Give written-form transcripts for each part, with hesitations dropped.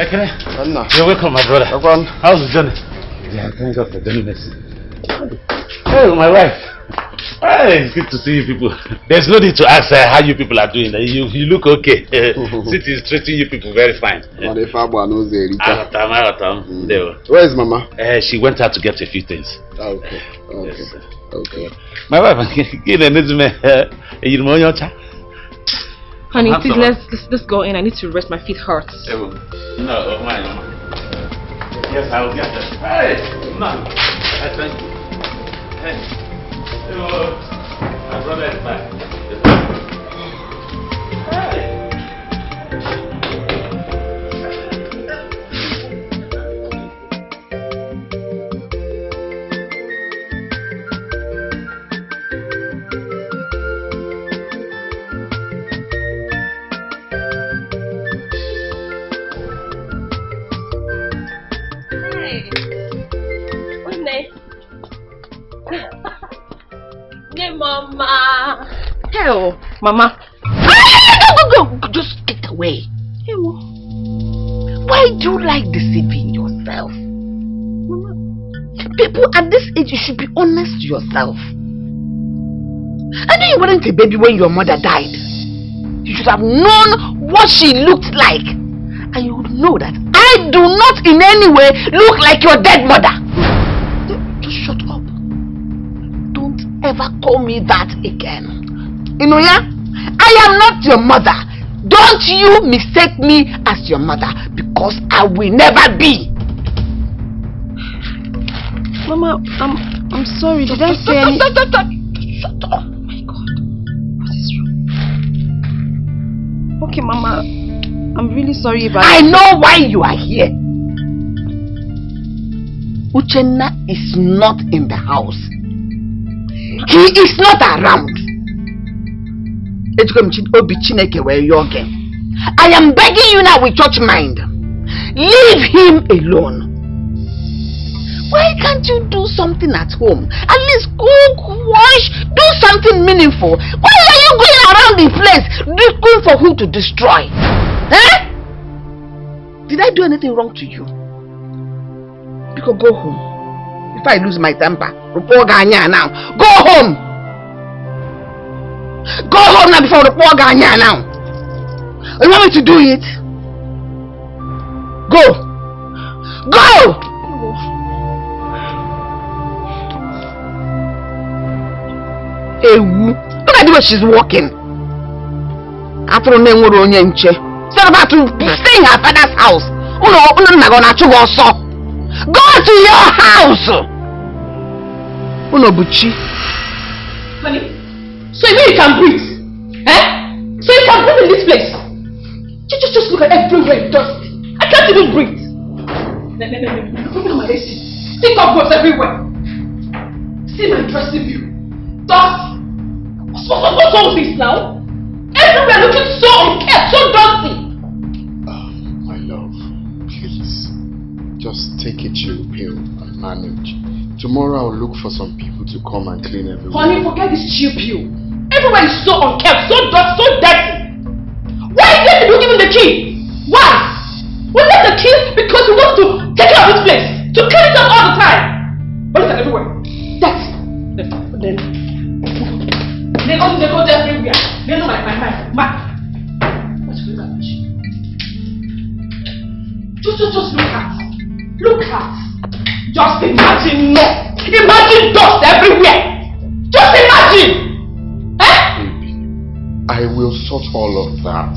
Okay. You're welcome, my brother. How's the journey? Yeah, thank God for journey mercy. Hey, my wife. Hey, it's good to see you people. There's no need to ask how you people are doing. You look okay. City is treating you people very fine. Where is Mama? She went out to get a few things. Okay. Yes, okay. My wife, honey, please let's go in. I need to rest. My feet hurt. No, mine. Yes, I will get that. Hey, no. Thank you. Hey. Hello. My brother is back. Hey. Mama. Hell, Mama. Go. Just get away. Why do you like deceiving yourself? Mama. People at this age, you should be honest to yourself. I know you weren't a baby when your mother died. You should have known what she looked like. And you would know that I do not in any way look like your dead mother. Just shut up. Ever call me that again. Inoya, I am not your mother. Don't you mistake me as your mother, because I will never be. Mama, I'm sorry. Did I say anything? Shut up. Oh my God. What is wrong? Okay, Mama. I'm really sorry about I know why you are here. Uchenna is not in the house. He is not around. I am begging you now with church mind. Leave him alone. Why can't you do something at home? At least cook, wash, do something meaningful. Why are you going around the place looking for who to destroy? Eh? Did I do anything wrong to you? Because go home. If I lose my temper, report Ganya now. Go home! Go home now before report Ganya now. You want me to do it? Go! Go! Ewu, look at the way she's walking. After instead of her to stay in her father's house. Go to your house! Unobuchi. Honey, so you mean you can breathe? Eh? So you can breathe in this place? Just look at everywhere it's dusty. I can't even breathe. Look at my AC. Think of what's everywhere. See my dressing view. Dusty. What's wrong with this now? Everywhere looking so unkept, so dusty. My love, please. Just take a chill pill and manage. Tomorrow I'll look for some people to come and clean everywhere. Honey, forget this chill pill. Everywhere is so unkept, so dusty, so dirty. Why did you give him the key? Why? We left the key because we want to take care of this place, to clean it up all the time. But look at everywhere. Dirty. They go everywhere. They know my. Let's look at this. Just look at. Just imagine, no. Imagine dust everywhere. Just imagine. Eh? Baby, I will sort all of that.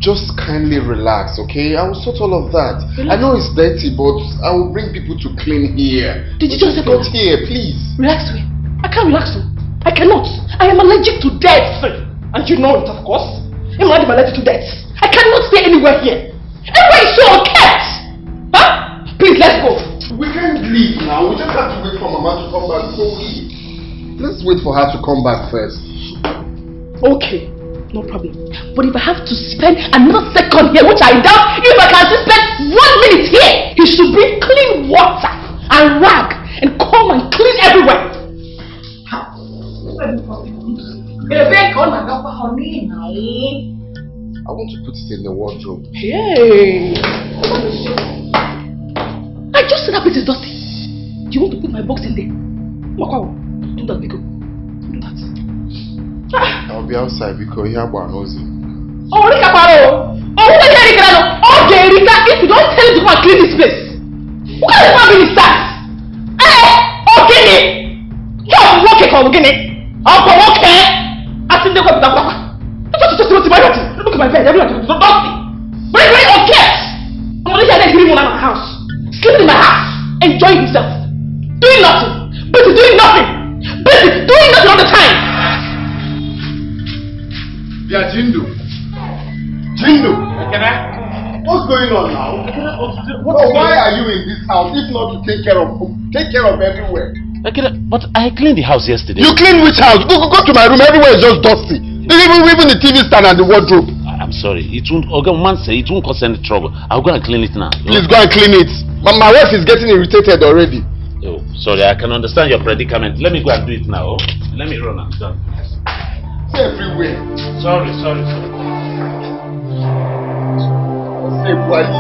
Just kindly relax, okay? I will sort all of that. Relax. I know it's dirty, but I will bring people to clean here. Did you just say not here, please? Relax me. I can't relax you. I cannot. I am allergic to death. And you know it, of course. I'm allergic to death. I cannot stay anywhere here. Everywhere is so unkept. Huh? Please, let's go. We can't leave now. We just have to wait for Mama to come back before we leave. Let's wait for her to come back first. Okay, no problem. But if I have to spend another second here, which I doubt, if I can spend 1 minute here, you should bring clean water and rag and come and clean everywhere. I want to put it in the wardrobe. Hey! I just said that place is dirty. Do you want to put my box in there? Do that, Biko. Do that. I'll be outside because you have one nosy. Oh, Rika Paro! Oh, who is Rika? Okay, Rika, if you don't tell him to come and clean this place, what kind of family is that? Okay! You're walking from Guinea. I'm okay. I think they're going to just look at my bed. Everyone is dusty. Very, very okay. I'm only here living in my house, sleeping in my house, enjoying himself, doing nothing, busy doing nothing, busy doing nothing all the time. Yeah, Jindu. What's going on now? Why are you in this house if not to take care of everywhere? But I cleaned the house yesterday. You clean which house? Go to my room. Everywhere is just dusty. Even the TV stand and the wardrobe. I'm sorry. It won't. Man say it won't cause any trouble. I'll go and clean it now. Please go and clean it. My wife is getting irritated already. Oh, sorry. I can understand your predicament. Let me go and do it now. Let me run. I'm done. It's everywhere. Sorry. Say please.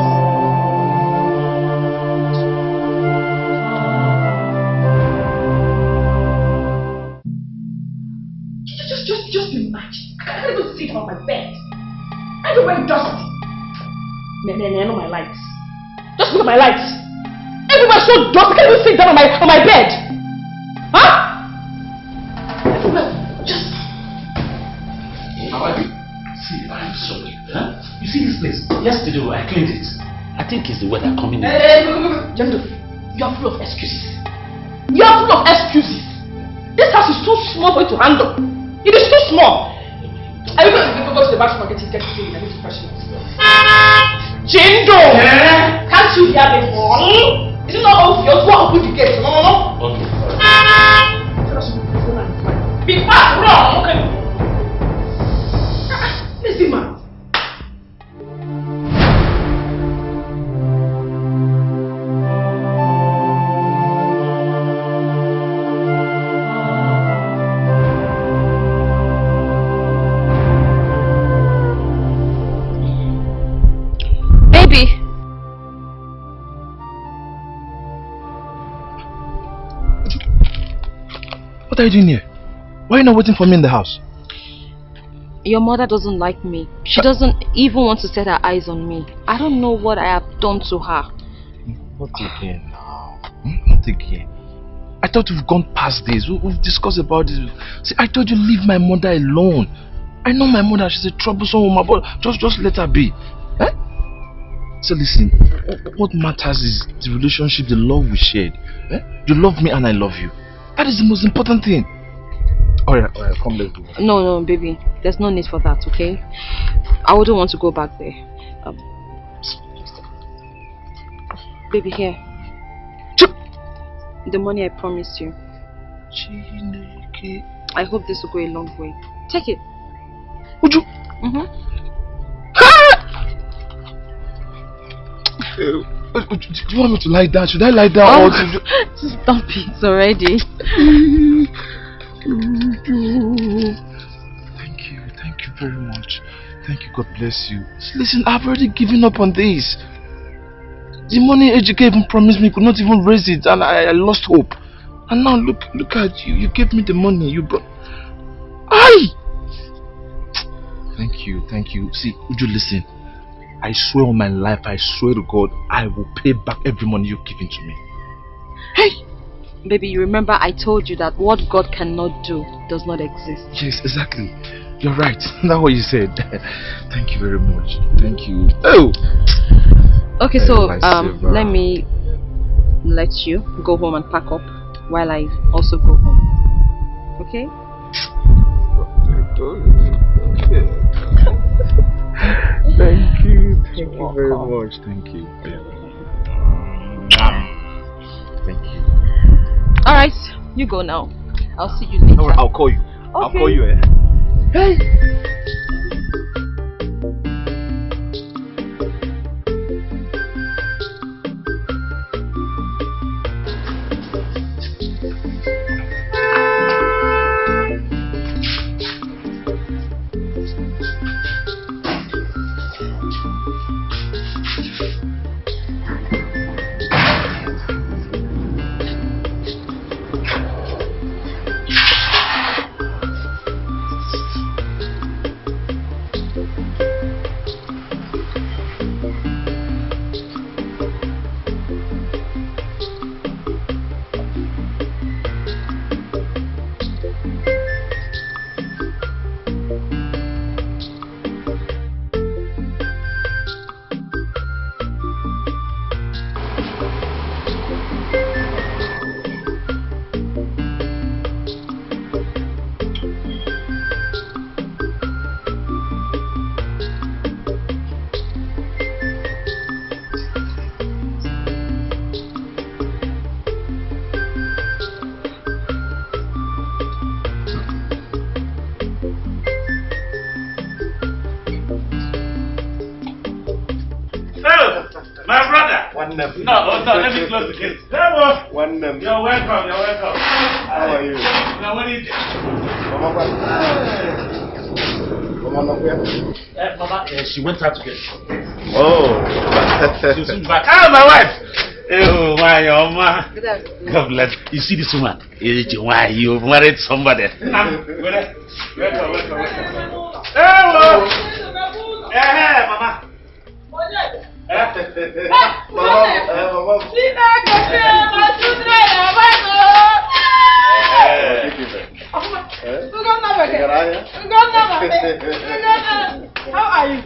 Just imagine. I can't even sit on my bed. Everywhere dusty. No, my lights. Just look at my lights. Everywhere so dusty. I can't even sit down on my bed. Huh? Everywhere just. See, I'm sorry. Huh? You see this place? Yesterday I cleaned it. I think it's the weather coming in. Jendo, you are full of excuses. You are full of excuses. This house is too small for you to handle. It is too small. Are you going to go to the bathroom and get clean? I need to brush it. Jendo! Can't you hear me? Is it not obvious? Go open the gate. No. Okay. Be fast, wrong. Okay. Listen, man. What are you doing here? Why are you not waiting for me in the house? Your mother doesn't like me. She doesn't even want to set her eyes on me. I don't know what I have done to her. Not again now. Not again. I thought we've gone past this. We've discussed about this. See, I told you leave my mother alone. I know my mother, she's a troublesome woman, but just let her be. Eh? So listen, what matters is the relationship, the love we shared. Eh? You love me and I love you. That is the most important thing. Alright, come, let's go. No, baby. There's no need for that, okay? I wouldn't want to go back there. Baby, here. The money I promised you. I hope this will go a long way. Take it. Would you? Do you want me to lie down? Should I lie down? Or just stop it already. Thank you very much. Thank you, God bless you. Listen, I've already given up on this. The money Ejike even promised me could not even raise it, and I lost hope. And now look at you. You gave me the money. You brought. Aye! Thank you. See, would you listen? I swear on my life, I swear to God, I will pay back every money you've given to me. Hey! Baby, you remember I told you that what God cannot do does not exist. Yes, exactly. You're right. That's what you said. Thank you very much. Thank you. Oh! Okay, so let me let you go home and pack up while I also go home. Okay? Thank you very much. Thank you. Thank you. Alright, you go now. I'll see you later. No, I'll call you. Okay. I'll call you, eh? Hey! No, let me close the gate. You're welcome, you're welcome. How are you? Now, what is it? Mama, she went out to get. Oh. She's soon back. Ah, my wife! Oh, my Oma. God bless. You see this woman? Why you married somebody? Welcome. Hello. Hey, Mama. How are you?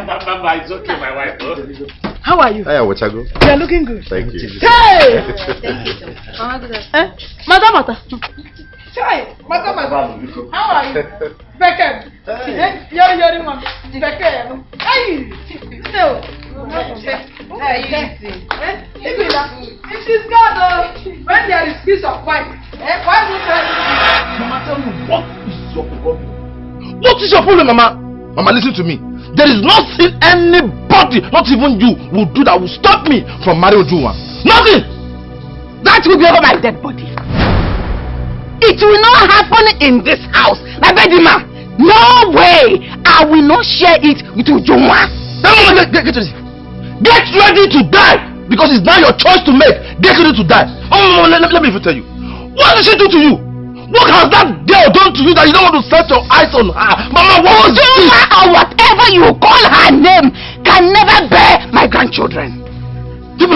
Mama, it's okay, my wife. How are you? Hey, Wachago. You are looking good. Thank you. Hey! Thank you, sir. Madam. Hey, Madam. How are you? Beckham. You're the one. Beckham. Hey! So. It is God. When there is peace of mind, why would Mama, tell me, what is your problem? What is your problem, Mama? Mama, listen to me. There is nothing anybody, not even you, will do that will stop me from marrying Ojunwa. Nothing! That will be over my dead body. It will not happen in this house. My baby man, no way. I will not share it with Ojunwa. Get ready to die, because it's now your choice to make. Get ready to die. Oh, let me even tell you. What did she do to you? What has that girl done to you that you don't want to set your eyes on her? Mama, what was this? Or whatever you call her name can never bear my grandchildren. You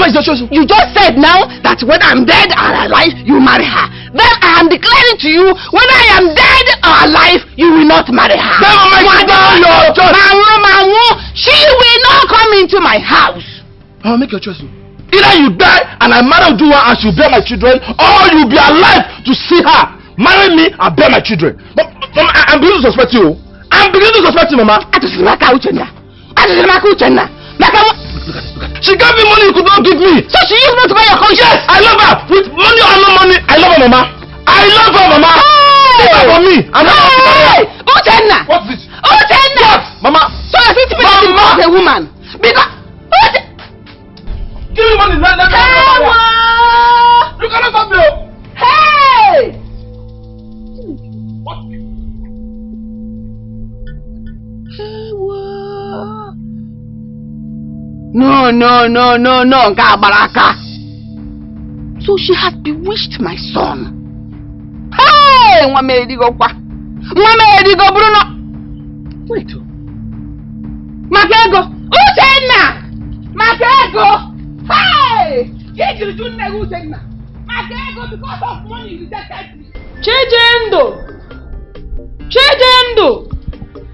just said now that when I'm dead or alive, you marry her. Then I am declaring to you, when I am dead or alive, you will not marry her. She will not come into my house. Mama, make your choice. Either you die and I marry Ojunwa and she'll bear my children, or you'll be alive to see her marry me and bear my children. But Mama, I'm beginning to suspect you. I'm beginning to suspect you, Mama. She gave me money you could not give me. So she used me to buy your house? Yes, I love her. With money or no money, I love her, Mama. I love her, Mama. Leave her for me. I'm not Uchenna. What's this? Uchenna. What? Mama. So you're 50 minutes involved a woman. Because give me money. Let me. You cannot stop me. Hey! What? No, Gabaraka. So she has bewitched my son. Hey! Bruno. Wait. Makego. Uchenna! Makego! Hey! Get you to do Uchenna. Makego, because of money you rejected me. Chejendo.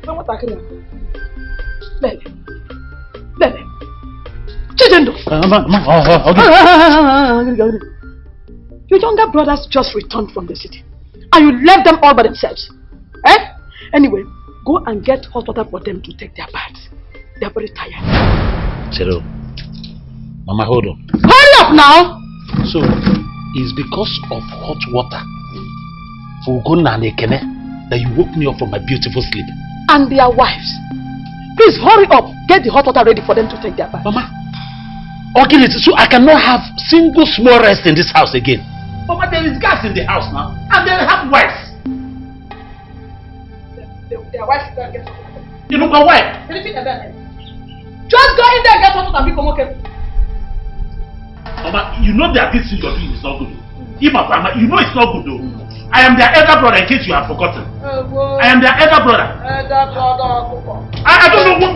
What are you doing? Bebe. Chejendo. Your younger brothers just returned from the city, and you left them all by themselves. Anyway, go and get hot water for them to take their baths. They are very tired. Cheryl, Mama, hold on. Hurry up now! So, it's because of hot water for Ugonna and Ekene that you woke me up from my beautiful sleep. And their wives. Please hurry up. Get the hot water ready for them to take their bath. Mama, okay, so I cannot have single small rest in this house again. Mama, there is gas in the house now, and they have wives. Their wives can't get hot water. You know my wife? Just go in there and get hot water and become okay. Mama, you know that this thing you're doing is not good. Mama, you know it's not good though. I am their elder brother, in case you have forgotten. I am their elder brother. I don't know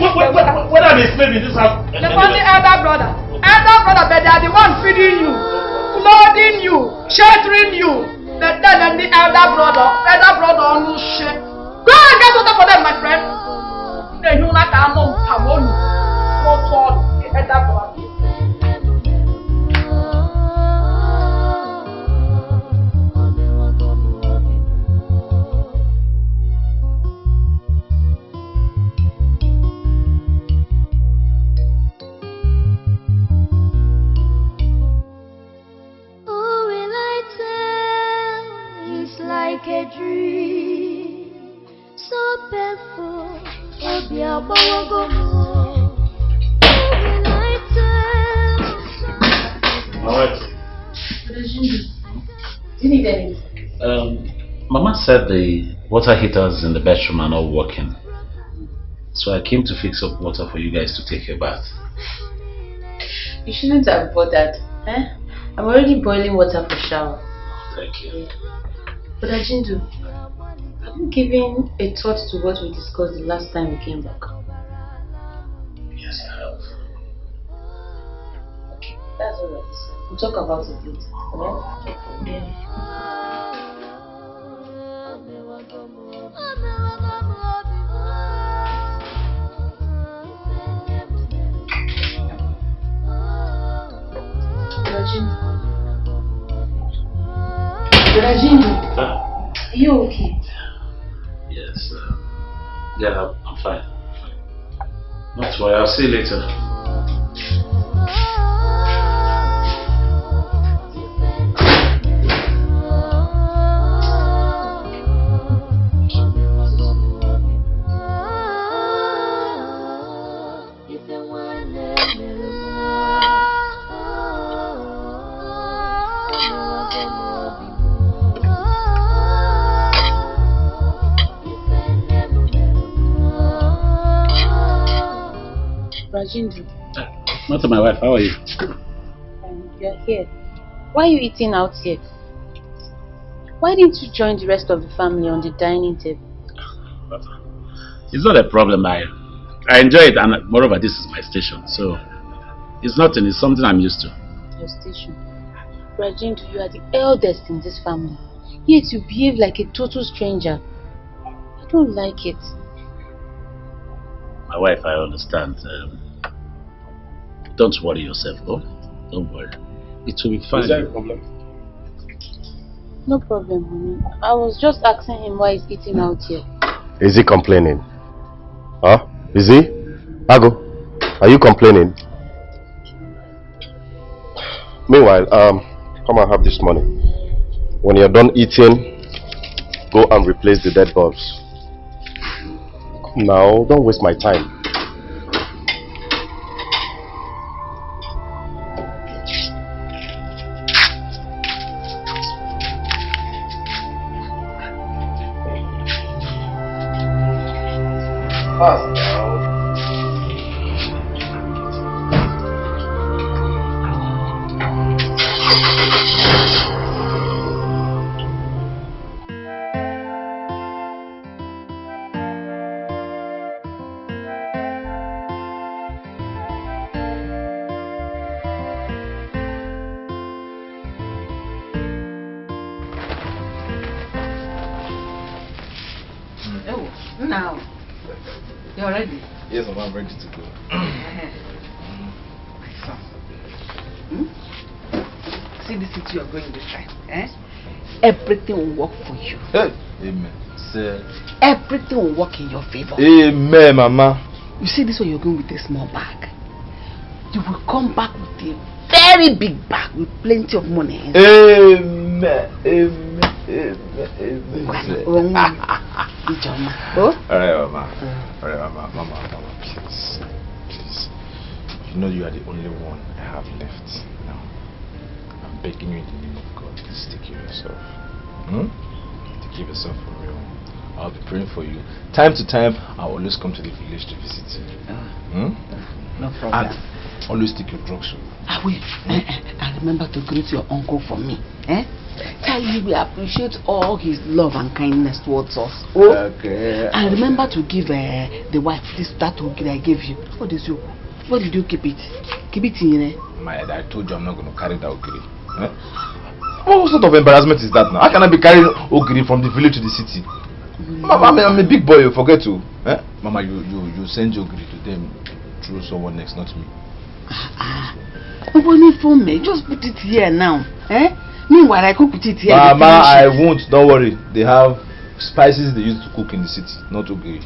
whether they slave in this house. The only elder brother. Elder brother, but they are the one feeding you, clothing you, sheltering you. Then the elder brother on no shit. Go and get water for them, my friend. Then you not come on. The elder brother. Like a dream, so painful, oh, Alright. Do you need anything? Mama said the water heaters in the bedroom are not working. So I came to fix up water for you guys to take your bath. You shouldn't have bothered. Eh? I'm already boiling water for shower. Thank you. Yeah. But Ajindu, have you given a thought to what we discussed the last time we came back? Yes, I have. Okay, that's alright. We'll talk about it later. Alright? Yeah. Rajindu, are you okay? Yes. Yeah, I'm fine. Not to worry, I'll see you later. Rajindu. Not my wife, how are you? You're here. Why are you eating out here? Why didn't you join the rest of the family on the dining table? It's not a problem. I enjoy it, and moreover, this is my station, so it's nothing. It's something I'm used to. Your station. Rajindu, you are the eldest in this family, yet you behave like a total stranger. I don't like it. My wife, I understand. Don't worry yourself, oh? Don't worry. It will be fine. Is there a problem? No problem, honey. I was just asking him why he's eating out here. Is he complaining? Huh? Is he? Ago, are you complaining? Meanwhile, come and have this money. When you're done eating, go and replace the dead bulbs. Come now, don't waste my time. Fast now. Now, you're ready? Yes, I'm ready to go. My son. See the city you're going this time, eh? Everything will work for you. Hey. Amen. Sir. Everything will work in your favor. Amen, Mama. You see this one, you're going with a small bag. You will come back with a very big bag with plenty of money. Amen. Amen. Oh? Alright, Mama. Alright, Mama, please. Please. You know you are the only one I have left now. I'm begging you in the name of God, please take care of yourself. Take care of yourself for real. I'll be praying for you. Time to time, I'll always come to the village to visit you. No problem. And always take your drugs. I will. And remember to greet your uncle for me. Tell him we appreciate all his love and kindness towards us. Okay. And remember to give the wife that ogiri I gave you. What is you? What did you keep it? Keep it in I told you I'm not going to carry that ogiri. What sort of embarrassment is that now? How can I be carrying ogiri from the village to the city? Mama, I'm a big boy, you forget to. Mama, you send your ogiri to them through someone next, not me. For me, just put it here now. Meanwhile, I cook it here. Mama, I won't. Don't worry. They have spices they use to cook in the city, not ogiri.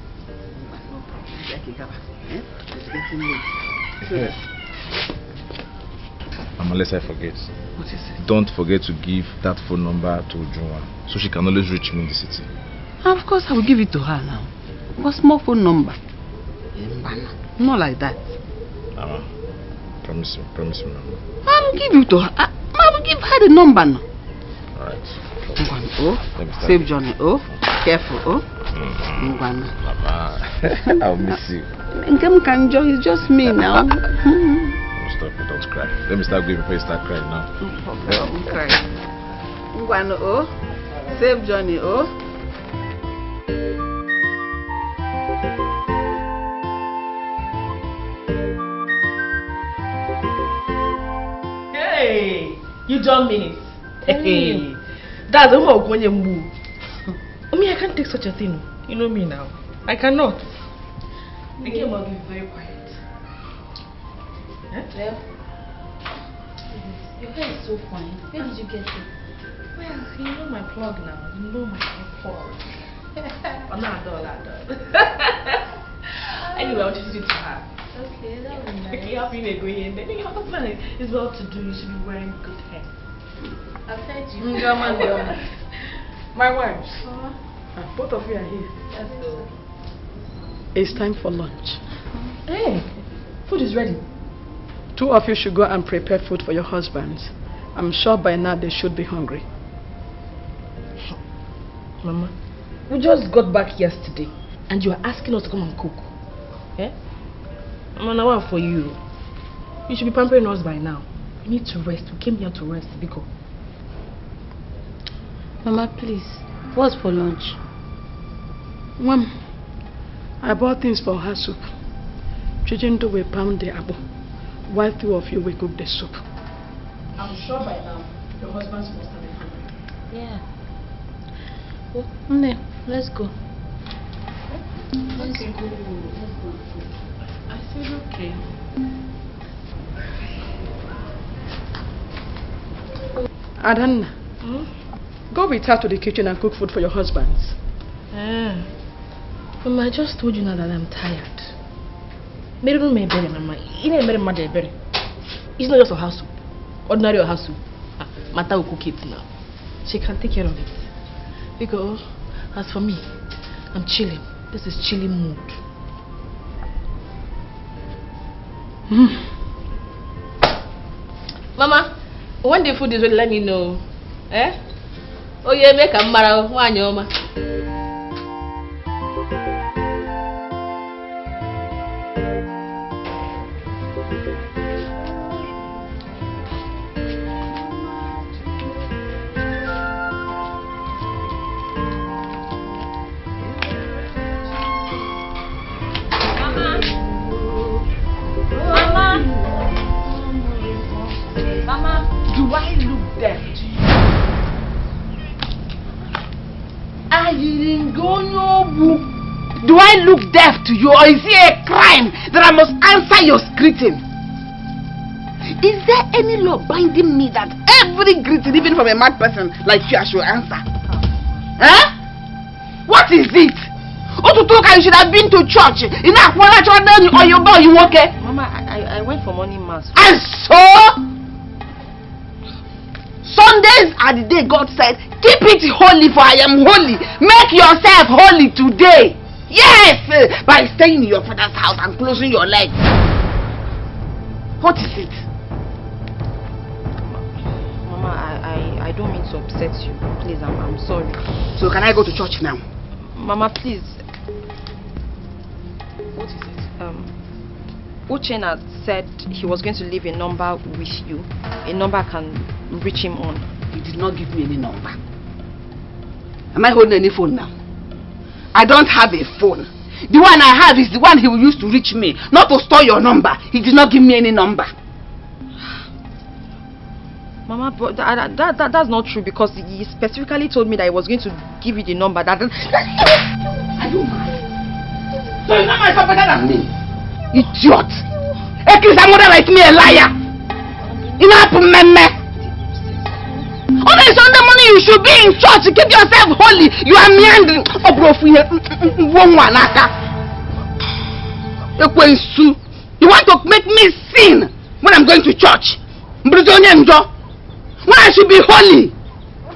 Mama, unless I forget. What is it? Don't forget to give that phone number to Ujunwa so she can always reach me in the city. Of course, I will give it to her now. What small phone number? Not like that. Mama, promise me, Mama. I will give it to her. give her the number now. Alright. Oh, save Johnny. Oh, careful. Oh. Mama, I'll miss you. It's just me now. Stop it, don't cry. Let me start going before you start crying now. I'm crying. Oh, save Johnny. Oh. Hey, you don't mean it. Hey, that's a more when you move. I mean, I can't take such a thing. You know me now. I cannot. The game will be very quiet. Well, your hair is so fine. Where did you get it? Well, you know my plug now. You know my plug. Oh, no, I don't. Anyway, I'll just do it to her. Okay, that would be nice. Okay, I'll be going. Then your husband is well to do. You should be wearing good hair. I've heard you. My wives. Both of you are here. Let's go. It's time for lunch. Hey, food is ready. 2 of you should go and prepare food for your husbands. I'm sure by now they should be hungry. Mama, we just got back yesterday and you are asking us to come and cook. Eh? Mama, now what for you? You should be pampering us by now. We need to rest. We came here to rest, Biko. Mama, please. What's for lunch? Mom, I bought things for her soup. Chichindo will pound the apple, while 2 of you will cook the soup. I'm sure by now your husbands must have been hungry. Yeah. Well, Nne, let's go. Let's go. I said okay. Adanna, go with her to the kitchen and cook food for your husbands. Mama, I just told you now that I'm tired. It's not just a house soup. Ordinary house soup. Mata will cook it now. She can take care of it. Because, as for me, I'm chilling. This is chilling mood. Mama, when the food is ready, let me know. Eh? Oh yeah, make a mara wanyoma. Do I look deaf to you, or is it a crime that I must answer your greeting? Is there any law binding me that every greeting, even from a mad person like you, I should answer? Huh? What is it? You should have been to church. Mama, I went for morning mass. And so? Sundays are the day God said, keep it holy, for I am holy. Make yourself holy today. Yes, by staying in your father's house and closing your legs. What is it? Mama, I don't mean to upset you. Please, I'm sorry. So can I go to church now? Mama, please. What is it? Uchenna said he was going to leave a number with you. A number I can reach him on. He did not give me any number. Am I holding any phone now? I don't have a phone. The one I have is the one he will use to reach me, not to store your number. He did not give me any number. Mama, but that's not true, because he specifically told me that he was going to give you the number. Are you mad? So he's not my better than me? Idiot! A Christian mother like me, a liar! Enough, meme! On a Sunday morning, you should be in church to keep yourself holy. You are meandering. You want to make me sin when I'm going to church? When I should be holy.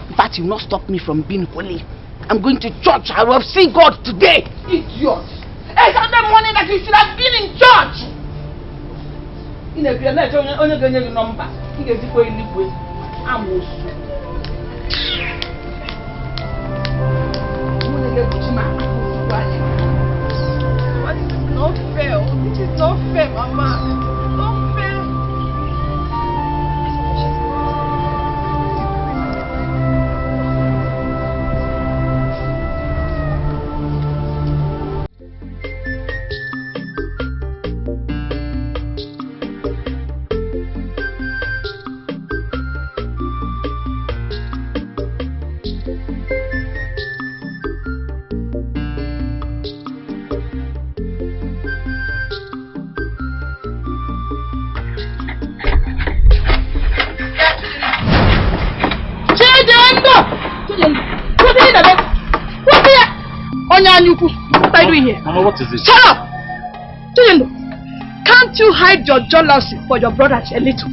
In fact, you will not stop me from being holy. I'm going to church. I will see God today. Idiot. A Sunday morning that you should have been in church. But this is not fair. This is not fair, Mama. Not fair. What are you doing here? Mama, what is it? Shut up! Can't you hide your jealousy for your brothers a little?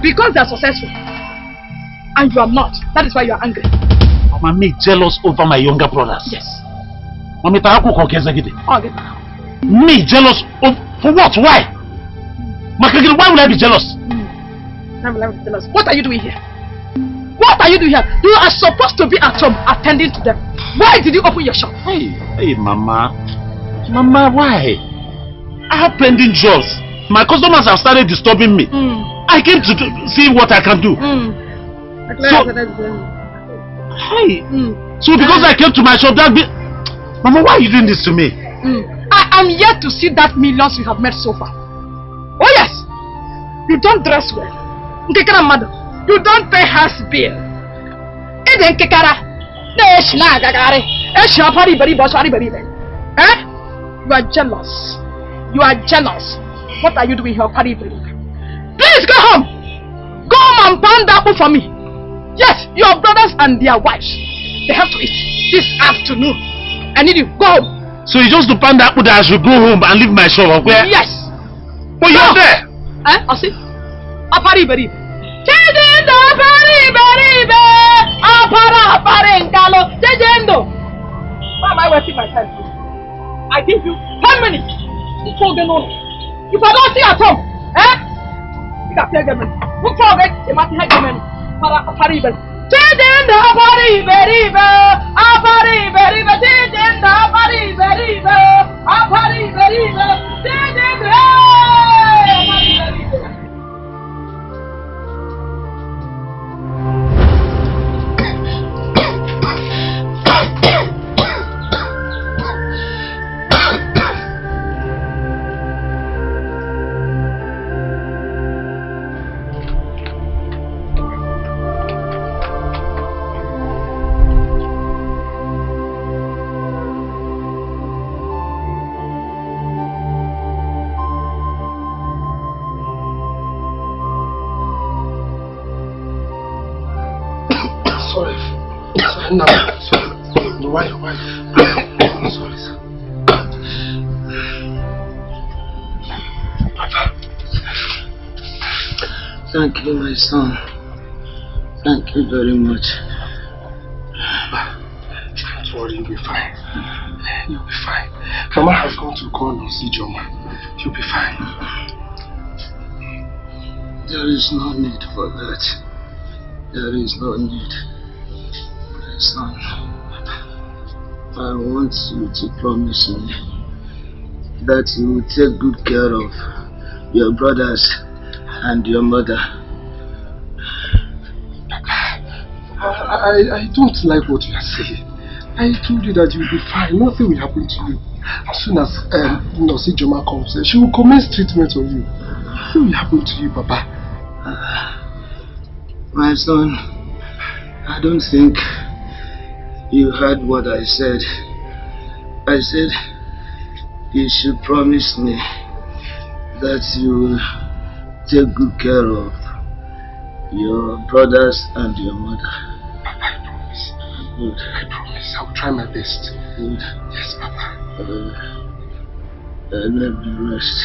Because they are successful and you are not. That is why you are angry. Mama, me jealous over my younger brothers. Yes. Mama, Okay. Me jealous for what? Why? Why would I be jealous? What are you doing here? What are you doing here? You are supposed to be at home attending to them. Why did you open your shop? Hey, Mama. Mama, why? I have pending jobs. My customers have started disturbing me. I came to see what I can do. So because I came to my shop, Mama, why are you doing this to me? I am yet to see that millions you have made so far. Oh yes, you don't dress well. You don't pay house bill. You are jealous. You are jealous. What are you doing here, Paribri? Please go home. Go home and pound apple for me. Yes, your brothers and their wives. They have to eat this afternoon. I need you. Go home. So you just to pound apple that I should go home and leave my shop? Okay? Yes. But you're there. I'll see. Paribri. Why am I wasting my time? I give you 10 minutes. If I don't see at home, you can tell them. Look for it. You must have them. No, sorry. Why? Sorry, sir. Thank you, my son. Thank you very much. Don't worry, you'll be fine. You'll be fine. Mama has gone to call and see Joma. You'll be fine. There is no need for that. There is no need. My son, I want you to promise me that you will take good care of your brothers and your mother. I don't like what you are saying. I told you that you'll be fine. Nothing will happen to you. As soon as Nurse Joma comes, she will commence treatment on you. Nothing will happen to you, Papa. My son, I don't think you heard what I said. I said you should promise me that you will take good care of your brothers and your mother. Papa, I promise. Good. I promise. I will try my best. Good. Yes, Papa. Let me rest.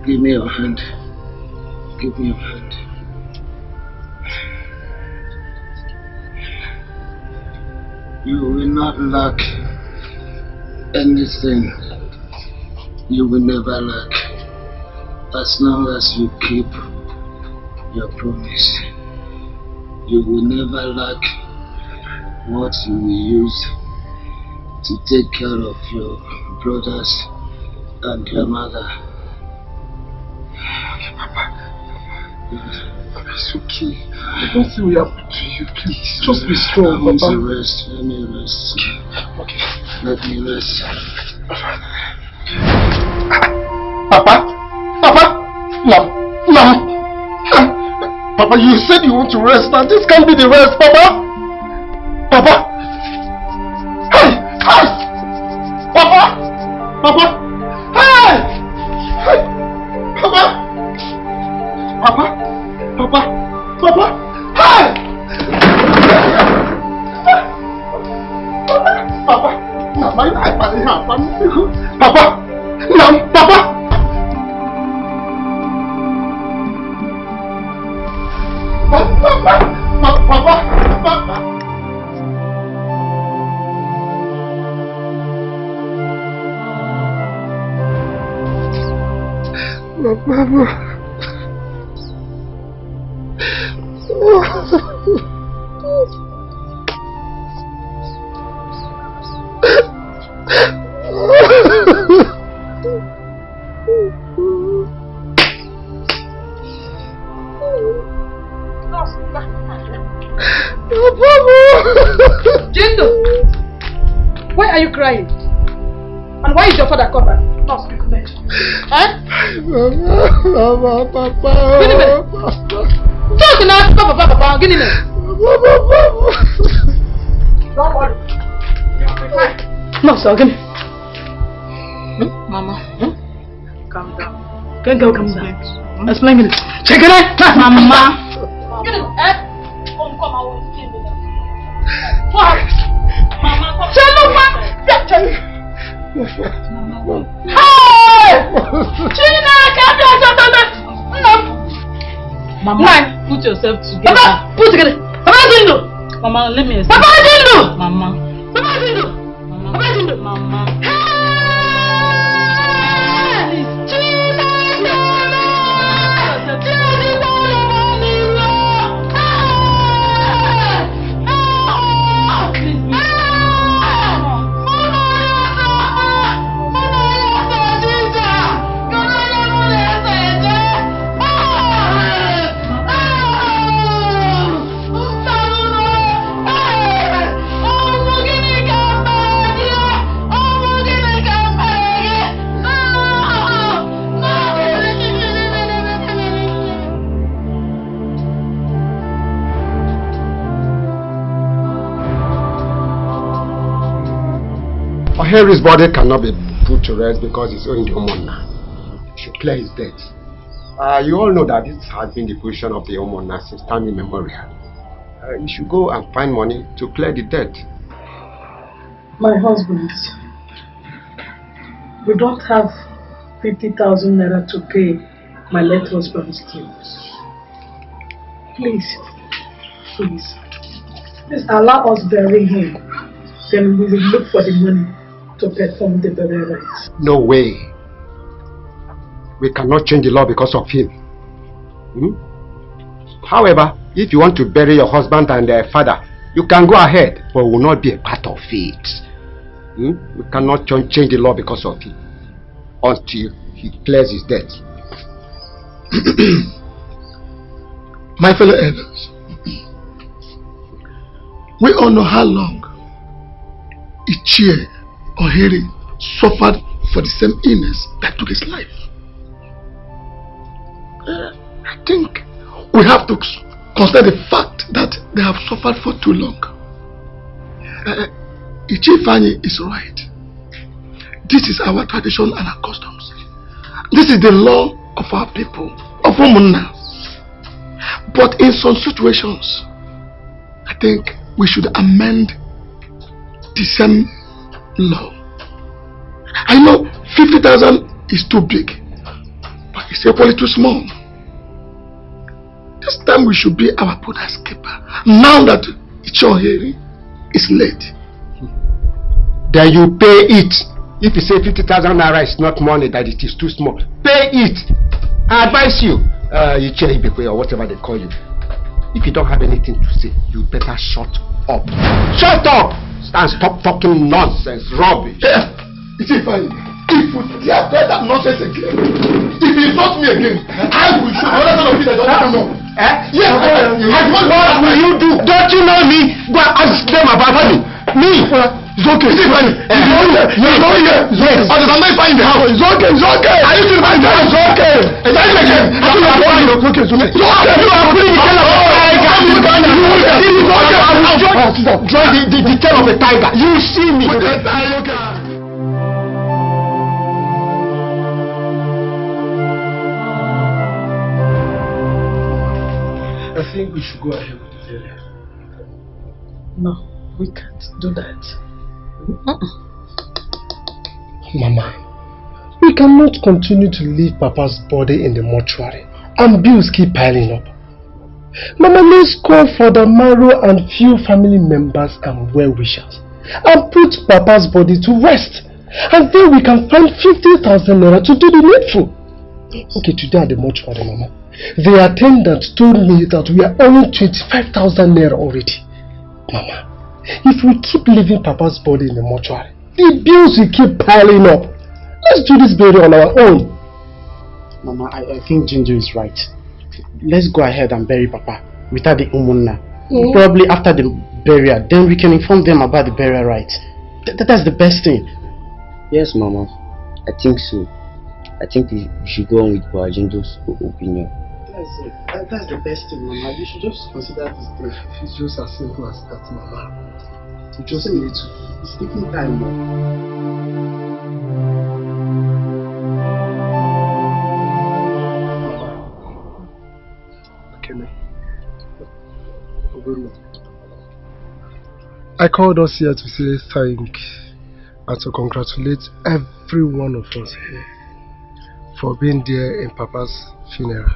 Give me your hand. Give me your hand. You will not lack anything. You will never lack as long as you keep your promise. You will never lack what you will use to take care of your brothers and your mother. Okay, Papa. Papa, it's okay. I don't think we have to you, please. Just be strong, I want Papa. to rest. Let me rest. Okay. Let me rest. Papa? Papa? No. Papa, you said you want to rest, and this can't be the rest, Papa. Papa? Hey! Hey! Papa? Papa? Hey! Hey! Papa? Papa? Papa? Papa? Hey! Papa? No, my life, Papa? No, Papa? Jindo, why are you crying? And why is your father covered? Not speak much. Huh? Papa. Just now, Papa. Give me that. Don't worry. You'll be fine. No, sir, give me. Mama. Calm down. Can't go, calm down. Explain it. Check it out. Mama. Get it. Come, I will see you. What? Mama, tell me what? Hey! China, come here. Mama, put yourself together. Papa, put together. Papa Jindo. Mama, let me explain. Papa Jindo. Mama. Papa Jindo. Mama. Papa Jindo. Mama. Henry's body cannot be put to rest because he's owing the homeowner. He should clear his debt. You all know that this has been the position of the homeowner since time immemorial. You should go and find money to clear the debt. My husband, we don't have 50,000 naira to pay my late husband's dues. Please allow us bury him. Then we will look for the money to perform the burial rites. No way. We cannot change the law because of him. However, if you want to bury your husband and their father, you can go ahead, but will not be a part of it. We cannot change the law because of him until he clears his debt. My fellow elders, we all know how long Ichie or Harry suffered for the same illness that took his life. I think we have to consider the fact that they have suffered for too long. Ichie Fanyi is right. This is our tradition and our customs. This is the law of our people, of Umunna. But in some situations, I think we should amend the same law. I know 50,000 is too big, but it's equally too small. This time we should be our brother's keeper. Now that Ichie is late. Then you pay it. If you say 50,000 naira is not money, that it is too small, pay it. I advise you. or whatever they call you. If you don't have anything to say, you better shut up. Shut up! And stop talking nonsense, rubbish. If you dare try that nonsense again, if you insult me again, I will show you other people that don't know. Yes, what will you do? Don't you know me? Go and ask them about me. Me? It's okay. Is it funny? It's okay. Yes. I'm not fine in the house. It's okay. It's okay. Are you still fine? It's okay. It's okay. You are putting the tail of a tiger. You see me. I think we should go ahead with the area. No, we can't do that. Mama, we cannot continue to leave Papa's body in the mortuary and bills keep piling up. Mama, let's call for the marrow and few family members and well-wishers and put Papa's body to rest, and then we can find 50,000 naira to do the needful. Okay, today at the mortuary, Mama, the attendant told me that we are owing 25,000 naira already. Mama, if we keep leaving Papa's body in the mortuary, the bills will keep piling up. Let's do this burial on our own. Mama, I think Ginger is right. Let's go ahead and bury Papa without the umunna. Probably after the burial, then we can inform them about the burial rites. That's the best thing. Yes, Mama. I think so. I think we should go on with Jinjo's opinion. That's it. That's the best thing, Mama. You should just consider this thing. It's just as simple as that, Mama. You just need to. It's taking time, I called us here to say thank and to congratulate every one of us here for being there in Papa's funeral.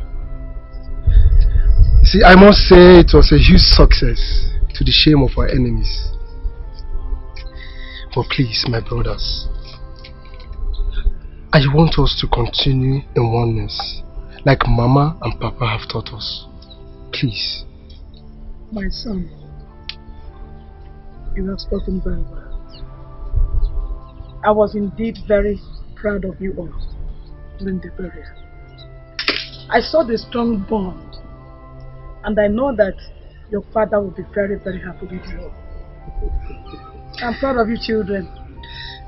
See, I must say it was a huge success to the shame of our enemies. But please, my brothers, I want us to continue in oneness like Mama and Papa have taught us. Please. My son, you have spoken very well. I was indeed very proud of you all during the burial. I saw the strong bond, and I know that your father will be very, very happy with you. I'm proud of you children.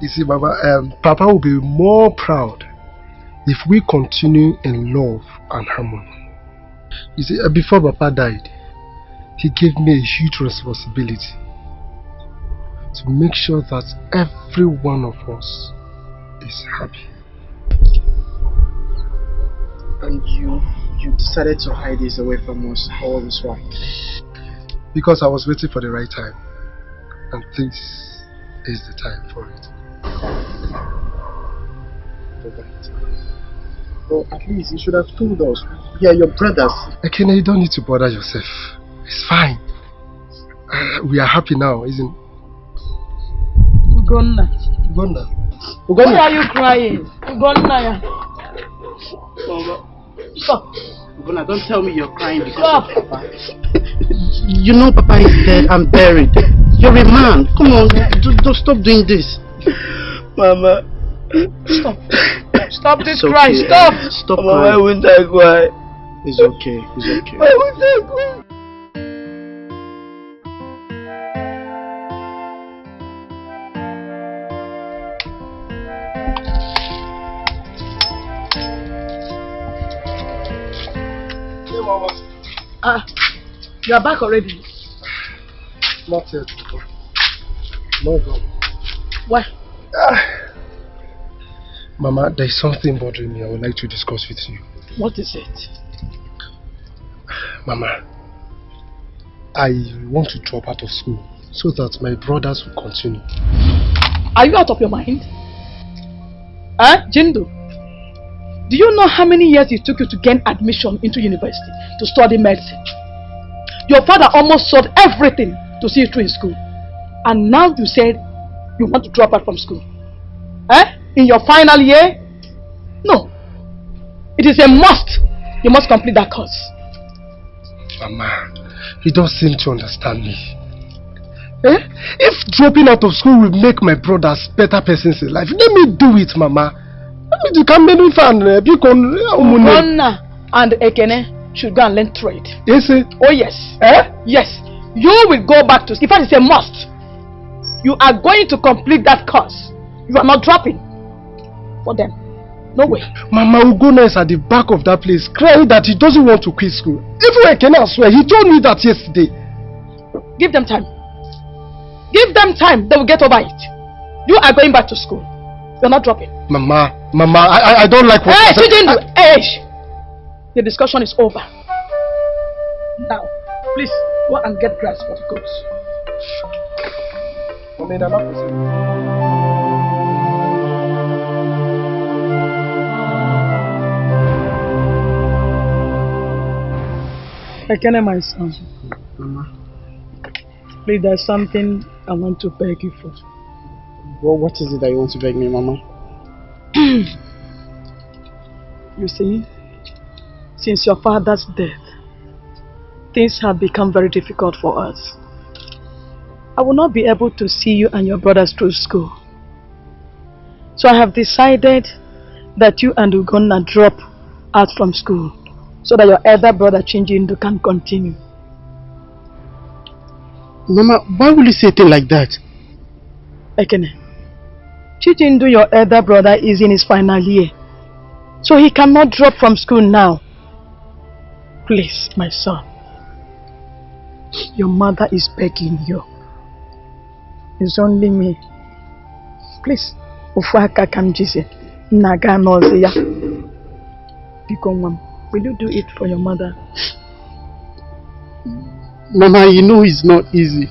You see, Mama, Papa will be more proud if we continue in love and harmony. You see, before Papa died, he gave me a huge responsibility to make sure that every one of us is happy. And you decided to hide this away from us all this while? Because I was waiting for the right time, and this is the time for it. Well, at least you should have told us. We are your brothers. Akene, you don't need to bother yourself. It's fine. We are happy now, isn't it? Ugonna. Why are you crying? Ugonna. Stop. Ugonna, don't tell me you're crying because Stop. of Papa. You know Papa is dead and buried. You're a man. Come on, don't stop doing this. Mama. Stop. Stop this It's cry. okay. Stop. Stop Mama, crying. why wouldn't I cry? It's okay. It's okay. Why wouldn't I cry? You are back already. Not yet. No, no. Why? Mama, there's something bothering me I would like to discuss with you. What is it? Mama, I want to drop out of school so that my brothers will continue. Are you out of your mind? Jindo? Do you know how many years it took you to gain admission into university to study medicine? Your father almost sold everything to see you through in school. And now you said you want to drop out from school. In your final year? No. It is a must You must complete that course. Mama, you don't seem to understand me. Eh? If dropping out of school will make my brothers better persons in life, let me do it, Mama. Let me do Ugonna and Ekene should go and learn trade. Yes, sir. Oh yes. Eh? Yes. You will go back to school. In fact, it's a must. You are going to complete that course. You are not dropping for them. No way. Mama, Ugonna is at the back of that place crying that he doesn't want to quit school. Even Ekene, I swear, he told me that yesterday. Give them time. Give them time. They will get over it. You are going back to school. You're not dropping. Mama, I don't like what you didn't do. The discussion is over. Now, please go and get grass for the goats. Ekene, my son. Mama. Please, there's something I want to beg you for. Well, what is it that you want to beg me, Mama? You see, since your father's death, things have become very difficult for us. I will not be able to see you and your brothers through school. So I have decided that you and Ugonna drop out from school so that your elder brother Chinjindu can continue. Mama, why will you say a thing like that? Ekene, Chinjindu, your elder brother, is in his final year. So he cannot drop from school now. Please, my son. Your mother is begging you. It's only me. Please. Ufuaka Kamjise. Naga Noziya. Will you do it for your mother? Mama, you know it's not easy.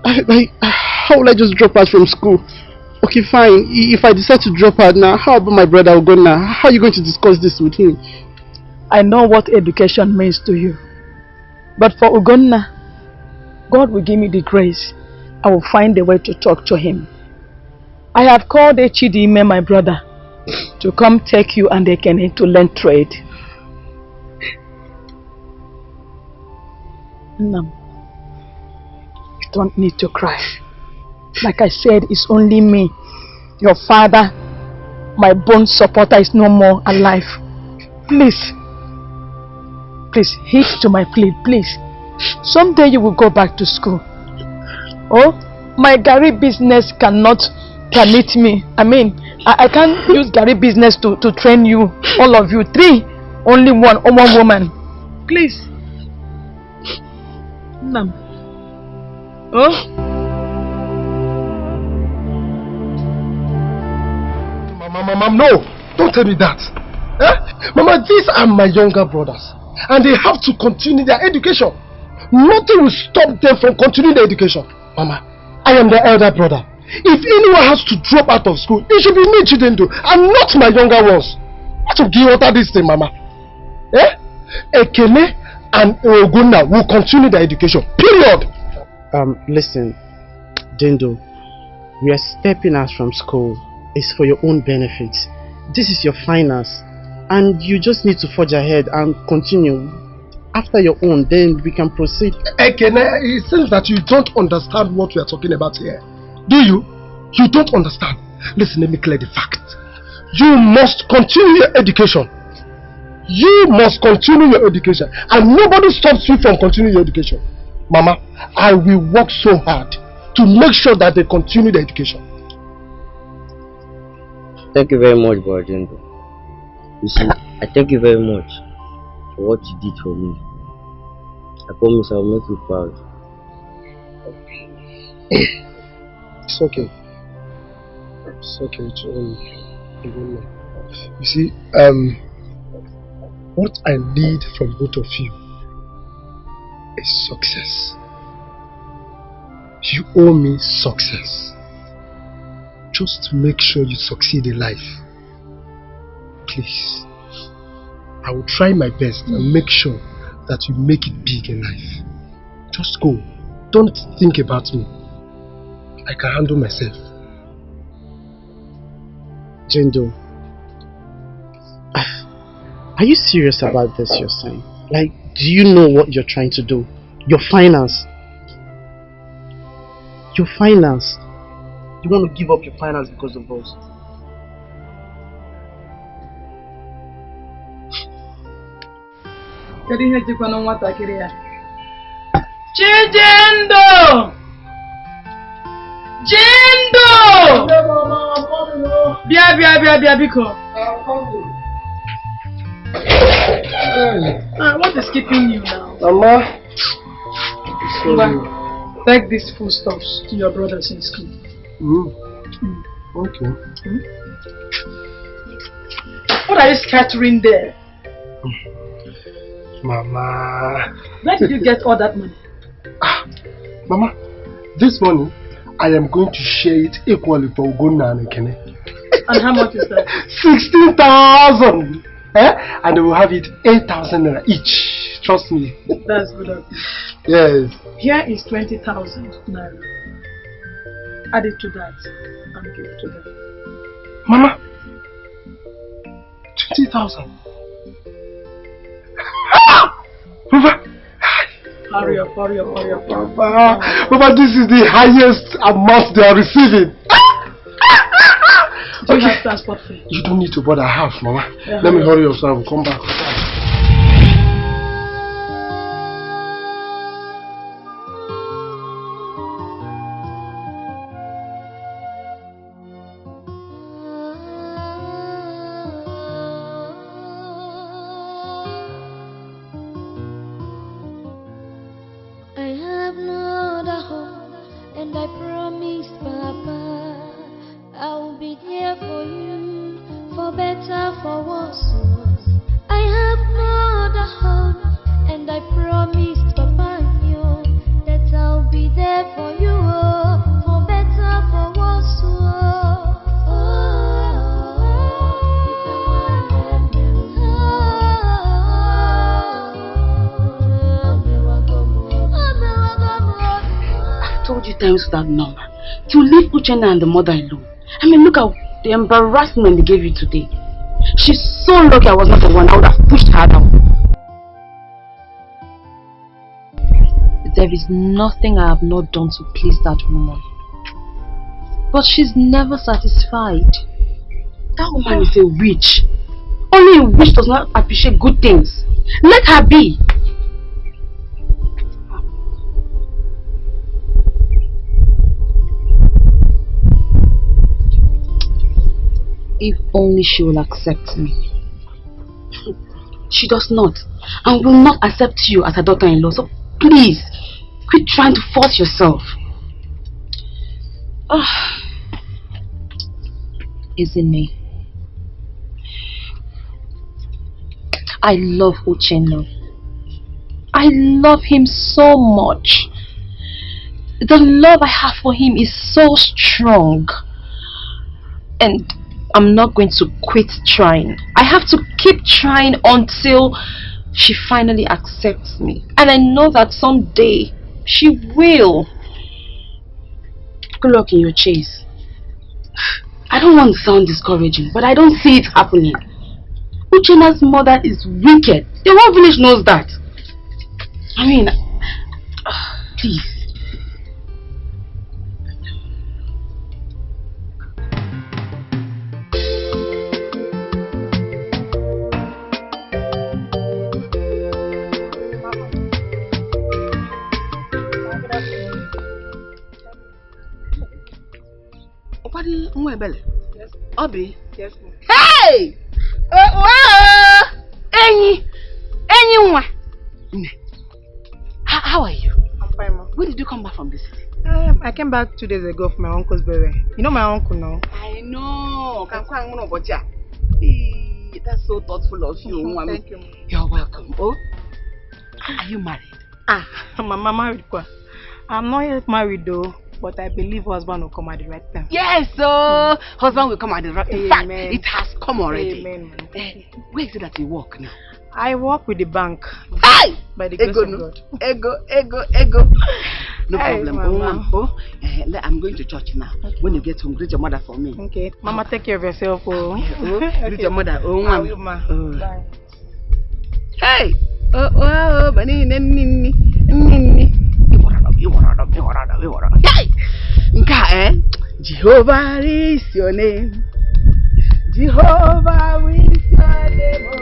How will I just drop out from school? Okay, fine. If I decide to drop out now, how about my brother Ugonna? How are you going to discuss this with him? I know what education means to you. But for Ugonna, God will give me the grace. I will find a way to talk to him. I have called Echidime, my brother, to come take you and Ekene to learn trade. No, you don't need to cry. Like I said, it's only me. Your father, my bone supporter, is no more alive. Please, please, heed to my plea, please. Someday you will go back to school. Oh, my Gary business cannot permit me. I can't use Gary business to train you, all of you. 3, only one woman. Please. Nam. Oh? Mama, no! Don't tell me that. Eh? Mama, these are my younger brothers. And they have to continue their education. Nothing will stop them from continuing their education. Mama, I am their elder brother. If anyone has to drop out of school, it should be me, Chidendu, and not my younger ones. What should give out this thing, Mama? Eh? Ekene and Ugonna will continue their education. Period. Listen, Dindo, we are stepping out from school. It's for your own benefit. This is your finals, and you just need to forge ahead and continue. After your own, then we can proceed. Ekene, it seems that you don't understand what we are talking about here. Do you? You don't understand. Listen, let me clear the fact. You must continue your education. You must continue your education. And nobody stops you from continuing your education. Mama, I will work so hard to make sure that they continue their education. Thank you very much, Brother. You see, I thank you very much for what you did for me. I promise I'll make you proud. It's okay. It's okay. You see, what I need from both of you is success. You owe me success. Just make sure you succeed in life. Please. I will try my best and make sure that you make it big in life. Just go. Don't think about me. I can handle myself. Jendo, Are you serious about this you're saying? Like, do you know what you're trying to do? Your finance. Your finance. You want to give up your finance because of us? Chijendo! Jendo! Bia, biko. What is keeping you now? Mama. Take these foodstuffs to your brothers in school. Okay. What are you scattering there? Mama. Where did you get all that money? Mama, this money, I am going to share it equally for Ugonna and Ekene. And how much is that? 16,000! And they will have it 8,000 naira each. Trust me. That's good of you. Yes. Here is 20,000 naira. Add it to that and give it to them. Mama, 20,000. Hurry up. Papa, this is the highest amount they are receiving. Do you have transport fee? You don't need to bother half, Mama. Yeah, Let me hurry up so I will come back. That number to leave Uchenna and the mother alone. I mean, look at the embarrassment they gave you today. She's so lucky I was not the one. I would have pushed her down. There is nothing I have not done to please that woman, but she's never satisfied. That woman is a witch. Only a witch does not appreciate good things. Let her be. If only she will accept me. She does not, and will not accept you as her daughter-in-law. So please, quit trying to force yourself. Isn't I love Uchenna. I love him so much. The love I have for him is so strong. And I'm not going to quit trying. I have to keep trying until she finally accepts me. And I know that someday she will. Good luck in your chase. I don't want to sound discouraging, but I don't see it happening. Uchenna's mother is wicked. The whole village knows that. I mean, please. Yes. Obi. Yes, hey! How are you? I'm fine, ma. When did you come back from the city? I came back 2 days ago for my uncle's burial. You know my uncle now? I know. That's so thoughtful of you. Thank you. You're welcome. Oh, are you married? I'm married. I'm not yet married though, but I believe husband will come at the right time. Yes, husband will come at the right time. In fact, it has come already. Amen. Where is it that you work now? I work with the bank. Hey! By the grace of God. Ego. No Hey, problem. I'm going to church now. Okay. When you get home, greet your mother for me. Okay. Mama, take care of yourself. Greet your mother. I will, ma. Bye. Hey! Oh, hey! Jehovah is your name. Jehovah is your name.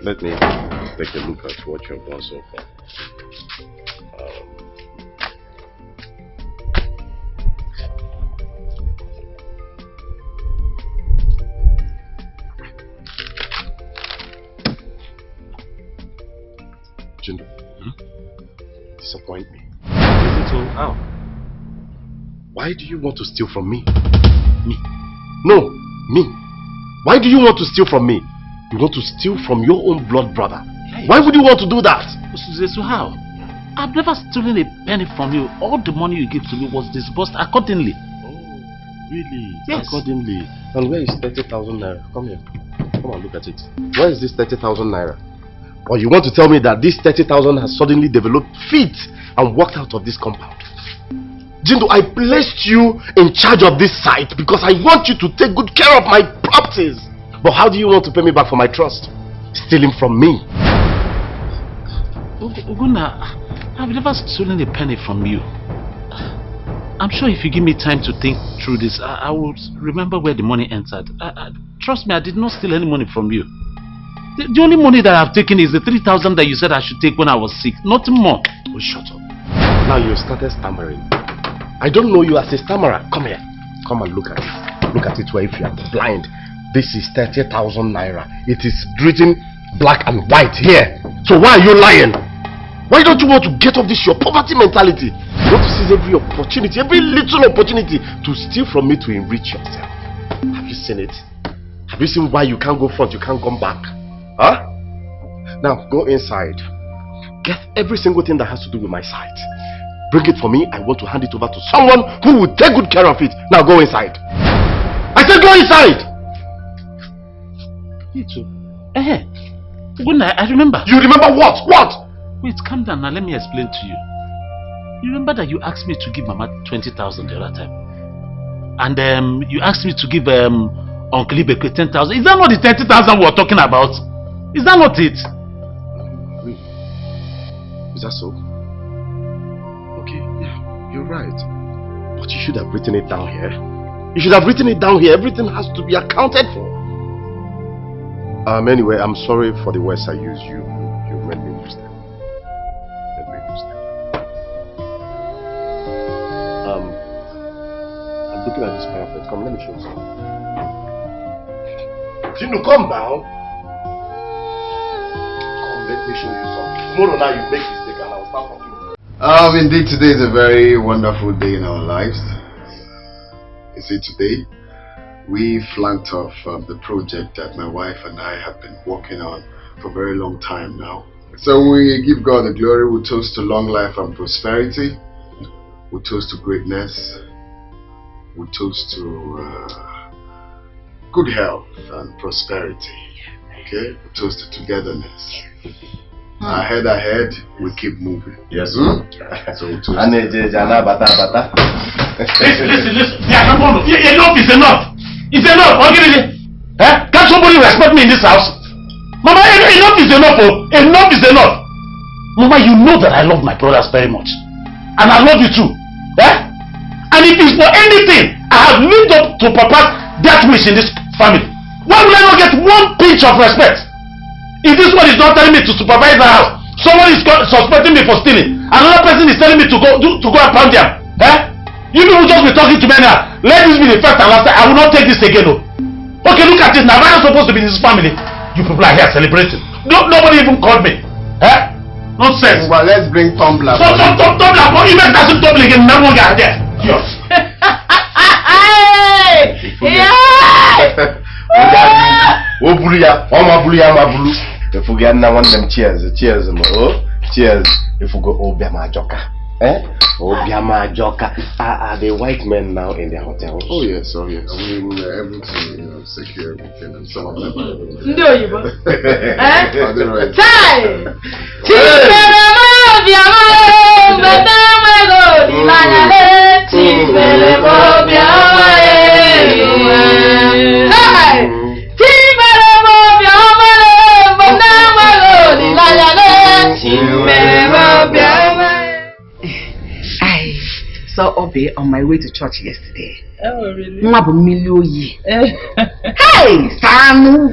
Let me take a look at what you've done so far. Jindo, disappoint me. Is it so? How? Why do you want to steal from me? Me? No, me. Why do you want to steal from me? You want to steal from your own blood brother. Why would you want to do that? So how? I've never stolen a penny from you. All the money you gave to me was disbursed accordingly. Oh, really? Yes. Accordingly. And where is 30,000 naira? Come here. Come and look at it. Where is this 30,000 naira? Or you want to tell me that this 30,000 has suddenly developed feet and walked out of this compound? Jindo, I placed you in charge of this site because I want you to take good care of my properties. But how do you want to pay me back for my trust? Stealing from me. Uguna, I've never stolen a penny from you. I'm sure if you give me time to think through this, I will remember where the money entered. Trust me, I did not steal any money from you. The only money that I've taken is the 3,000 that you said I should take when I was sick. Nothing more. Oh, shut up. Now you started stammering. I don't know you as a stammerer. Come here. Come and look at it. Look at it where if you are blind. This is 30,000 naira. It is written black and white here. So why are you lying? Why don't you want to get off this your poverty mentality? You want to seize every opportunity, every little opportunity to steal from me to enrich yourself. Have you seen it? Have you seen why you can't go front, you can't come back? Huh? Now go inside. Get every single thing that has to do with my site. Bring it for me. I want to hand it over to someone who will take good care of it. Now go inside. I said go inside! You too. Good night, I remember. You remember what? What? Wait, calm down now, let me explain to you. You remember that you asked me to give Mama 20,000 the other time? And you asked me to give Uncle Ibeke 10,000. Is that not the 30,000 we're talking about? Is that not it? Really? Is that so? Okay, yeah, you're right. But you should have written it down here. You should have written it down here. Everything has to be accounted for. Anyway, I'm sorry for the words I used. You made me use them. I'm looking at this pamphlet. Come, let me show you something. Jindo, come now. Come, let me show you something. Tomorrow now you make mistake and I'll start talking. Indeed, today is a very wonderful day in our lives. You see, today we flanked off the project that my wife and I have been working on for a very long time now. So we give God the glory. We toast to long life and prosperity. We toast to greatness. We toast to good health and prosperity. Okay? We toast to togetherness. Ahead, we keep moving. Yes. So we toast. Listen. Enough is enough. It's enough. Can't somebody respect me in this house? Mama, enough is enough. Enough is enough. Mama, you know that I love my brothers very much. And I love you too. Eh? And if it's for anything, I have lived up to Papa's death wish in this family. Why will I not get one pinch of respect? If this one is not telling me to supervise the house, someone is suspecting me for stealing, another person is telling me to go and pound them. Eh? You people just be talking to me now. Let this be the first and last time. I will not take this again. Oh. Okay, look at this. Now, I'm not supposed to be in this family. You people are here celebrating. Nobody even called me. Eh? Nonsense. Well, let's bring tumbler. Tumbler. You make that tumbler again. No one got there. Yes. Cheers. If we go Obiama Joka. Obiama Joka. Are the white men now in their hotels? Oh yes. I mean, everything, secure everything, and some of them. I saw Obi on my way to church yesterday. Oh, really? Hey, Sam!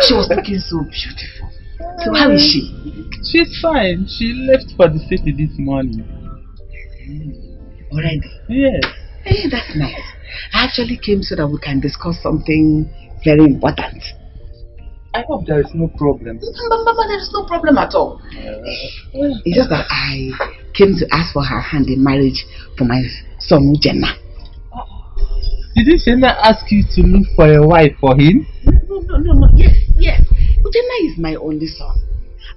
She was looking so beautiful. So how is she? She's fine. She left for the city this morning. Already? Yes. Hey, that's nice. I actually came so that we can discuss something very important. I hope there is no problem. Mama, there is no problem at all. It's just that I came to ask for her hand in marriage for my son Ujenna. Didn't Ujenna ask you to look for a wife for him? No. Yes. Ujenna is my only son.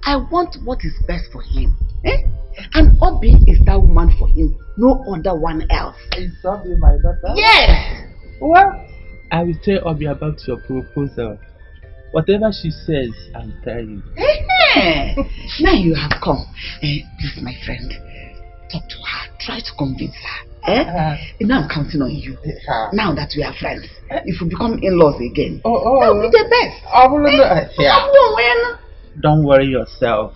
I want what is best for him. And Obi is that woman for him. No other one else. Is Obi my daughter? Yes. Well, I will tell Obi about your proposal. Whatever she says, I'll tell you. Now you have come. Please, my friend, talk to her. Try to convince her. Now I'm counting on you. Now that we are friends, if we become in-laws again, that will be the best. Don't worry yourself.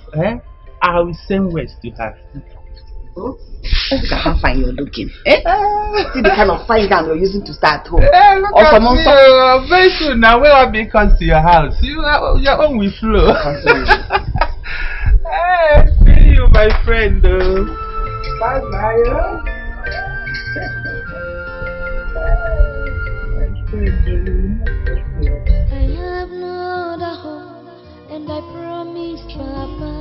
I will send words to her. Look at how fine you're looking. See the kind of fine gown you're using to start home. Very soon now when Obi comes to your house, your own will flow. See you, my friend. Bye-bye. I have no other hope, and I promise Papa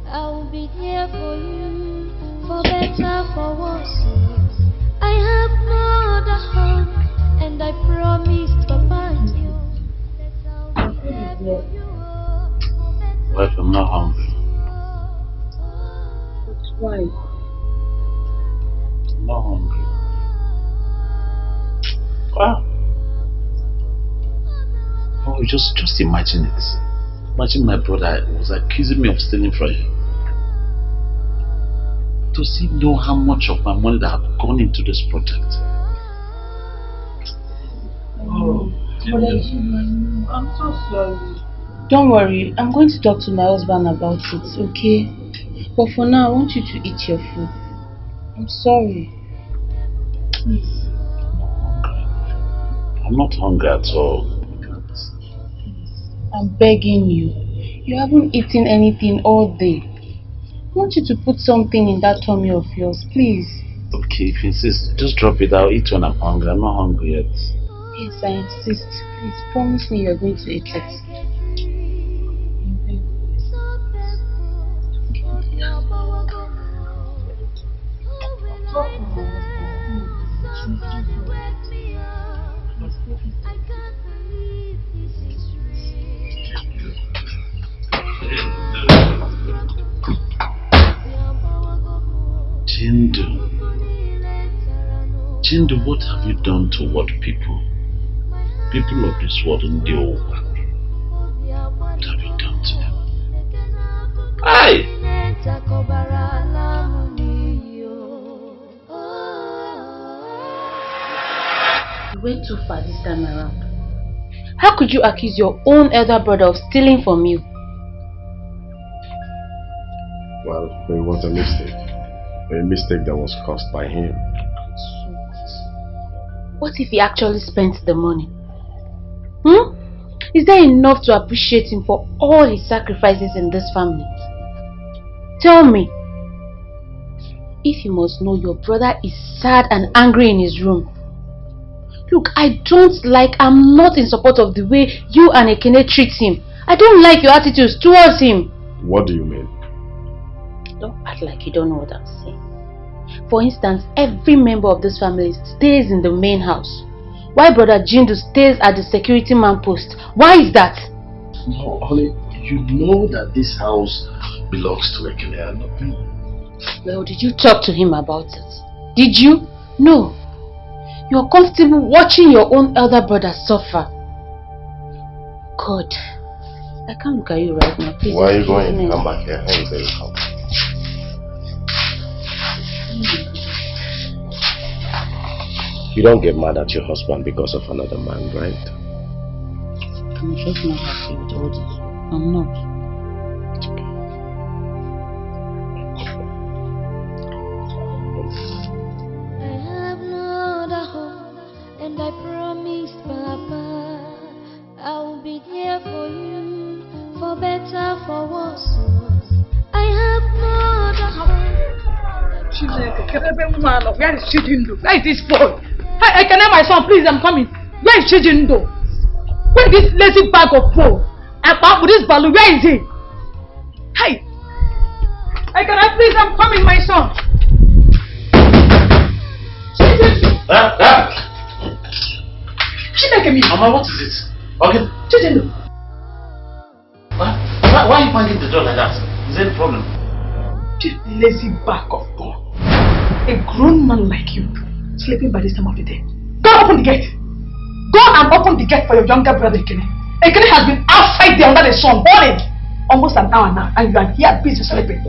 I will be here for you, for better, for worse. I have no other hope, and I promise Papa you that I'll be there for you. Wife, I'm not hungry. Why? I'm not hungry. Wow. Oh, just imagine it. Imagine my brother was accusing me of stealing from him. Does he know how much of my money that have gone into this project? Oh, I'm so sorry. Don't worry, I'm going to talk to my husband about it, okay? But for now, I want you to eat your food. I'm sorry. Please. I'm not hungry at all. I'm begging you. You haven't eaten anything all day. I want you to put something in that tummy of yours, please. Okay, if you insist, just drop it. I'll eat when I'm hungry. I'm not hungry yet. Yes, I insist. Please promise me you're going to eat it. Jindu, what have you done to what people? People of this world in the old world. What have you done to them? Aye! You went too far this time around. How could you accuse your own elder brother of stealing from you? Well, it was a mistake. A mistake that was caused by him. What if he actually spent the money? Is there enough to appreciate him for all his sacrifices in this family? Tell me. If you must know, your brother is sad and angry in his room. Look, I'm not in support of the way you and Ekene treat him. I don't like your attitudes towards him. What do you mean? Don't act like you don't know what I'm saying. For instance, every member of this family stays in the main house, while brother Jindu stays at the security man post. Why is that? No, honey, you know that this house belongs to Ekene and not me. Well, did you talk to him about it? Did you? No. You're comfortable watching your own elder brother suffer. God, I can't look at you right now. Please. Why are you going? Come back here. Hey, baby, come. You don't get mad at your husband because of another man, right? I'm just not happy with all this. I'm not. It's okay. I have no other hope, and I promise, Papa, I will be there for you, for better, for worse. I have no other hope. Where is Chijindo? Where is this boy? I can have my son, please, I'm coming. Where is Chijindo? Where is this lazy bag of food? And back with this balloon, where is he? Hey! I can have, please, I'm coming, my son. Chijindo! Mama, what is it? Okay. Chijindo! Why are you banging the door like that? Is there a problem? This lazy bag of food. A grown man like you, sleeping by this time of the day. Go open the gate. Go and open the gate for your younger brother Ekene. Ekene has been outside there under the sun, burning almost an hour now, and you are here busy sleeping.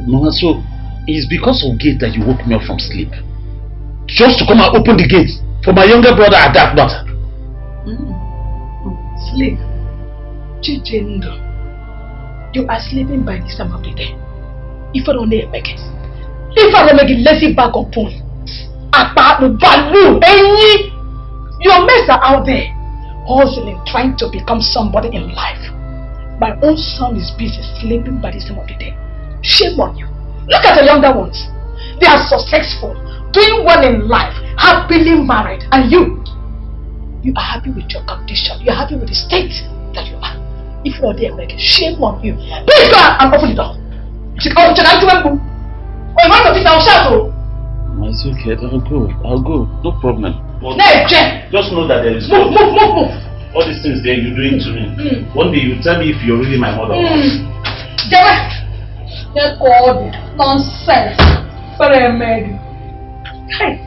Mama, so it's because of gate that you woke me up from sleep? Just to come and open the gate for my younger brother at that matter? Sleep. Chijindo. You are sleeping by this time of the day. If I don't make it. If I don't make it, lazy bag of bone. Your mates are out there hustling, trying to become somebody in life. My own son is busy sleeping by this time of the day. Shame on you. Look at the younger ones. They are successful, doing well in life, happily married, and you are happy with your condition. You are happy with the state that you are. If you're there, make it. Shame on you. Please go and open the door. It's okay, I'll go. No problem. No, just know that there is move. All these things that you're doing to me. One day you tell me if you're really my mother or not. Get all the nonsense. Sorry, Meg. Hey.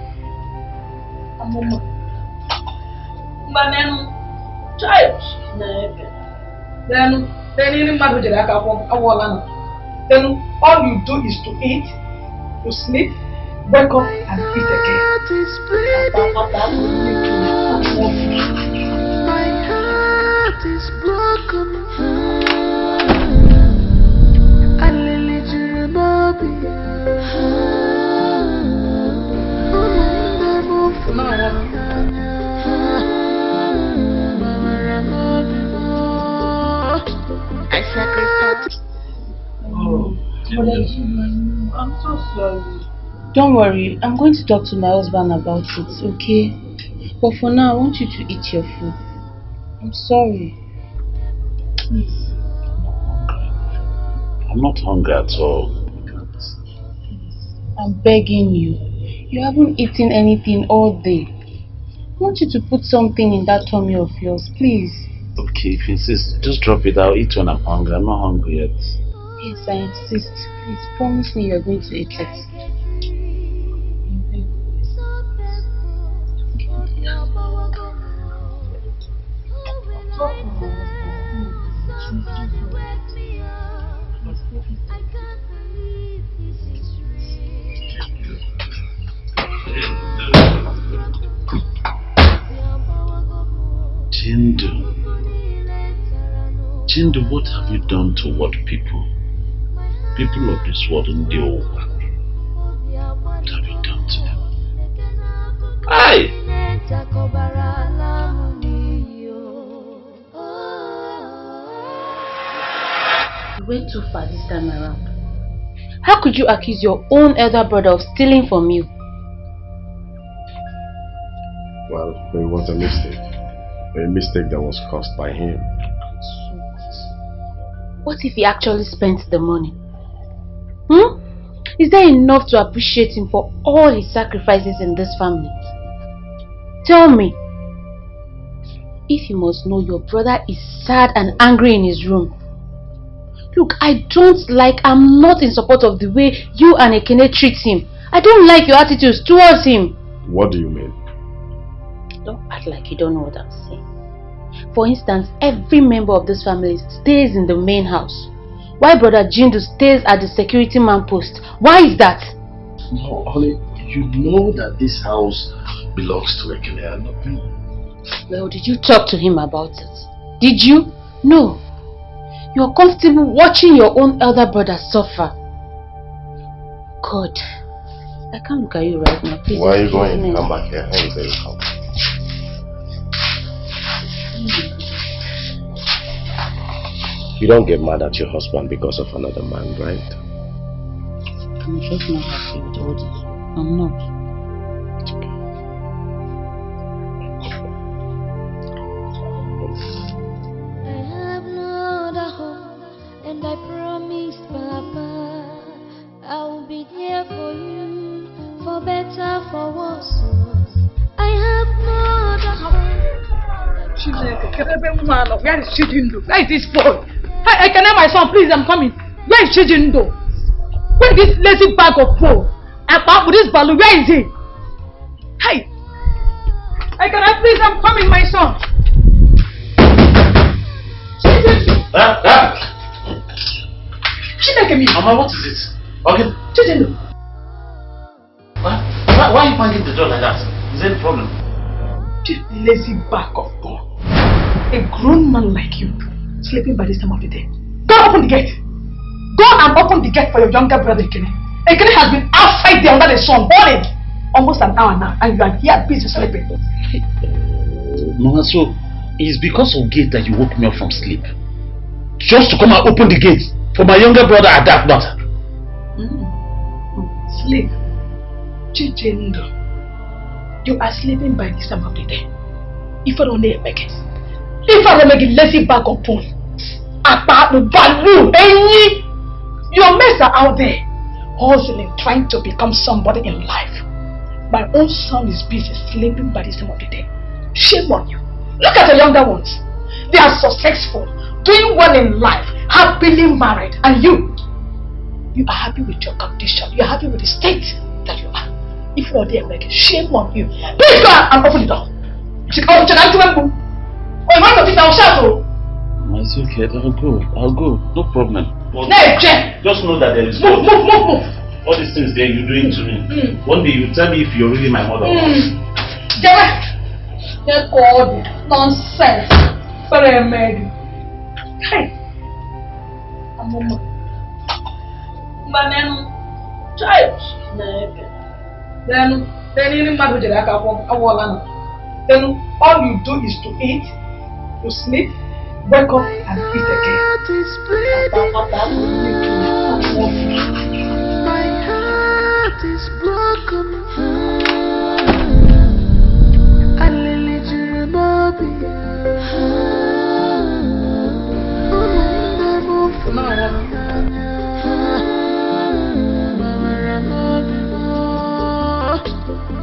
Child. Then all you do is to eat, to sleep, wake up and eat again. My heart is broken. I need you, Bobby. I sacrificed. I'm so sorry. Don't worry, I'm going to talk to my husband about it, okay? But for now, I want you to eat your food. I'm sorry. Please. I'm not hungry at all. I'm begging you. You haven't eaten anything all day. I want you to put something in that tummy of yours, please. Okay, if you insist, just drop it. I'll eat when I'm hungry. I'm not hungry yet. Yes, I insist. Please promise me you're going to eat it. Jindu, what have you done to what people? People of this world in the old. Hey! You went too far this time around. How could you accuse your own elder brother of stealing from you? Well, it was a mistake. A mistake that was caused by him. What if he actually spent the money? Is there enough to appreciate him for all his sacrifices in this family? Tell me. If you must know, your brother is sad and angry in his room. Look, I'm not in support of the way you and Ekene treat him. I don't like your attitudes towards him. What do you mean? Don't act like you don't know what I'm saying. For instance, every member of this family stays in the main house, while brother Jindu stays at the security man post. Why is that? No, honey, you know that this house belongs to Ekene and not me. Well, did you talk to him about it? Did you? No. You're comfortable watching your own elder brother suffer. God, I can't look at you right now. Please. Why are you going? Come back here. Hey, baby, come. You don't get mad at your husband because of another man, right? I'm just not happy with all this. I'm not. It's okay. I have no other home, and I promise, Papa, I'll be there for you, for better, for worse. I have no other home. Where is Chijindo? Where is this phone? I can have my son, please, I'm coming. Where is Chijindo? Where is this lazy bag of phone? And with this balloon, where is he? Hey! I can have, please, I'm coming, my son. Chijindo! Chineke me. Mama, what is it? Okay. Chijindo. Why are you banging the door like that? Is there any problem? This lazy bag of phone. A grown man like you, sleeping by this time of the day. Go open the gate. Go and open the gate for your younger brother Ekene. Ekene has been outside there under the sun, boiling almost an hour now, and you are here busy sleeping. Mama, so it's because of gate that you woke me up from sleep? Just to come and open the gate for my younger brother at that matter? Sleep. Chijindo. You are sleeping by this time of the day. If I don't make it. If I don't make it, lazy bag of phone. Your mates are out there hustling, trying to become somebody in life. My own son is busy sleeping by this time of the day. Shame on you. Look at the younger ones. They are successful, doing well in life, happily married, and you are happy with your condition. You are happy with the state that you are. If you're there, make it, shame on you. Please go and open the door. It's okay, I'll go, no problem. But just know that there is move. all these things there you're doing to me. One day you tell me if you're really my mother. Get all nonsense. Sorry, Meg. Hey. Child. Then all you do is to eat, to sleep, wake up and eat again. My heart is broken. I lily to Bobby.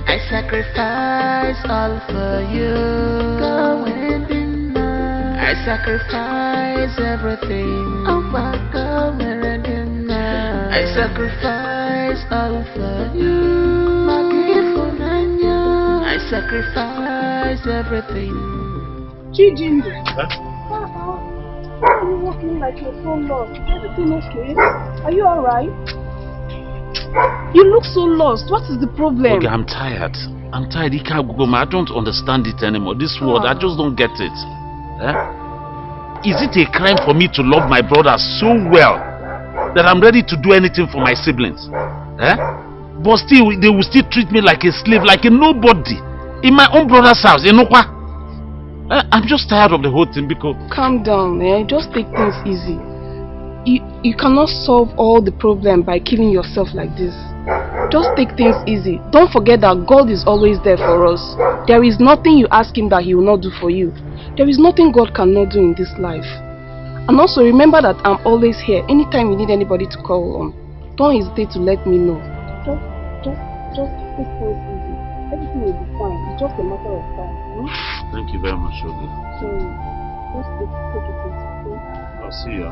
I sacrifice all for you. I sacrifice everything. I sacrifice all for you. I sacrifice everything. Chijindo. Why are you walking like you're so lost? Is everything okay? Are you alright? You look so lost. What is the problem? Okay, I'm tired. Ikagugoma. I don't understand it anymore. This word, I just don't get it. Is it a crime for me to love my brother so well that I'm ready to do anything for my siblings? But still, they will still treat me like a slave, like a nobody. In my own brother's house, in Okwa. I'm just tired of the whole thing because... Calm down, just take things easy. You cannot solve all the problem by killing yourself like this. Just take things easy. Don't forget that God is always there for us. There is nothing you ask him that he will not do for you. There is nothing God cannot do in this life. And also remember that I'm always here. Anytime you need anybody to call on, don't hesitate to let me know. Just take things easy. Everything will be fine. It's just a matter of time. Thank you very much, Oge. So, just take it easy, okay? I'll see you.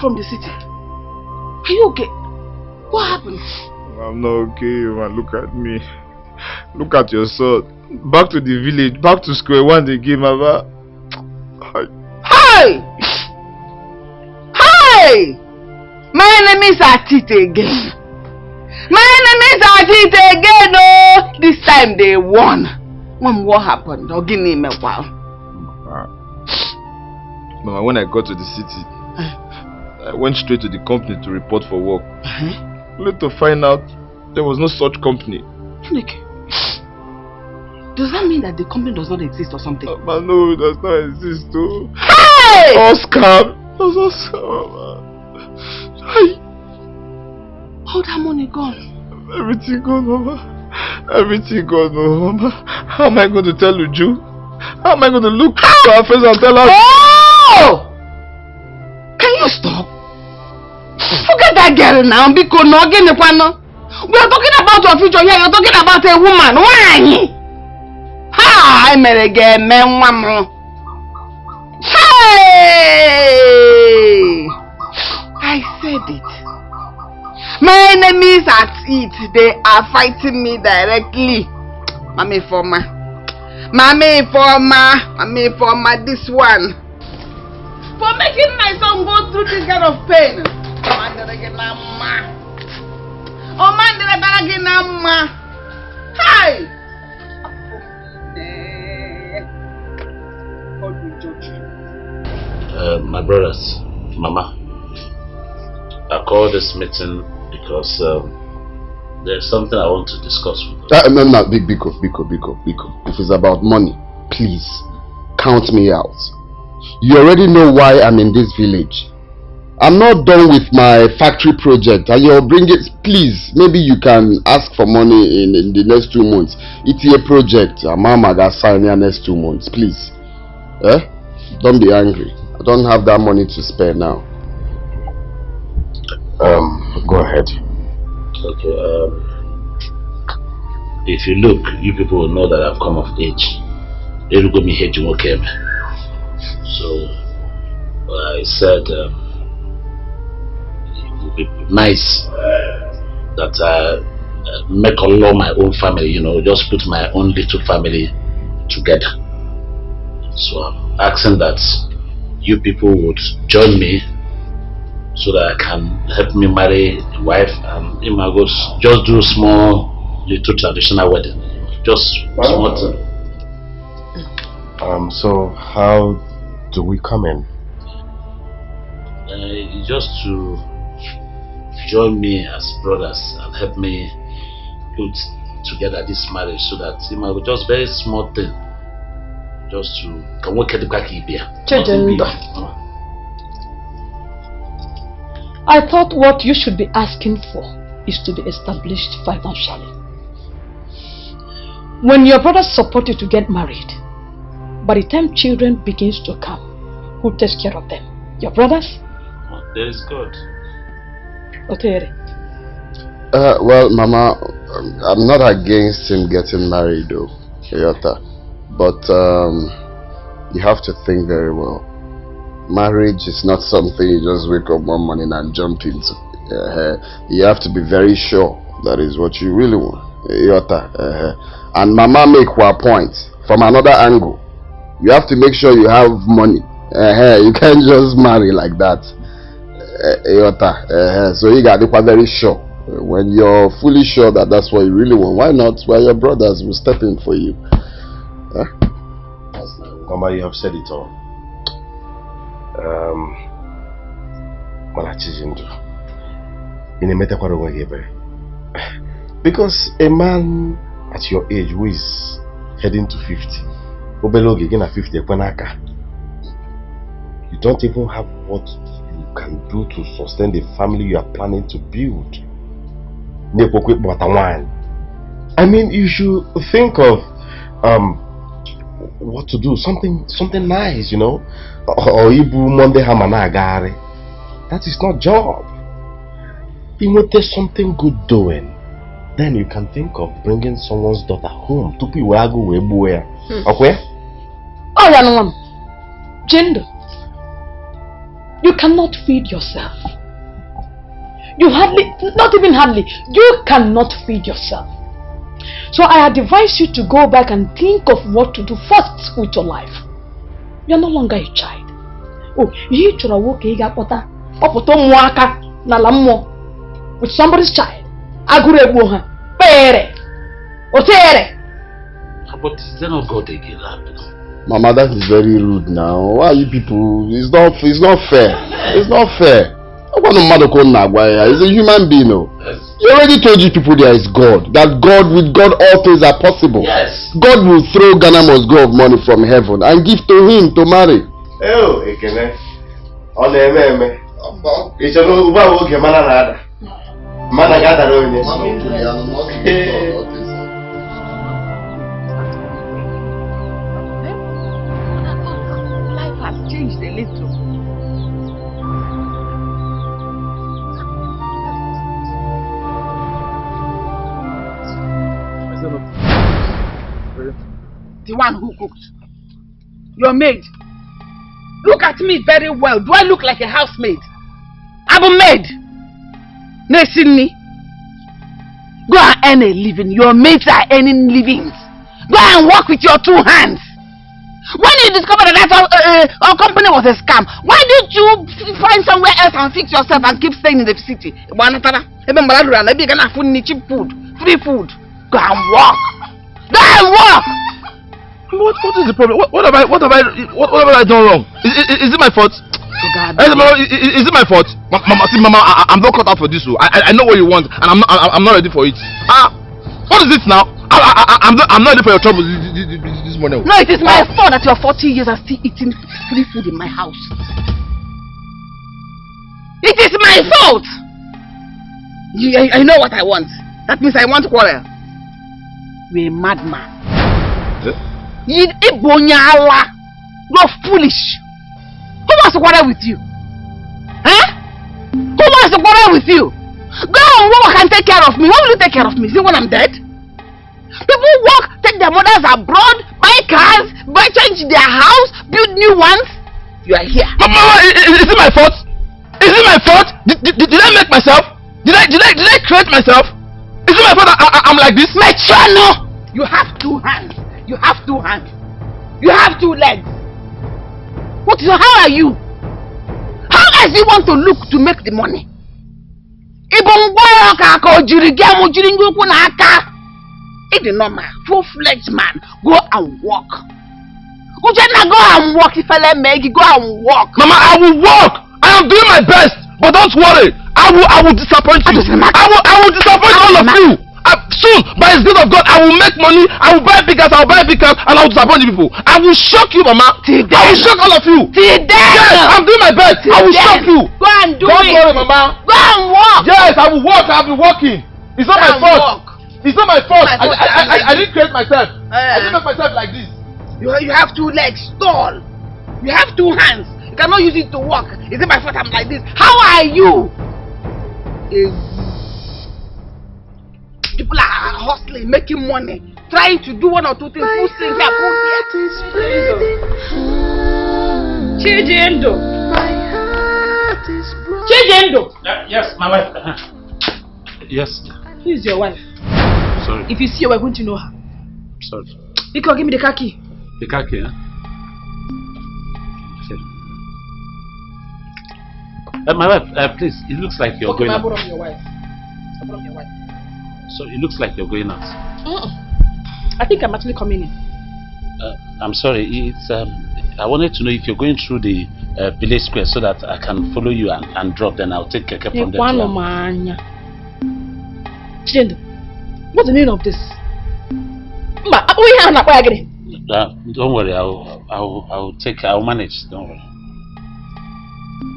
From the city. Are you okay? What happened? I'm not okay, man. Look at me. Look at your son. Back to the village, back to square one again, Mama. Hey! Hey! My enemies are at it again. My enemies are at it again, oh! This time they won. What happened? Don't give me a while. Mama, when I got to the city, I went straight to the company to report for work. Only to find out there was no such company. Look, does that mean that the company does not exist or something? But no, it does not exist too. Hey! All scam. It was all scam. Hey! All that money gone? Everything gone, Mama. Everything gone, Mama. How am I going to tell Uju? How am I going to look to her face and tell her? Oh! Can you stop? Forget that girl now, because no again. We are talking about your future here. You're talking about a woman. Why? Ha! I met again, man. Hey! I said it. My enemies at it. They are fighting me directly. Mommy former. This one. For making my son go through this kind of pain. Hey! God will judge you. My brothers, Mama, I called this meeting because there's something I want to discuss with you. No, Biko. If it's about money, please count me out. You already know why I'm in this village. I'm not done with my factory project, and you'll bring it. Please, maybe you can ask for money in the next 2 months. It's a project. Mama got signed in the next 2 months. Please, don't be angry. I don't have that money to spare now. Go ahead. Okay. If you look, you people will know that I've come of age. So I said it would be nice that I make along my own family, just put my own little family together. So I'm asking that you people would join me so that I can help me marry a wife and just do small little traditional wedding. Just small thing. So how do we come in? Just to join me as brothers and help me put together this marriage so that just very small thing, just to can work at the back. I thought what you should be asking for is to be established financially. When your brothers support you to get married, by the time children begins to come, who takes care of them? Your brothers? There is God. Okay. Well, Mama, I'm not against him getting married though, Yota. But you have to think very well. Marriage is not something you just wake up one morning and jump into. You have to be very sure that is what you really want. And Mama make her point from another angle. You have to make sure you have money. You can't just marry like that. So you got to be very sure. When you're fully sure that that's what you really want, why not? Well, your brothers will step in for you. Mama, you have said it all. Because a man at your age who is heading to 50, you don't even have what you can do to sustain the family you are planning to build. I mean, you should think of what to do, something nice, you know, or Ibu Monday Hamanagari. That is not job. If there's something good doing, then you can think of bringing someone's daughter home to be where go where. Okay? Oh, yeah, gender. You cannot feed yourself. You not even hardly, you cannot feed yourself. So I advise you to go back and think of what to do first with your life. You're no longer a child. Oh, you should walk with somebody's child. But is that not God again? Mama, that is very rude now. Why are you people? It's not fair. It's not fair. He's a human being. No? Yes. He already told you people there is God. That with God all things are possible. Yes. God will throw Ghana must go of money from heaven and give to him to marry. Oh, Ekene. It's a little okay, man. Life has changed a little. The one who cooked. Your maid. Look at me very well. Do I look like a housemaid? I'm a maid. Listen me. Go and earn a living. Your maids are earning livings. Go and work with your two hands. When you discovered that our company was a scam, why didn't you find somewhere else and fix yourself and keep staying in the city? Maybe you can have cheap food, free food. Go and work. Go and work. What is the problem? What have I done wrong? Is it my fault? Is it my fault? Mama, see, Mama, I'm not cut out for this. I know what you want, and I'm not ready for it. What is it now? I'm not ready for your trouble this morning. No, it is my fault that you're 40 years and still eating free food in my house. It is my fault. I know what I want. That means I want quarrel. You're a madman. You're foolish. Who wants to quarrel with you? Huh? Who wants to quarrel with you? Go and work and take care of me. When will you take care of me? Is it when I'm dead? People work, take their mothers abroad, buy cars, change their house, build new ones. You are here. Mama, is it my fault? Is it my fault? Did I make myself? Did I create myself? Is it my fault I'm like this? My channel! You have two hands. You have two hands. You have two legs. How are you? How else do you want to look to make the money? It's normal. Full-fledged man. Go and walk. Go and walk. If I let Maggie go and walk. Mama, I will walk. I am doing my best. But don't worry. I will disappoint you. I will disappoint all of you. Soon, by the grace of God, I will make money. I will buy big cars. And I will disappoint you people. I will shock you, Mama. I will shock all of you. Yes, I'm doing my best. I will shock you. Go and do it. Don't worry, Mama. Go and walk. Yes, I will walk. I'll be walking. It's not my fault. It's not my fault. I didn't create myself. I didn't make myself like this. You have two legs, tall. You have two hands. You cannot use it to walk. Is it my fault I'm like this? How are you? People are hustling, making money, trying to do one or two things. Who things are good here? Chijendo. Chejendo! Yes, my wife. Yes. Who is your wife? Sorry. If you see her, we're going to know her. Sorry. Iko, give me the car key. The car key, huh? My wife, please, it looks like you're going out. Okay, I'm your wife. Your wife. So it looks like you're going out. I think I'm actually coming in. I'm sorry, it's I wanted to know if you're going through the village square so that I can follow you and drop, then I'll take Keke from there. Chendo, what's the meaning of this? Don't worry, I'll manage, don't worry.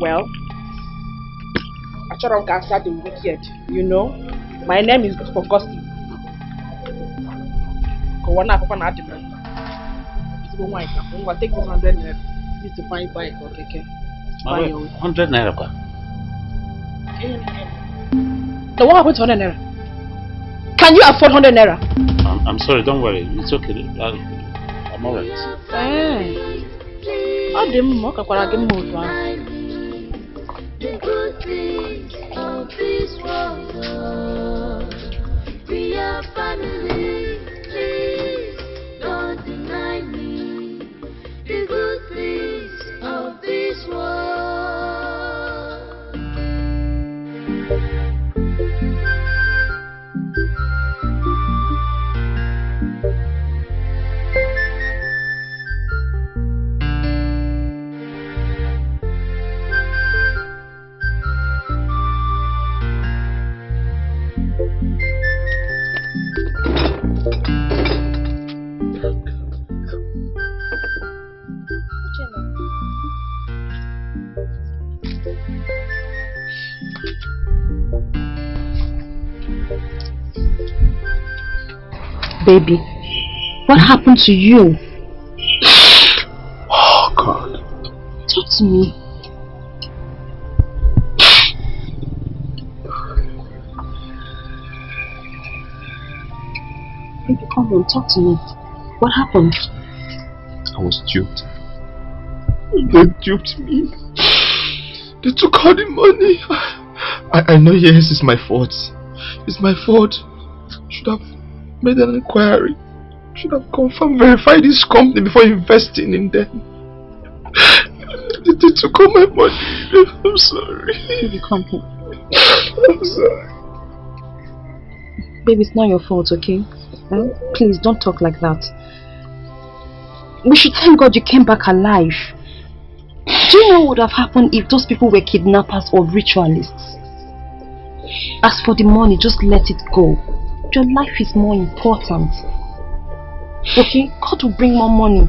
Well, I try to answer the wicked, you know. My name is Augustine. It's take 100 naira. Need to find bike or keke. 100 naira. The what happened to 100 naira? Can you afford 100 naira? I'm sorry, don't worry. It's okay. I'm alright. The good things of this world, we are family, please don't deny me. The good things of this world. Baby, what happened to you? Oh God. Talk to me. Baby, come on, talk to me. What happened? I was duped. They duped me. They took all the money. I know, yes, it's my fault. It's my fault. Should have made an inquiry. Should have confirmed, verified this company before investing in them. They took all my money. I'm sorry. Baby, come here. I'm sorry. Baby, it's not your fault, okay? Please, don't talk like that. We should thank God you came back alive. Do you know what would have happened if those people were kidnappers or ritualists? As for the money, just let it go. Your life is more important. Okay? God will bring more money.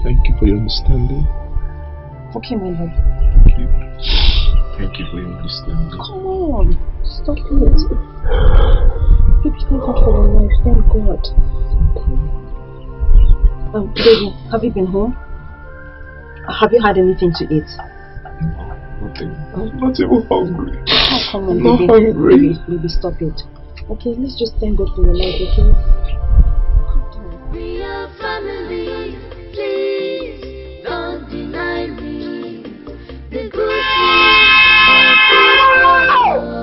Thank you for your understanding. Okay, my love. Thank you. Thank you for your understanding. Come on. Stop it. Baby, thank God for your life. Thank God. Baby, have you been home? Have you had anything to eat? Nothing. I'm not even hungry. Oh, come on, I'm baby. not hungry. Baby, stop it. Okay, let's just thank God for your life, okay? We are family, please don't deny me. The good things of this world.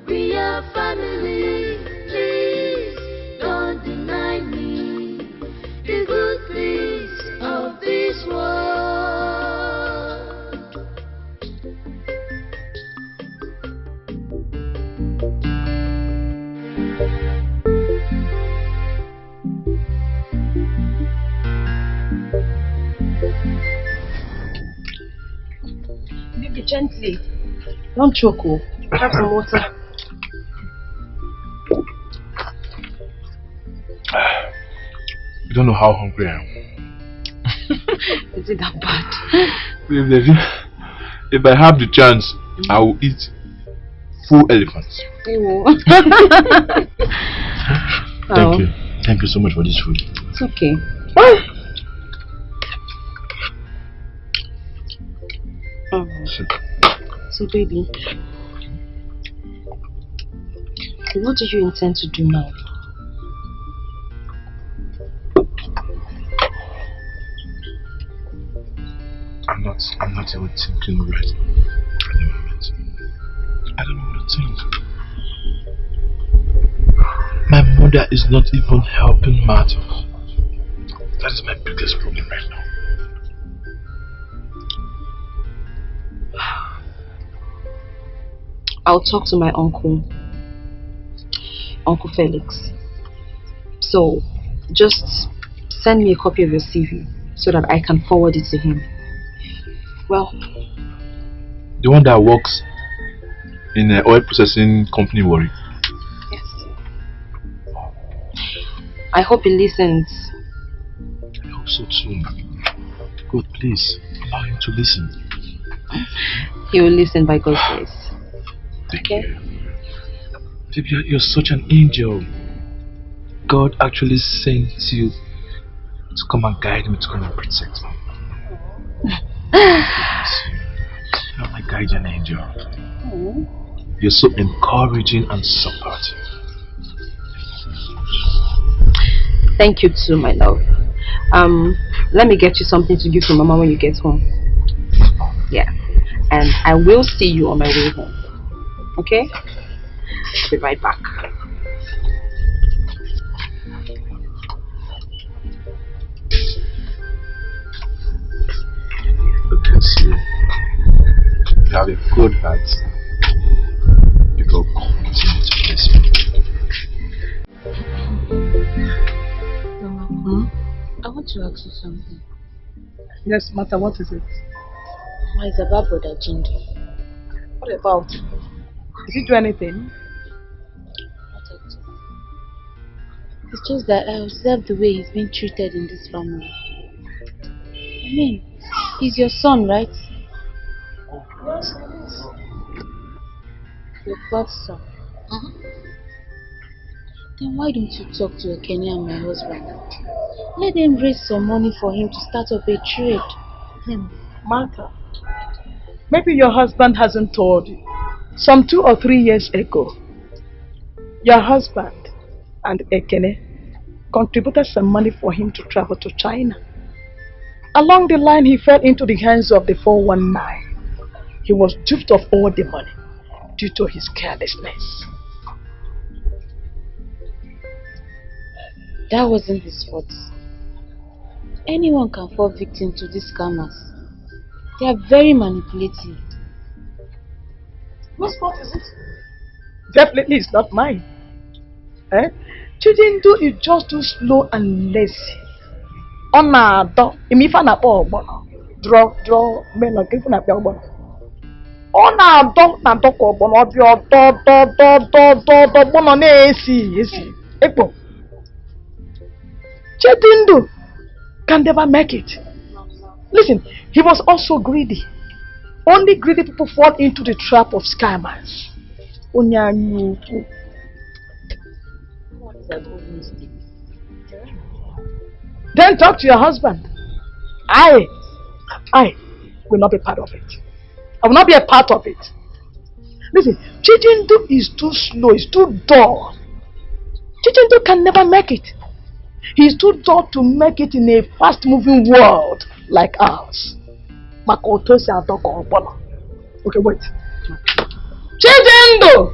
We are family, please don't deny me. The good things of this world. Baby, gently. Don't choke. Have some water. You don't know how hungry I am. Is it that bad? If I have the chance, I will eat full elephants. Thank you. Thank you so much for this food. It's okay. So baby, what do you intend to do now? myself thinking right at the moment. I don't know what to think. My mother is not even helping matters. That is my biggest problem right now. I'll talk to my uncle, Uncle Felix. So, just send me a copy of your CV so that I can forward it to him. Well, the one that works in an oil processing company, Worry. Yes. I hope he listens. I hope so too. God, please allow him to listen. He will listen by God's grace. Thank you. Baby, you're such an angel. God actually sent you to come and guide me, to come and protect me. You're my guardian angel. You're so encouraging and supportive. Thank you too, my love. Let me get you something to give to Mama when you get home. Yeah. And I will see you on my way home. Okay? I'll be right back. Okay, so you have a good heart. You will continue to bless me. Mama, I want to ask you something. Yes, Mata, what is it? Mama, it's about Brother Jindo. What about? Did he do anything? It's just that I observe the way he's being treated in this family. I mean, he's your son, right? Yes. Your first son. Then why don't you talk to Ekene and my husband? Let them raise some money for him to start up a trade. Martha, maybe your husband hasn't told you. Some 2 or 3 years ago, your husband and Ekene contributed some money for him to travel to China. Along the line, he fell into the hands of the 419. He was duped of all the money due to his carelessness. That wasn't his fault. Anyone can fall victim to these scammers. They are very manipulative. Whose fault is it? Definitely it's not mine. Chidindo is just too slow and lazy. Draw men like if not Chidindo can never make it. Listen, he was also greedy. Only greedy people fall into the trap of scammers. Then talk to your husband. I will not be part of it. I will not be a part of it. Listen, Chidindo is too slow, he's too dull. Chidindo can never make it. He's too dull to make it in a fast-moving world like ours. Okay, wait. Chidindo!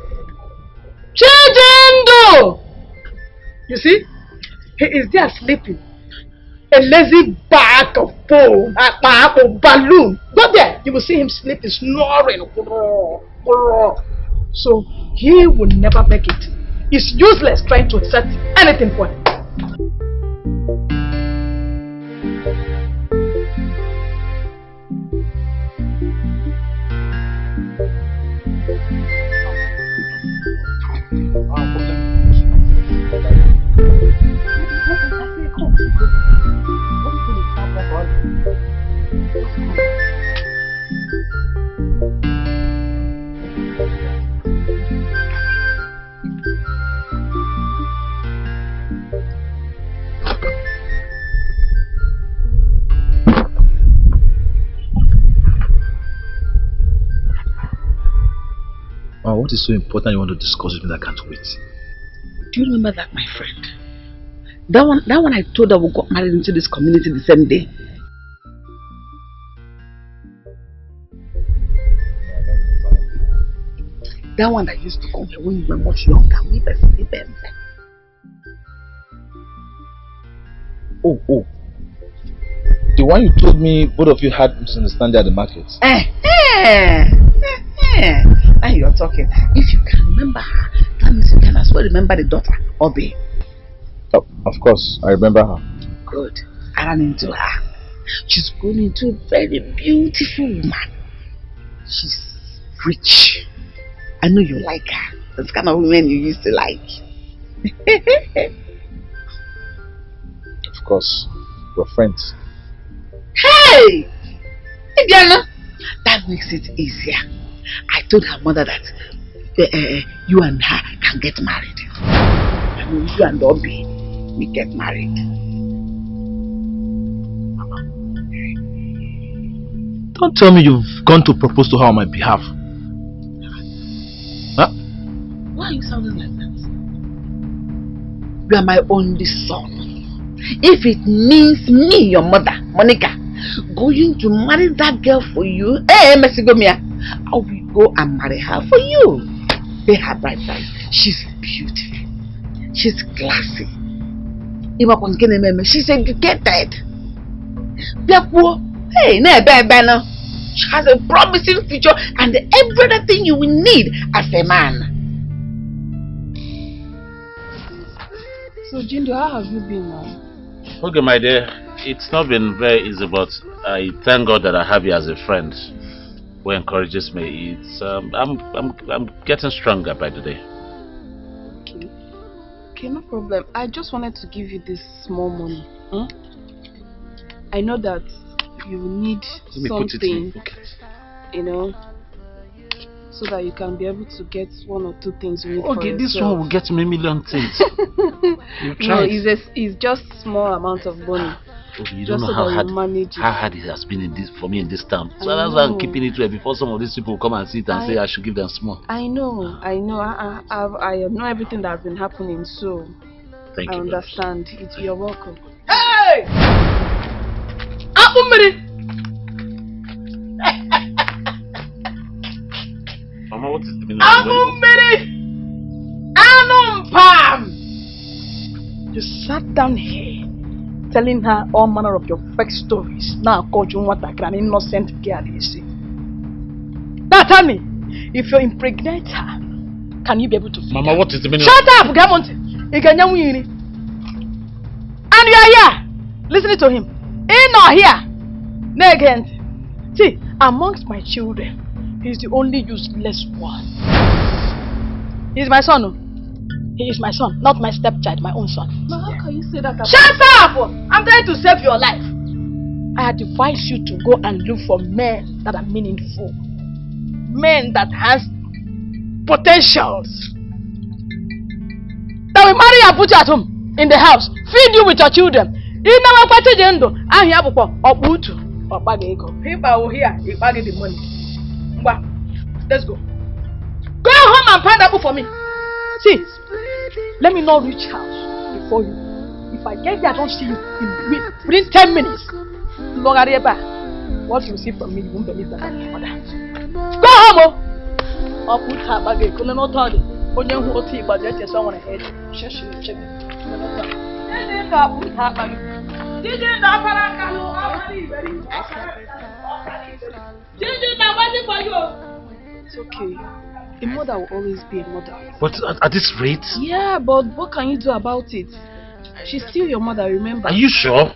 Chidindo! You see? He is there sleeping. A lazy bag of bone, a bag of balloon. Go there, you will see him sleeping, snoring. So he will never make it. It's useless trying to set anything for him. What is so important you want to discuss with me that I can't wait? Do you remember that, my friend? That one I told her we got married into this community the same day. That one that used to come here when you were much younger. Oh. The one you told me both of you had misunderstanding at the market. Now you're talking. If you can remember her, that means you can as well remember the daughter, Obi. Oh, of course, I remember her. Good. I ran into her. She's grown into a very beautiful woman. She's rich. I know you like her. That's the kind of women you used to like. Of course, we're friends. Hey! Diana! That makes it easier. I told her mother that you and her can get married. I mean, you and Obi, we get married. Don't tell me you've gone to propose to her on my behalf. Huh? Why are you sounding like that? You are my only son. If it means me, your mother, Monica, going to marry that girl for you, Mesigomia, I will go and marry her for you. Pay her bride price. She's beautiful. She's classy. She's educated. Hey, she has a promising future and everything you will need as a man. So, Jindo, how have you been now? Okay, my dear, it's not been very easy, but I thank God that I have you as a friend who encourages me. It's I'm getting stronger by the day. Okay, no problem. I just wanted to give you this small money. I know that you need something, you know, so that you can be able to get one or two things you need for yourself. This one will get me a million things. No, it's just small amount of money. Okay, you don't know how hard it has been for me in this town. So that's why I'm keeping it well before some of these people come and sit and say I should give them small. I know. I know everything that's been happening, so thank you. I understand. You're welcome. Hey! Mama, what is the meaning of You sat down here telling her all manner of your fake stories. Now called you what an innocent girl is. Now tell me, if you impregnate her, can you be able to feed Mama, her? what is the meaning? Shut up, Gateman! And you are here listening to him. In or here. No again. See, amongst my children, he's the only useless one. He's my son. He is my son, not my stepchild, my own son. But how can you say that? Shut up! I'm trying to save your life. I advise you to go and look for men that are meaningful. Men that has potentials. That will marry and put you at home, in the house, feed you with your children. You never party the endo. I have a butu or bag ego. People will hear if I get the money. Let's go. Go home and find apple for me. See, let me not reach house before you. If I get there, I don't see you within 10 minutes. What you see from me, you won't believe that I'm your mother. Go home! I'll put her back in. Couldn't not tell you. When you hold tea, but just someone ahead. Shush, check it. It's okay. A mother will always be a mother. But at this rate? Yeah, but what can you do about it? She's still your mother, remember? Are you sure? I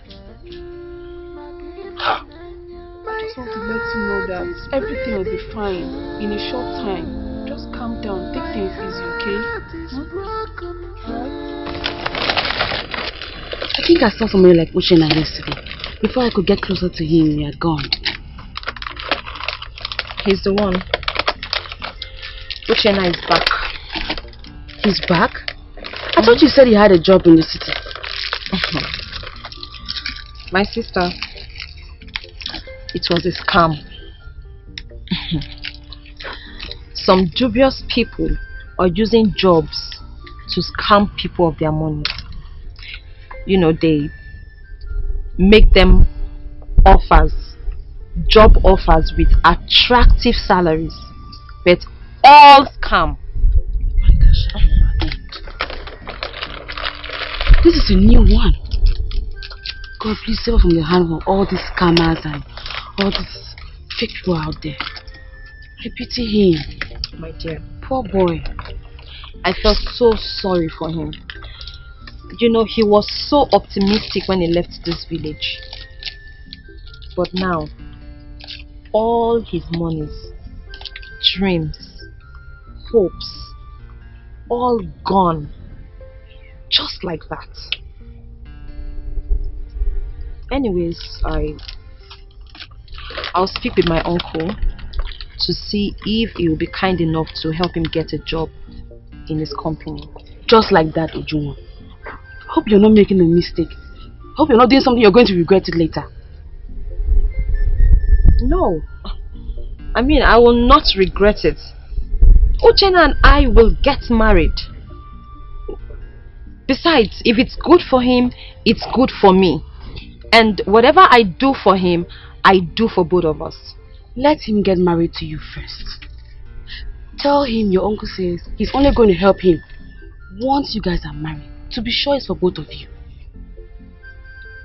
just want to let you know that everything will be fine in a short time. Just calm down, take things easy, okay? I think I saw somebody like Uchenna yesterday. Before I could get closer to him, he had gone. He's the one. Uchenna is back. He's back? I thought you said he had a job in the city. My sister, it was a scam. Some dubious people are using jobs to scam people of their money. You know, they make them offers, job offers with attractive salaries, but all scam. This is a new one. God, please save us from the hand of all these scammers and all these fake people out there. I pity him. My dear. Poor boy. I felt so sorry for him. You know, he was so optimistic when he left this village. But now, all his monies, dreams, hopes, all gone. Just like that. Anyways, I'll speak with my uncle to see if he will be kind enough to help him get a job in his company. Just like that, Ujunwa. Hope you're not making a mistake. Hope you're not doing something you're going to regret it later. No. I mean, I will not regret it. Uchenna and I will get married. Besides, if it's good for him, it's good for me. And whatever I do for him, I do for both of us. Let him get married to you first. Tell him your uncle says he's only going to help him once you guys are married. To be sure it's for both of you.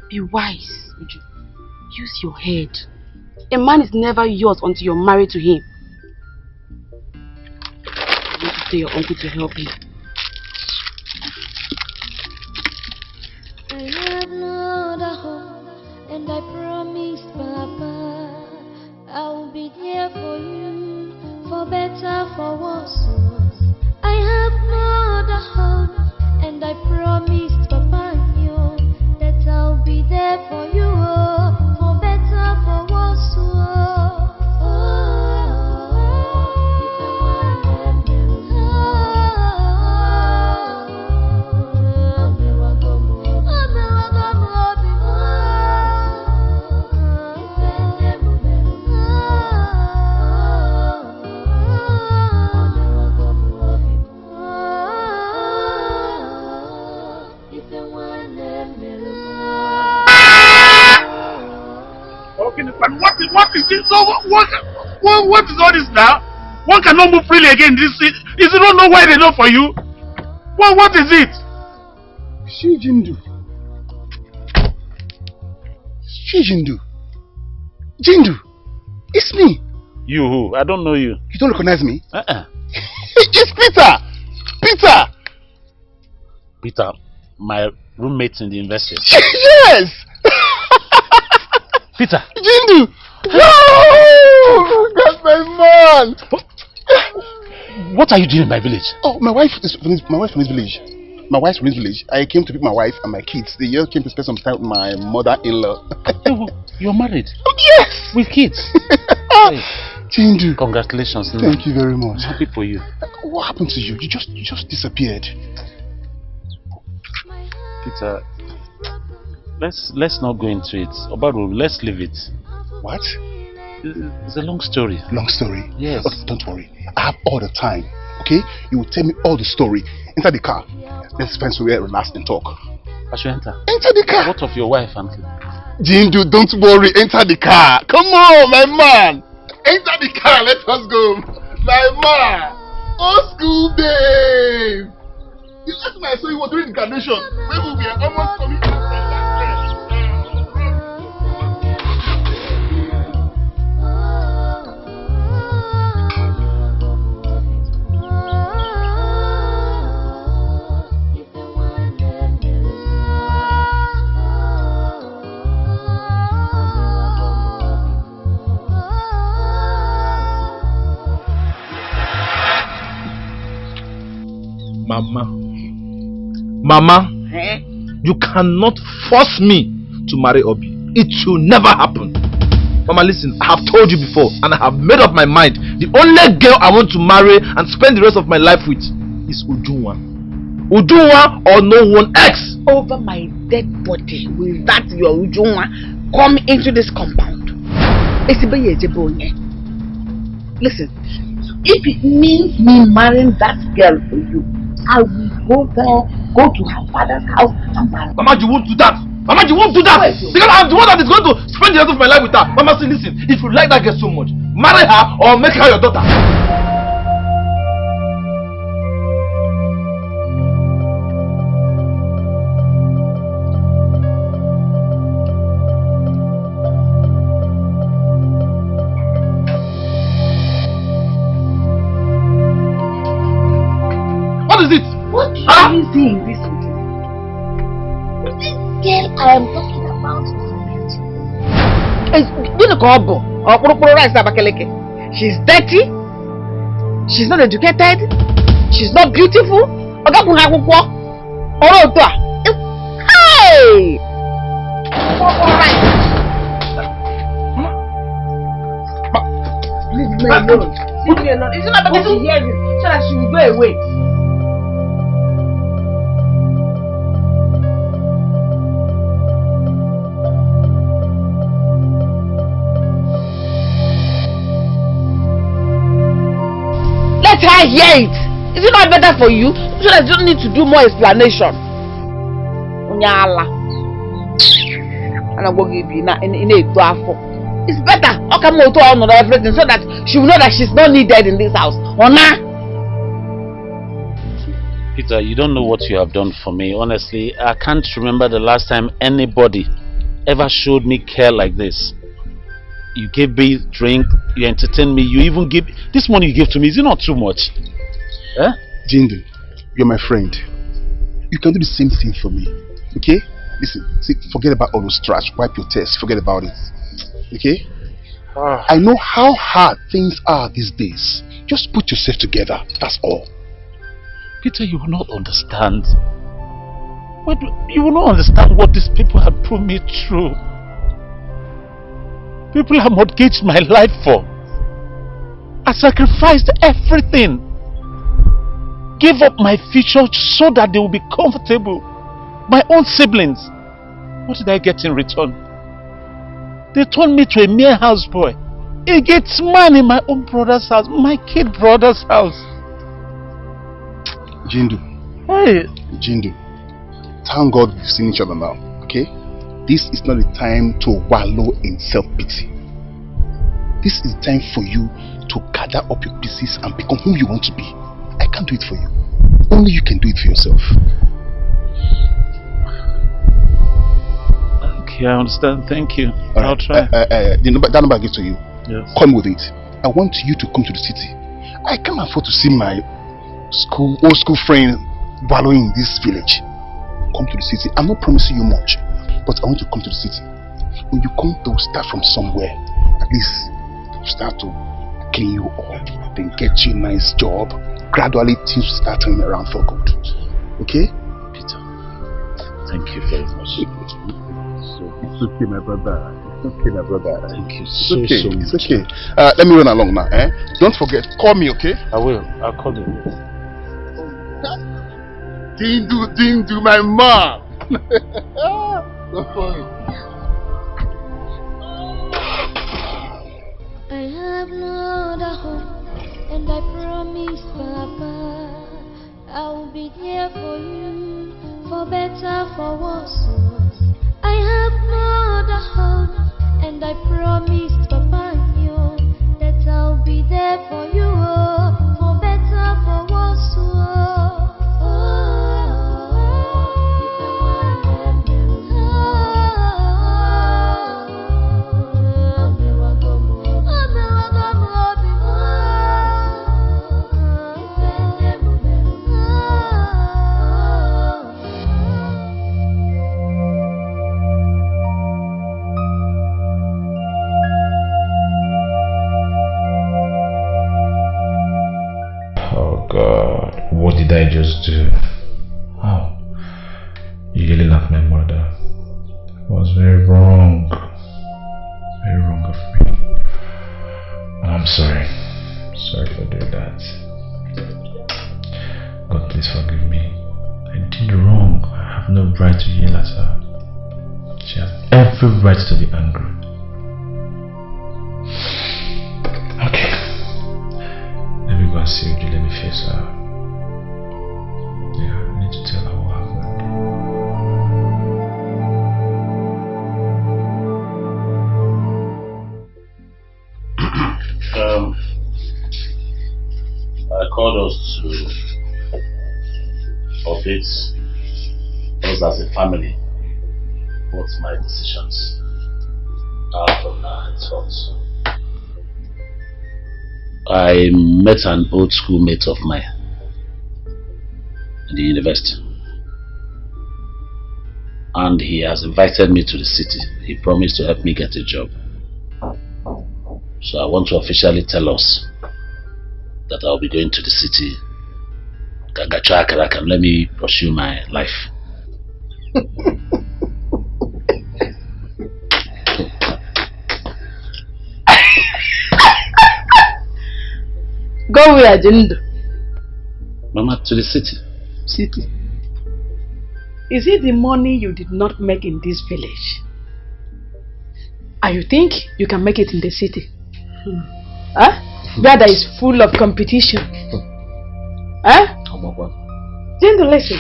Be wise, Uju. Use your head. A man is never yours until you're married to him. You need to tell your uncle to help him. I have no other hope, and I promise, Papa, I will be there for you, for better, for worse. I have no other hope, and I promised, Papa, that I'll be there for you, for better, for worse. What is this? What is all this now? One cannot move freely again. Is it not know why they know for you? What is it? Jindu. Jindu, it's me. You who? I don't know you. You don't recognize me? It's Peter. Peter, my roommate in the university. Yes. Peter. Jindu. Oh, that's my man. What are you doing in my village? Oh, my wife from this village. My wife's from this village. I came to pick my wife and my kids. They just came to spend some time with my mother-in-law. You're married? Yes. With kids? Jindu. Congratulations. Thank you very much. I'm happy for you. What happened to you? You just disappeared. Peter, let's not go into it. Obaru, let's leave it. What? It's a long story. Long story? Yes. Okay, don't worry. I have all the time. Okay? You will tell me all the story. Enter the car. Let's find somewhere, relax and talk. I should enter. Enter the car. What of your wife and kid? Jindu, don't worry. Enter the car. Come on, my man. Enter the car. Let us go. My man. Old school babe. You asked me, I saw you were doing the graduation. Where will we are almost coming out from that place. Mama, you cannot force me to marry Obi. It will never happen. Mama, listen, I have told you before and I have made up my mind. The only girl I want to marry and spend the rest of my life with is Ujunwa. Ujunwa or no one else. Over my dead body will that your Ujunwa come into this compound. Listen, if it means me marrying that girl for you, I will go there, go to her father's house and marry. Mama, you won't do that. Mama, you won't do that. Because I'm the one that is going to spend the rest of my life with her. Mama, say, listen, if you like that girl so much, marry her or make her your daughter. What is it? What are you saying this with? This girl I am talking about is beautiful. She's dirty. She's not educated. She's not beautiful. Hey! Alright. Leave me alone. Leave me alone. Is it not better she hears it so that she will go away? Let her hear it. Is it not better for you? So that you don't need to do more explanation. It's better. Everything so that she will know that she's not needed in this house. Peter, you don't know what you have done for me. Honestly, I can't remember the last time anybody ever showed me care like this. You gave me drink, you entertained me, you even gave this money you gave to me. Is it not too much? Eh? Jindu, you're my friend. You can do the same thing for me. Okay? Listen, see, forget about all those trash. Wipe your tears. Forget about it. Okay? I know how hard things are these days. Just put yourself together. That's all. Peter, you will not understand. You will not understand what these people have put me through. People have mortgaged my life for. I sacrificed everything. Gave up my future so that they will be comfortable. My own siblings. What did I get in return? They turned me to a mere houseboy. A gets man in my own brother's house. My kid brother's house. Jindu. Hey. Jindu. Thank God we've seen each other now. Okay? This is not the time to wallow in self-pity. This is the time for you to gather up your pieces and become who you want to be. I can't do it for you. Only you can do it for yourself. Okay, I understand. Thank you. Right. I'll try. That number I give to you. Yes. Come with it. I want you to come to the city. I can't afford to see my old school friend wallowing in this village. Come to the city. I'm not promising you much, but I want you to come to the city. When you come, they will start from somewhere. At least start to clean you up, then get you a nice job. Gradually things will start turning around for good. Okay? Peter, thank you very much. It's okay, my brother. It's okay, my brother. Thank you so much. It's okay. Let me run along now. Don't forget, call me, okay? I will. I'll call you. Dindu, my mom. So funny. I have no other hope, and I promise, Papa, I will be there for you, for better, for worse. I have no other hope, and I promise, Papa, that I'll be there for you, for better, for worse. God, what did I just do? How? You yelling at my mother. It was very wrong. Very wrong of me. And I'm sorry. Sorry for doing that. God, please forgive me. I did wrong. I have no right to yell at her. She has every right to be angry. Okay. Let me go and see Uju. Let me face her. Yeah, I need to tell her what happened. I called us to update us as a family. What's my decisions are from now henceforth. I met an old schoolmate of mine. in the university. And he has invited me to the city. He promised to help me get a job. So I want to officially tell us that I'll be going to the city. And let me pursue my life. Go where, Jindo? Mama, to the city. City? Is it the money you did not make in this village? And you think you can make it in the city? Huh? That is full of competition. Huh? Jindo, listen.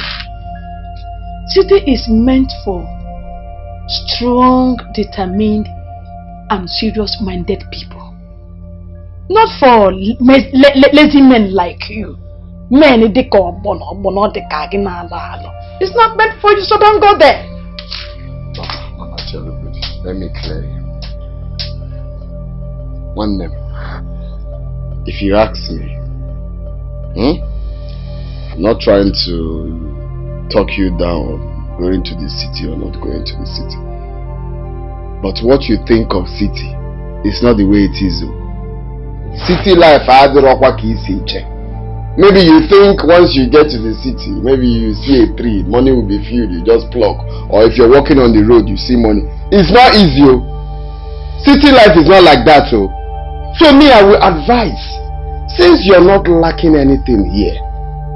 City is meant for strong, determined, and serious-minded people. Not for lazy men like you. Men, it's not meant for you, so don't go there. Mama, let me clear you. One name. If you ask me, I'm not trying to talk you down going to the city or not going to the city. But what you think of city is not the way it is. City life, maybe you think once you get to the city, maybe you see a tree, money will be filled, you just pluck. Or if you're walking on the road, you see money. It's not easy. City life is not like that. So me, I will advise, since you're not lacking anything here,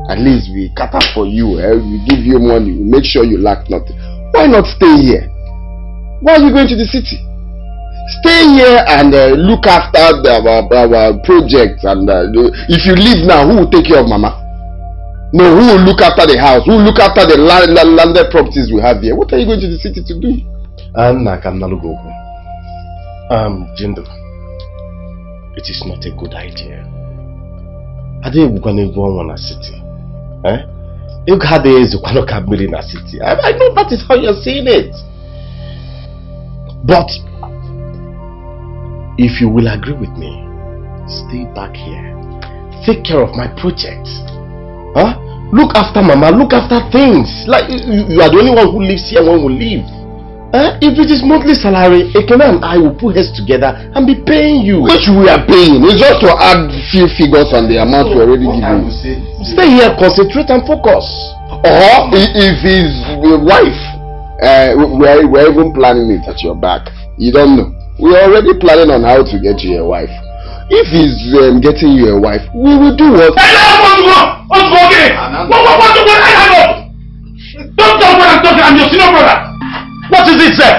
at least we cater for you, we give you money, we make sure you lack nothing. Why not stay here? Why are you going to the city? Stay here and look after our projects. And if you leave now, who will take care of Mama? No, who will look after the house? Who will look after the landed properties we have here? What are you going to the city to do? Jindo, it is not a good idea. I didn't go to a city. You had in a city. I know that is how you're seeing it. But if you will agree with me, stay back here. Take care of my project. Look after Mama, look after things. Like you are the only one who lives here, one will leave. If it is monthly salary, Ekene and I will put heads together and be paying you. Which we are paying. It's just to add few figures on the amount we already giving. Stay here, concentrate and focus. Or if his wife, we're even planning it at your back. You don't know. We're already planning on how to get you a wife. If he's getting you a wife, we will do what? Don't talk when I'm talking. I'm your senior brother. What is it, sir?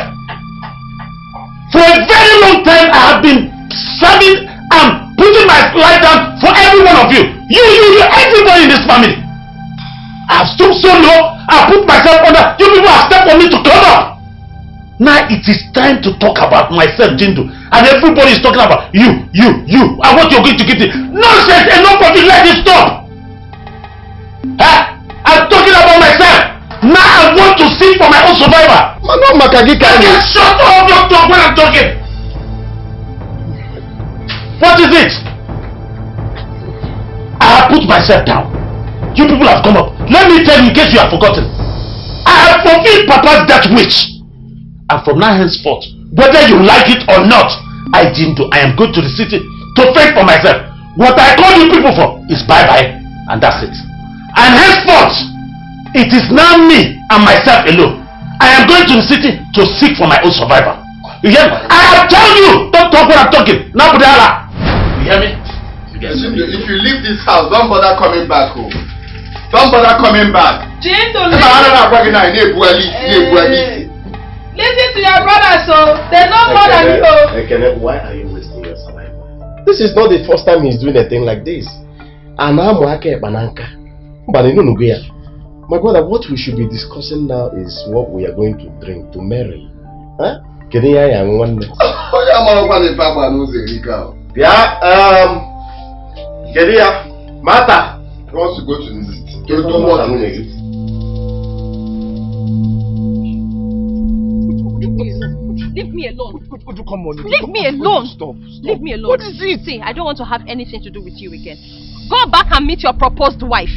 For a very long time, I have been serving and putting my life down for every one of you. You, everybody in this family. I have stooped so low, I put myself under. You people have stepped on me to come up. Now it is time to talk about myself, Jindo. And everybody is talking about you, and what you're going to get. Nonsense, enough of it, let it stop. I'm talking about myself. Now I want to seek for my own survivor. Shut up, don't talk when I'm talking. What is it? I have put myself down. You people have come up. Let me tell you in case you have forgotten. I have fulfilled Papa's death wish. And from now henceforth, whether you like it or not, I am going to the city to fend for myself. What I call you people for is bye-bye, and that's it. And henceforth, it is now me and myself alone. I am going to the city to seek for my own survival. You hear me? I have told you, don't talk when I'm talking. Now, Budala. You hear me? If you leave this house, don't bother coming back home. Don't bother coming back. Jindo, listen to your brother, so there's no more than you. Ekene, why are you wasting your time? This is not the first time he's doing a thing like this. My brother, what we should be discussing now is what we are going to drink to marry. Mata wants to go to the city. To do what? Leave me alone. Come on. Leave me alone. Stop. Leave me alone. What is it? See, I don't want to have anything to do with you again. Go back and meet your proposed wife.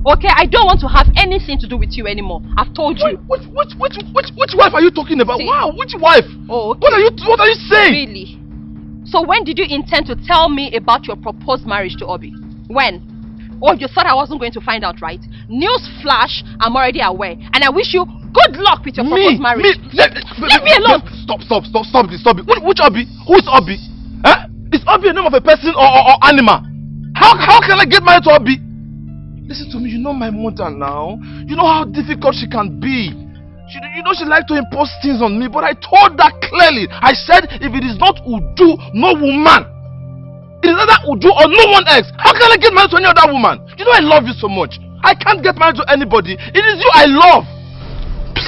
Okay, I don't want to have anything to do with you anymore. I've told you. Which wife are you talking about? See? Wow, which wife? Oh, okay. What are you saying? Really? So when did you intend to tell me about your proposed marriage to Obi? When? Oh, you thought I wasn't going to find out, right? News flash, I'm already aware. And I wish you good luck with your proposed marriage. Leave me alone! Stop this. Which Obi? Who is Obi? Huh? Is Obi a name of a person or animal? How can I get married to Obi? Listen to me, you know my mother now. You know how difficult she can be. You know she likes to impose things on me, but I told her clearly. I said if it is not Uju, no woman. It is either Uju or no one else. How can I get married to any other woman? You know I love you so much. I can't get married to anybody. It is you I love.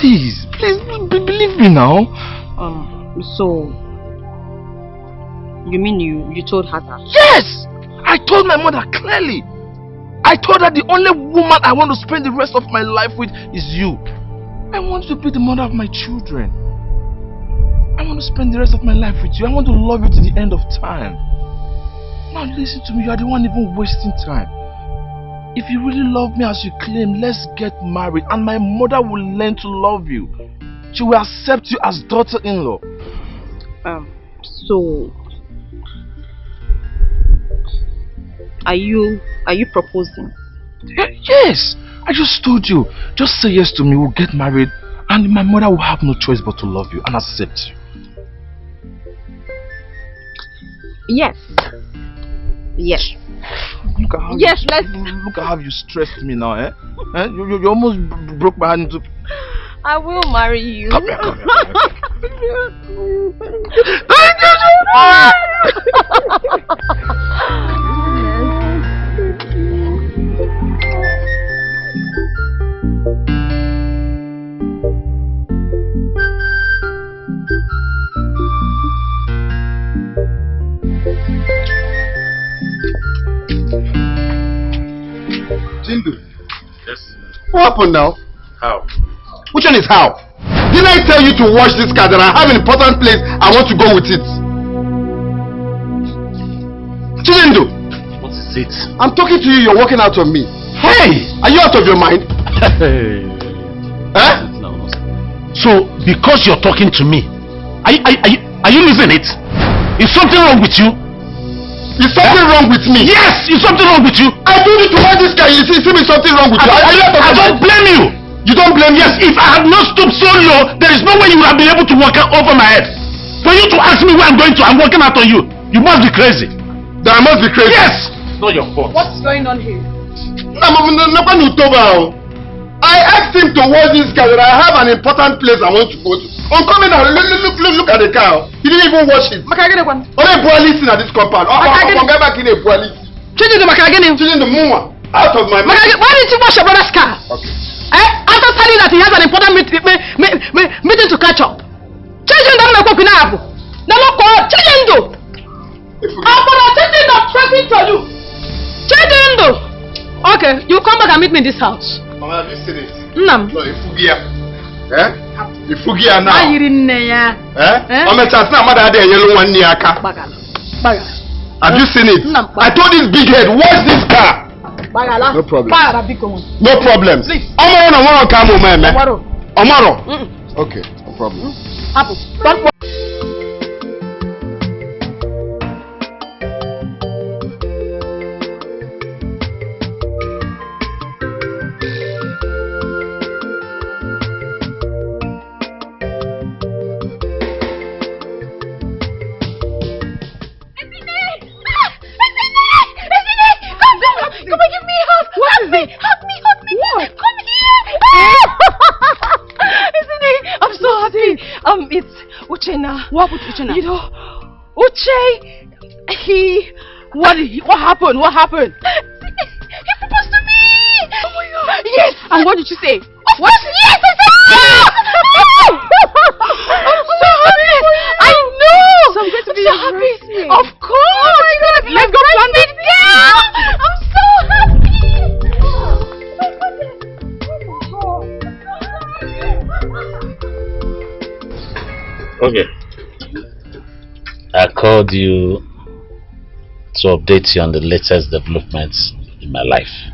Please, believe me now. So you mean you told her that? Yes! I told my mother clearly. I told her the only woman I want to spend the rest of my life with is you. I want you to be the mother of my children. I want to spend the rest of my life with you. I want to love you to the end of time. Now listen to me, you are the one even wasting time. If you really love me as you claim, let's get married and my mother will learn to love you. She will accept you as daughter-in-law. So Are you proposing? Yes! I just told you. Just say yes to me, we'll get married and my mother will have no choice but to love you and accept you. Yes. Look at how look at how you stressed me now, eh? You almost broke my heart into... I will marry you. Come here. Jindu. Yes. What happened now? How? Which one is how? Didn't I tell you to wash this car that I have an important place I want to go with it? Jindu. What is it? I'm talking to you, you're walking out on me. Hey! Are you out of your mind? Huh? So, because you're talking to me, are you losing it? Is something wrong with you? Is something wrong with me? Yes! Is something wrong with you? I told you to wash this car, you see something wrong with you. I don't blame you! You don't blame me? Yes, if I had not stooped so low, there is no way you would have been able to walk over my head. For you to ask me where I'm going to, I'm walking out on you. You must be crazy. That I must be crazy? Yes! It's not your fault. What's going on here? I asked him to wash this car that I have an important place I want to go to. I'm coming out, look at the car. He didn't even wash it. Listen at this compound. I'm going back in a boilie. Changing the moon. Out of my mind. Why didn't you wash your brother's car? Okay. After telling that he has an important meeting to catch up. Changing them like Opinabu. No, changing do. I'm gonna changing the traffic for you. Changing do. Okay, you come back and meet me in this house. Mama, have you seen it? Nam. No, Ifugia. Ifugia now. I didn't know. I'm a chance now, mother, the yellow one near car. Have you seen it? I told this big head, wash this car. No problem. No problem. Please. Omaro, come on, man. Omaro. Okay, no problem. Apple. What with Uche now? You know, Uche, what happened? What happened? He proposed to me! Oh my God! Yes! And what did you say? What? Yes! I said I'm so happy! I know! So I'm going to be so happy! Of course! Oh my God! Let's go plan this girl! I'm so happy! Okay. I called you to update you on the latest developments in my life.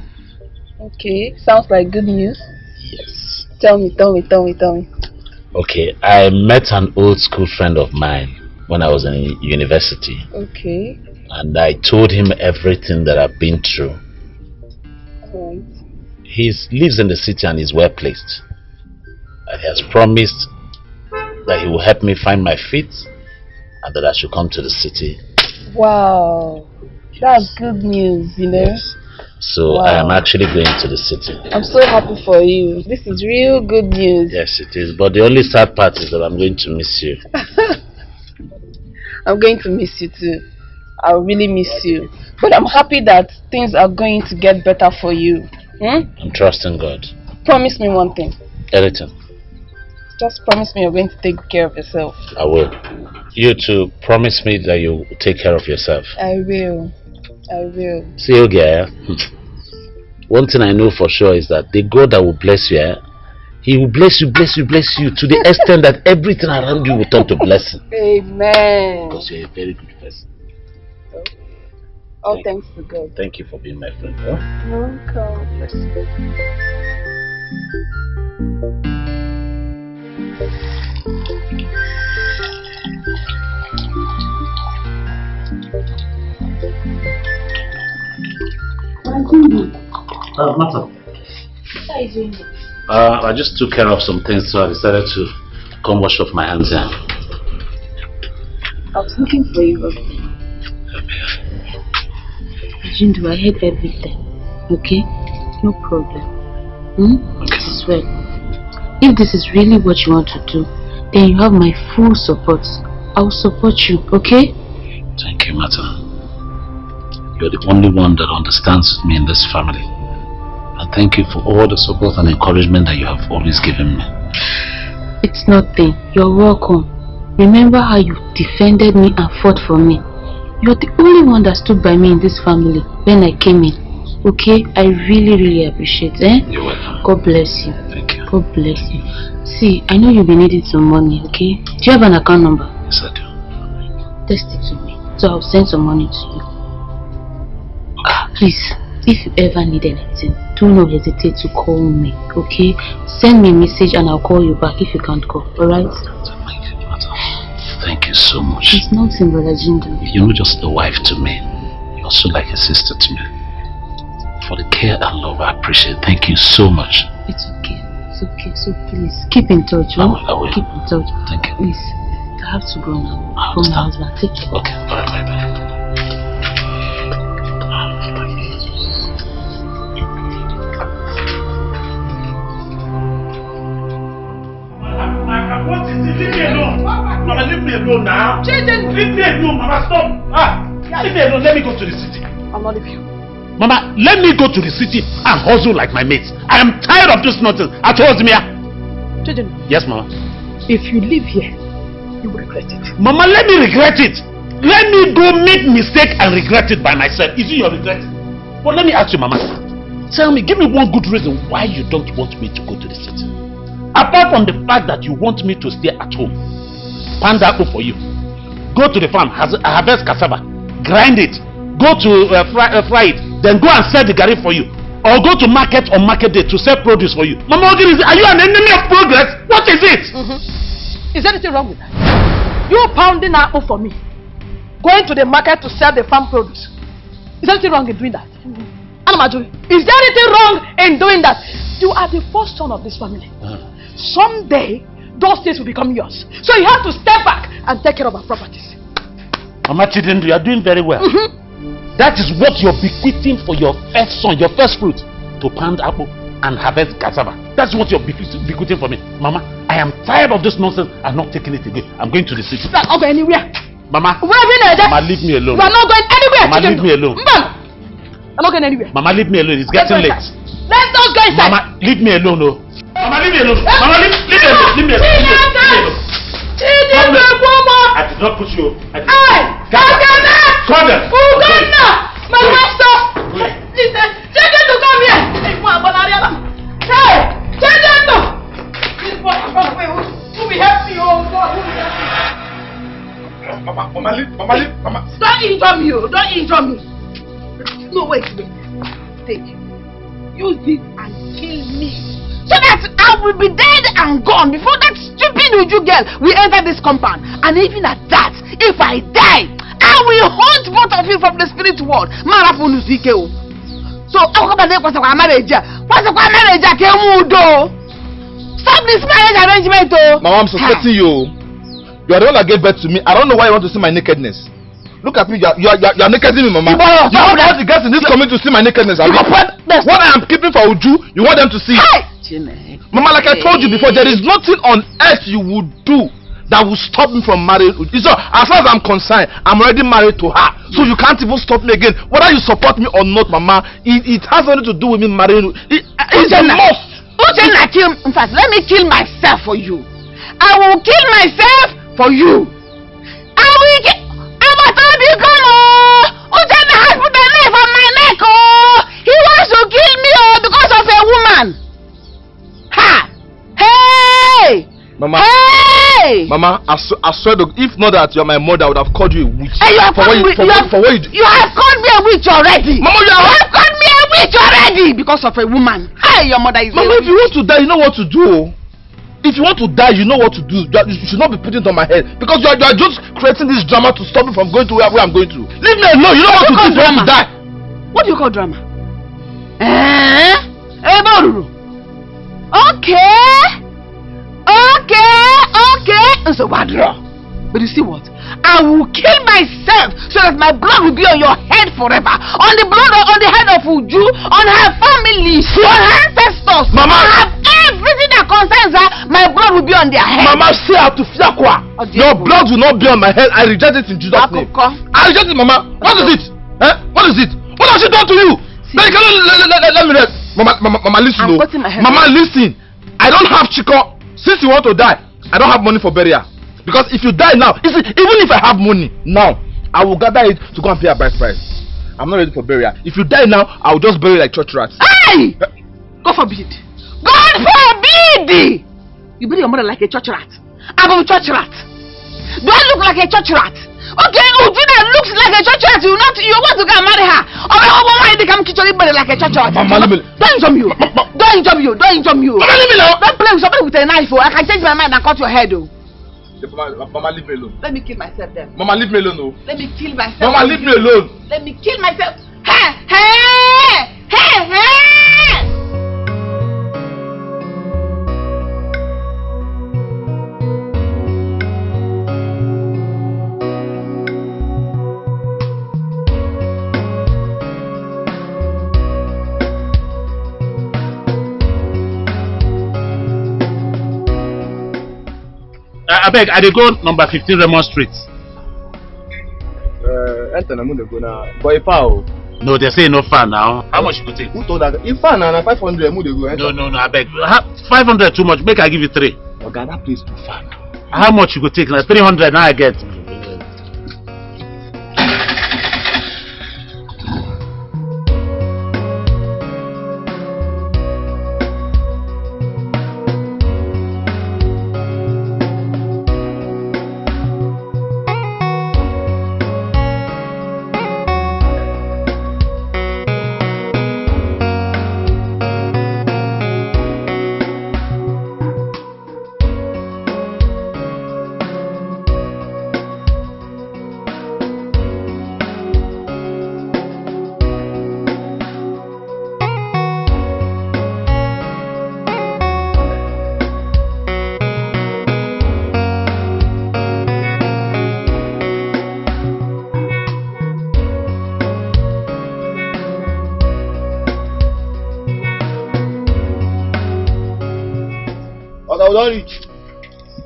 Okay, sounds like good news. Yes. Tell me. Okay, I met an old school friend of mine when I was in university. Okay. And I told him everything that I've been through. Alright. He lives in the city and is well placed. And he has promised that he will help me find my feet and that I should come to the city. Wow. That's good news, you know. Yes. So wow. I am actually going to the city. I'm so happy for you. This is real good news. Yes, it is. But the only sad part is that I'm going to miss you. I'm going to miss you too. I'll really miss you. But I'm happy that things are going to get better for you. I'm trusting God. Promise me one thing. Anything. Just promise me you're going to take good care of yourself. I will. You too, promise me that you will take care of yourself. I will. See you, girl. One thing I know for sure is that the God that will bless you, He will bless you to the extent that everything around you will turn to blessing. Amen. Because you're a very good person. All thanks to God. Thank you for being my friend. Welcome. Bless you. Mata. I just took care of some things, so I decided to come wash off my hands here. I was looking for you. Jindu, I heard everything. Okay? No problem. Okay. This is well. If this is really what you want to do, then you have my full support. I'll support you, okay? Thank you, Mata. You're the only one that understands me in this family. And thank you for all the support and encouragement that you have always given me. It's nothing. You're welcome. Remember how you defended me and fought for me. You're the only one that stood by me in this family when I came in. Okay? I really appreciate it. You're welcome. God bless you. Thank you. God bless you. See, I know you'll be needing some money, okay? Do you have an account number? Yes, I do. Text it to me. So I'll send some money to you. Please, if you ever need anything, do not hesitate to call me, okay? Send me a message and I'll call you back if you can't call, alright? Thank you so much. It's nothing, Brother Jindu. You're not just a wife to me, you're also like a sister to me. For the care and love I appreciate. Thank you so much. It's okay, so please, keep in touch, huh? I will. Keep in touch. Thank you. Please, I have to go now. From my husband, take care. Okay, alright, bye. What is it? Leave me alone. Mama, leave me alone now. Leave me alone, Mama, stop. Leave me alone. Let me go to the city. I'm not leaving you. Mama, let me go to the city and hustle like my mates. I am tired of this nonsense. I told you. Yes, Mama. If you leave here, you will regret it. Mama, let me regret it. Let me go make mistake and regret it by myself. Is it your regret? But let me ask you, Mama. Tell me, give me one good reason why you don't want me to go to the city. Apart from the fact that you want me to stay at home, pound apple for you, go to the farm, harvest cassava, grind it, go to fry it, then go and sell the garri for you, or go to market on market day to sell produce for you. Mama, are you an enemy of progress? What is it? Is there anything wrong with that? You pounding apple for me, going to the market to sell the farm produce. Is there anything wrong in doing that? Is there anything wrong in doing that? You are the first son of this family. Someday, those things will become yours. So you have to step back and take care of our properties. Mama Chidendu, you are doing very well. That is what you're bequeathing for your first son, your first fruit, to pound apple and harvest cassava. That's what you're bequeathing for me. Mama, I am tired of this nonsense. I'm not taking it again. I'm going to the city. I'm not going anywhere. Mama, Mama, leave me alone. You are not going anywhere. Mama, leave me alone. I'm not going anywhere. Mama, leave me alone. It's getting late. Let's not go inside. Mama, leave me alone. Oh. Mama, leave me alone. Mama, leave me alone. Leave me alone. I did not put you. Father! My master! Listen, tell them to come here. Hey, tell them to. This boy, who will help me? Oh God, who will help me? Mama, leave. Don't injure me. Don't injure me. No, wait. Take. use it and kill me. So that I will be dead and gone before that stupid Uju girl will enter this compound. And even at that, if I die, I will hunt both of you from the spirit world. So, stop this marriage arrangement. Mama, I'm suspecting you. You are the one that gave birth to me. I don't know why you want to see my nakedness. Look at me, you are nakeding me, Mama. You want the girls in this community to see my nakedness. What I am keeping for Uju, you want them to see. Mama, like I told you before, there is nothing on earth you would do that will stop me from marrying Uju. So, as far as I'm concerned, I'm already married to her. So you can't even stop me again. Whether you support me or not, Mama, it has nothing to do with me marrying Uju. It's a must. In fact, let me kill myself for you. I will kill myself for you. I will kill. I'm a baby girl. Uchenna has put a knife on my neck. He wants to kill me because of a woman. Ha! Hey! Mama. Hey! Mama, I swear to, if not that you're my mother, I would have called you a witch. Hey, you have called me a witch already. Mama, you have called me a witch already because of a woman. Hey, your mother is. Mama, if you want to die, you know what to do. If you want to die, you know what to do. You should not be putting it on my head because you are just creating this drama to stop me from going to where I'm going to. Leave me alone. You know what to do. You want to die. What do you call drama? Okay. So what? But you see what? I will kill myself so that my blood will be on your head forever. On the blood, on the head of Uju, on her family, on her ancestors. Mama, everything that concerns her, my blood will be on their head. Mama, say out to Fiakwa. Your blood will not be on my head. I reject it in Jesus' name. I reject it, Mama. What is it? What is it? What has she done to you? Let me rest. Mama, listen. Mama, listen. I don't have Chiko. Since you want to die, I don't have money for burial. Because if you die now, even if I have money now, I will gather it to go and pay a bride price. I'm not ready for burial. If you die now, I will just bury you like church rats. Hey! God forbid. God forbid! You bury your mother like a church rat. I'm a church rat. Do I look like a church rat? Okay, Ujina looks like a church rat. You want to go and marry her. Or why they come kitchen body like a church rat? Mama, don't injure you. Don't injure you. Mama, leave me alone. Don't play with somebody with a knife. I can change my mind and cut your head. Mama, leave me alone. Let me kill myself then. Mama, leave me alone. No. Let me kill myself. Mama, leave me alone. Let me kill myself. Hey! I beg, I go number 15 Raymond Street. Enter na go now. Boy, far. No, they say no far now. How much you could take? Who told that? If far now, 500 go. No, I beg. 500 too much. Make I give you 3. Okay, that place too far. How much you could take? Now 300 now I get.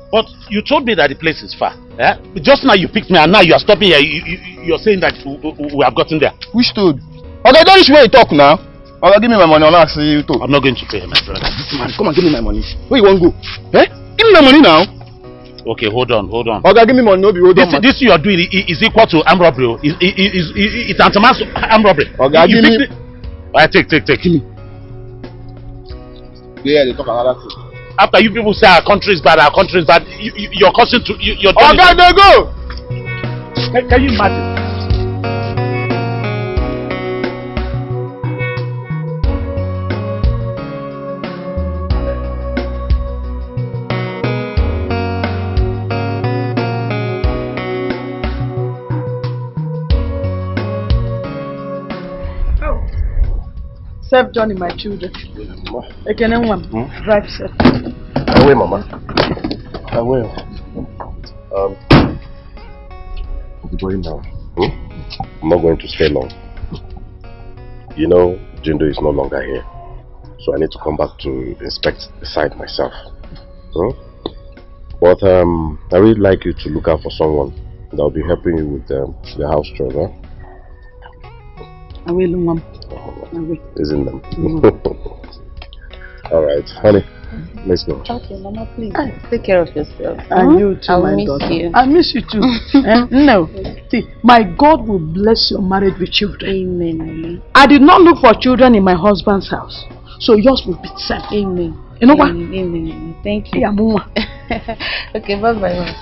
But you told me that the place is far. Just now you picked me and now you are stopping here. You're saying that we have gotten there. Which told? Okay, don't reach where you talk now. Okay, give me my money. I'll ask you to. I'm not going to pay, my brother. This man, come and give me my money. Where you want to go? Give me my money now. Okay, hold on. Okay, give me money. No, hold on. This you are doing is equal to armed robbery. It's tantamount to armed robbery. Okay, give me. Alright, take. Give me. Yeah, they talk another thing. After you people say our country is bad, you're causing to you're. Okay, they go. Can you imagine? Safe journey, my children. Drive safe. I will, Mama. I will. I'll be going now. I'm not going to stay long. You know, Jindo is no longer here. So I need to come back to inspect the site myself. But I really like you to look out for someone that will be helping you with the house chores. I will, Mom. Isn't them? Alright, honey, let's go. Okay, Mama, please. Take care of yourself. And you too, my daughter. You. I miss you too. No. See, my God will bless your marriage with children. Amen. I did not look for children in my husband's house. So yours will be sent. Amen. You know what? Amen. Thank you. Yeah, Mama. Okay, bye-bye.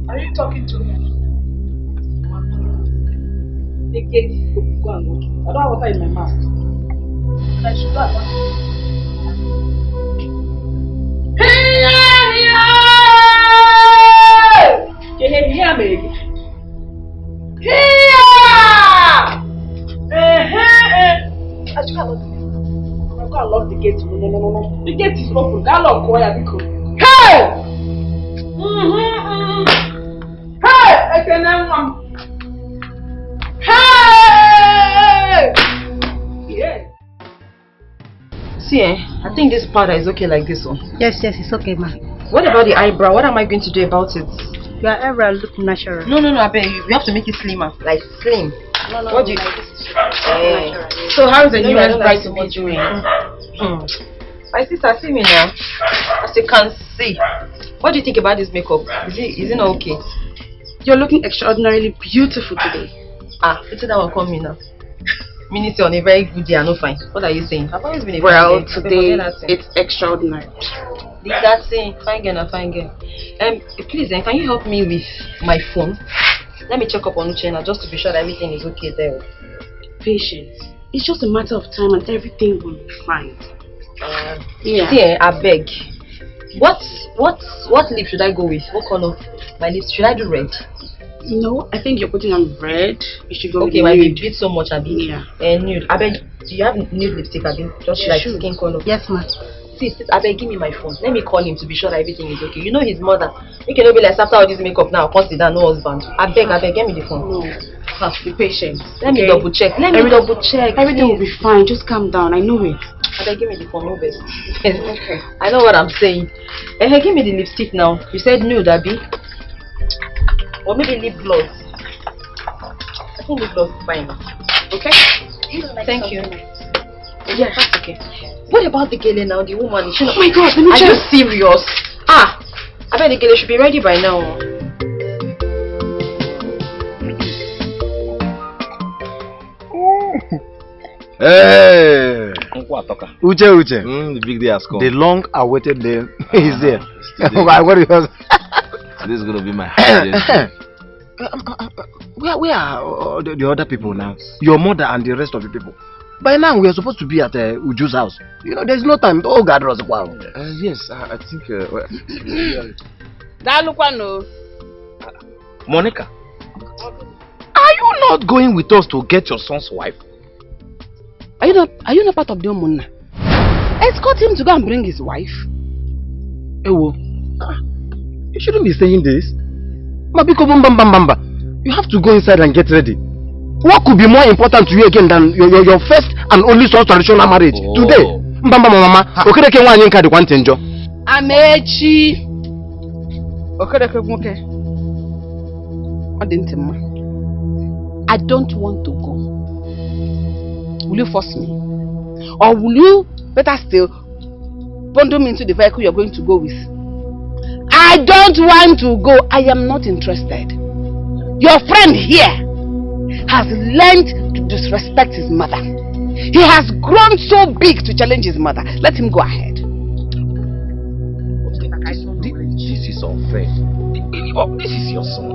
Are you talking to me? The gate is open. Go and look. I don't have water in my mouth. And I should go and look. I can't lock the gate. No. The gate is open. Go lock wire because. Hey! Hey! I can have Hey! Yeah. See, I think this powder is okay like this one. Yes, it's okay, ma. What about the eyebrow? What am I going to do about it? Your eyebrow look natural. No, I bet you have to make it slimmer. Like slim. No, what do you... natural. So how is the newest bride to be doing? My sister, see me now. As you can see. What do you think about this makeup? Is it not okay? You're looking extraordinarily beautiful today. It's that one come me now. Minister on a very good day, no fine. What are you saying? I've always been a well, today it's extraordinary. That's it. Fine girl, fine girl. Please, can you help me with my phone? Let me check up on Uchenna just to be sure that everything is okay there. Patience. It's just a matter of time and everything will be fine. Yeah. See, I beg. What lip should I go with? What color? My lips, should I do red? No, I think you're putting on red. You should go with my nude. lip so much, Abi. Yeah. Nude. I beg, do you have nude lipstick, Abi? Just like skin color. Yes, ma'am. See, I beg, give me my phone. Let me call him to be sure that everything is okay. You know his mother. You cannot be like, after all this makeup now, consider no husband. I beg, get me the phone. No. Be patient. Let me double check. Everything will be fine. Just calm down. I know it. I beg, give me the phone, no best. Okay. I know what I'm saying. Give me the lipstick now. You said nude, Abi. Or maybe lip gloss. I think lip gloss is fine. Okay? Thank you. Yeah, that's okay. What about the girl now, the woman? Oh my God, let me check. Are you serious? I bet the girl should be ready by now. Hey! Uche. The big day has come. The long-awaited day is there. Today's gonna be my happiest. Where are the other people now? Your mother and the rest of the people. By now we are supposed to be at Uju's house. You know, there's no time. Oh God, Yes, I think. Monica, are you not going with us to get your son's wife? Are you not part of the Omuna? Escort him to go and bring his wife. Ewo, you shouldn't be saying this. You have to go inside and get ready. What could be more important to you again than your first and only son's traditional marriage? Today. Amechi. Okay. I don't want to go. Will you force me? Or will you, better still, bundle me into the vehicle you're going to go with? I don't want to go. I am not interested. Your friend here has learned to disrespect his mother. He has grown so big to challenge his mother. Let him go ahead. This is unfair. This is your son.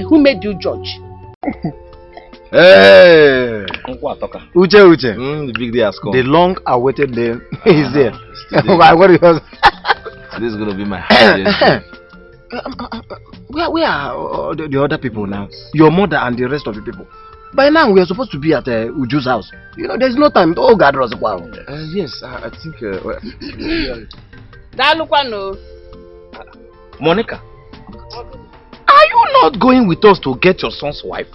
Who made you judge? Hey! Uche. The big day has come. The long-awaited day is there. This is going to be my happiest. Where are the other people now? Your mother and the rest of the people. By now, we are supposed to be at Uju's house. You know, there's no time. Oh, God, yes, I think... Monica, are you not going with us to get your son's wife?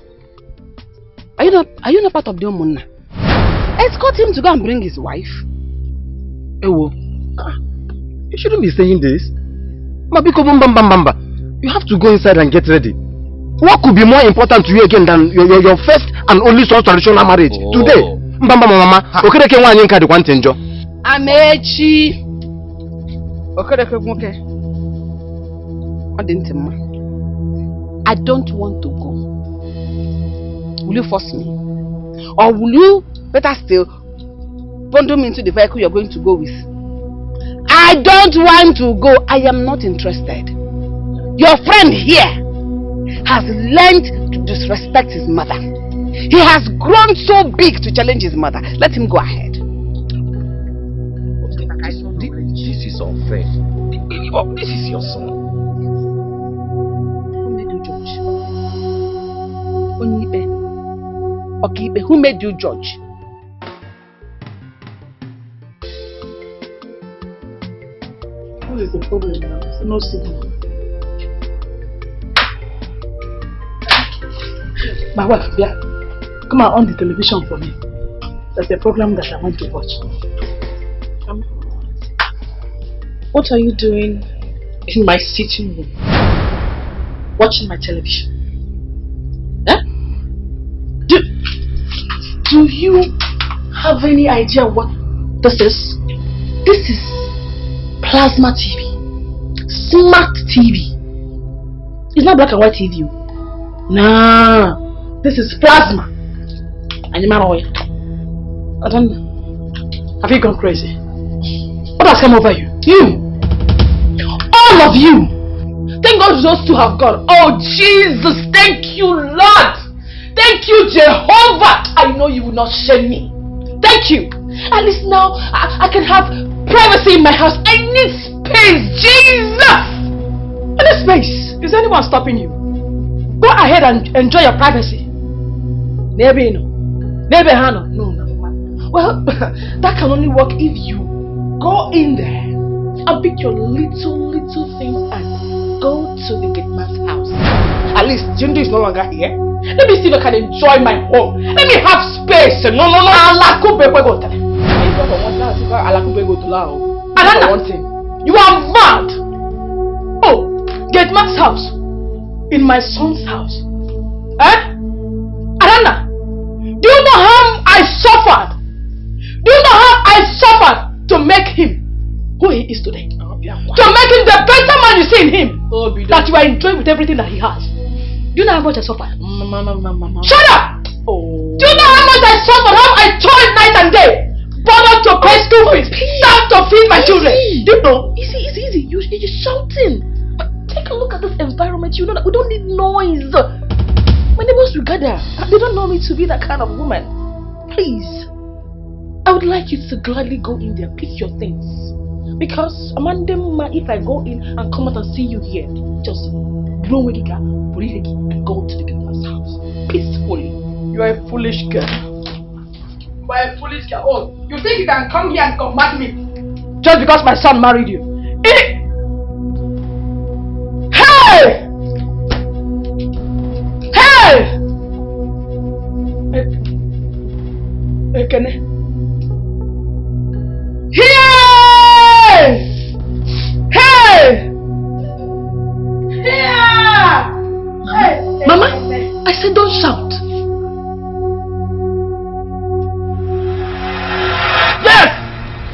Are you not part of the Omunna? Escort him to go and bring his wife. Ewo, you shouldn't be saying this. Mabiko bamba. You have to go inside and get ready. What could be more important to you again than your first and only son's traditional marriage? Today, mama. Okereke nwanyi nka dikwa ntenjo. Amechi. I don't want to go. Will you force me? Or will you, better still, bundle me into the vehicle you're going to go with? I don't want to go. I am not interested. Your friend here has learned to disrespect his mother. He has grown so big to challenge his mother. Let him go ahead. This is unfair. This is your son. Who made you judge? What is the problem now? It's no signal. My wife, yeah, come on the television for me. There's a program that I want to watch. What are you doing in my sitting room? Watching my television? Eh? Do you have any idea what this is? This is plasma TV. Smart TV. It's not black and white TV. Nah. This is plasma. And you man away. I don't know. Have you gone crazy? What has come over you? You! All of you! Thank God those two have gone. Oh Jesus! Thank you, Lord! Thank you, Jehovah! I know you will not shame me. Thank you! At least now I can have privacy in my house. I need space! Jesus! I need space! Is anyone stopping you? Go ahead and enjoy your privacy. Maybe no. Maybe no. Well, that can only work if you go in there and pick your little things and go to the Gateman's house. At least Jindo is no longer here. Let me see if I can enjoy my home. Let me have space. No. Adana, you are mad. Oh, Gateman's house. In my son's house. Eh? Adana, do you know how I suffered? Do you know how I suffered to make him who he is today? To make him the better man you see in him. That you are enjoying with everything that he has. Do you know how much I suffered? Shut up! Oh. Do you know how much I suffered? How I toiled night and day? Bothered to pay school fees. Starved to feed my children. Do you know? Easy. You're shouting. Take a look at this environment. You know that we don't need noise. My neighbors will gather. They don't know me to be that kind of woman. Please. I would like you to gladly go in there, pick your things. Because Amanda, if I go in and come out and see you here, just blow and go to the Gateman's house peacefully. You are a foolish girl. You are a foolish girl. Oh, you think you can come here and combat me just because my son married you? Hey! Ekene. Hey! Hey! Hey! Mama, I said don't shout. Yes!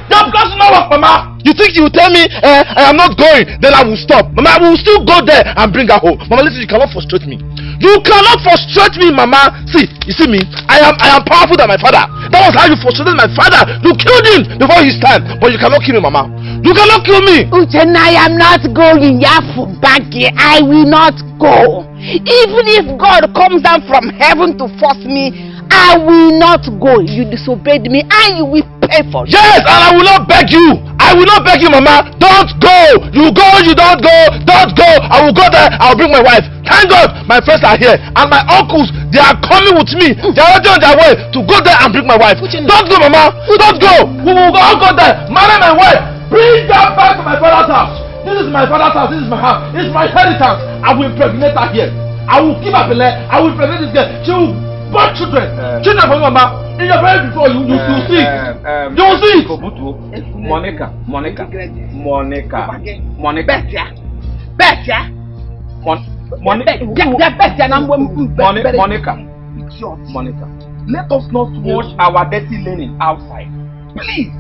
Your plans will not work, Mama. You think you will tell me I am not going, then I will stop. Mama, I will still go there and bring her home. Mama, listen, you cannot frustrate me. You cannot frustrate me, Mama. See, you see me? I am powerful than my father. That was how you frustrated my father. You killed him before his time. But you cannot kill me, Mama. You cannot kill me. Uchenna, I am not going. Yafu Baki, I will not go. Even if God comes down from heaven to force me, I will not go. You disobeyed me and you will pay for it. Yes, and I will not beg you. I will not beg you, Mama. Don't go. You go, you don't go. Don't go. I will go there. I will bring my wife. Thank God my friends are here. And my uncles, they are coming with me. They are already on their way to go there and bring my wife. Don't go, Mama. Don't go. We will all go there. Marry my wife. Bring her back to my father's house. This is my father's house. This is my house. This is my inheritance. I will impregnate her here. I will keep her belay. I will impregnate this girl. She will born children. Children for you, Mama. In your very before you see it. You will see it. Monica. Let us not wash our dirty linen outside. Please.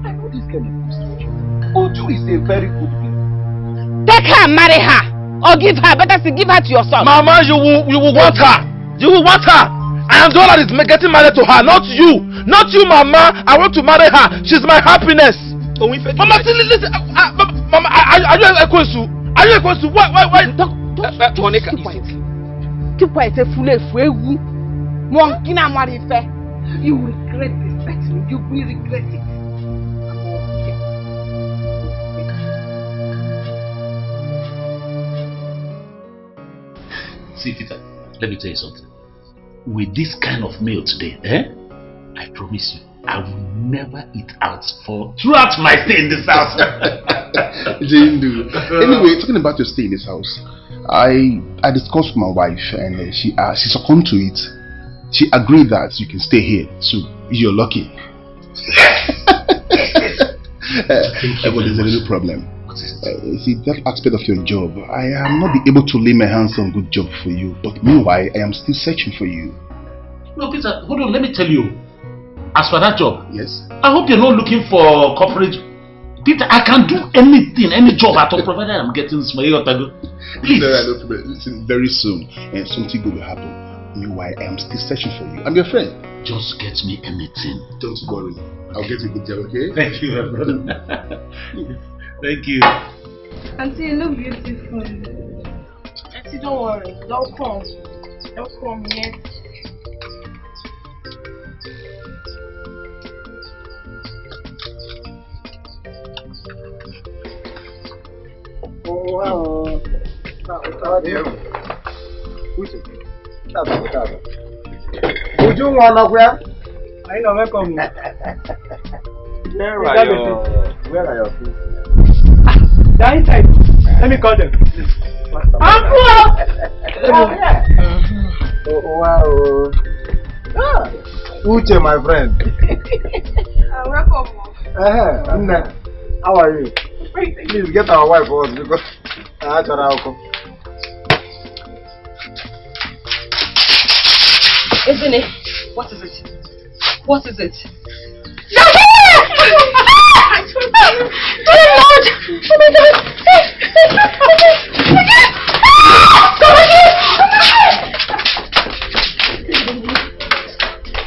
I know this girl is good. Uju is a very good girl. Take her, marry her, or give her. Better to give her to your son. Mama, you will want her. You will want her. I am the one that is getting married to her, not you. Not you, Mama. I want to marry her. She's my happiness. Mama, listen. Mama, are you equal to? Are you equal to? Why? Monica, keep quiet. You will regret this, actually. You will regret it. See, Peter, let me tell you something. With this kind of meal today, I promise you, I will never eat out throughout my stay in this house. Jindu. Anyway, talking about your stay in this house, I discussed with my wife and she succumbed to it. She agreed that you can stay here, so you're lucky. But there's a little problem. See, that aspect of your job, I am not be able to lay my hands on good job for you. But meanwhile, I am still searching for you. No, Peter, hold on, let me tell you. As for that job, yes, I hope you're not looking for corporate. Peter, I can do anything, any job at all, provided I'm getting small. Please. No, listen, very soon, and something good will happen. Meanwhile, I am still searching for you. I'm your friend. Just get me anything. Don't worry. I'll get you a good job, okay? Thank you, my brother. Thank you. Auntie, you look beautiful. Auntie, don't worry. Don't come yet. Oh, wow. Would you want to wear? I know, welcome. Where are your feet? They're inside. Let me call them. Uncle! Oh, wow. Uche, my friend. Welcome. How are you? Please get our wife for us because I had to alcohol. Isn't it? What is it? What is it? Oh Lord! Oh my God!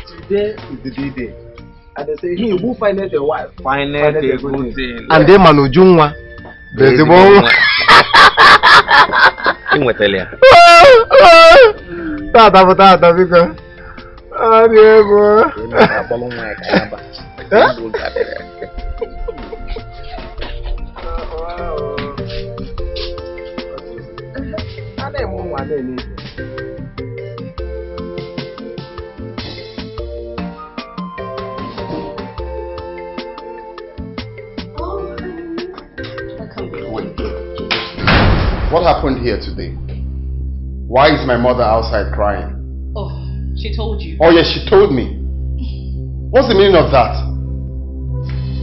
Today is the day. And they say, he who findeth a wife, findeth a good thing. And they manujungwa. There's the one. Tata, because. Oh, dear boy. What happened here today? Why is my mother outside crying? Oh, she told you. Oh yes, she told me. What's the meaning of that?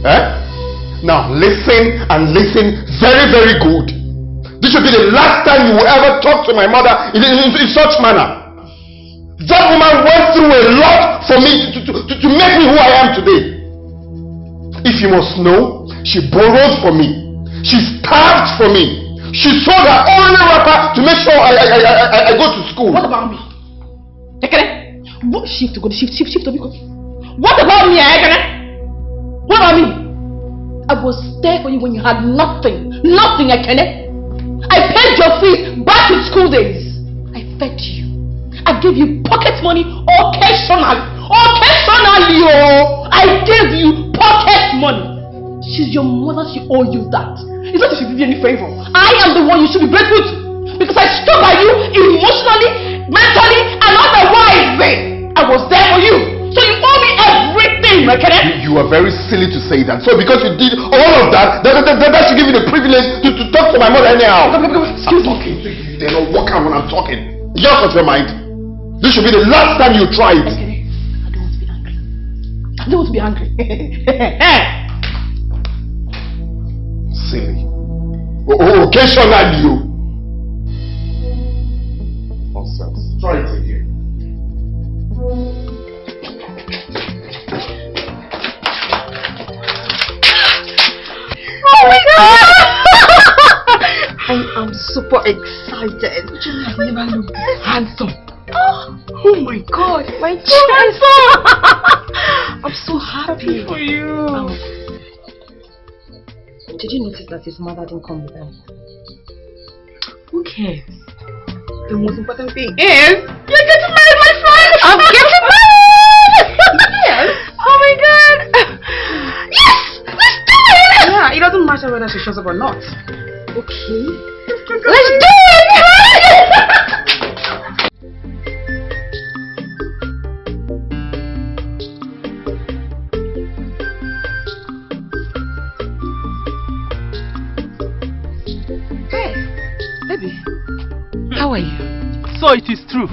Eh? Now listen and listen very, very good. This should be the last time you will ever talk to my mother in such manner. That woman went through a lot for me to make me who I am today. If you must know, she borrowed for me. She starved for me. She sold her only wrapper to make sure I go to school. What about me? Ekene? What shift to go? Shift to be. What about me, Ekene? What about me? I was there for you when you had nothing. Nothing, Ekene. I paid your fees back in school days. I fed you. I gave you pocket money occasionally. Occasionally, oh! I gave you pocket money. She's your mother, she owes you that. It's not if she did you any favor. I am the one you should be grateful to. Because I stood by you emotionally, mentally, and otherwise. I was there for you. So you owe me everything, okay? You are very silly to say that. So because you did all of that, that should give you the privilege to talk to my mother anyhow. Excuse me. They don't walk out when I'm talking. You're out of your mind. This should be the last time you try it. Okay. I don't want to be angry. Silly. Occasionally you. Nonsense. Try it again. Oh my God! I am super excited. You never look handsome. Oh my God, my chest! I'm so happy for you. Did you notice that his mother didn't come with them? Who cares? The most important thing is you're getting married, my friend! I'm getting married! Yes! Oh my God! Yes! Let's do it! Yeah, it doesn't matter whether she shows up or not. Okay. Let's do it! Hey, baby, how are you? So it is true.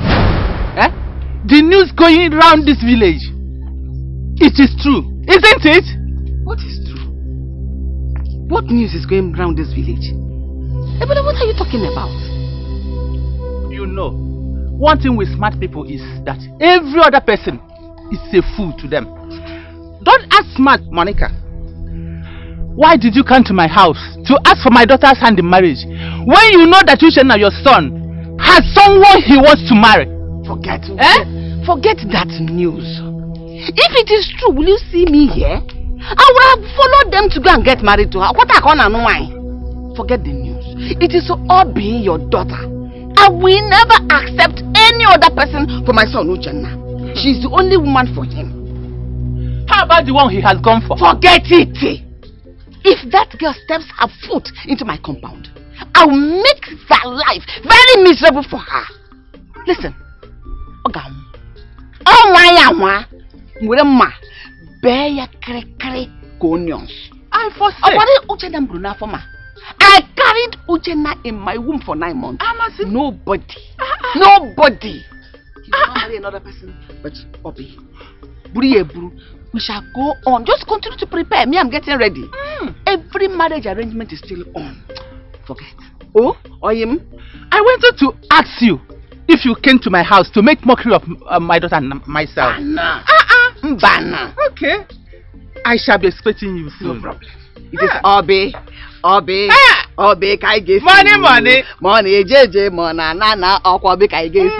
Eh? The news going around this village. It is true, isn't it? What is true? What news is going around this village? Hey, but what are you talking about? You know, one thing with smart people is that every other person is a fool to them. Don't ask smart, Monica. Why did you come to my house to ask for my daughter's hand in marriage when you know that Uchenna, your son, has someone he wants to marry? Forget that news. If it is true, will you see me here? I would have followed them to go and get married to her. What I can't know why? Forget the news. It is all being your daughter. I will never accept any other person for my son Uchenna. She's the only woman for him. How about the one he has gone for? Forget it! If that girl steps her foot into my compound, I will make her life very miserable for her. Listen, Ogam, oh my ma, bear kre onions. I forsake. I carried Uchenna in my womb for 9 months. Nobody. He will not marry another person, but Obi. We shall go on. Just continue to prepare. Me, I'm getting ready. Every marriage arrangement is still on. Forget. Oh, Oyim? I wanted to ask you if you came to my house to make mockery of my daughter and myself. Bana. Okay. I shall be expecting you soon. No problem. It is Obi, kai gesi. Money, JJ, mona, nana, Obi kai gesi.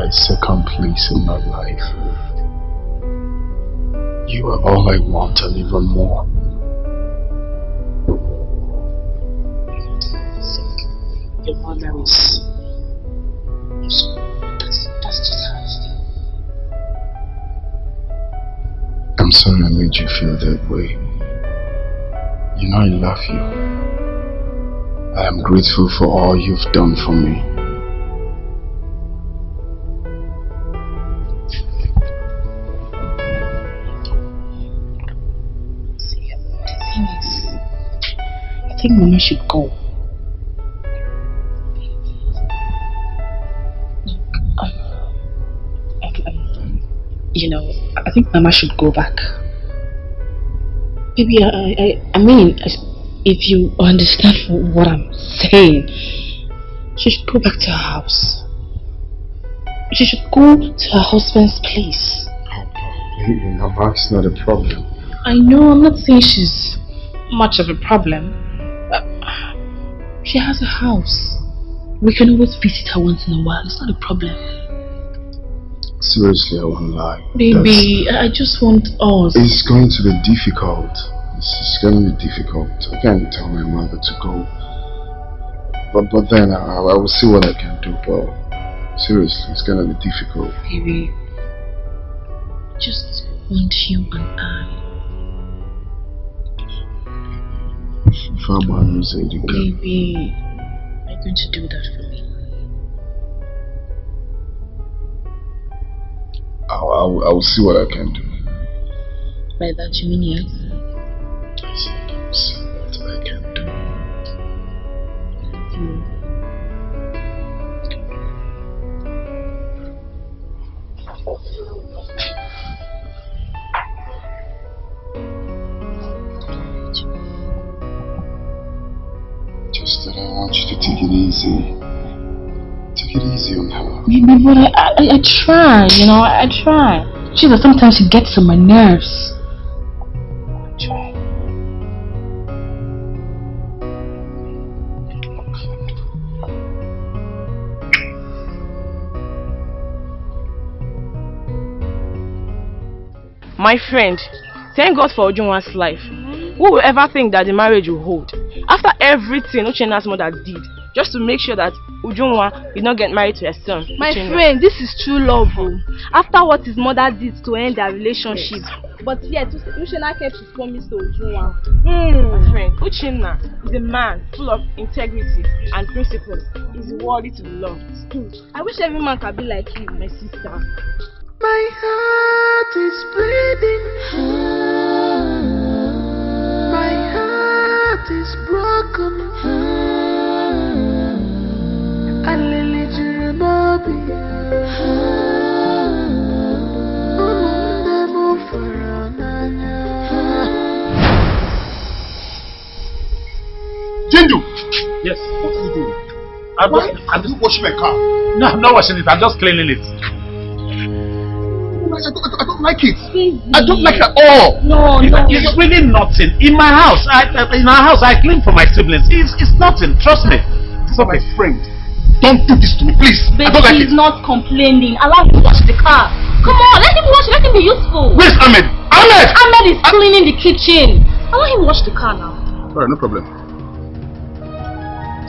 a second place in my life. You are all I want and even more. Your mother is... That's just how it's done. I'm sorry I made you feel that way. You know I love you. I am grateful for all you've done for me. See, the thing is, I think Mama should go. You know, I think Mama should go back. Baby, I mean, if you understand what I'm saying, she should go back to her house. She should go to her husband's place. Mama, it's not a problem. I know, I'm not saying she's much of a problem. She has a house. We can always visit her once in a while. It's not a problem. Seriously, I won't lie. Baby, I just want us. It's going to be difficult. It's going to be difficult. I can't tell my mother to go. But then I will see what I can do. But seriously, it's going to be difficult. Baby, just want you and I. Baby, are you going to do that for me? I will see what I can do. By that you mean yes? I will see what I can do. Just that I want you to take it easy. Take it easy on her. Baby, but I try, you know, I try. Sometimes she gets on my nerves. I try. My friend, thank God for Ujunwa's life. Who will ever think that the marriage will hold? After everything Uchenna's mother did, just to make sure that Ujunwa did not get married to her son. My friend, this is true love. After what his mother did to end their relationship. But yet, Uchenna kept his promise to Ujunwa. My friend, Uchenna is a man full of integrity and principles. He's worthy to be loved. I wish every man could be like you, my sister. My heart is bleeding. My heart is broken. Jindu! Yes. What are you doing? I'm just washing my car. No, I'm not washing it. I'm just cleaning it. I don't like it. I don't like it at all. No. It's really nothing. In my house, in our house, I clean for my siblings. It's nothing. Trust me. It's not my friend. Don't do this to me, please. Baby, I don't like he's it. not complaining. Allow him to wash the car. Come on, let him wash. Let him be useful. Where's Ahmed? Ahmed is cleaning the kitchen. Allow him wash the car now. Alright, no problem.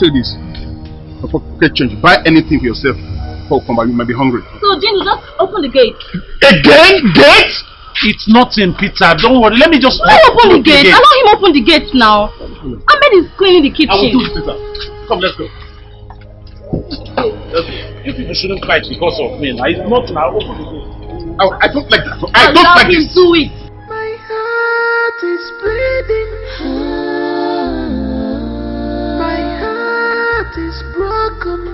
Take this. Get change. Buy anything for yourself. Before come back, you might be hungry. So, Jenny, just open the gate. Again? Gate? It's nothing, Peter. Don't worry. Let me just open the gate. Allow him open the gate now. Ahmed is cleaning the kitchen. I will do it, Peter. Come, let's go. You people shouldn't fight because of me. Now, it's not now. Open the gate. I don't like that. I don't like this. Do it. My heart is bleeding. My heart is broken.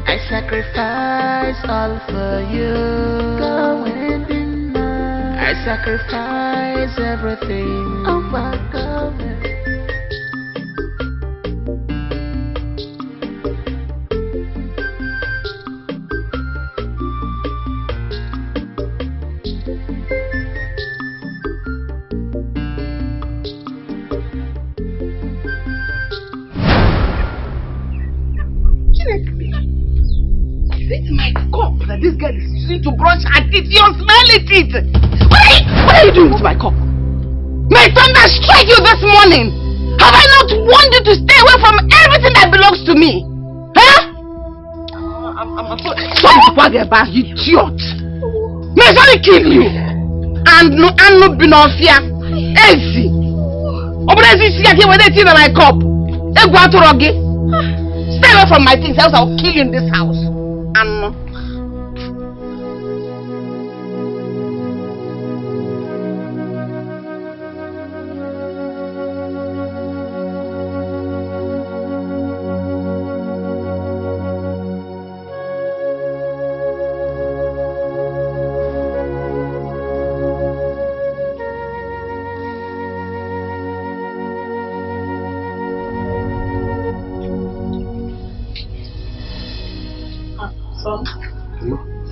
I sacrifice all for you. I sacrifice everything. Oh my God. child is using to brush her teeth. Your smelly teeth. What are you doing with my cup? May thunder strike you this morning. Have I not warned you to stay away from everything that belongs to me? Huh? I'm sorry. Sorry, you idiot. May somebody kill you. And no binofia. Easy. Obrezi see again when they see my cup. They go out to Rogi. Stay away from my things, else I'll kill you in this house. And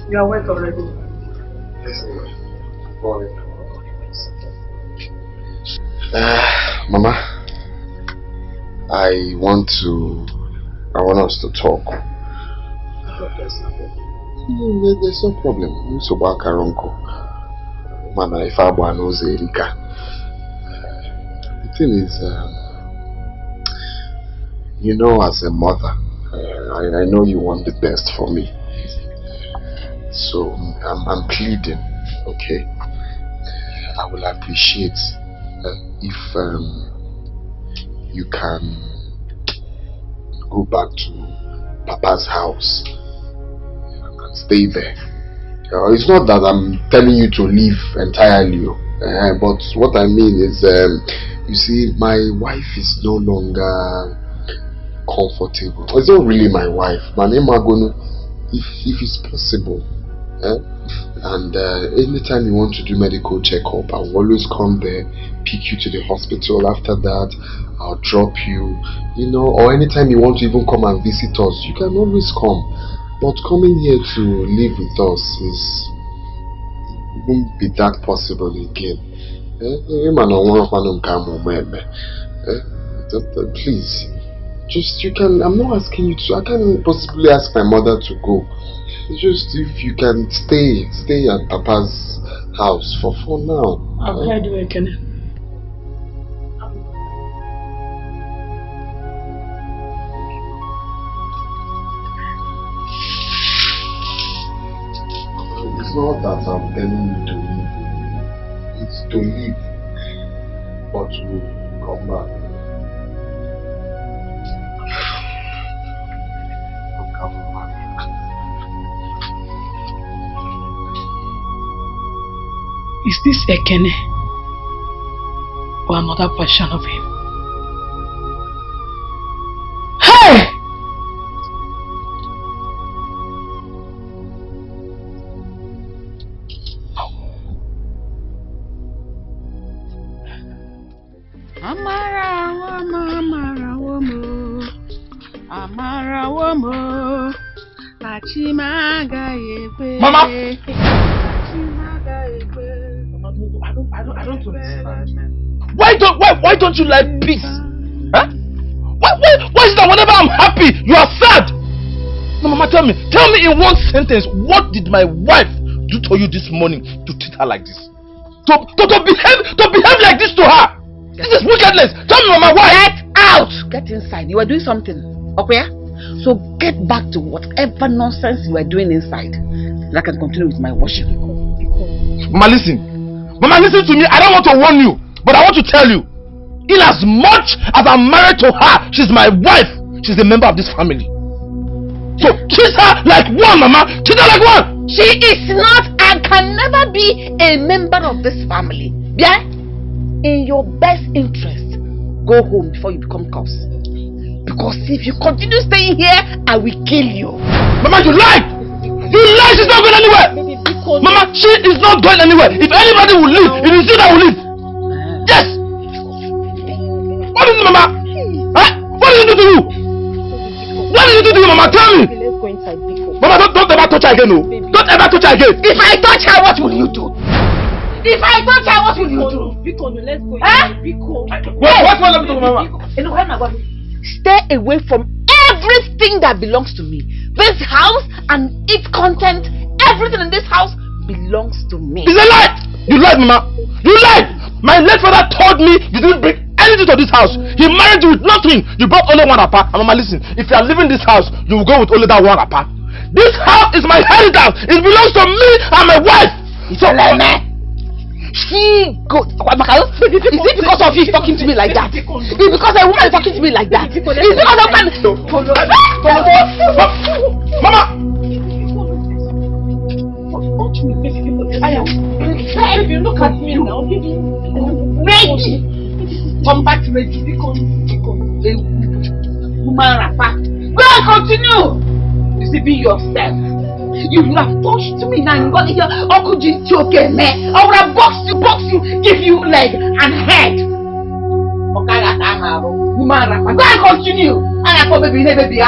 you are awake already. Yes, Mama, I want us to talk. There's no problem. So Mama, if I want to Erika. The thing is, you know, as a mother, I know you want the best for me. So I'm pleading, okay? I will appreciate if you can go back to Papa's house and stay there. It's not that I'm telling you to leave entirely, but what I mean is, you see, my wife is no longer comfortable. It's not really my wife. My name Agono, if it's possible. And anytime you want to do medical checkup, I will always come there, pick you to the hospital. After that, I'll drop you, you know, or anytime you want to even come and visit us, you can always come. But coming here to live with us won't be that possible again. Please, just you can. I'm not asking you to. I can't possibly ask my mother to go. Just if you can stay at Papa's house for now. I've heard you, Ekene. It's not that I'm telling you to leave. It's to leave, but to come back. Is this Ekene or another version of him? Hey! Mama! I don't understand. Why don't you like peace? Huh? Why is that whenever I'm happy, you are sad? No, Mama, tell me in one sentence, what did my wife do to you this morning to treat her like this? To behave like this to her? This is wickedness. Tell me, Mama, why? Get out! Get inside. You are doing something. Okay? So get back to whatever nonsense you are doing inside. And I can continue with my worship. Mama, listen. Mama, listen to me. I don't want to warn you, but I want to tell you. In as much as I'm married to her, she's my wife. She's a member of this family. So treat her like one, Mama. Treat her like one. She is not and can never be a member of this family. Yeah? In your best interest, go home before you become cursed. Because if you continue staying here, I will kill you. Mama, you lied! You lied! She's not going anywhere! Mama, she is not going anywhere. If anybody will leave, it is you that will leave. Yes! What is it, Mama? Huh? What did you do to you? What did you do to you, Mama? Tell me! Let's go inside, Biko. Mama, don't ever touch her again, no. Don't ever touch her again. If I touch her, what will you do? If I touch her, what will you do? Biko, let's go inside, Biko. What let me do, Mama? Stay away from everything that belongs to me. This house and its content, Everything in this house belongs to me. It's a lie! You lied, Mama! You lied! My late father told me you didn't bring anything to this house. He married you with nothing. You brought only one apart. And Mama, listen, if you are leaving this house, you will go with only that one apart. This house is my inheritance. It belongs to me and my wife. So, she go. Is it because of you talking to me like that? Is it because a woman is talking to me like that? Is it because of man? Mama! I am. Baby, look at me now. Ready. Come back ready. Woman rapper. Go and continue. Deceiving yourself. You would have touched me now and got here. Uncle Jinti, okay, man. I would have boxed you, give you leg and head. Okay, woman rapper. Go and continue. And I come baby, baby,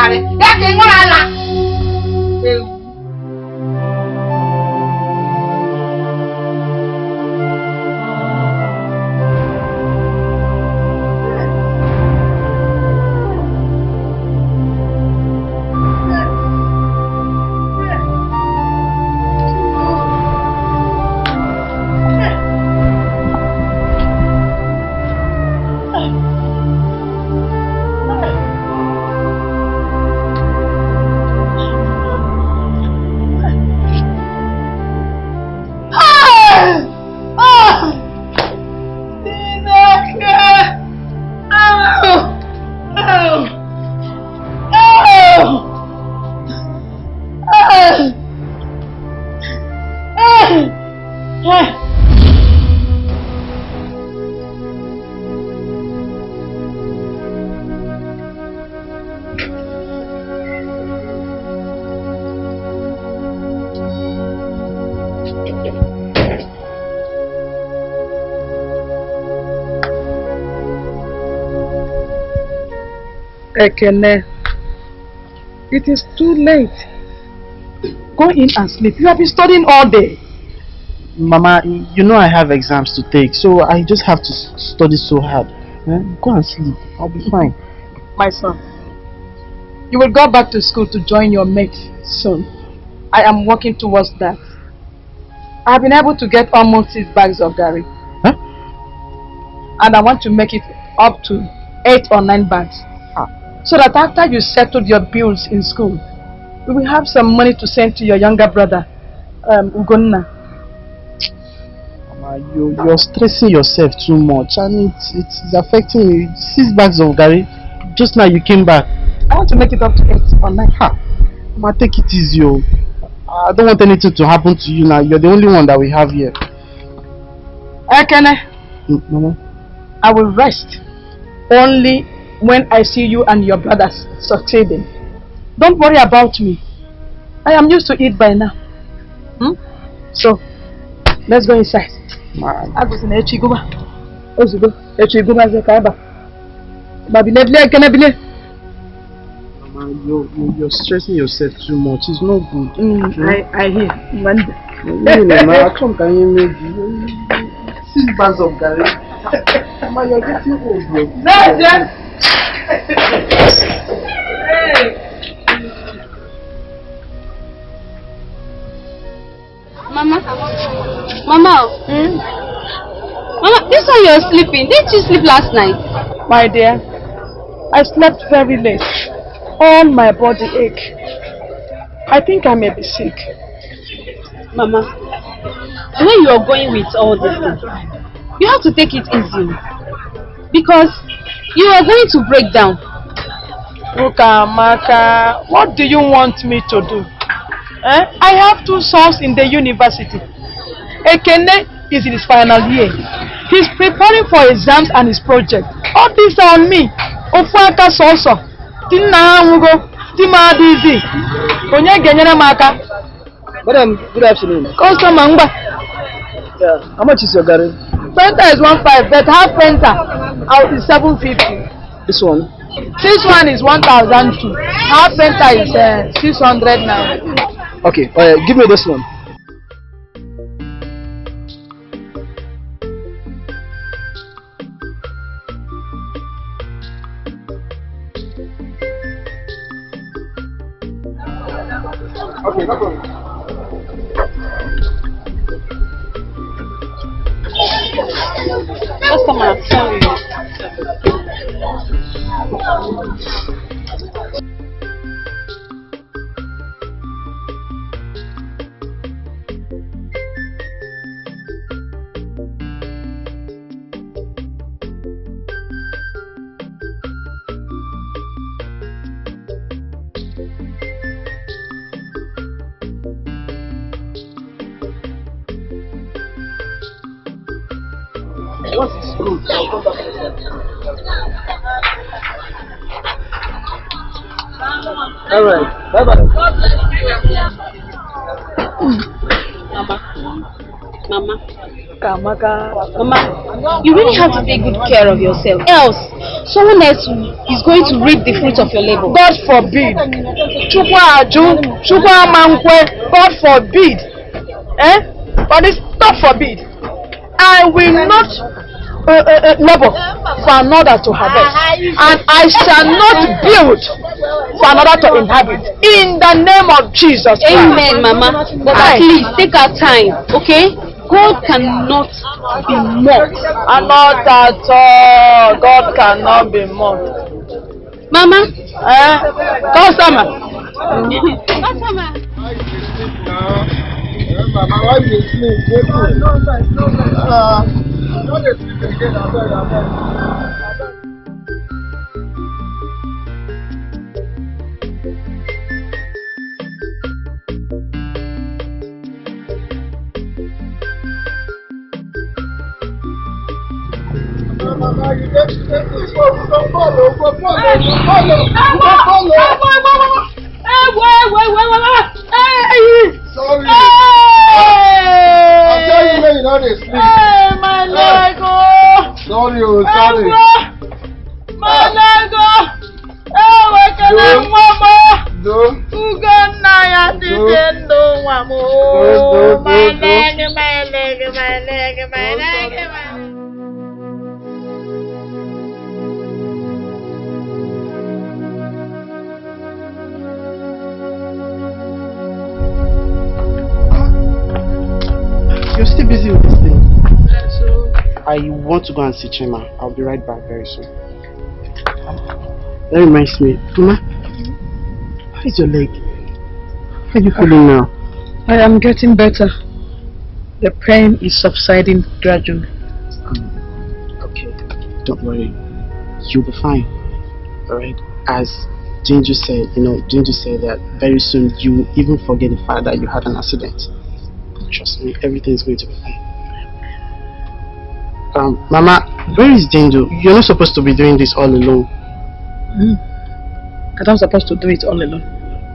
Ekene, it is too late. Go in and sleep. You have been studying all day. Mama, you know I have exams to take, so I just have to study so hard. Go and sleep. I'll be fine. My son, you will go back to school to join your mate soon. I am working towards that. I have been able to get almost 6 bags of garri. Huh? And I want to make it up to 8 or 9 bags. So that after you settled your bills in school, we will have some money to send to your younger brother, Ugonna. Mama, you're stressing yourself too much and it's affecting me. 6 bags of garri. Just now you came back. I want to make it up to 8 or 9. Mama, take it easy. I don't want anything to happen to you now. You're the only one that we have here. Ekene, Mama, I will rest only when I see you and your brothers succeeding. Don't worry about me. I am used to it by now. So, let's go inside. Mama, you're stressing yourself too much. It's not good. I hear. Mama, come, can you make 6 bags of garri? Mama, you're getting old, bro. Mama, Mama, this one you're sleeping. Didn't you sleep last night? My dear, I slept very late. All my body ache. I think I may be sick. Mama, where you are going with all this thing, you have to take it easy. Because you are going to break down. Ukamaka, what do you want me to do? I have 2 sons in the university. Ekene is in his final year. He's preparing for exams and his project. All this on me. Ofuaka soso. Tinamugo. Timadizi. Onye genyere maka. Madam, good afternoon. Customer ngba. Yeah. How much is your garri? Penta is 1.5, but half penta out is 750. This one? This one is 1,002. Half penta is 600 now. Okay, give me this one. Okay, no problem. customer, sorry. Alright, bye-bye. Mama, you really have to take good care of yourself. Else, someone else is going to reap the fruit of your labor. God forbid. God forbid. But it's not forbid. I will not labor for another to harvest, and I shall not build for another to inhabit. In the name of Jesus Christ. Amen, Mama. But please take our time, okay? God cannot be mocked. Not at all. God cannot be mocked. Mama. Customer. Customer. Mama, why you sleep? Mama, you get sorry. I'm telling you, man, you know they sleep. Hey, my leg, oh. Sorry, sorry. My leg, oh. Oh, I can't mama. Ugana didendo wamo. My leg, my leg, my leg, my leg. You're still busy with this thing. I want to go and see Chima. I'll be right back very soon. That reminds me, Mama, how is your leg? How are you feeling now? I am getting better. The pain is subsiding gradually. Okay, don't worry. You'll be fine. Alright? As Jinju said, Jinju said that very soon you will even forget the fact that you had an accident. Trust me, everything is going to be fine. Mama, where is Jinju? You're not supposed to be doing this all alone. I'm not supposed to do it all alone.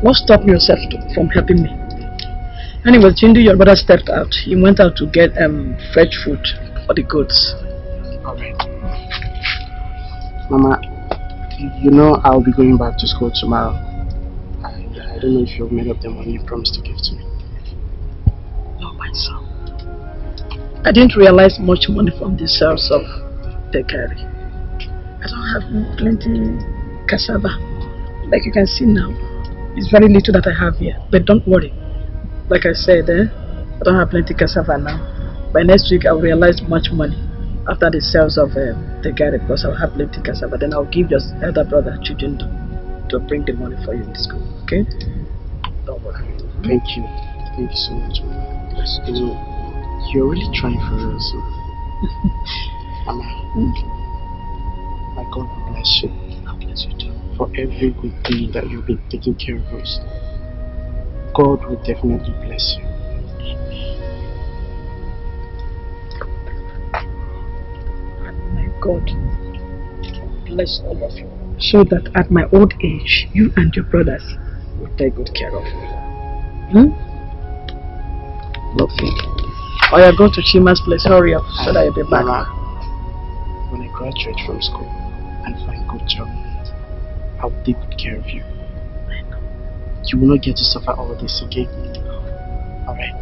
What stopped yourself from helping me? Anyway, Jindu, your brother stepped out. He went out to get fresh food for the goats. Alright. Mama, you know I'll be going back to school tomorrow. I don't know if you've made up the money you promised to give to me. No, my son. I didn't realize much money from the sales of the carry. I don't have plenty cassava. Like you can see now, it's very little that I have here. But don't worry. Like I said, I don't have plenty cassava now. By next week, I'll realize much money after the sales of the carry, because I'll have plenty cassava. Then I'll give your elder brother children to bring the money for you in school. Okay? Don't worry. Thank you. Thank you so much, Mama. You're really trying for us. So. Mama, my God will bless you. God bless you too. For every good thing that you've been taking care of us. God will definitely bless you. My God bless all of you, so that at my old age, you and your brothers will take good care of me. Lovely. Or you're going to Chima's place, hurry up so that you'll be back. Mama, when I graduate from school and find a good job, I'll take good care of you. You will not get to suffer all this again. Alright?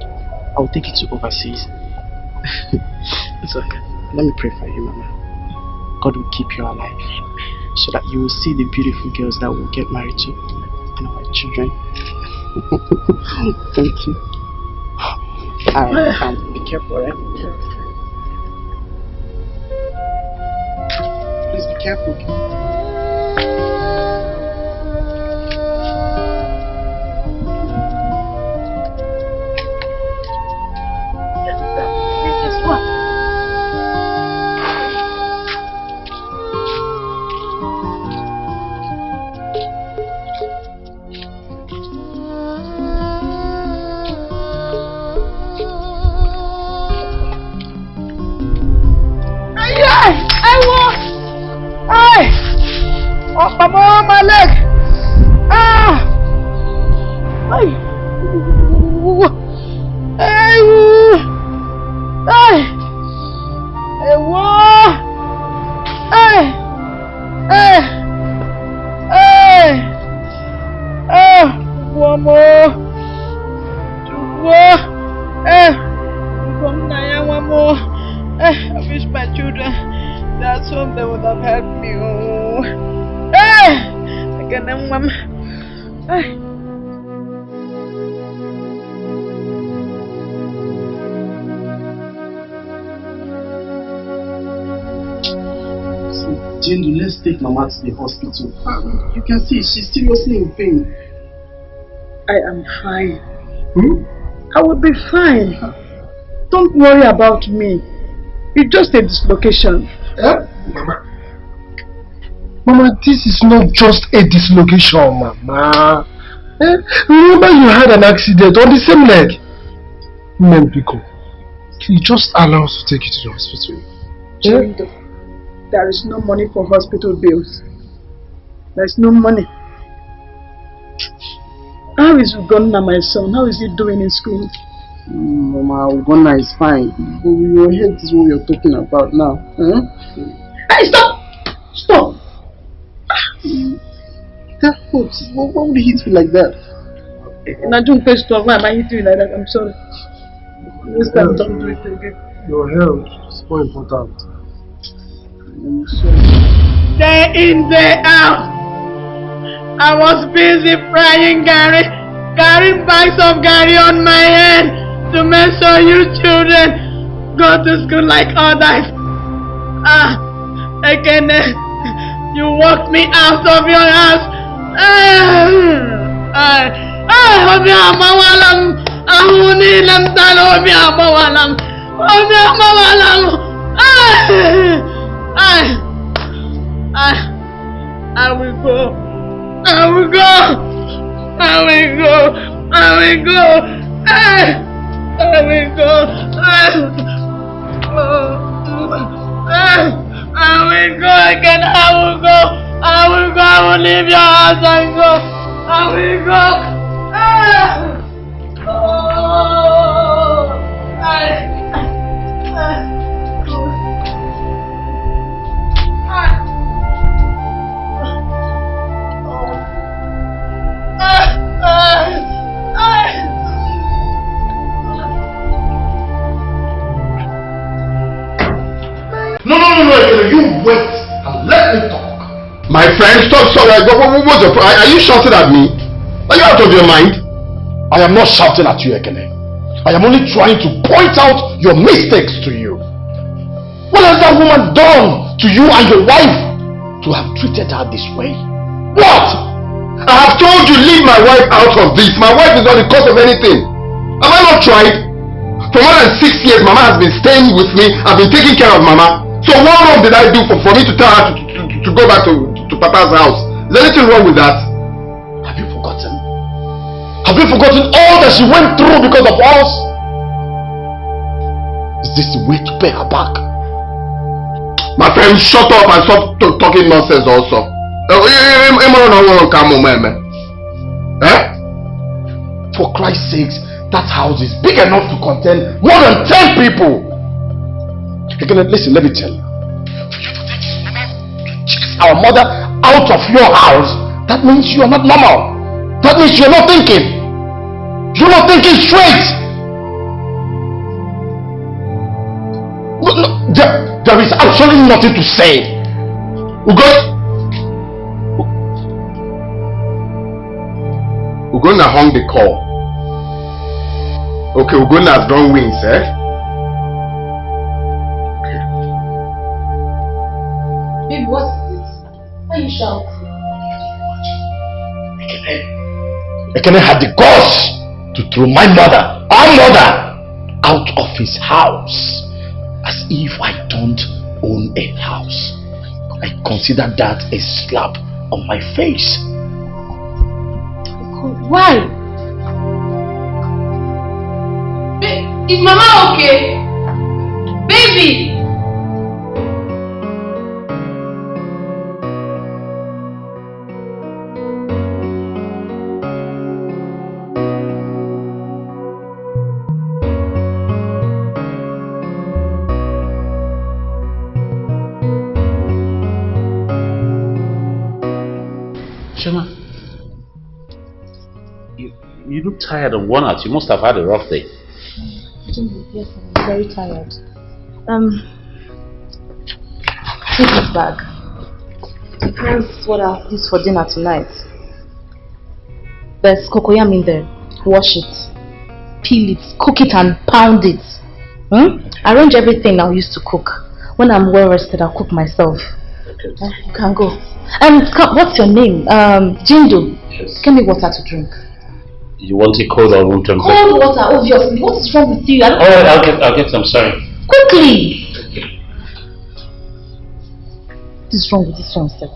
I'll take you to overseas. It's okay. Let me pray for you, Mama. God will keep you alive so that you will see the beautiful girls that will get married to and our children. Thank you. Alright, be careful, right? careful. My leg! Ah! Ay! Ay! Ay! Ay! Ay! Ay! Ah! One more! One more! I wish my children that's home they would have helped me. Oh. Jindu, let's take Mama to the hospital. You can see she's seriously in pain. I am fine. I will be fine. Don't worry about me. It's just a dislocation. Mama, this is not just a dislocation, Mama. Remember you had an accident on the same leg. Membiko, can you just allow us to take you to the hospital? Chindo, there is no money for hospital bills. There is no money. How is Ugonna, my son? How is he doing in school? Mama, Ugonna is fine. Your head is what you're talking about now. Hey, stop! Stop! That hurts. Why would he hit me like that? I don't pay stop. Why am I hitting you like that? I'm sorry. Next time, don't do it again. Your health is more important. I'm sorry. Day in, day out. I was busy frying carrying bags of Gary on my head to make sure you children go to school like others. Again, you walked me out of your house. I will go. I will go. I will go. I will go. I will go. I will go again. I will go. I will go. I will leave your house and go. I will go. No, you wait and let me talk. My friend, stop. What's your problem? Are you shouting at me? Are you out of your mind? I am not shouting at you, Ekene. I am only trying to point out your mistakes to you. What has that woman done to you and your wife to have treated her this way? What? I have told you leave my wife out of this. My wife is not the cause of anything. Have I not tried? For more than 6 years, Mama has been staying with me. I've been taking care of Mama. So what wrong did I do for me to tell her to go back to Papa's house? Is there anything wrong with that? Have you forgotten? Have you forgotten all that she went through because of us? Is this the way to pay her back? My friend, shut up and stop talking nonsense also. For Christ's sakes, that house is big enough to contain more than 10 people. Listen, let me tell you. For you to take this woman to chase our mother out of your house, that means you are not normal. That means you're not thinking. You're not thinking straight. No, there is absolutely nothing to say. Ugonna hung the call. Okay, Ugonna has drawn wings, eh? Baby, what is it? Why you shout? Ekene had the guts to throw my mother, our mother, out of his house as if I don't own a house. I consider that a slap on my face. Why? Is Mama okay? Baby! Shema, you look tired and worn out. You must have had a rough day. Yes, I'm very tired. Take this bag. Here's what I'll use for dinner tonight. There's cocoyam in there. Wash it, peel it, cook it and pound it. Arrange everything I'll use to cook. When I'm well rested, I'll cook myself. Okay. You can go. What's your name? Jindu. Yes. Give me water to drink. You want it cold or room temperature? Cold water, obviously. What is wrong with you? Alright, I'll get some, sorry. Quickly! What is wrong with this one, sir?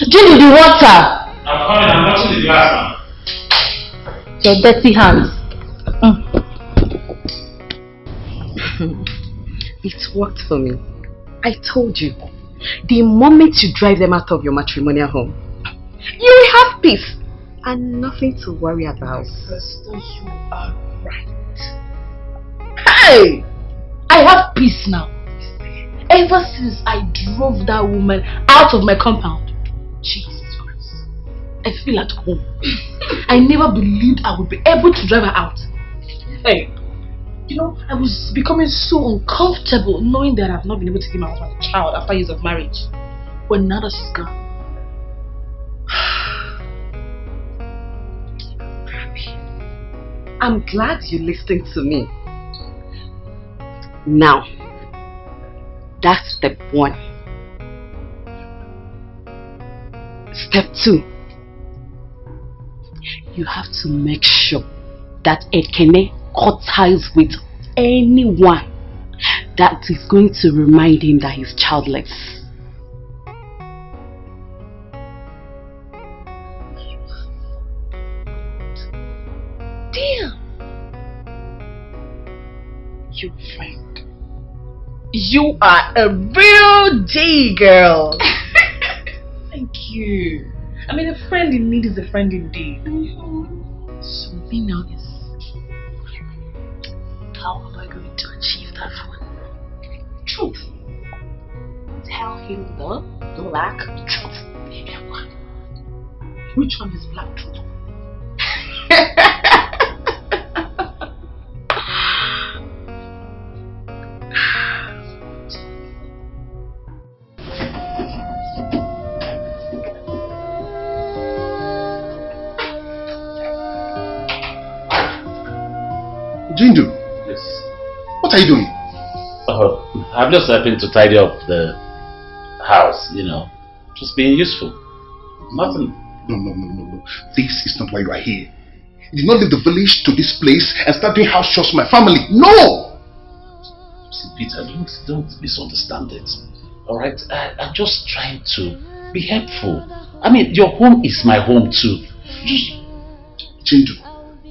Jindu, the water! I'm coming, I'm watching the glass now. Your dirty hands. It worked for me. I told you. The moment you drive them out of your matrimonial home, you will have peace and nothing to worry about. You are right. Hey! I have peace now. Ever since I drove that woman out of my compound, Jesus Christ, I feel at home. I never believed I would be able to drive her out. Hey, you know, I was becoming so uncomfortable knowing that I've not been able to give my husband a child after years of marriage. But now that she's gone, I'm glad you listened to me. Now, that's step 1. Step 2. You have to make sure that Ekene cut ties with anyone that is going to remind him that he's childless. damn, you friend. You are a real G girl. Thank you. I mean, a friend in need is a friend indeed. So the thing now is, how am I going to achieve that one? Truth. Tell him the black truth. Which one is black truth? Jindu. Yes. What are you doing? I'm just helping to tidy up the house, you know. Just being useful. Nothing. No. This is not why you are here. You did not leave the village to this place and start doing house chores for my family. No! See, Peter, don't misunderstand it. Alright? I'm just trying to be helpful. I mean, your home is my home too. Jindu,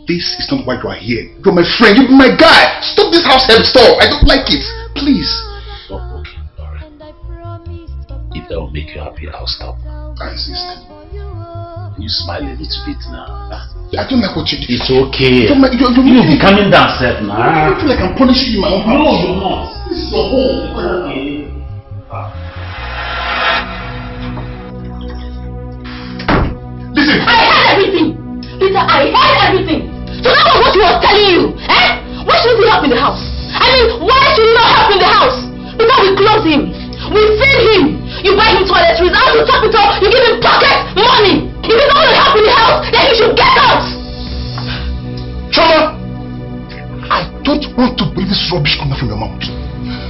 this is not why you are here. You're my friend, you're my guy. Stop this house help stuff. I don't like it. Please. Oh, okay, alright. If that will make you happy, I'll stop. I insist. You smile a little bit now. I don't like what you do. It's okay. You'll be coming down, Seth, now. I don't feel like I'm punishing you in my own house. No, you're not. This is your home. Okay. Listen. I heard everything. Peter, I heard everything. So that was what he was telling you. Eh? Why shouldn't he help in the house? I mean, why should he not help in the house? Because we clothe him. We feed him. You buy him toiletries. Out to top it up, you give him pocket money. If he's not going to help in the house, then he should get out. Choma, I don't want to believe this rubbish coming from your mouth.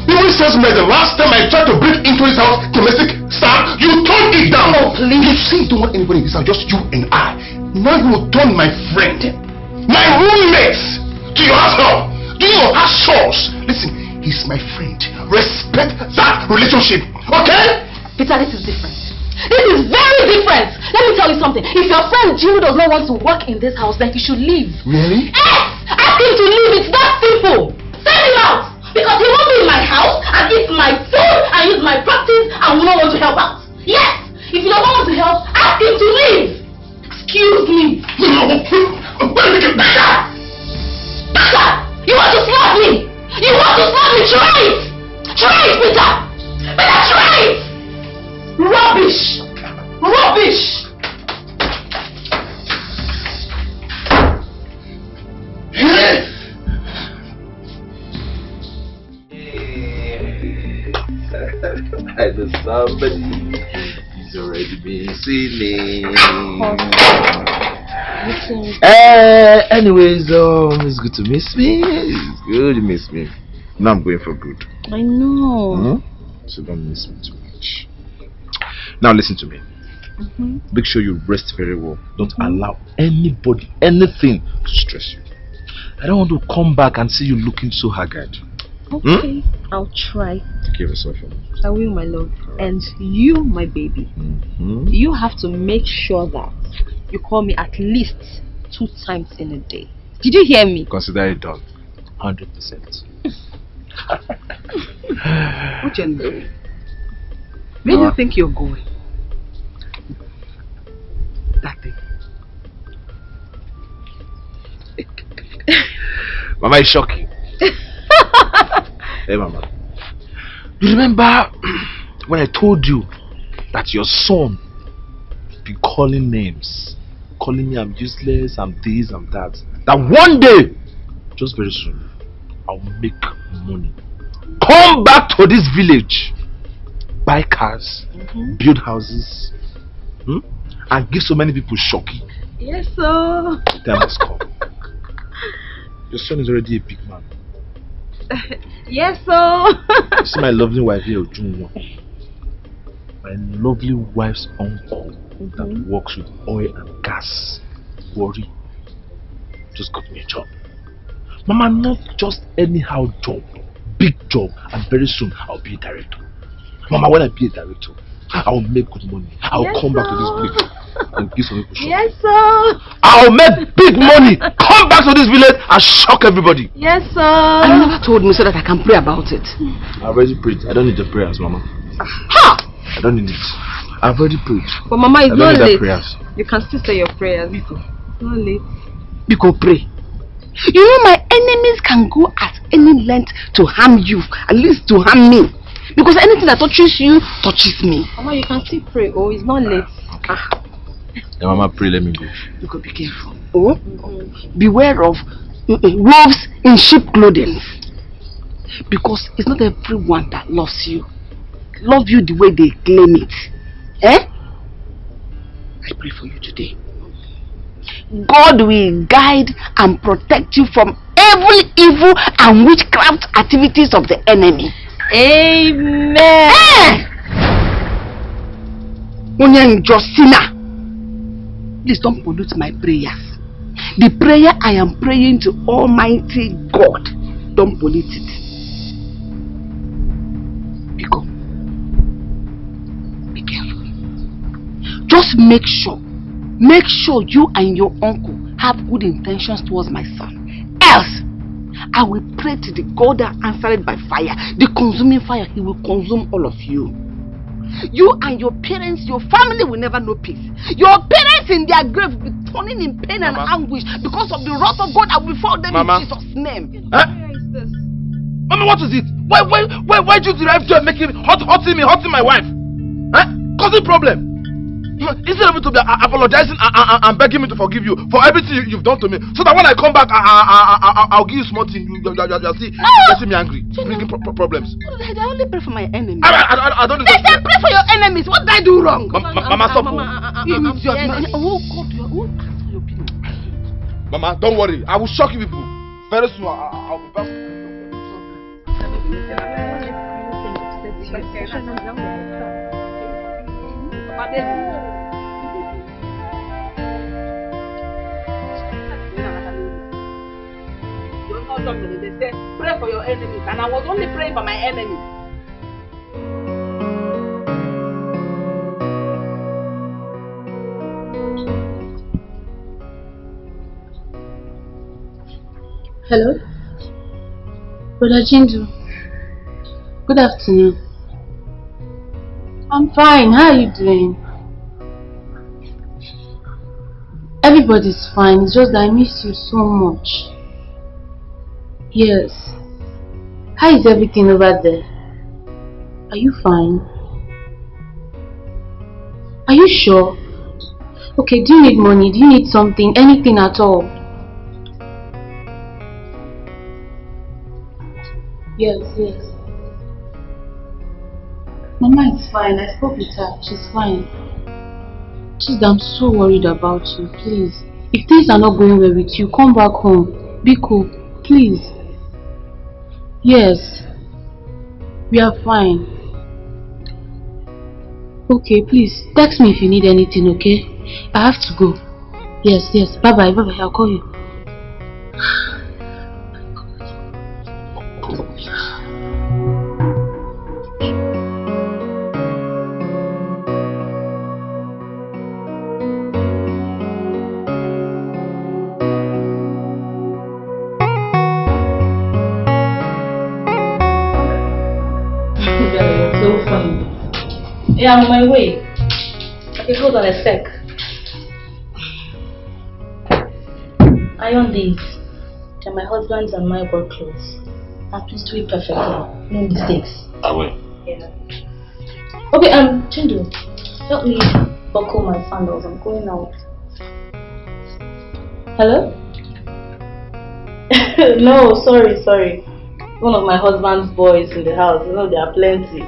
Even since the last time I tried to break into his house, domestic staff, you turned it down. Oh, please. You say you don't want anybody in this house, just you and I. Now you will turn my friend, my roommate, to your household. Do you have chores? Listen, he's my friend. Respect that relationship, okay? Peter, this is different. This is very different. Let me tell you something. If your friend Jimmy does not want to work in this house, then he should leave. Really? Yes! Ask him to leave. It's that simple. Send him out. Because he won't be in my house and eat my food and use my practice and will not want to help out. Yes! If you don't want to help, ask him to leave. Excuse me. No. Where did you get that? Peter! You want to slap me? You want to slap me? Try it! Try it, Peter! Peter, try it! Rubbish! Rubbish! I know somebody is already missing me. Anyways, it's good to miss me. It's good to miss me. Now I'm going for good. I know. So don't miss me too much. Now listen to me. Make sure you rest very well. Don't allow anybody, anything to stress you. I don't want to come back and see you looking so haggard. Okay, I'll try. Take care of yourself. I will, my love. And you, my baby, you have to make sure that you call me at least 2 times in a day. Did you hear me? Consider it done. 100%. Where do you think you're going? That thing. Mama is shocking. Hey, Mama. You remember when I told you that your son be calling names, calling me I'm useless, I'm this, I'm that. That one day, just very soon, I'll make money. Come back to this village, buy cars, build houses, and give so many people shocking. Yes, sir. Time has come. Your son is already a big man. Yes, sir. You see my lovely wife here, Ojunwa. My lovely wife's uncle that works with oil and gas. Worry. Just got me a job. Mama, not just anyhow job. Big job. And very soon I'll be a director. Mama, when I be a director, I'll make good money. I'll come back to this village and give some people shock. Yes, sir. I'll make big money. Come back to this village and shock everybody. Yes, sir. You never told me so that I can pray about it. I've already prayed. I don't need the prayers, Mama. Ha! I don't need it. I've already prayed. But Mama, it's not late. Prayers. You can still say your prayers. It's not late. Because pray. You know my enemies can go at any length to harm you, at least to harm me. Because anything that touches you, touches me. Mama, you can still pray. Oh, it's not late. Yeah, Mama, pray, let me go. You could be careful. Oh? Beware of wolves in sheep clothing. Because it's not everyone that loves you. Love you the way they claim it. Eh? I pray for you today. God will guide and protect you from every evil and witchcraft activities of the enemy. Amen. Josina, please don't pollute my prayers. The prayer I am praying to Almighty God, don't pollute it. Be careful. Just make sure you and your uncle have good intentions towards my son. Else, I will pray to the God that answered by fire, the consuming fire. He will consume all of you. You and your parents, your family will never know peace. Your parents in their grave will be turning in pain and anguish because of the wrath of God. I will fall them in Jesus' name. Mama, what is it? Why do you derive joy making hurting my wife? Causing problem. Instead of you to be apologizing and begging me to forgive you for everything you've done to me, so that when I come back, I'll give you small things. You'll see, getting me angry, bringing problems. I only pray for my enemies. I don't. They say pray for your enemies. What did I do wrong? Mama, stop. Oh God, you are ask for your opinion. Mama, don't worry. I will shock you people. Very soon, I'll be back. They say, pray for your enemies, and I was only praying for my enemies. Hello? Brother Jindu. Good afternoon. I'm fine. How are you doing? Everybody's fine. It's just that I miss you so much. Yes. How is everything over there? Are you fine? Are you sure? Okay, do you need money? Do you need something? Anything at all? Yes. Mama is fine. I spoke with her. She's fine. Just that I'm so worried about you. Please. If things are not going well with you, come back home. Be cool. Please. Yes. We are fine. Okay, please. Text me if you need anything, okay? I have to go. Yes. Bye-bye. I'll call you. Yeah, I'm on my way. Okay, hold on a sec. Iron these. They're my husband's and my work clothes. And please do it perfectly. No mistakes. I will. Yeah. Okay, Chindu, help me buckle my sandals. I'm going out. Hello? No, sorry. One of my husband's boys in the house. You know, there are plenty.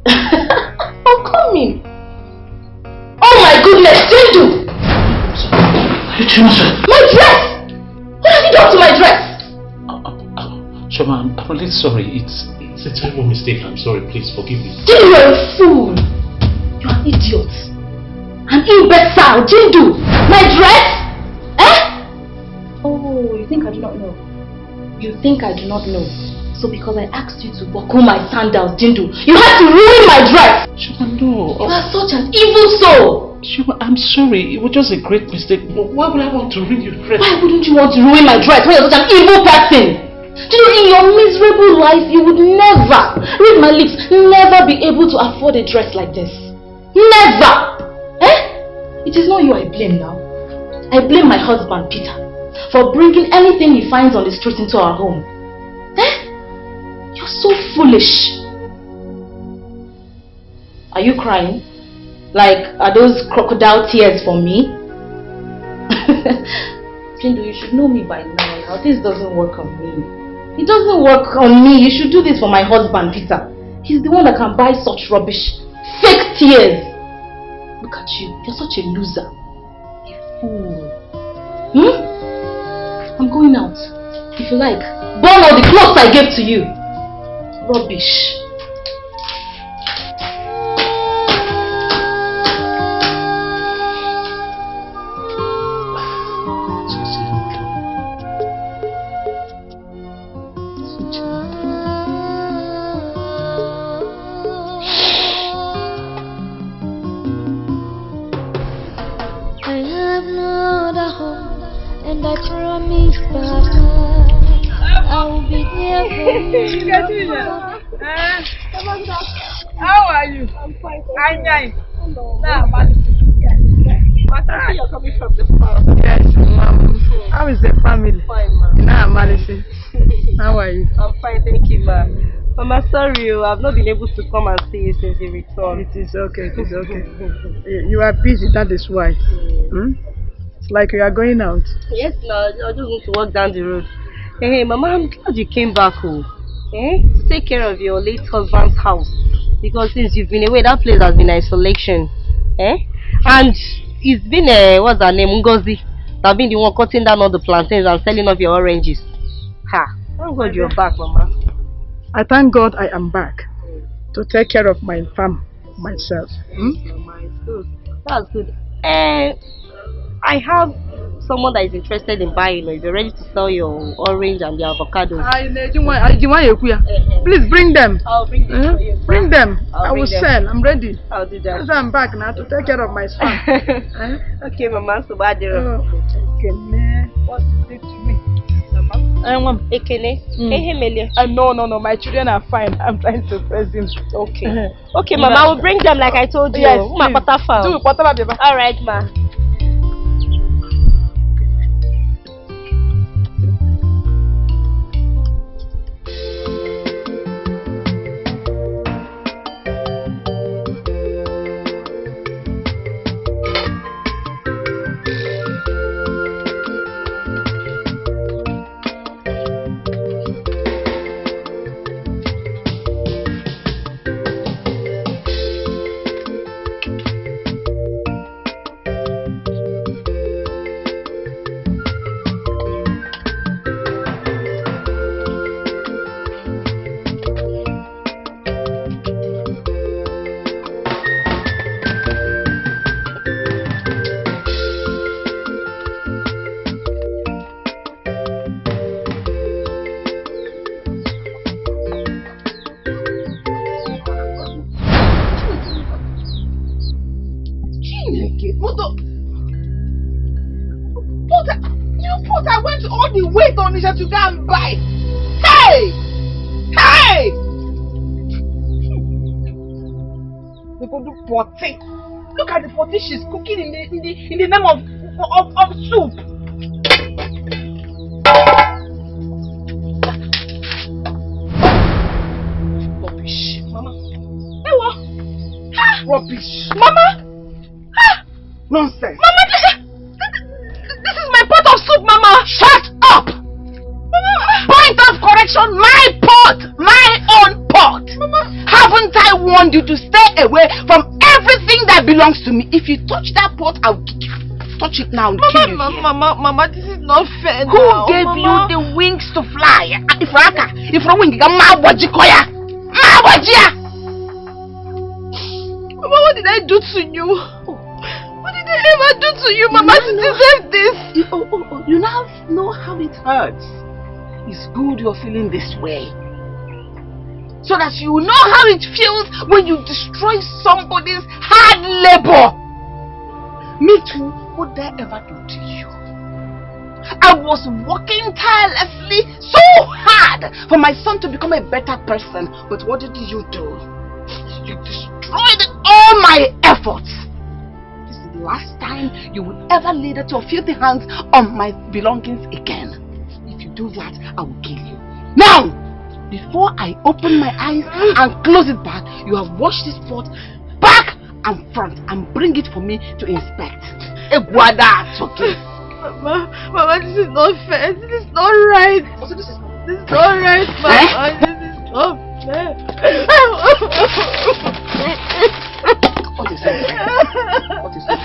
I'm coming. Oh my goodness, Chindu! My dress! What have you done to my dress? Shoma, I'm really sorry. It's a terrible mistake. I'm sorry. Please forgive me. Jindu, you're a fool. You're an idiot. An imbecile. Jindu! My dress? Oh, you think I do not know? You think I do not know? So because I asked you to buckle my sandals, Jindu, you had to ruin my dress! Shoma, no. You are such an evil soul! Shoma, I'm sorry. It was just a great mistake. Why would I want to ruin your dress? Why wouldn't you want to ruin my dress when you're such an evil person? Jindu, in your miserable life, you would never, read my lips, never be able to afford a dress like this. Never! It is not you I blame now. I blame my husband, Peter, for bringing anything he finds on the street into our home. You're so foolish. Are you crying? Like, are those crocodile tears for me? Jindu, you should know me by now. This doesn't work on me. It doesn't work on me. You should do this for my husband, Peter. He's the one that can buy such rubbish. Fake tears. Look at you. You're such a loser. A fool. I'm going out. If you like, burn all the clothes I gave to you. Rubbish. I have no other home, and I promise, Papa, I will be there for you. How are you? I'm fine. I'm nice. You're coming from the farm. Yes, Mom. How is the family? Fine, Mom. Nah, Malice. How are you? I'm fine, thank you, Ma. Mama, sorry, I've not been able to come and see you since you returned. It is okay, it is okay. You are busy, that is why. It's like you are going out. Yes, no, I just need to walk down the road. Hey, Mama, I'm glad you came back home. To take care of your late husband's house. Because since you've been away, that place has been isolation. And it's been, what's her name, Ngozi, that been the one cutting down all the plantains and selling off your oranges. Ha! Thank God you're back, Mama. I thank God I am back. to take care of my farm myself. That's good. I have someone that is interested in buying. If you're ready to sell your orange and the avocado. Please bring them. I'll bring them for you. Bring them. I will them. sell. I'm ready. I'll do that. Because I'm back now to take care of my farm. Okay, Mama. So bad. What is it to me? Ekene. No. My children are fine. I'm trying to press them. Okay. Okay, Mama. I will bring them like I told you. Yes, All right, Ma. To go and buy. Hey! People do potty. Look at the potty she's cooking in the name of soup. Rubbish, Mama. Hey, what? Rubbish, Mama. Nonsense, Mama. This is my pot of soup, Mama. Shut up. Point of correction, my pot, my own pot. Mama. Haven't I warned you to stay away from everything that belongs to me? If you touch that pot, I'll touch it now and kill you. Mama, this is not fair. Who gave you the wings to fly? If you're wing, Mama, what did I do to you? What did I ever do to you, Mama, to deserve this? You now know how it hurts. It's good you're feeling this way, so that you know how it feels when you destroy somebody's hard labor. Me too. What did I ever do to you? I was working tirelessly so hard for my son to become a better person, but what did you do? You destroyed all my efforts. This is the last time you will ever lay that your filthy hands on my belongings again. Do that, I will kill you. Now, before I open my eyes and close it back, you have washed this pot back and front and bring it for me to inspect. Okay. Mama, this is not fair. This is not right. This is not right, Mama. This is not fair. What is it? What is it?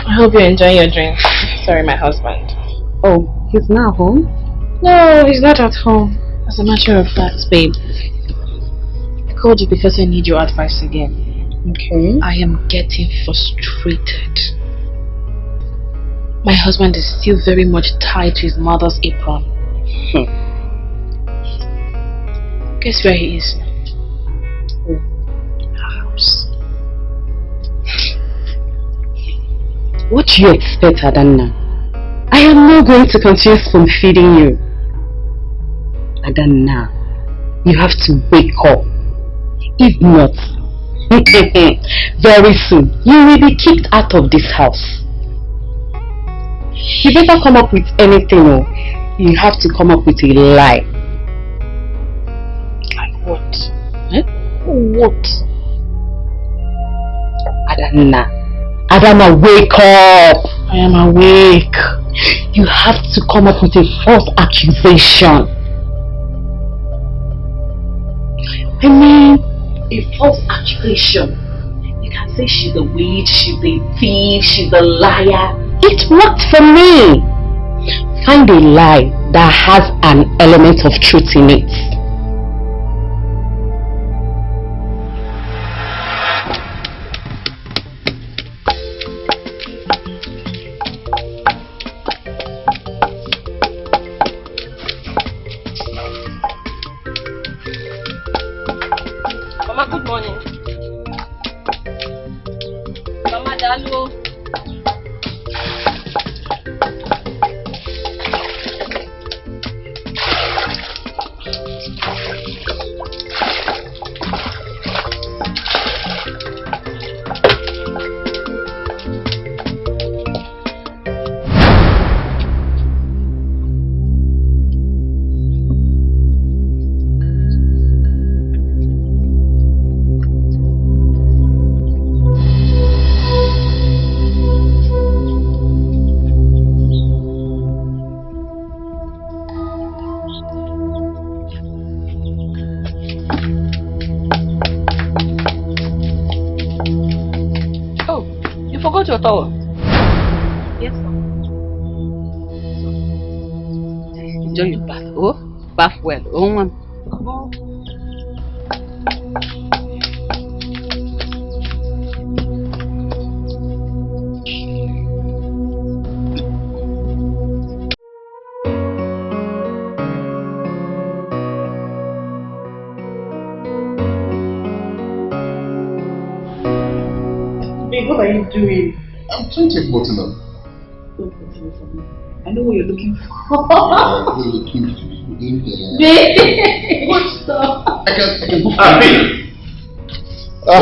I hope you're enjoying your drink. Sorry, my husband. Oh, he's not home? No, he's not at home. As a matter of fact, babe, I called you because I need your advice again. Okay. I am getting frustrated. My husband is still very much tied to his mother's apron. Guess where he is now? Her house. What do you expect, Adanna? I am I'm not going to continue spoon feeding you. Adana, you have to wake up. If not, very soon, you will be kicked out of this house. You better come up with anything, or you have to come up with a lie. Like what? Eh? What? Adana, wake up! I am awake. You have to come up with a false accusation. I mean, a false accusation. You can say she's a witch, she's a thief, she's a liar. It worked for me. Find a lie that has an element of truth in it. Mama, good morning. Mama, hello. Your towel. Yes, sir. Enjoy your bath. Oh, bath well. Oh, ma'am. Come on. What are you doing? I'm trying to button up. I know what you're looking for. You're looking in there. What's up? I can book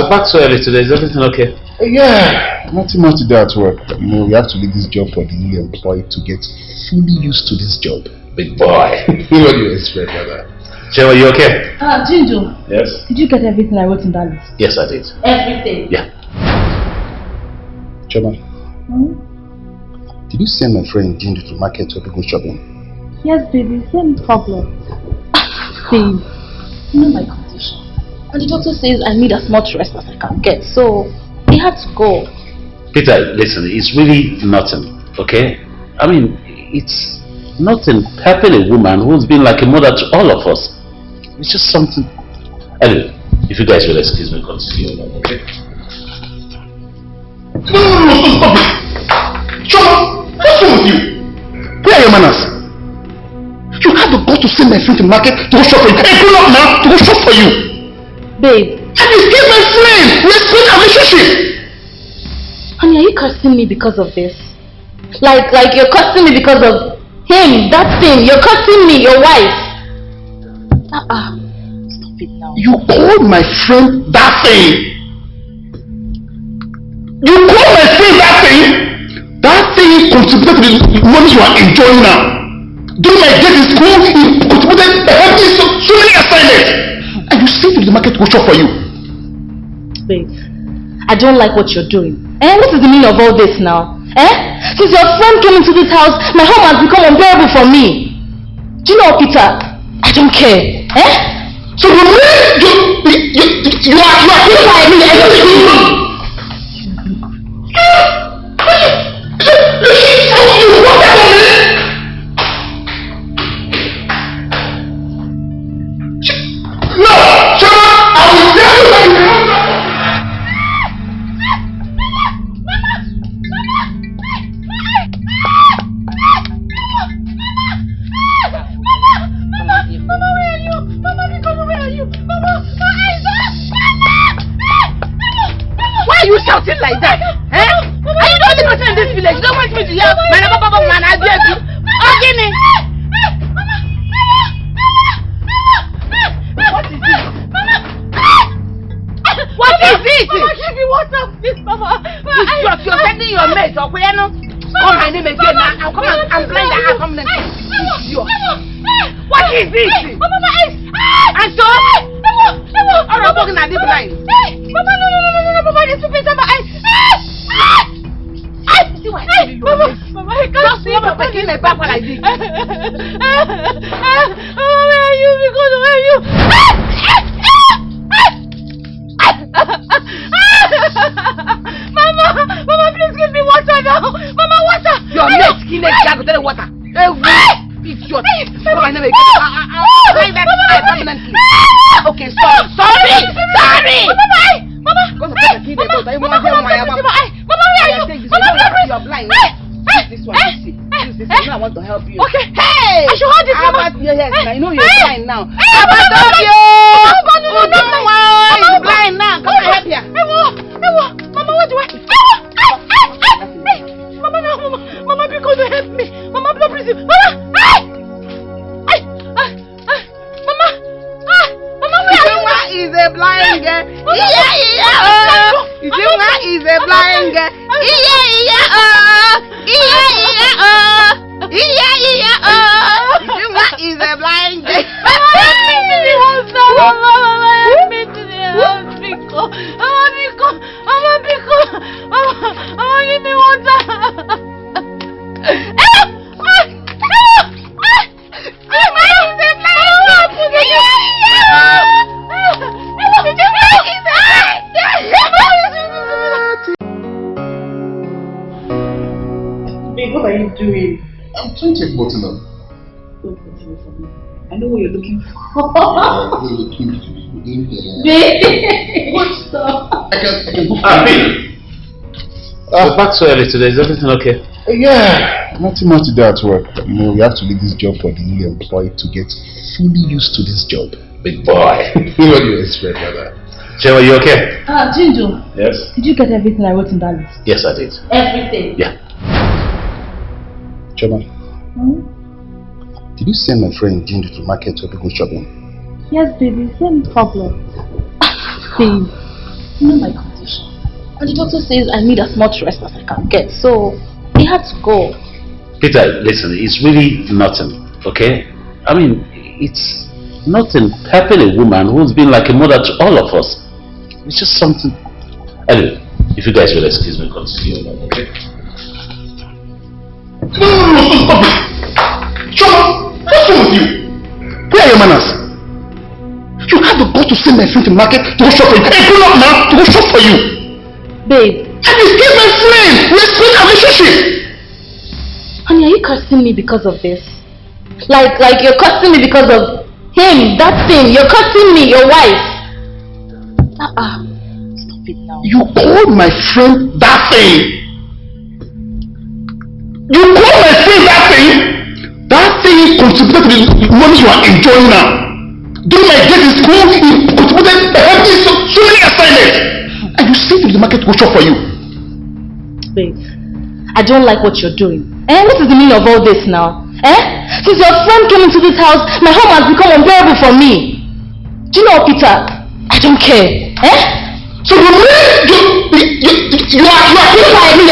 Back so early today. Is everything okay? Yeah, nothing much to do at work. You know, we have to leave this job for the new employee to get fully used to this job. Big boy. What do you expect, brother? Joe, are you okay? Jinjo. Yes. Did you get everything I wrote in that list? Yes, I did. Everything? Yeah. Choma, did you send my friend Jindu to market to go shopping? Yes, baby. Same problem. Babe, you know my condition. And the doctor says I need as much rest as I can get. So, they had to go. Peter, listen, it's really nothing, okay? I mean, it's nothing. Helping a woman who's been like a mother to all of us. It's just something. Anyway, if you guys will excuse me, continue, okay? No, stop it! Choma, what's wrong with you? Where are your manners? You have the guts to send my friend to the market to go shop for you. Hey, grown up now to go shop for you. Babe. And you still my friend. Respect our relationship. Honey, are you cursing me because of this? Like you're cursing me because of him, that thing. You're cursing me, your wife. Stop it now. You called my friend that thing. You call my friend that thing? That thing contributed to the money you are enjoying now. During my days in school, it contributed to help me so many assignments. And you sent to the market to go shop for you. Babe, I don't like what you're doing. What is the meaning of all this now? Since your friend came into this house, my home has become unbearable for me. Do you know, Peter? I don't care. So you are feeling like me everything. Like that, Are you the only person in this village? You don't want me to hear my Papa man, I beg you. my name again now. I'll come and I'm blind. I'll come and what is this? Mama, my eyes. And so? I'm not walking at the blind. Mama, no. Mama, this is my eyes. See what I tell you? Mama, I can't see. Mama, taking my back while I did. Mama, where are you? Because where are you? Mama, please give me water now. Mama, water. Your neck, QUEENETH, I go tell you water. It's your come on, never again. I'll bring that permanently. Okay, sorry. Mama. Go to the QUEENETH, but I want to tell my Mama, where are you? You're blind. This one, use this one. I want to help you. Okay. Hey! I should hold this, Mama. Yes, I know you're blind now. I'm blind now. Come on, help you. Mama, what do I? Mama, because you help me. Mama, please. Mama, Mama, is a blind girl. Is a blind girl. Is a blind girl. Give me water. Babe, what are you doing? I'm trying to check button up. Don't continue for me. I know what you're looking for. You're looking for Babe, what's up? I can go for back so early today. Is everything okay? Yeah, nothing much to do at work. You know, we have to leave this job for the new employee to get fully used to this job. Big boy. What do you expect, brother? Jim, are you okay? Jinjo. Yes? Did you get everything I wrote in that list? Yes, I did. Everything? Yeah. Choma, did you send my friend Jinjo to market to go shopping? Yes, baby. Same problem. Babe, you know my condition. And the doctor says I need as much rest as I can get. So, he had to go. Peter, listen, it's really nothing, okay? I mean, it's nothing helping a woman who's been like a mother to all of us. It's just something. Anyway, if you guys will excuse me, continue, okay? No, stop it! Choma, what's wrong with you? Where are your manners? You have the guts to send my friend to market to go shop for you. Hey, pull up now to go shop for you. Babe. And he's still my friend. We're still in a relationship. Honey, are you cursing me because of this? Like you're cursing me because of him, that thing. You're cursing me, your wife. Stop it now. You called my friend that thing. You call my friend that thing? That thing contributed to the money you are enjoying now. During my days in school, he contributed helped me so many assignments. And you sent him to the market to go shop for you. Babe, I don't like what you're doing. What is the meaning of all this now? Since your friend came into this house, my home has become unbearable for me. Do you know what, Peter? I don't care. So you are purified me.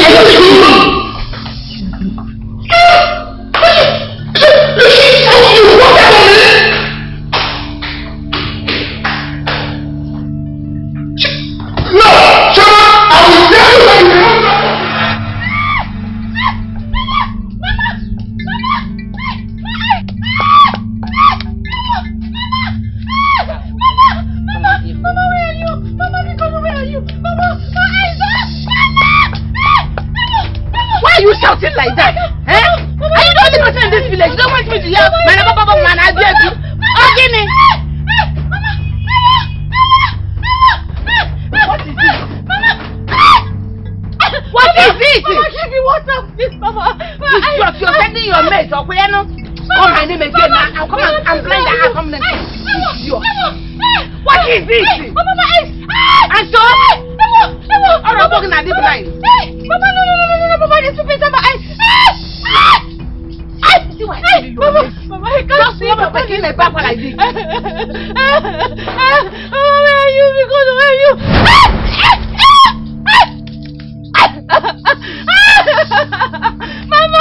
Mama!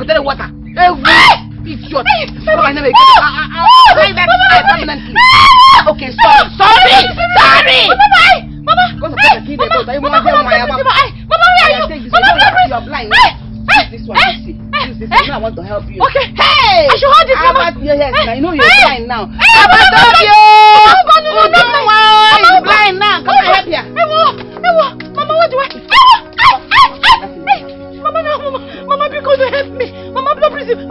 go tell you water. It's your I never get permanently. Okay, sorry. Mama, go to the key. Mama, where are you? You're blind. This one, see. Use this one. I want to help you. Okay. Hey! I should hold this, Mama. Yes, I know you're blind now. I'm blind now. Come on, help you. Mama, what do I? Mama, because you help me. Mama, please. Mama,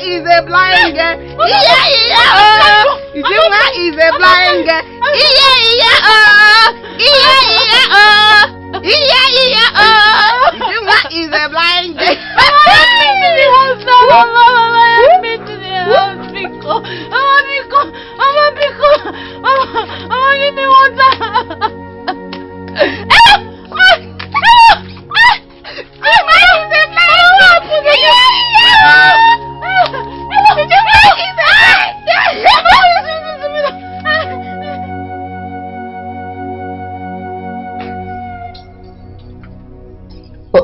is a blind girl. Is a blind girl. Is a blind girl.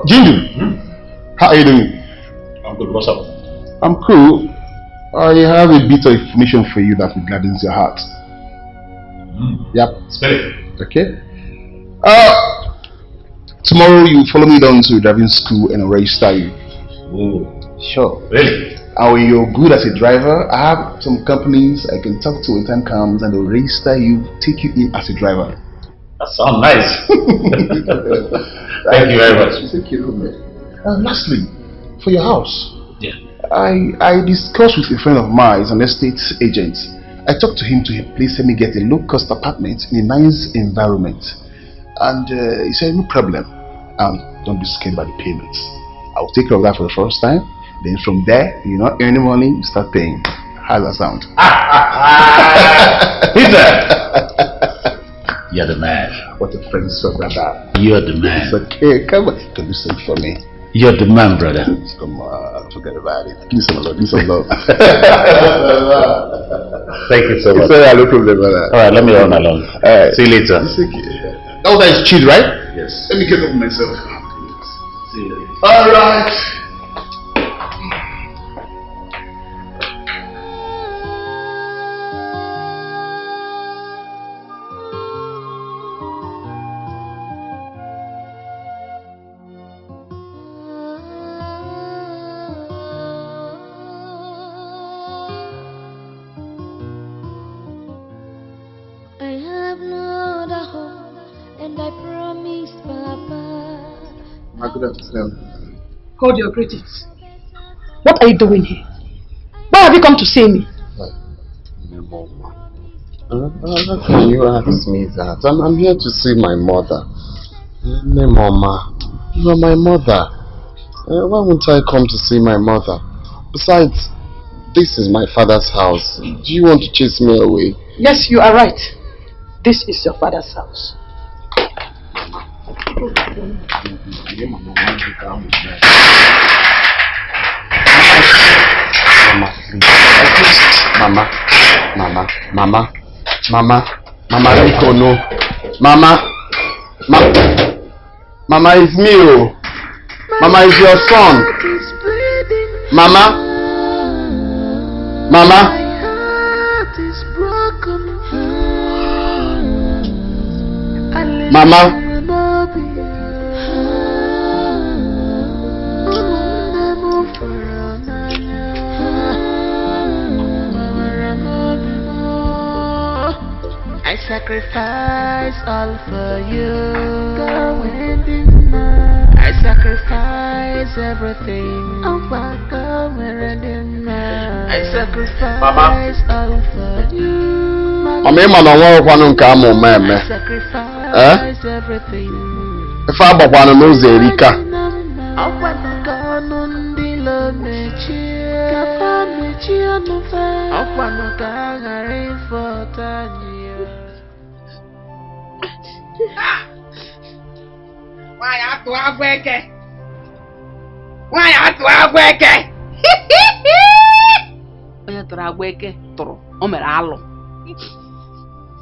Jinju, how are you doing? I'm good. What's up? I'm cool. I have a bit of information for you that will gladden your heart. Yep. Spell it. Okay. Tomorrow you follow me down to driving school and I'll register you. Oh, sure. Really? And when you're good as a driver, I have some companies I can talk to when time comes and they'll register you, take you in as a driver. That sounds nice. Thank you very much. Thank you, man. Lastly, for your house. Yeah. I discussed with a friend of mine, an estate agent. I talked to him to please help me get a low-cost apartment in a nice environment. And he said, no problem. Don't be scared by the payments. I'll take care of that for the first time. Then from there, you know, earning money, you start paying. How's that sound? You're the man. What a friend, so brother. You're the man. It's okay, come on. Can you sing for me? You're the man, brother. Come on, forget about it. Give me some love, give me some love. Thank you so much. Sorry, I look over, brother. Alright, let me run along. Alright. See you later. It's okay. Oh, that is cheat, right? Yes. Let me get up myself. See you later. Alright. Hold your greetings. What are you doing here? Why have you come to see me? How can you ask me that? I'm here to see my mother. Mama, you are my mother. Why won't I come to see my mother? Besides, this is my father's house. Do you want to chase me away? Yes, you are right. This is your father's house. Mama, Rico, no. Mama, it's me, oh. Mama, it's your son. Mama. I sacrifice all for you. I sacrifice everything. I sacrifice all for you. Mama, I'm not going to come on, man. I sacrifice everything. If I want to know Zerika. Why have to have work? Why have to have work?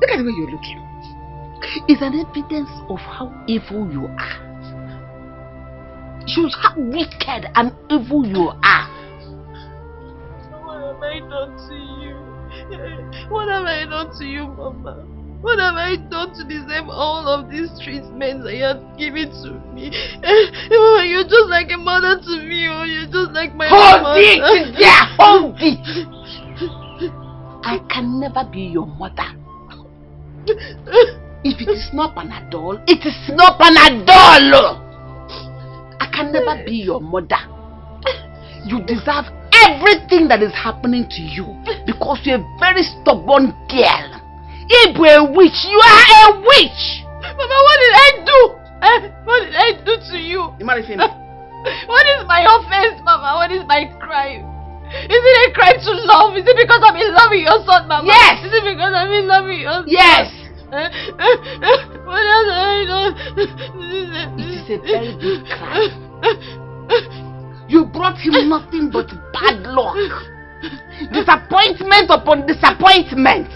Look at the way you're looking. is an evidence of how evil you are. Shows how wicked and evil you are. What have I done to you? What have I done to you, Mama? What have I done to deserve all of these treatments that you have given to me? Mama, you're just like a mother to me, or you're just like my mother. Hold it! Yeah, hold it! I can never be your mother. If it is not Panadol, it is not Panadol! I can never be your mother. You deserve everything that is happening to you because you're a very stubborn girl. If you're a witch, you are a witch! Mama, what did I do? What did I do to you? What is my offense, Mama? What is my crime? Is it a crime to love? Is it because I'm in love with your son, Mama? Yes! Is it because I'm in love with your son? Yes! What else have I done? It is a very big crime. You brought him nothing but bad luck. Disappointment upon disappointment.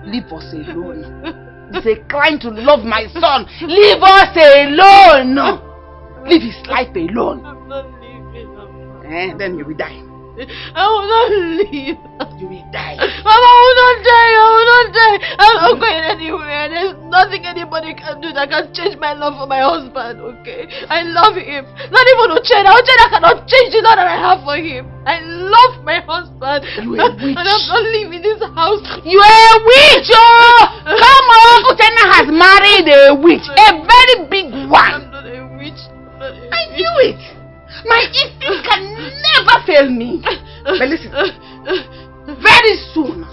Leave us alone. It's a crime to love my son. Leave us alone. Leave his life alone. I'm not leaving. Then you will die. I will not leave. You will die. Mama, I will not die. I will not die. I'm not going anywhere. There's nothing anybody can do that can change my love for my husband, okay? I love him. Not even Uchenna. Uchenna cannot change the love that I have for him. I love my husband. You are a witch. And I'm not leaving this house. You are a witch, oh! Come on, Uchenna has married a witch. A very big one. I'm not a witch. I knew it. My instinct can never fail me. But listen, very soon,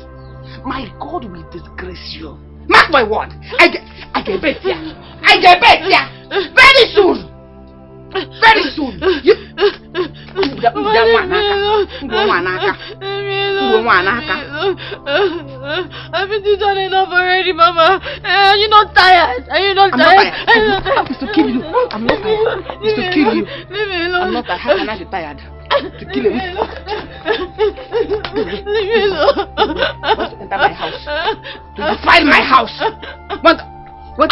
my God will disgrace you. Mark my word. I get bet ya. I get bet ya. Very soon. Very soon. I've been done enough already, Mama. Are you not tired? Are you not tired? I'm not tired. It's to kill you. I'm not tired. It's to kill you. Leave me alone. I'm not tired. How can I be tired? To kill him. Leave me alone. Want to enter my house? To defile my house? Want to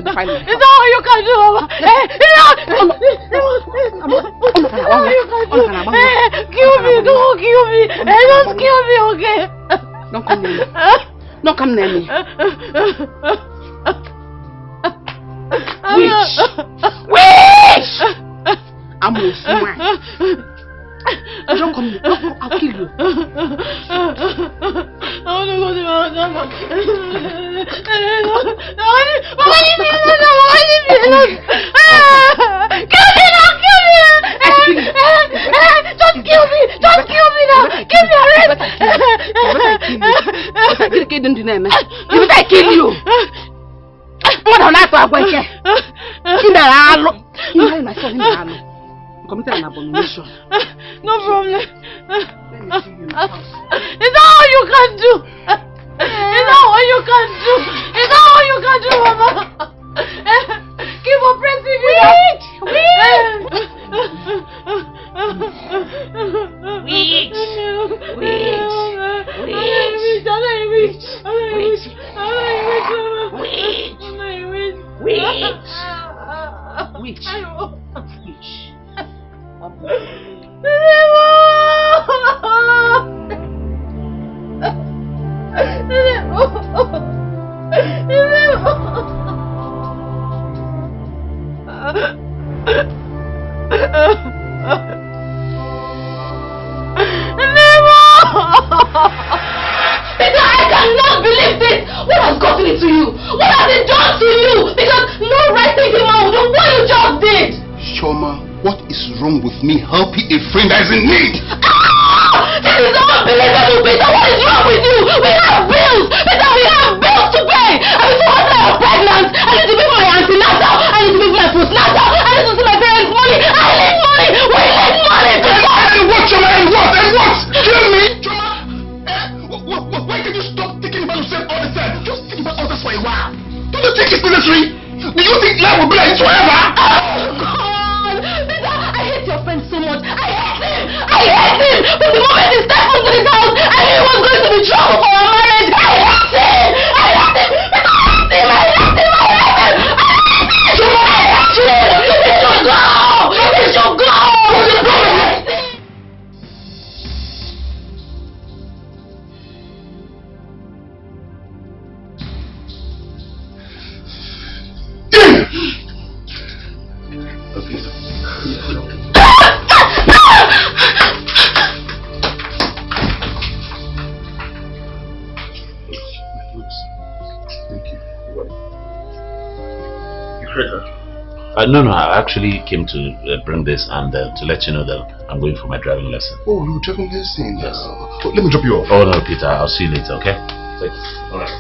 defile my house? It's all you can do, Mama. Kill me. Don't kill me. Don't kill me, okay? Don't come near me. Don't come near me. Witch! Witch! I'm a smart. Don't come near me. I'll kill you. I want to go to my house. Kill me now! Kill me! Just kill me! Just kill me now! Give me a rest! You better kill you! What on earth are you doing? You my son. You committed an abomination. No problem. It's not all you can do. It's not all you can do. It's not all you can do, Mama. Keep oppressing me. I cannot believe this! What has gotten into you? What has it done to you? Because no right thinking man would do what you just did! Shoma, what is wrong with me helping a friend that is in need? This is unbelievable, Peter! What is wrong with you? We have bills! Peter, we have bills to pay! I need to watch that I'm pregnant! I need to pay for my antenatal! I need to pay for my postnatal! I need to see my parents' money! I need money! We need money, Peter! And what, Shoma? And what? And what? Kill me? Shoma? Why can't you stop thinking about yourself all the time? Just think about others for a while. Don't you think it's necessary? Do you think life will be like this forever? Oh, God! Peter, I hate your friend so much! I hate him! I hate him! From the moment he stepped into this house, I knew he was going to be trouble for our marriage! I hate him! I Frederick? No, I actually came to bring this and to let you know that I'm going for my driving lesson. Oh, you're driving lesson? Yes. Let me drop you off. Oh no, Peter, I'll see you later, okay? Alright.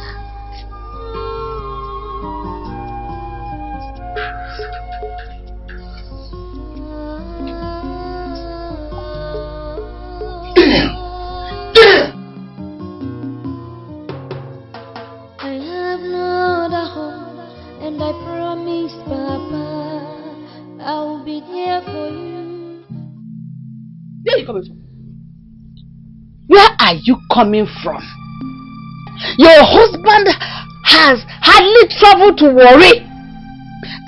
Where are you coming from? Your husband has hardly traveled to Warri,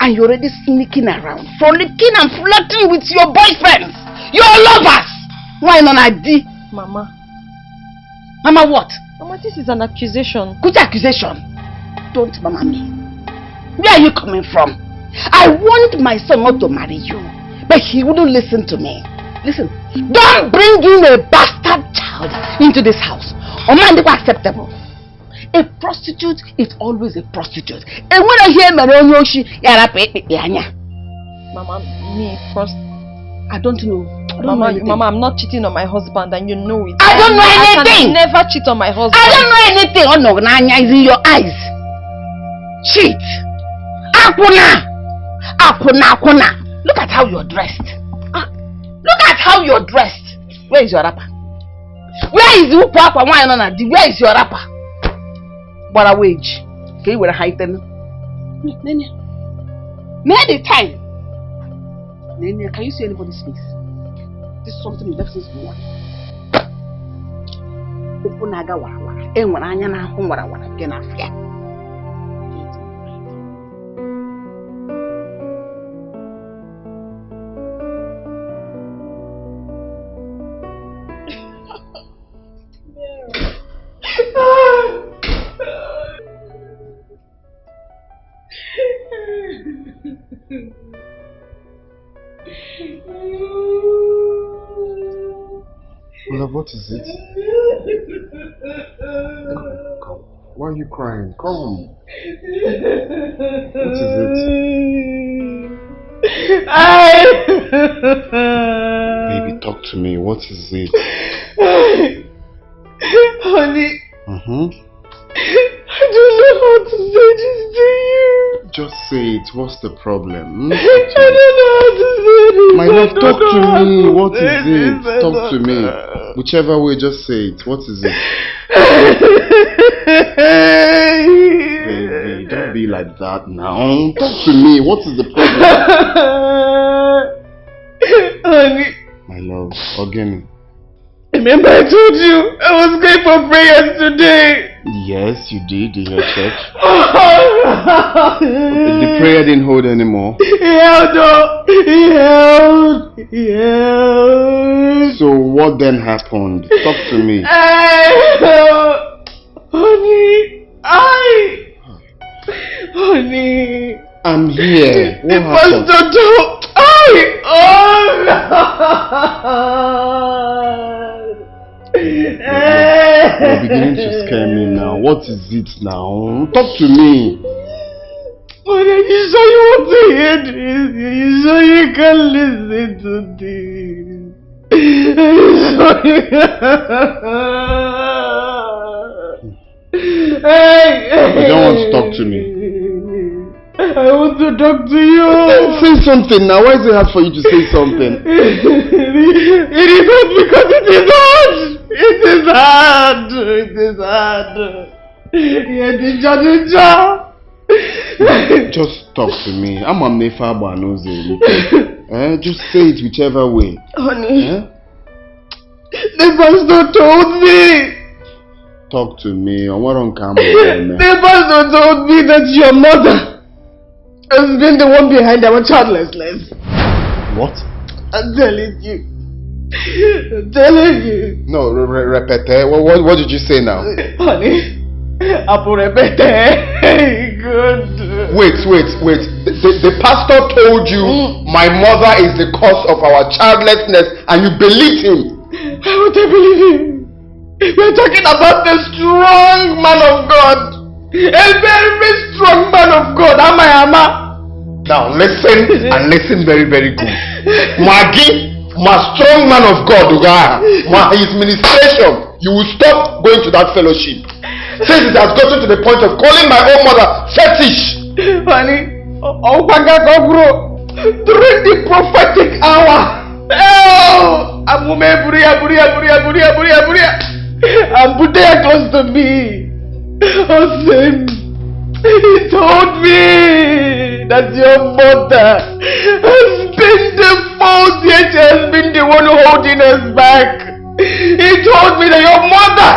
and you're already sneaking around, frolicking and flirting with your boyfriends, your lovers. Why not ID? Mama. Mama what? Mama, this is an accusation. Good accusation. Don't mama me. Where are you coming from? I want my son not to marry you, but he wouldn't listen to me. Listen, don't bring in a bastard child into this house. Omandi acceptable. A prostitute is always a prostitute. And when I hear Maronyoshi, Mama, me first. I don't know. Mama, I'm not cheating on my husband, and you know it. I don't know anything. I can never cheat on my husband. I don't know anything. Oh no, Nanya is in your eyes. Cheat. Akuna. Look at how you're dressed. Look at how you're dressed. Where is your rapper? Where is your papa? Where is your rapper? What a wage. Okay, we're hiding. Many time. Nene, can you see anybody's face? This is something you left since morning. Open naga wara. Enwara anya na ahụ wara nke na afia. Love, what is it? Come. Why are you crying? Come. What is it? Baby, talk to me. What is it? Honey. I don't know how to say this to you. Just say it. What's the problem? I don't know how to say this. My love, talk to me. What is it? Talk to me. Whichever way, just say it. What is it? Baby, don't be like that now. Talk to me. What is the problem? Honey. My love, again. Remember I told you I was going for prayers today. Yes, you did in your church. The prayer didn't hold anymore. He held. So what then happened? Talk to me. Honey. I'm here. What happened? You're beginning to scare me now. What is it now? Talk to me. Are you sure you want to hear this? Are you sure you can listen to this? Are you sure you You don't want to talk to me. I want to talk to you. Say something now. Why is it hard for you to say something? It is hard because it is hard. It is hard. It is hard. Just talk to me. I'm a Mefa Banoze. Just say it whichever way. Honey. The pastor told me. Talk to me. The pastor told me that your mother has been the one behind our childlessness. What? I'm telling you. I'm telling you. No, repete. What did you say now? Honey, Apo repete. Good. Wait. The pastor told you my mother is the cause of our childlessness and you believed him. Why would I believe him? We're talking about a strong man of God. A very, very strong man of God. Ama. Now listen and listen very, very good. Magi, my strong man of God, his ministration, you will stop going to that fellowship. Since it has gotten to the point of calling my own mother fetish. Honey, during the prophetic hour, I'm put there close to me. He told me that your mother has been the fault, yet she has been the one holding us back. He told me that your mother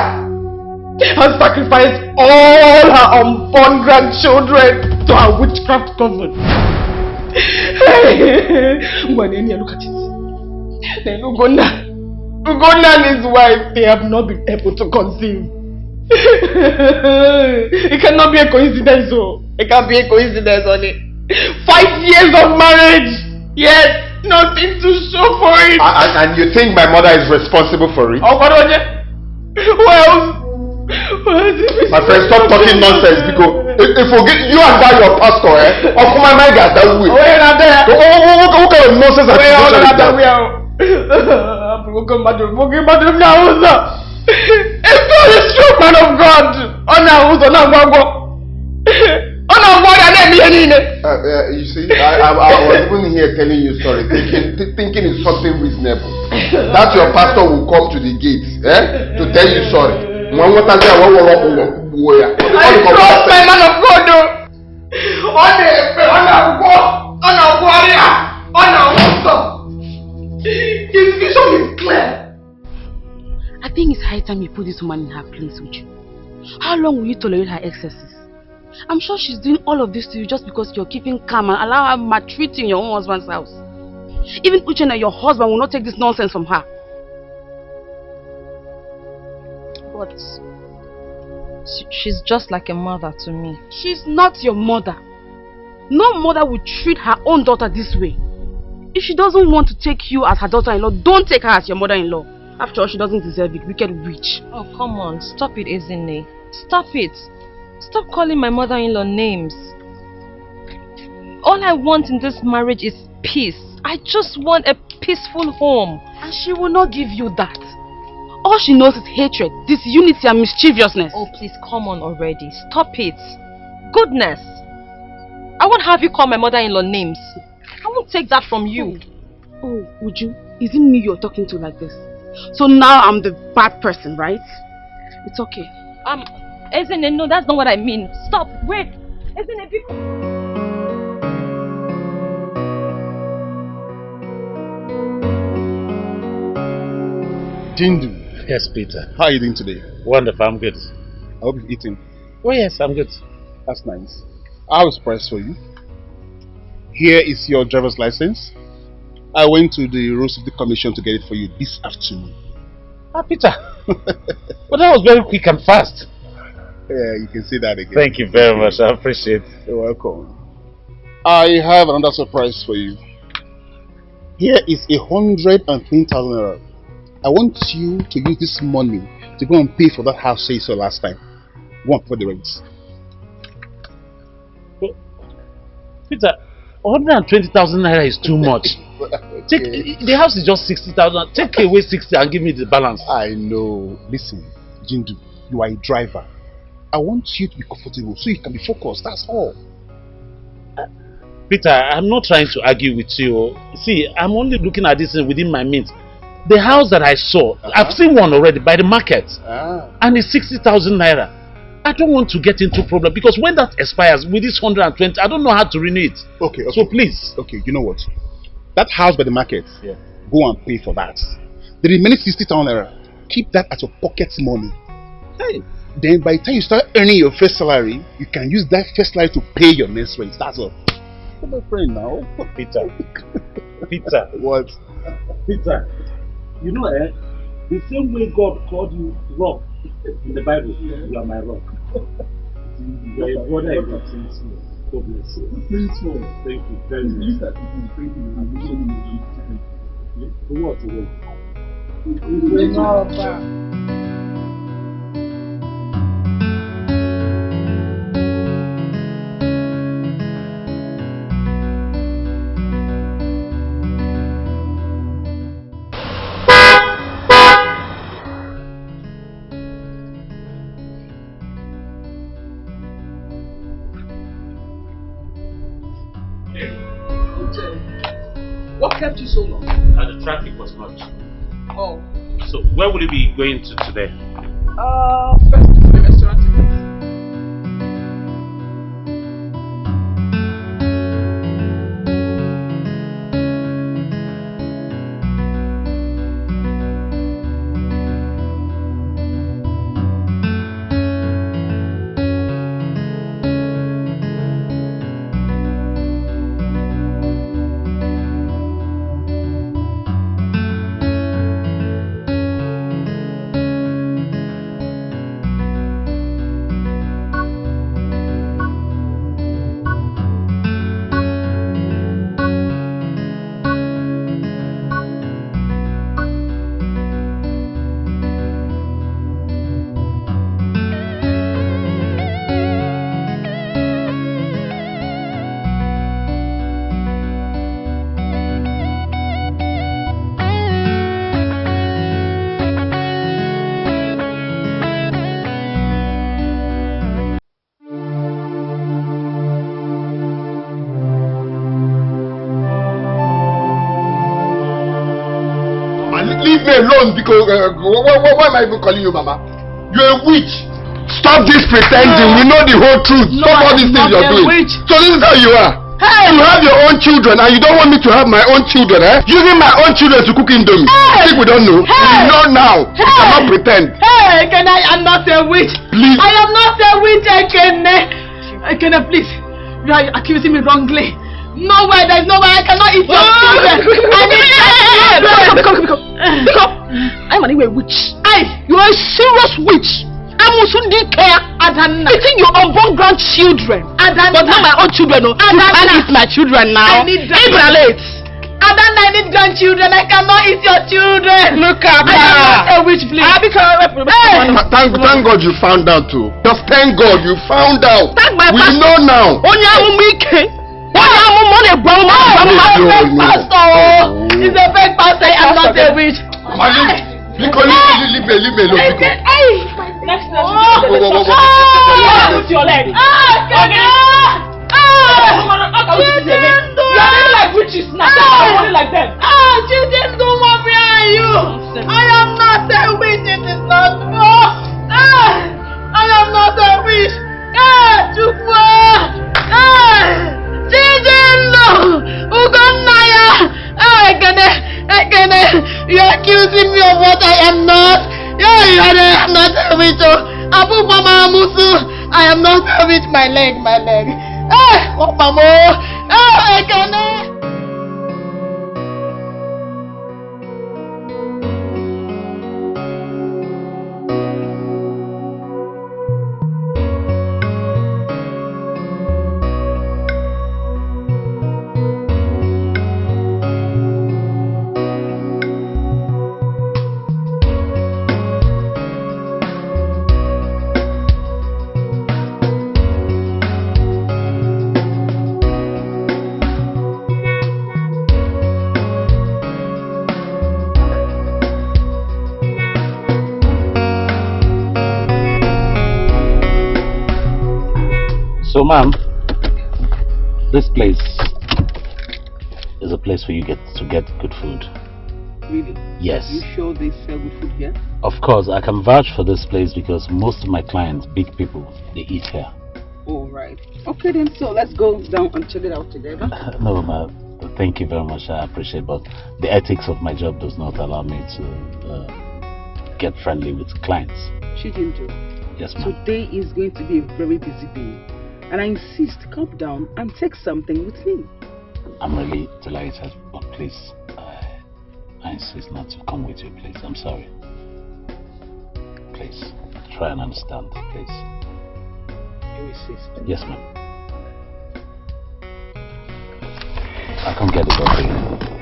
has sacrificed all her unborn grandchildren to her witchcraft coven. When you look at it, then Ugonna and his wife, they have not been able to conceive. It cannot be a coincidence, oh. It can't be a coincidence, honey. 5 years of marriage, yet nothing to show for it. And you think my mother is responsible for it? Oh, what else? My friend, stop talking nonsense because if you and that your pastor, of my mind got that way. What kind of nonsense accusation is that? It's not a strong man of God. You see, I was even here telling you sorry, thinking it's something reasonable. That your pastor will come to the gate to tell you sorry. I trust my man of God. His vision is clear. I think it's high time you put this woman in her place with you. How long will you tolerate her excesses? I'm sure she's doing all of this to you just because you're keeping calm and allow her maltreating your own husband's house. Even Uchenna, your husband, will not take this nonsense from her. But she's just like a mother to me. She's not your mother. No mother would treat her own daughter this way. If she doesn't want to take you as her daughter-in-law, don't take her as your mother-in-law. After all, she doesn't deserve it. Wicked witch. Oh, come on. Stop it, Ezine. Stop it. Stop calling my mother-in-law names. All I want in this marriage is peace. I just want a peaceful home. And she will not give you that. All she knows is hatred, disunity and mischievousness. Oh, please, come on already. Stop it. Goodness. I won't have you call my mother-in-law names. I won't take that from you. Oh, would you? Is it me you're talking to like this? So now I'm the bad person, right? It's okay. Ezine, no, that's not what I mean. Stop, wait. Ezine, Jindu. Yes, Peter. How are you doing today? Wonderful, I'm good. I hope you've eaten. Oh yes, I'm good. That's nice. I have a surprise for you. Here is your driver's license. I went to the Road Safety Commission to get it for you this afternoon. Peter. But that was very quick and fast. Yeah, you can see that again. Thank you very much. I appreciate it. You're welcome. I have another surprise for you. Here is 120,000 naira. I want you to use this money to go and pay for that house you saw last time. Go and pay the rent. Peter, 120,000 naira is too much. Take the house is just 60,000. Take away 60 and give me the balance. I know. Listen, Jindu, you are a driver. I want you to be comfortable so you can be focused. That's all. Peter, I'm not trying to argue with you. See, I'm only looking at this within my means. The house that I saw, I've seen one already by the market, and it's 60,000 naira. I don't want to get into problem because when that expires with this 120, I don't know how to renew it. Okay. So please. Okay, you know what? That house by the market, go and pay for that. The remaining 60,000 naira, keep that as your pocket money. Hey. Then by the time you start earning your first salary, you can use that first salary to pay your next rent. That's all. Come on, friend now. Peter. Peter. What? Peter. You know, the same way God called you rock in the Bible, you are my rock. You are a brother in God. God bless you. Thank you very much. For what? What kept you so long? The traffic was much. Oh. So, where will you be going to today? First to the restaurant. Leave me alone because why am I even calling you Mama? You're a witch. Stop this pretending. We know the whole truth. No, Stop all these things you're doing. Witch. So this is how you are. Hey. You have your own children and you don't want me to have my own children, eh? Using my own children to cook indomie. I think we don't know. We know now. You cannot pretend. Hey, I am not a witch. Please. I am not a witch, Ekene, please. You are accusing me wrongly. Nowhere, there's nowhere I cannot eat your children. I need Come. I'm a witch. You are a serious witch. I'm also didn't care. Eating your unborn grandchildren. But not my own children. No. And it's my children now. I need I need grandchildren. I cannot eat your children. Look at me. I am not a witch, please. Thank God you found out too. Just thank God you found out. We know now. It's a fake pastor. I'm not a witch. Leave me alone. Next time. Put your leg. You are like witches now. You are like them. Children, don't want me. Are you? I am not a witch. It is not. I am not a witch. You are accusing me of what I am not. I am not a witch. I am not a witch. My leg. So, ma'am, this place is a place for you to get good food. Really? Yes. You sure they sell good food here? Of course, I can vouch for this place because most of my clients, big people, they eat here. All right. Okay then, so let's go down and check it out together. No, ma'am. Thank you very much. I appreciate it, but the ethics of my job does not allow me to get friendly with clients. Chidinjo. Yes, ma'am. Today is going to be a very busy day. And I insist, come down and take something with me. I'm really delighted, but please, I insist not to come with you, please. I'm sorry. Please, try and understand, please. You insist? Yes, ma'am. I can't get it over here.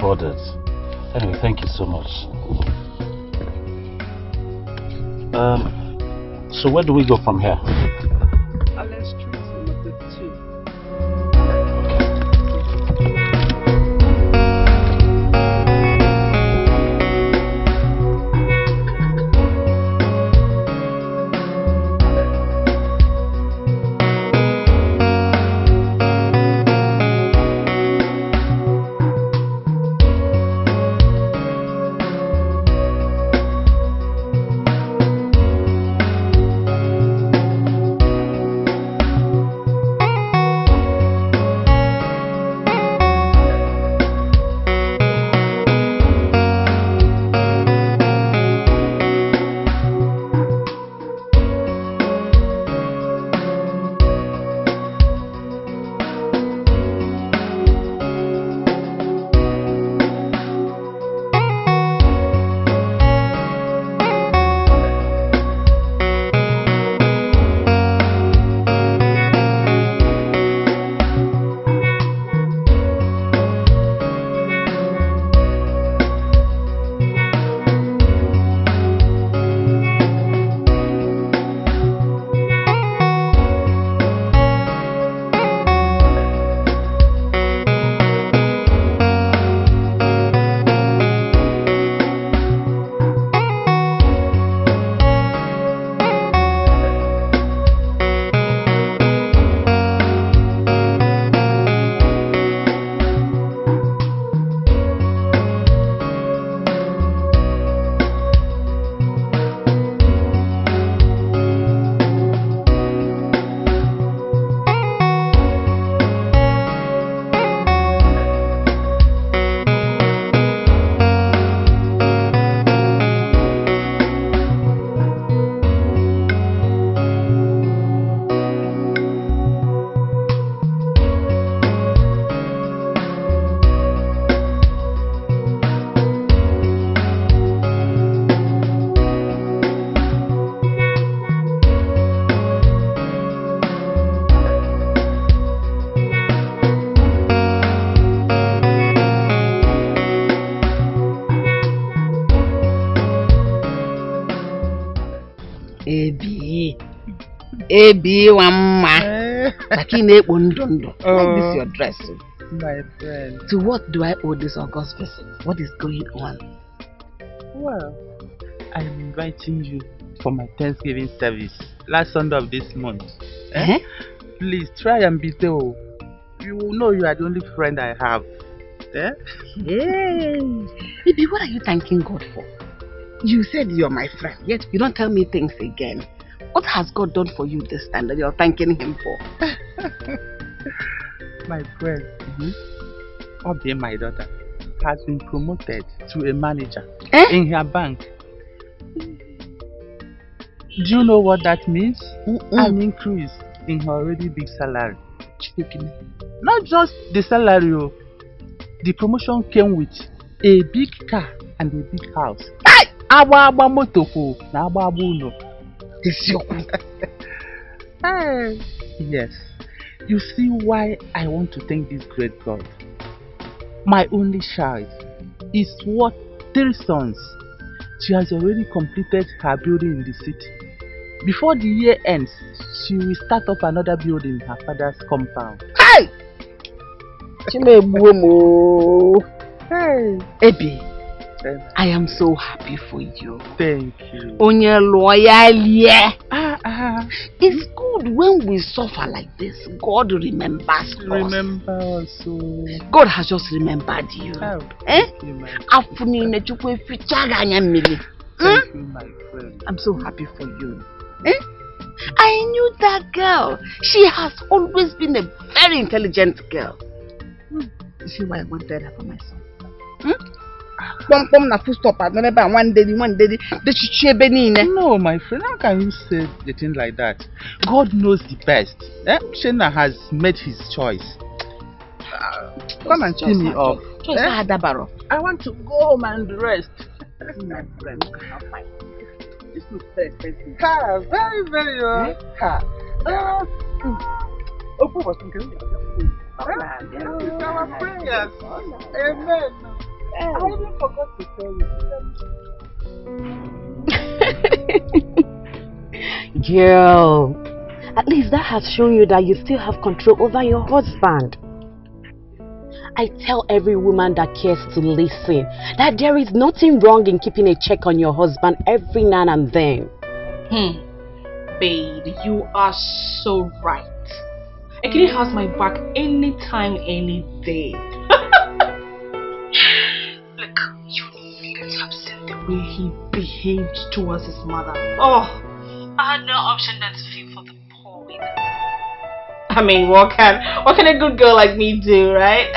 bothered. Anyway, thank you so much. So where do we go from here? Allen Street, number 2. Ebi wamma. Like this your dress. My friend. To what do I owe this August visit? What is going on? Well, I'm inviting you for my Thanksgiving service last Sunday of this month. Please try and be there. You will know you are the only friend I have. Baby, what are you thanking God for? You said you're my friend, yet you don't tell me things again. What has God done for you this time that you're thanking Him for? My friend, Obi, my daughter, has been promoted to a manager in her bank. Do you know what that means? An increase in her already big salary. Not just the salary, the promotion came with a big car and a big house. Yes. You see why I want to thank this great God. My only child is worth 3 sons. She has already completed her building in the city. Before the year ends, she will start up another building in her father's compound. Hey! Ebi, I am so happy for you. Thank you. Onye loyal, yeah. It's good when we suffer like this. God remembers us. Remember also. God has just remembered you. Thank you, my friend. I'm so happy for you. I knew that girl. She has always been a very intelligent girl. You see why I wanted her for my son? No, my friend, how can you say a thing like that? God knows the best. Shena has made his choice. Come and see me off. I want to go home and rest. My friend, this looks very expensive. Very, very well. Our prayers. Amen. I even forgot to tell you. Girl, at least that has shown you that you still have control over your husband. I tell every woman that cares to listen that there is nothing wrong in keeping a check on your husband every now and then. Babe, you are so right. Ekene has my back anytime, any day. Look, you needed to have seen the way he behaved towards his mother. Oh, I had no option than to feel for the poor widow. I mean, what can a good girl like me do, right?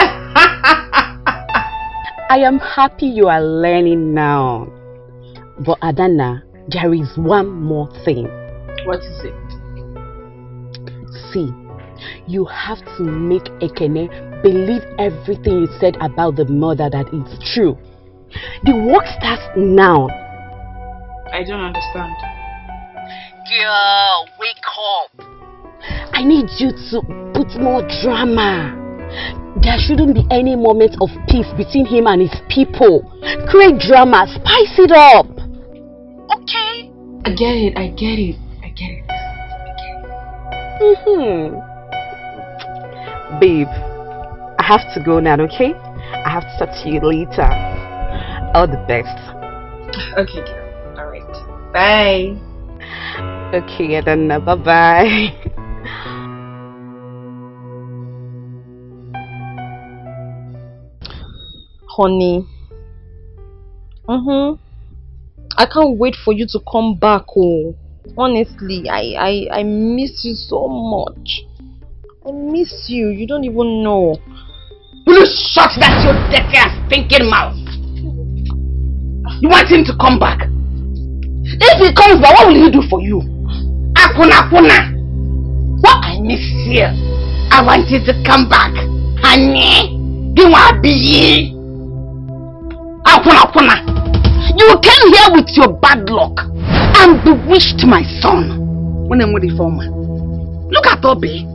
I am happy you are learning now. But Adana, there is one more thing. What is it? See, you have to make Ekene believe everything you said about the mother that it's true. The work starts now. I don't understand. Girl, wake up. I need you to put more drama. There shouldn't be any moment of peace between him and his people. Create drama, spice it up. Okay? I get it. Babe, I have to go now, okay? I have to talk to you later. All the best. Okay, girl. Alright. Bye. Okay, Adana, bye-bye. Honey. I can't wait for you to come back. Oh, honestly, I miss you so much. I miss you. You don't even know. Will you shut that your dirty and stinking mouth? You want him to come back? If he comes back, what will he do for you? Akuna. What I miss here. I want you to come back. Honey, you want to be Akuna. You came here with your bad luck and bewitched my son. When I'm with the former. Look at Obi.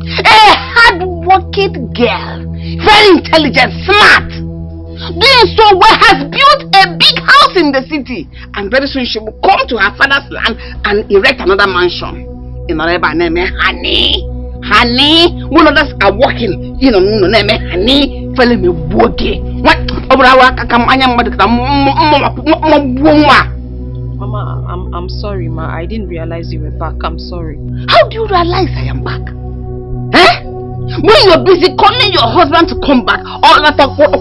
A hard-working girl. Very intelligent, smart. Doing so well, has built a big house in the city. And very soon she will come to her father's land and erect another mansion. In Araba name Honey. One of us are working. You know, name Honey. Fell me woge. What? Mama, I'm sorry, ma. I didn't realize you were back. I'm sorry. How do you realize I am back? When you're busy calling your husband to come back, all that talk that's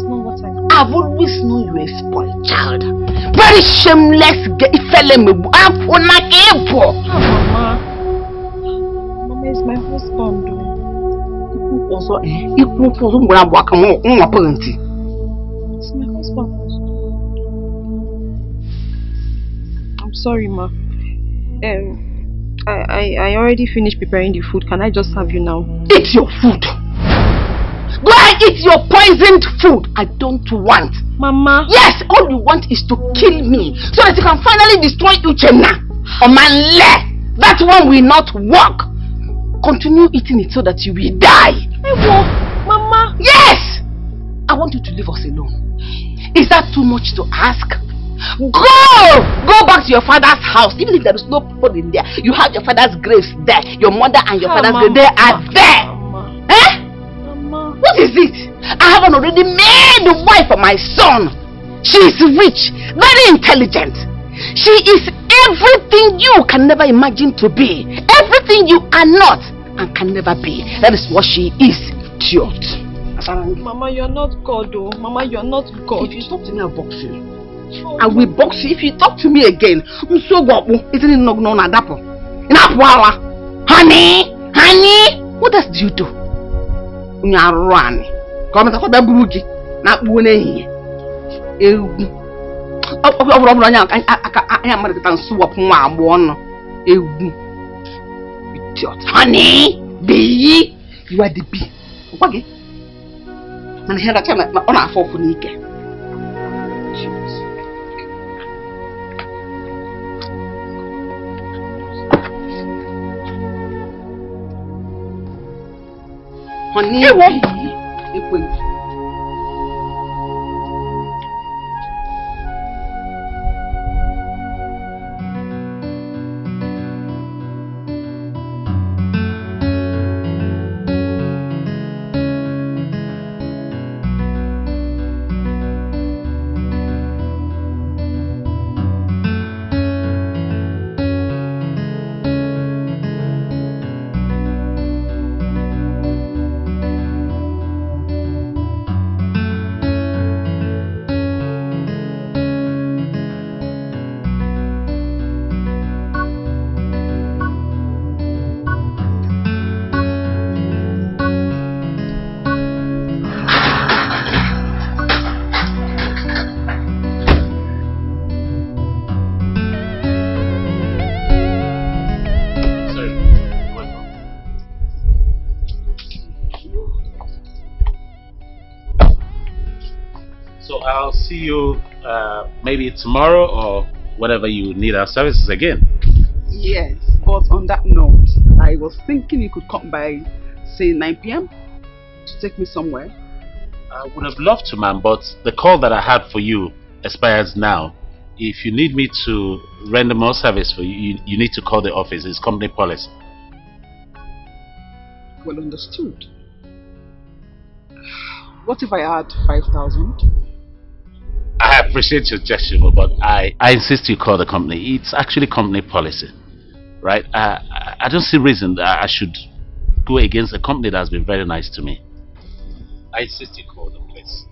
not what I do. I've always known you a spoiled child. Very shameless Mama, it's my husband. It's my husband. I'm sorry, ma. I already finished preparing the food. Can I just have you now? Eat your food. Go and eat your poisoned food. I don't want. Mama. Yes, all you want is to kill me so that you can finally destroy Uchenna. That one will not work. Continue eating it so that you will die. Mama. Yes. I want you to leave us alone. Is that too much to ask? Go back to your father's house. Even if there is no people in there, you have your father's graves there. Your mother and your father's grave, they are there. Mama. What is it? I have an already made wife for my son. She is rich, very intelligent. She is everything you can never imagine to be. Everything you are not and can never be. That is what she is. Idiot. Mama, you're not God, though. Mama, you're not God. If you talk to me, I'll box you. I will box you if you talk to me again. I'm so good. Isn't it not known at that point? Honey, what else do you do? You are running. Come and talk about Burugi. Not one here. I am going to swap my one. Honey, bee, you are the bee. Okay. And here I tell my honor for Funike. Honey, see you maybe tomorrow or whenever you need our services again. Yes, but on that note, I was thinking you could come by, say, 9 p.m. to take me somewhere. I would have loved to, ma'am, but the call that I had for you expires now. If you need me to render more service for you, you need to call the office. It's company policy. Well understood. What if I add 5,000? I appreciate your gesture, but I insist you call the company. It's actually company policy, right? I don't see reason that I should go against a company that has been very nice to me. I insist you call them, please.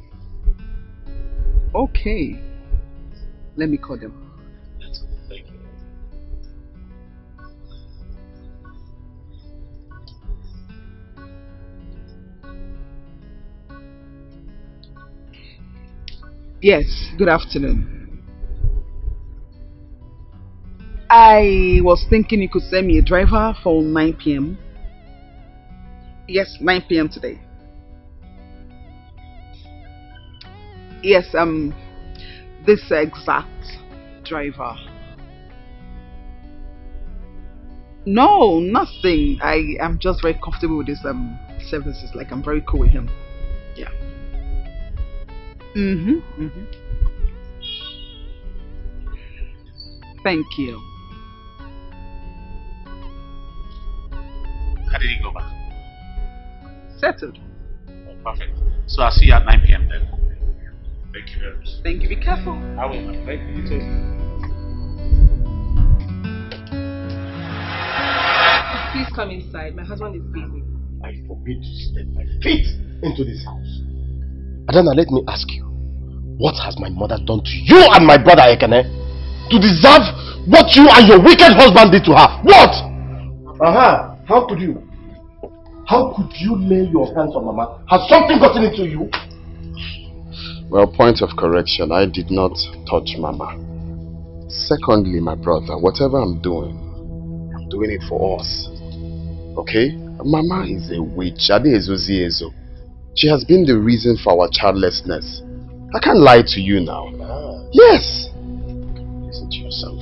Okay. Let me call them. Thank you. Yes, good afternoon. I was thinking you could send me a driver for 9 p.m. Yes, 9 p.m. today. Yes, this exact driver. No, nothing. I am just very comfortable with his services. Like, I'm very cool with him. Yeah. Thank you. How did he go back? Settled. Oh, perfect. So I'll see you at 9 p.m. then. Thank you very much. Thank you. Be careful. I will, man. Thank you. You too. Please come inside. My husband is busy. I forbid to step my feet into this house. Adana, let me ask you, what has my mother done to you and my brother Ekene to deserve what you and your wicked husband did to her? What? How could you? How could you lay your hands on Mama? Has something gotten into you? Well, point of correction, I did not touch Mama. Secondly, my brother, whatever I'm doing it for us. Okay? Mama is a witch. She has been the reason for our childlessness. I can't lie to you now. Yes. Listen to yourself.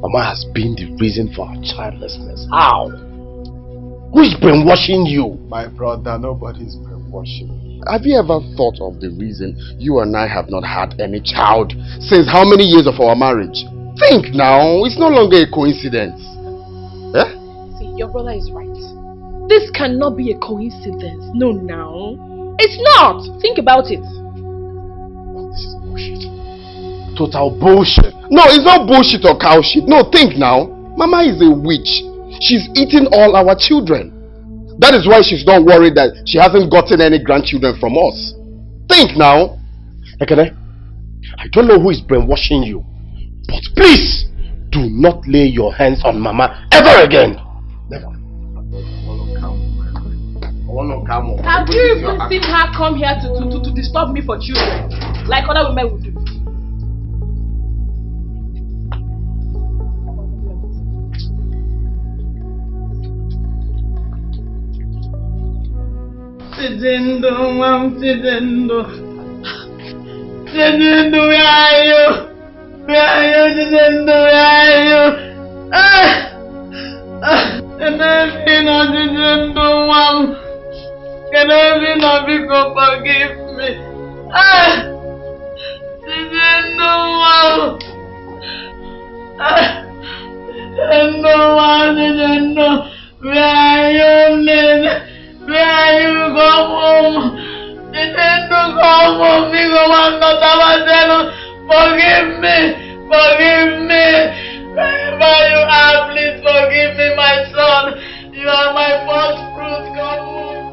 Mama has been the reason for our childlessness. How? Who is brainwashing you? My brother, nobody's brainwashing me. Have you ever thought of the reason you and I have not had any child since how many years of our marriage? Think now, it's no longer a coincidence. Eh? See, your brother is right. This cannot be a coincidence. No, now. It's not! Think about it. This is bullshit. Total bullshit. No, it's not bullshit or cow shit. No, think now. Mama is a witch. She's eating all our children. That is why she's not worried that she hasn't gotten any grandchildren from us. Think now. Ekene, I don't know who is brainwashing you, but please do not lay your hands on Mama ever again. Never. Have you even seen her come here to disturb me for children? Like other women would do. Tidendo, mam, Tidendo. Tidendo, where are you? Where are you, Tidendo, where are you? Can I be not Tidendo, mam? Can I be not because forgive me? Tidendo, mam. Tidendo, mam, Tidendo. Where are you, man? Where are you? Go home. Nintendo, go home. Me go on not forgive me. Forgive me. Wherever you are, please forgive me, my son. You are my first fruit. Come home.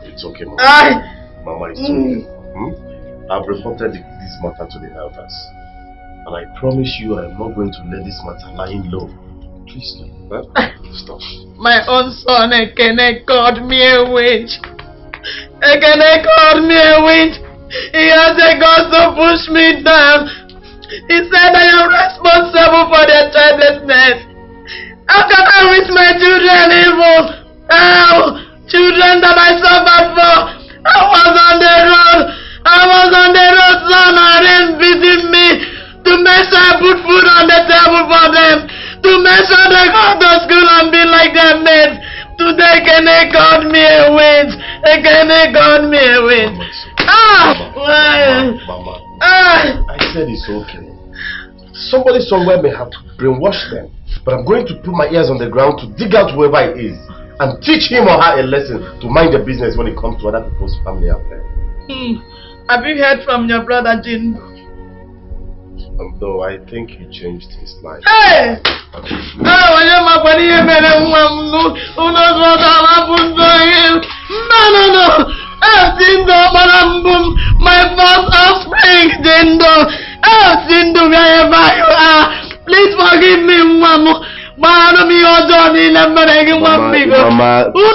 It's okay, Mama. Mama is okay. I've reported this matter to the elders. And I promise you I am not going to let this matter lie low. Please no. Stop. My own son Ekene called me a witch. Ekene called me a witch. He has a gun to push me down. He said I am responsible for their childlessness. How can I wish my children evil? How? Children that I suffered for. I was on the road. Son, and rain beating me. To make sure I put food on the table for them. To make sure they go to school and be like their mates. Today can they call me a witch? Mama, I said it's okay. Somebody somewhere may have to brainwash them. But I'm going to put my ears on the ground to dig out whoever it is and teach him or her a lesson to mind the business when it comes to other people's family affairs. Have you heard from your brother Jin? Though I think he changed his mind. Hey! Who knows what happened to him? No. Jindo, my first offspring, Jindo. Jindo, wherever you are, please forgive me, Mama. Mama, who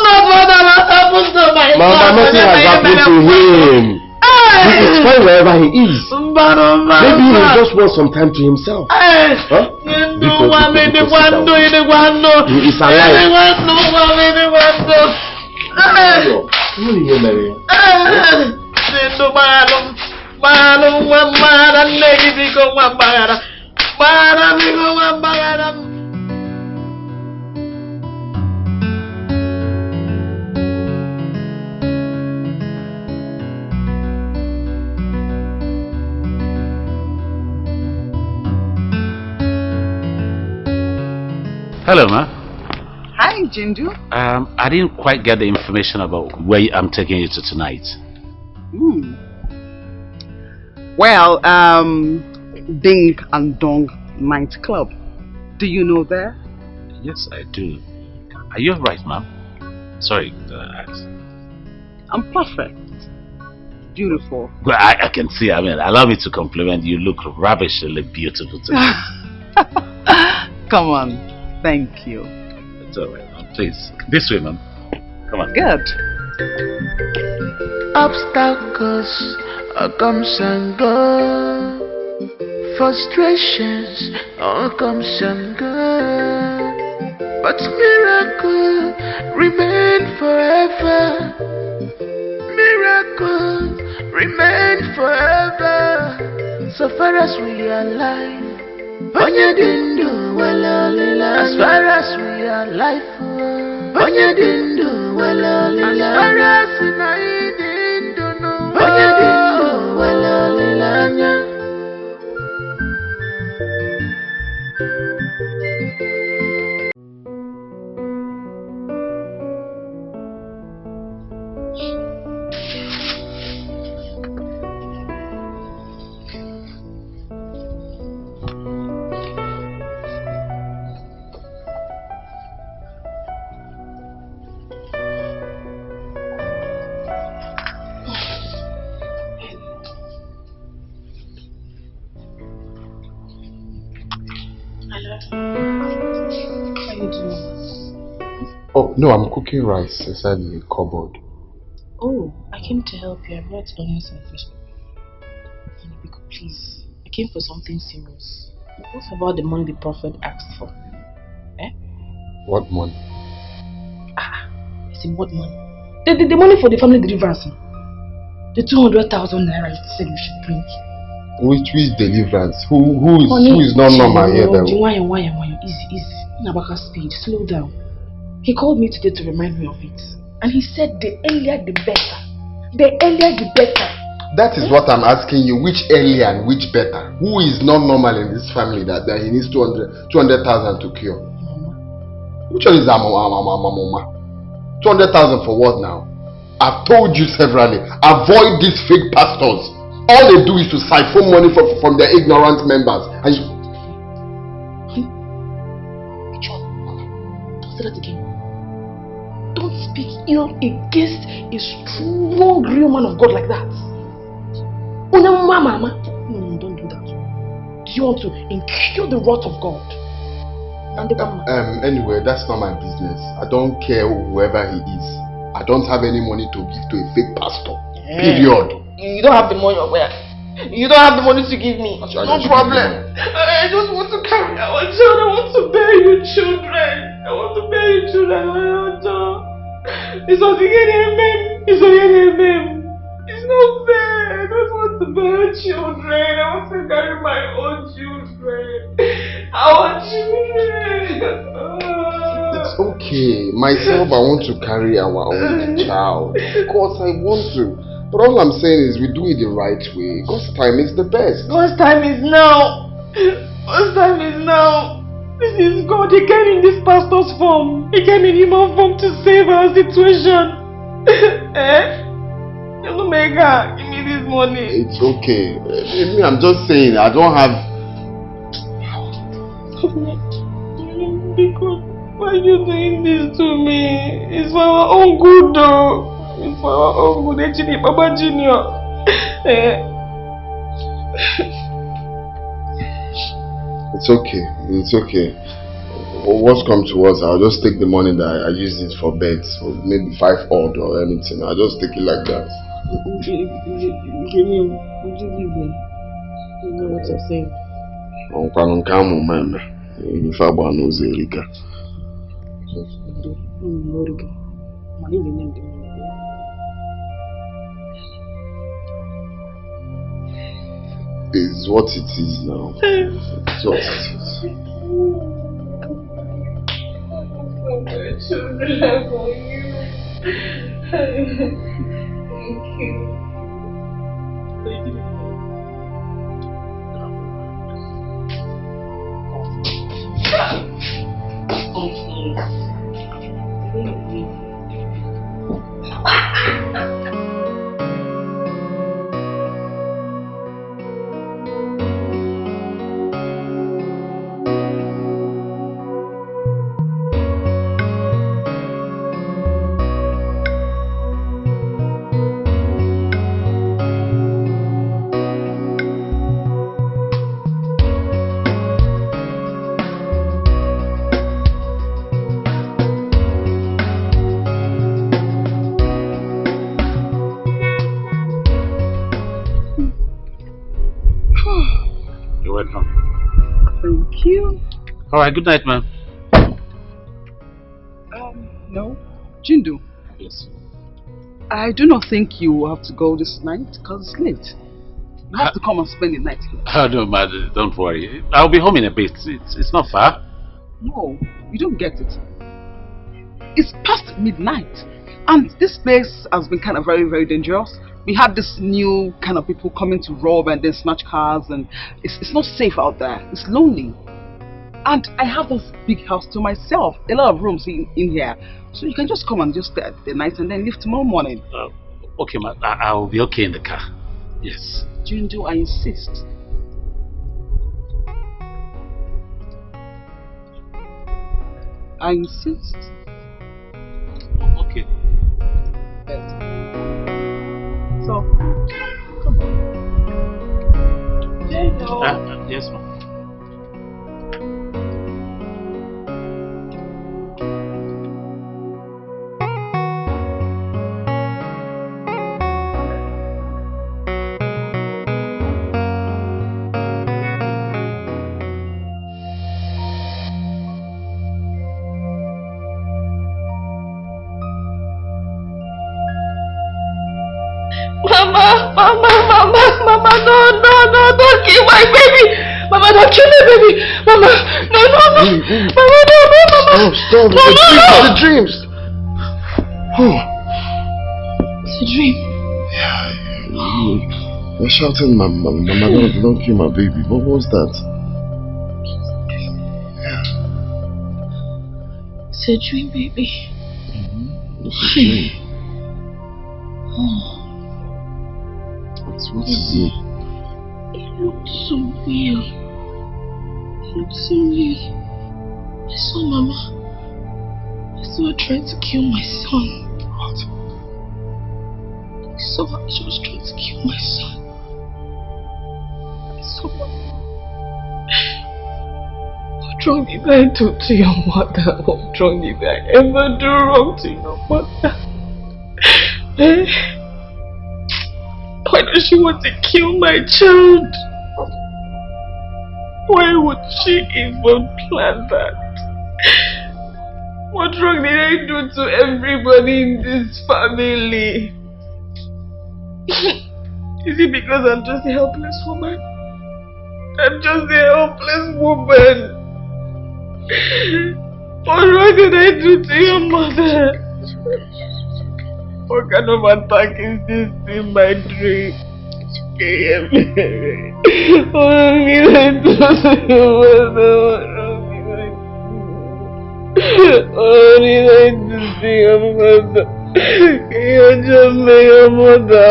knows what happened to my Mama, nothing has happened to him. He is fine wherever he is. Maybe he just wants some time to himself. Huh? Because he is alive. Hello, ma. Hi, Jindu. I didn't quite get the information about where I'm taking you to tonight. Well, Ding and Dong nightclub. Do you know there? Yes, I do. Are you alright, ma'am? Sorry, I'm perfect. Beautiful. Well, I can see. I mean, allow me to compliment you. Look ravishingly beautiful tonight. Come on. Thank you. It's alright, ma'am. Please, this way, ma'am. Come on. Good. Obstacles comes and go. Frustrations comes and go. But miracle remain forever. Miracle remain forever. So far as we are alive. Onye dindu welolila. As far as we are alive. Onye dindu welolila. As far as we are dindu no. Onye dindu welolila. Oh, no, I'm cooking rice inside the cupboard. Oh, I came to help you. I brought onions and fish. Please, I came for something serious. What about the money the prophet asked for? Eh? What money? I said, what money? The money for the family deliverance. The 200,000 naira you said we should bring. Which deliverance? Who is not normal here? Easy. Nabaka speed, slow down. He called me today to remind me of it. And he said the earlier the better. The earlier the better. That is what I'm asking you. Which earlier and which better? Who is not normal in this family that he needs 200,000 to cure? Which one is Mama? 200,000 for what now? I've told you severally, avoid these fake pastors. All they do is to siphon money from their ignorant members. And you... Don't say that again. Don't speak ill against a strong, real man of God like that. Mama. No, don't do that. Do you want to incur the wrath of God? Anyway, that's not my business. I don't care whoever he is. I don't have any money to give to a fake pastor. Period. You don't have the money or where? You don't have the money to give me. No problem. I just want to carry our child. I want to bear your children. I want to bear your children. It's not again, it's not fair. I don't want to bear children. I want to carry my own children. Our children. It's okay. Myself, I want to carry our own child. Of course, I want to. But all I'm saying is we do it the right way. God's time is the best. God's time is now. God's time is now. This is God. He came in this pastor's form. He came in human form to save our situation. Omega, give me this money. It's okay. I'm just saying, I don't have... Because why are you doing this to me? It's for our own good though. It's for our own good. Actually, Papa Junior. It's okay. It's okay. What's come to us, I'll just take the money that I used it for beds, so maybe 5 odd or anything. I'll just take it like that. Would you leave me? You know what you're saying. It's what it is now. It's what it is. Children for you. Thank you. Alright, good night, ma'am. No. Jindu. Yes. I do not think you will have to go this night because it's late. You have to come and spend the night here. Oh, no, madam, don't worry. I'll be home in a bit. It's not far. No, you don't get it. It's past midnight. And this place has been kind of very, very dangerous. We have this new kind of people coming to rob and then snatch cars, and it's not safe out there. It's lonely. And I have this big house to myself, a lot of rooms in here. So you can just come and just stay the night and then leave tomorrow morning. Okay, ma, I'll be okay in the car. Yes. Jindu, I insist. I insist. Okay. Yes. So, come on. Yes, ma'am. Mama, no, don't kill my baby. Mama, don't kill my baby. Mama, no. Mama, no, Mama. Stop. The dreams. Oh. It's a dream. Yeah. You're shouting, Mama, don't kill my baby. What was that? Yeah. It's a dream, baby. It's a dream. Oh. What is it? It looked so real. I saw Mama. I saw her trying to kill my son. What? I saw her. She was trying to kill my son. I saw Mama. What wrong did I do to your mother? What wrong did I ever do wrong to your mother? Why don't does she want to kill my child? Why would she even plan that? What wrong did I do to everybody in this family? Is it because I'm just a helpless woman? I'm just a helpless woman. What wrong did I do to your mother? What kind of attack is this in my dream? What did I do to your mother? What did I do to your mother? You just made your mother.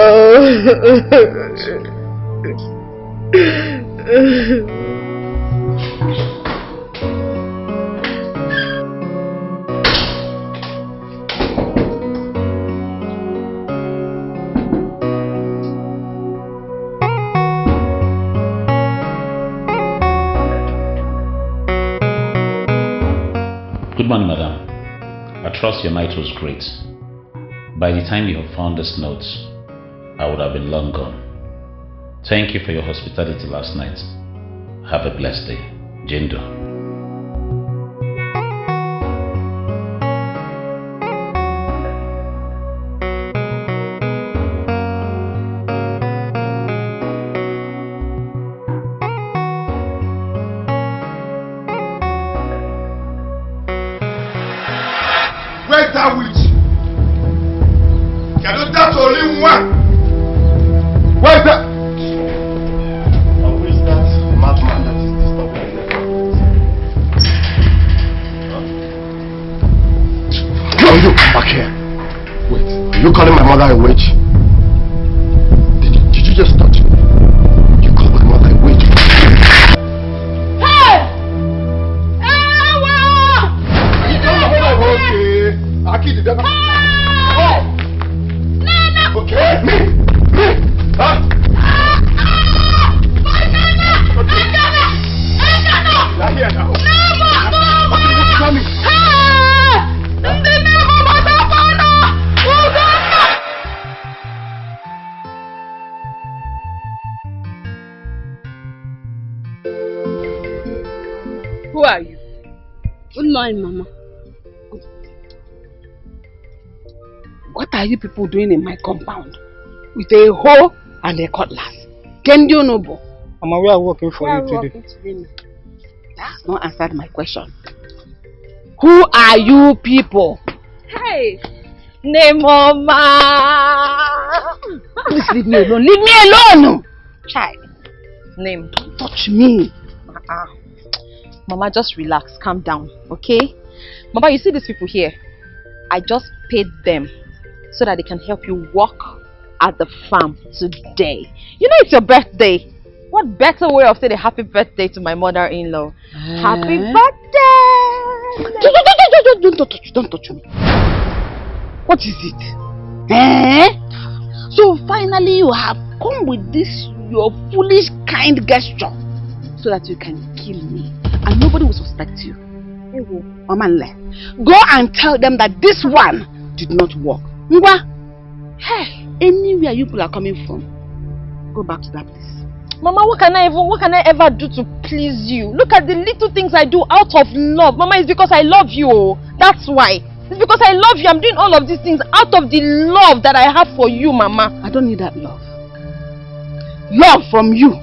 Good morning, madam. I trust your night was great. By the time you have found this note, I would have been long gone. Thank you for your hospitality last night. Have a blessed day. Jindo. Where's that witch? Can you touch only one? Where's that? And who is that madman that is disturbing me? No, you come back here. Wait, are you calling my mother a witch? Did you just touch me? You call my mother a witch? Hey! You call my mother a witch? Okay. Aki, did that? Oh! Okay, me! Huh? You're here now. Okay, what's coming? Who are you? Good morning, Mama. What are you people doing in my compound? With a hoe and a cutlass? Can you know? Mama, we are working for you today. That's not answered my question. Who are you people? Hey, Mama. Please leave me alone. Leave me alone! Child. Name. Don't touch me. Mama, just relax. Calm down, okay? Mama, you see these people here? I just paid them so that they can help you work at the farm today. You know it's your birthday. What better way of saying a happy birthday to my mother-in-law? Happy birthday! Don't touch me. What is it? Eh? So finally you have come with this your foolish kind gesture so that you can kill me and nobody will suspect you. Mama, go and tell them that this one did not work. Hey, anywhere you people are coming from, go back to that place. Mama, what can I ever do to please you? Look at the little things I do out of love. Mama, it's because I love you. That's why. It's because I love you. I'm doing all of these things out of the love that I have for you, Mama. I don't need that love. Love from you.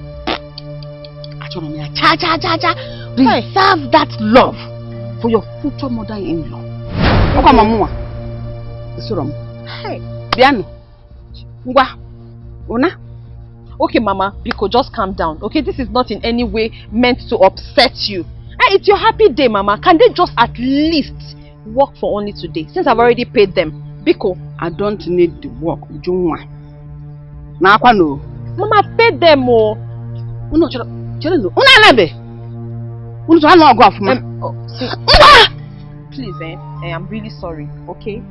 Reserve that love for your future mother-in-law. Hey. Biano. Una. Okay, Mama, Biko, just calm down. Okay, this is not in any way meant to upset you. Hey, it's your happy day, Mama. Can they just at least work for only today? Since I've already paid them. Biko. I don't need the work. Mama, paid them more. Please, I'm really sorry, okay?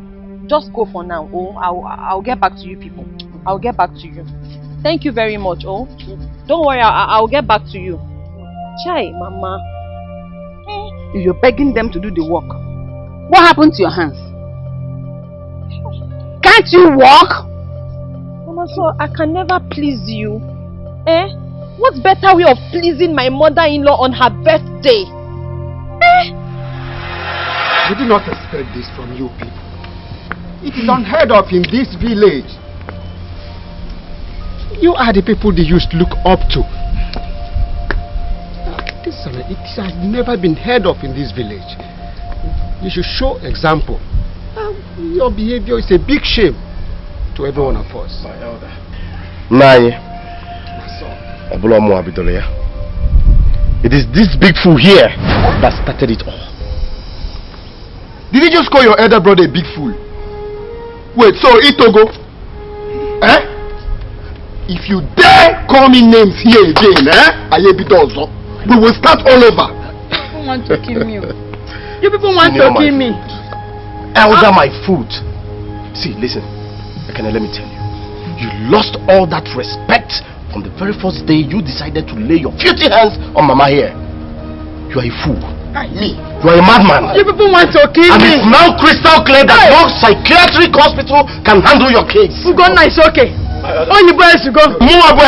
Just go for now. Oh, I'll get back to you people. I'll get back to you. Thank you very much. Oh, don't worry, I'll get back to you. Chai, Mama. You're begging them to do the work. What happened to your hands? Can't you walk? Mama, Mama, so I can never please you. Eh? What better way of pleasing my mother-in-law on her birthday? Eh? We do not expect this from you people. It is unheard of in this village. You are the people they used to look up to. It has never been heard of in this village. You should show example. Your behavior is a big shame to every one of us. My elder. It is this big fool here that started it all. Did you just call your elder brother a big fool? Wait, so Itogo? Eh? If you dare call me names here again, we will start all over. People want to kill me. You people want to kill me. Elder, my foot. See, listen. Let me tell you. You lost all that respect from the very first day you decided to lay your filthy hands on Mama here. You are a fool. Me? You are a madman. You people want to kill me. And it's now crystal clear that no psychiatric hospital can handle your case. Ugonna is okay. Only boys to go. Me, I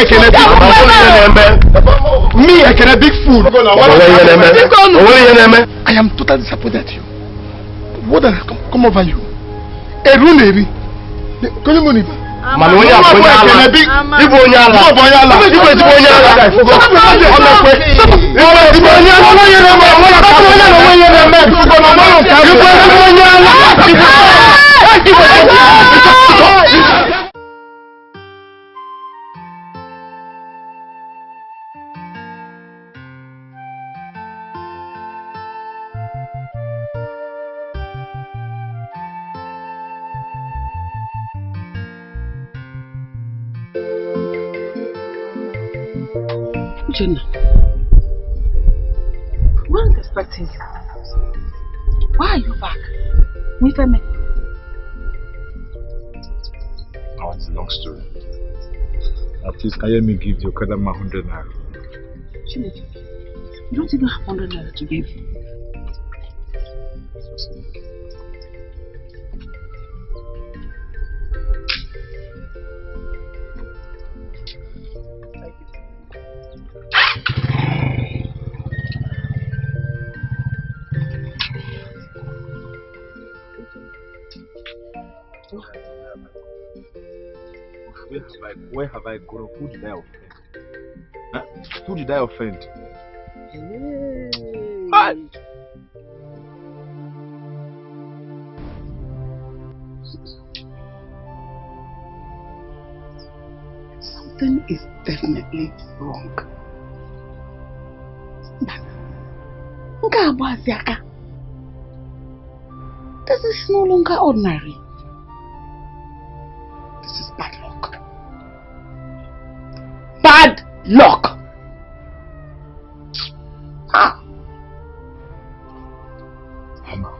can a big fool. I am totally disappointed at you. What come over you? Eruneri. Jenna, we weren't expecting you. Why are you back? Mifeme. Oh, it's a long story. At least Ayemi give your Kadama 100 naira. Chineke, you don't even have 100 naira to give. Where have I gone? Who did I offend? Huh? Who did I offend? Hey. Something is definitely wrong. This is no longer ordinary. This is bad luck. Bad luck! Ah! Mama.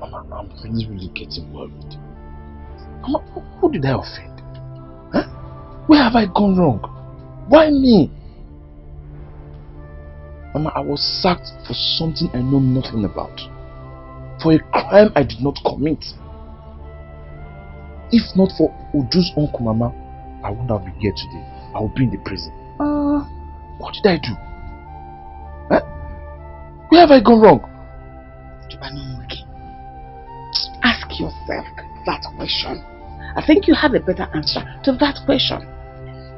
Mama, I'm really getting worried. Mama, who did I offend? Huh? Where have I gone wrong? Why me? Mama, I was sacked for something I know nothing about. For a crime I did not commit. If not for Uju's uncle, Mama, I wouldn't have been here today. I would be in the prison. What did I do? Huh? Where have I gone wrong? Ask yourself that question. I think you have a better answer to that question.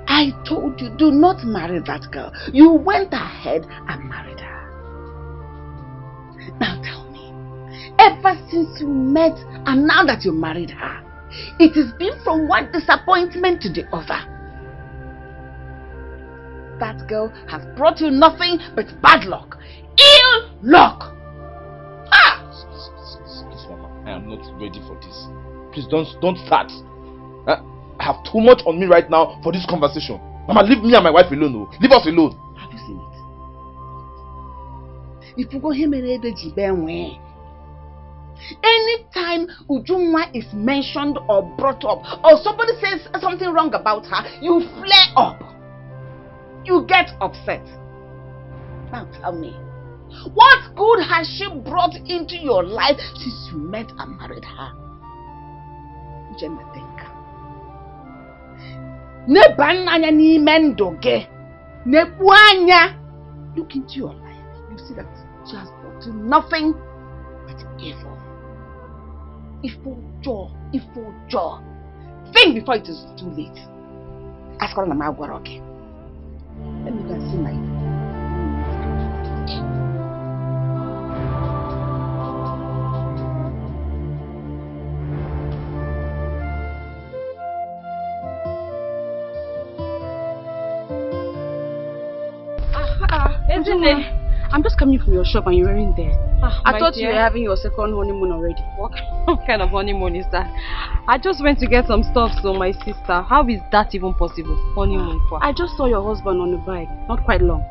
I told you, do not marry that girl. You went ahead and married her. Now tell me, ever since you met and now that you married her, it has been from one disappointment to the other. That girl has brought you nothing but bad luck. Ill luck. Ah! Please, Mama, I am not ready for this. Please don't start. I have too much on me right now for this conversation. Mama, leave me and my wife alone. Leave us alone. Have you seen it? If you go him anytime Ujumwa is mentioned or brought up, or somebody says something wrong about her, you flare up. You get upset. Now tell me, What good has she brought into your life since you met and married her? Uchenna, think. Look into your life. You see that she has brought you nothing but evil. Evil jaw. Think before it is too late. Ask her Nama Gwaroke. Let me go and see my. Isn't it? I'm just coming from your shop and you're wearing there. I thought you were having your second honeymoon already. What kind of honeymoon is that? I just went to get some stuff to my sister. How is that even possible? Honeymoon for? I just saw your husband on the bike. Not quite long.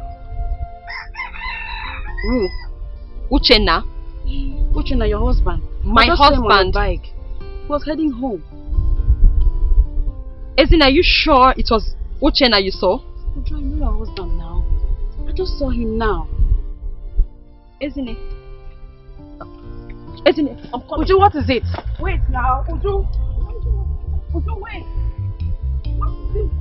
Uchenna? Uchenna, your husband. My husband? On the bike. He was heading home. Ezin, are you sure it was Uchenna you saw? Uju, I know your husband now. I just saw him now. Ezine, I'm coming. Uju, what is it? Wait now, Uju. Uju, wait. What is it?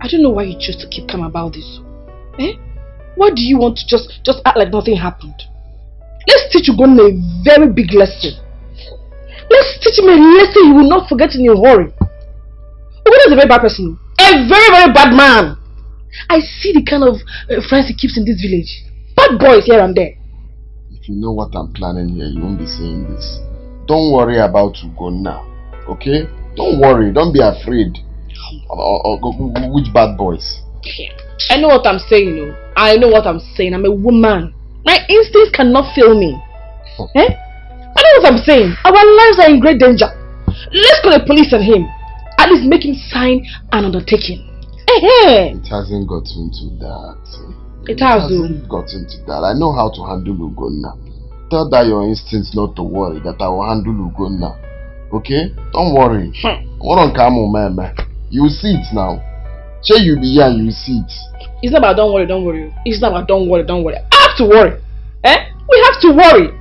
I don't know why you chose to keep calm about this. Eh? Why do you want to just act like nothing happened? Let's teach Ugonna a very big lesson. Let's teach him a lesson he will not forget in a hurry. Ugonna is a very bad person. A very, very bad man. I see the kind of friends he keeps in this village. Bad boys here and there. If you know what I'm planning here, you won't be saying this. Don't worry about Ugonna, okay? Don't worry, don't be afraid. Which bad boys? I know what I'm saying, I know what I'm saying. I'm a woman. My instincts cannot fail me. Eh? I know what I'm saying. Our lives are in great danger. Let's call the police on him. At least make him sign an undertaking. It hasn't gotten to that. It hasn't gotten to that. I know how to handle Ugonna. Tell that your instincts not to worry, that I will handle Ugonna. Okay? Don't worry. What on come man? You will see it now. Say you be here and you will see it. It's not about don't worry. It's not about don't worry. I have to worry. Eh? We have to worry.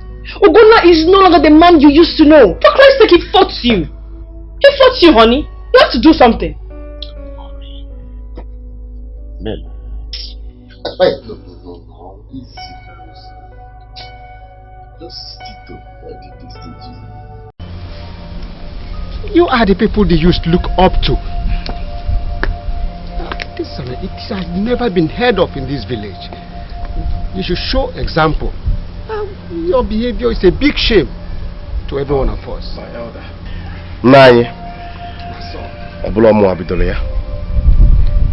Ugonna is no longer the man you used to know. For Christ's sake, he fought you. He fought you, honey. You have to do something. Man. No. Easy. Just stick to what did this thing to you. You are the people they used to look up to. It has never been heard of in this village. You should show example. Your behavior is a big shame to every one of us. My elder.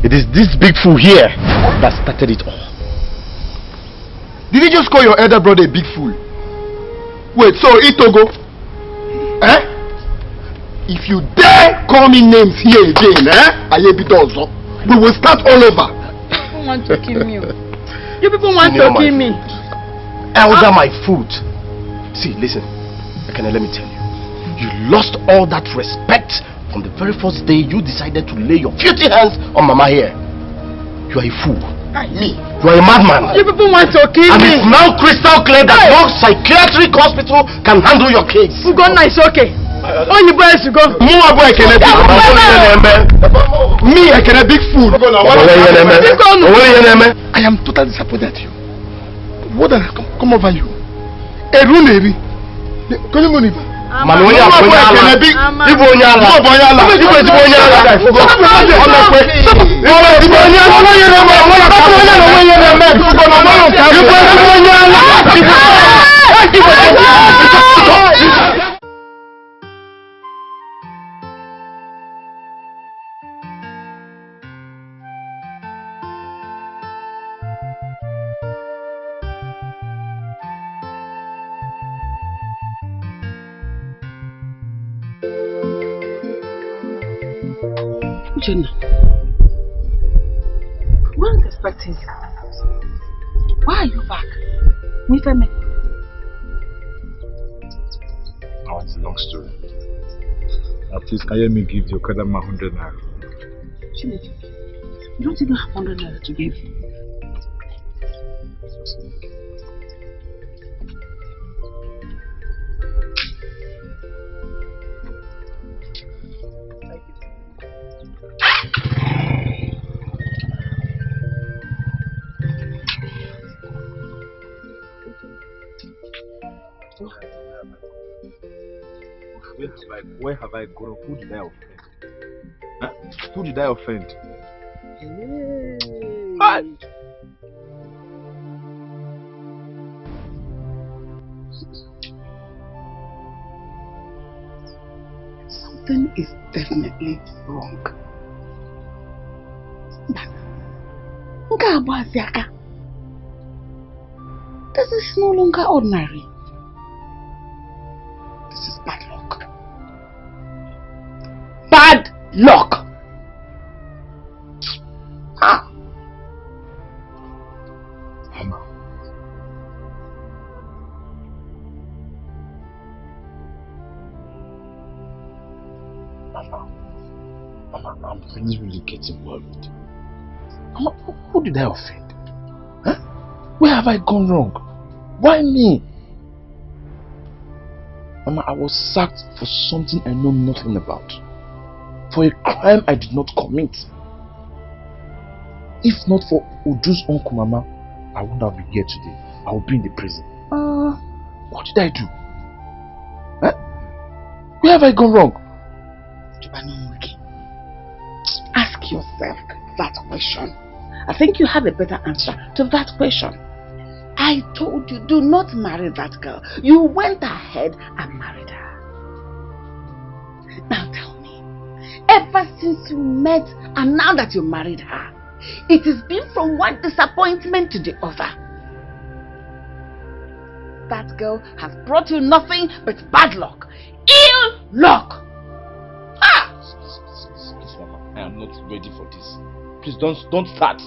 It is this big fool here that started it all. Did you just call your elder brother a big fool? Wait, so Itogo? Eh? If you dare call me names here again, we will start all over. People want to kill me. You people want to kill me. Elder, my foot. See, listen. Let me tell you. You lost all that respect from the very first day you decided to lay your filthy hands on Mama here. You are a fool. Me. You are a madman. You people want to kill me. And it's now crystal clear that no psychiatric hospital can handle your case. Ugonna is okay. Oh, you boys to go. Me, I can a big fool. I am totally disappointed at you. What did I come over you? A runeri. Can you move? Manuela, Uchenna, I wasn't expecting you. Why are you back? Nifeme. Oh, it's a long story. Please, can you let me give your Kadama 100 naira? Chinedu, you don't even have 100 naira to give. Where have I gone? Who did I offend? Huh? Who did I offend? Hey. Something is definitely wrong. This is no longer ordinary. This is bad luck. Bad luck! Ah. Mama, I'm really getting worried. Mama, who did I offend? Huh? Where have I gone wrong? Why me? Mama, I was sacked for something I know nothing about. For a crime I did not commit. If not for Uju's uncle, Mama, I wouldn't have been here today. I would be in the prison. What did I do? Huh? Where have I gone wrong? Ask yourself that question. I think you have a better answer to that question. I told you, do not marry that girl. You went ahead and married her. Now tell me, ever since you met and now that you married her, it has been from one disappointment to the other. That girl has brought you nothing but bad luck. Ill luck. Ah! Please, Mama, I am not ready for this. Please don't start.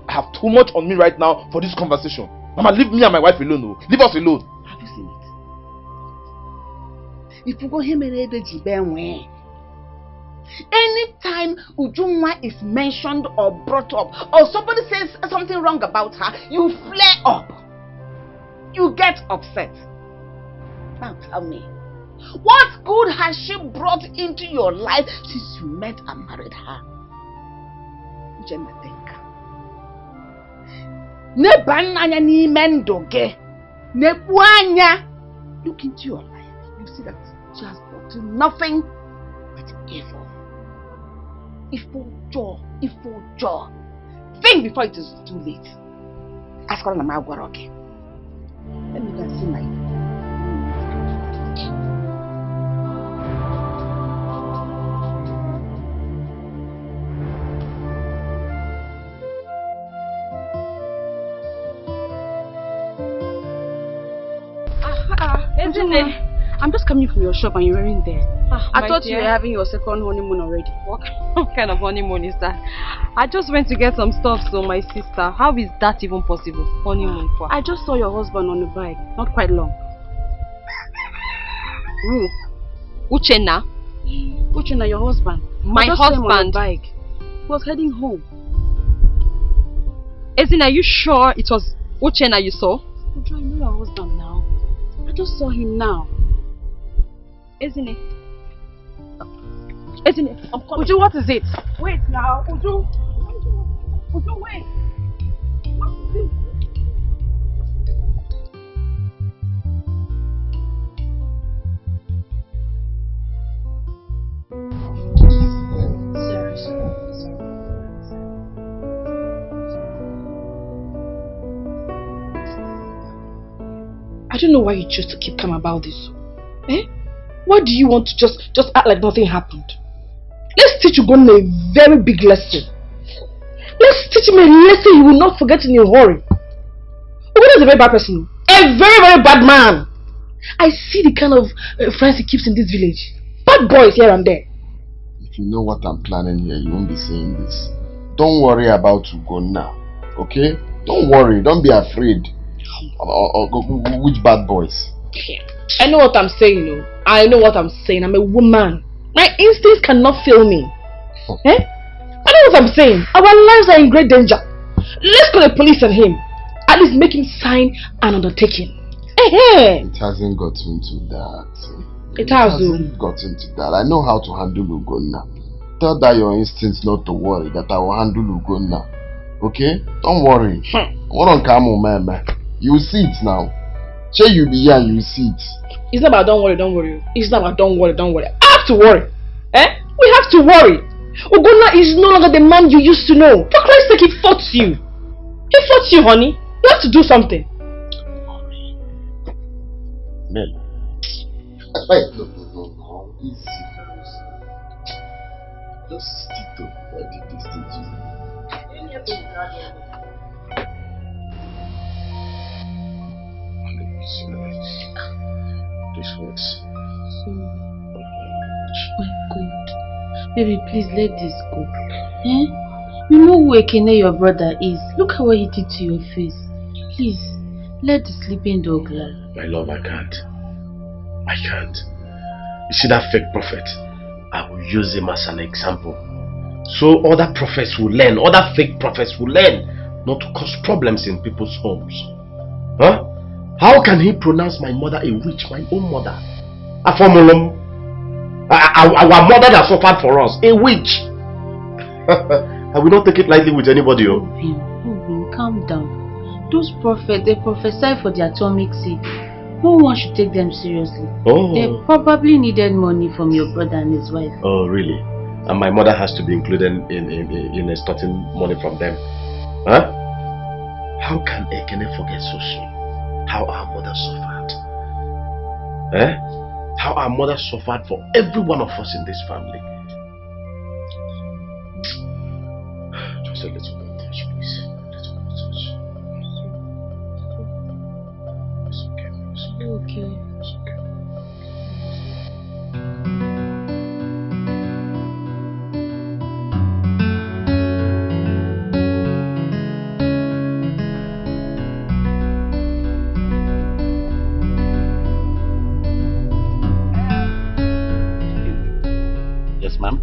I have too much on me right now for this conversation. Mama, leave me and my wife alone. No. Leave us alone. Have you seen it? If you go him anytime Ujunwa is mentioned or brought up, or somebody says something wrong about her, you flare up. You get upset. Now tell me, what good has she brought into your life since you met and married her? Jenna, think. Look into your life. You see that she has brought you nothing but evil. Ifo jaw. Think before it is too late. Ask her on my okay. Let me go and see my. Isn't it? I'm just coming from your shop and you weren't there. I thought you were dear. having your second honeymoon already. What kind of honeymoon is that? I just went to get some stuff, so my sister. How is that even possible? Honeymoon for? I just saw your husband on the bike, not quite long. Who? Uchenna? Uchenna, your husband. My husband? On the bike. He was heading home. Ezin, are you sure it was Uchenna you saw? Uju, I know your husband now. I just saw him now. Ezine, I'm coming. Uju, what is it? Wait now, Uju. Uju, wait. What is it? I don't know why you choose to keep calm about this. Eh? Why do you want to just act like nothing happened? Let's teach Ugon a very big lesson. Let's teach him a lesson he will not forget in a hurry. Ugon is a very bad person. A very, very bad man. I see the kind of friends he keeps in this village. Bad boys here and there. If you know what I'm planning here, you won't be saying this. Don't worry about Ugon now. Okay? Don't worry. Don't be afraid. Which bad boys? I know what I'm saying, you know. I know what I'm saying. I'm a woman. My instincts cannot fail me. Eh? I know what I'm saying. Our lives are in great danger. Let's call the police on him. At least make him sign an undertaking. It hasn't gotten to that. It hasn't gotten to that. I know how to handle Ugonna. Tell that your instincts not to worry, that I will handle Ugonna. Okay? Don't worry. What on come man? You see it now. Say you be here and you see it. It's not about don't worry. It's not about don't worry. I have to worry. Eh? We have to worry. Ugonna is no longer the man you used to know. For Christ's sake, he fought you. He fought you, honey. You have to do something. Man. Wait, no. Easy. Just stick to what did this thing to you. This words. My God. Baby, please let this go. Eh? You know who Ekene, your brother, is. Look at what he did to your face. Please, let the sleeping dog lie. My love, I can't. You see that fake prophet? I will use him as an example. So other prophets will learn, other fake prophets will learn not to cause problems in people's homes. Huh? How can he pronounce my mother a witch, my own mother? Our mother that suffered for us, a witch. I will not take it lightly with anybody. Obin, calm down. Those prophets, they prophesy for the atomic seed. No one should take them seriously. They probably needed money from your brother and his wife. Oh, really? And my mother has to be included in extorting money from them. Huh? How can Ekene forget so soon how our mother suffered? Eh? How our mother suffered for every one of us in this family. Just a little bit touch, please. A little bit touch. It's okay. Okay. Yes, ma'am.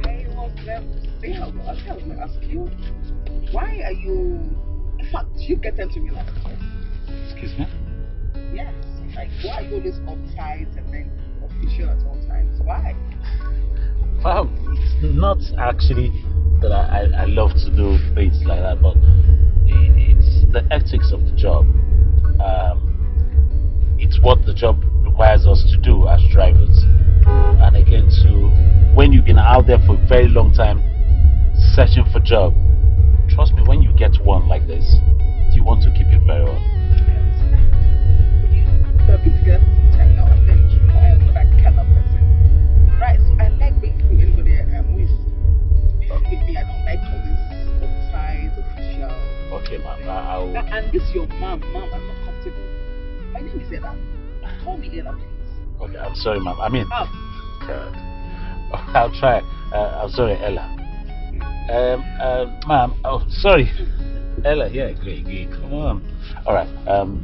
I was there to say hello. I was going to ask you, why are you... In fact, you get them to me last time. Excuse me? Yes. Like, why are you always uptight and then official at all times? Why? Well, it's not actually that I love to do things like that, but it's the ethics of the job. It's what the job requires us to do as drivers. And again, when you've been out there for a very long time searching for a job, trust me, when you get one like this, you want to keep it very well. We've been together for some time now, and then you know I am not that kind of person. Right, so I like being with anybody I'm with. With me, I don't like all this uptight, official. Okay, ma'am. And this is your mom. Mom, I'm not comfortable. My name is Ella. Call me Ella, please. Okay, I'm sorry, ma'am. I mean, God. I'll try. I'm sorry, Ella. Ma'am. Oh, sorry, Ella. Yeah, great. Come on. All right.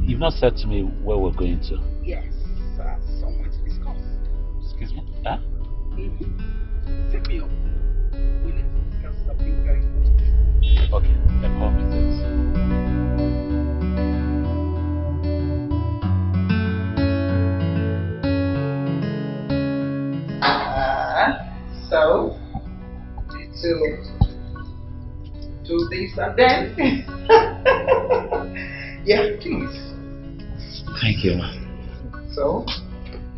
You've not said to me where we're going to. Yes, somewhere to discuss. Excuse me. Huh? Take me up. We need to discuss something very important. Okay. Then mom is it. So, need to do this and then. Yeah, please. Thank you, ma'am. So,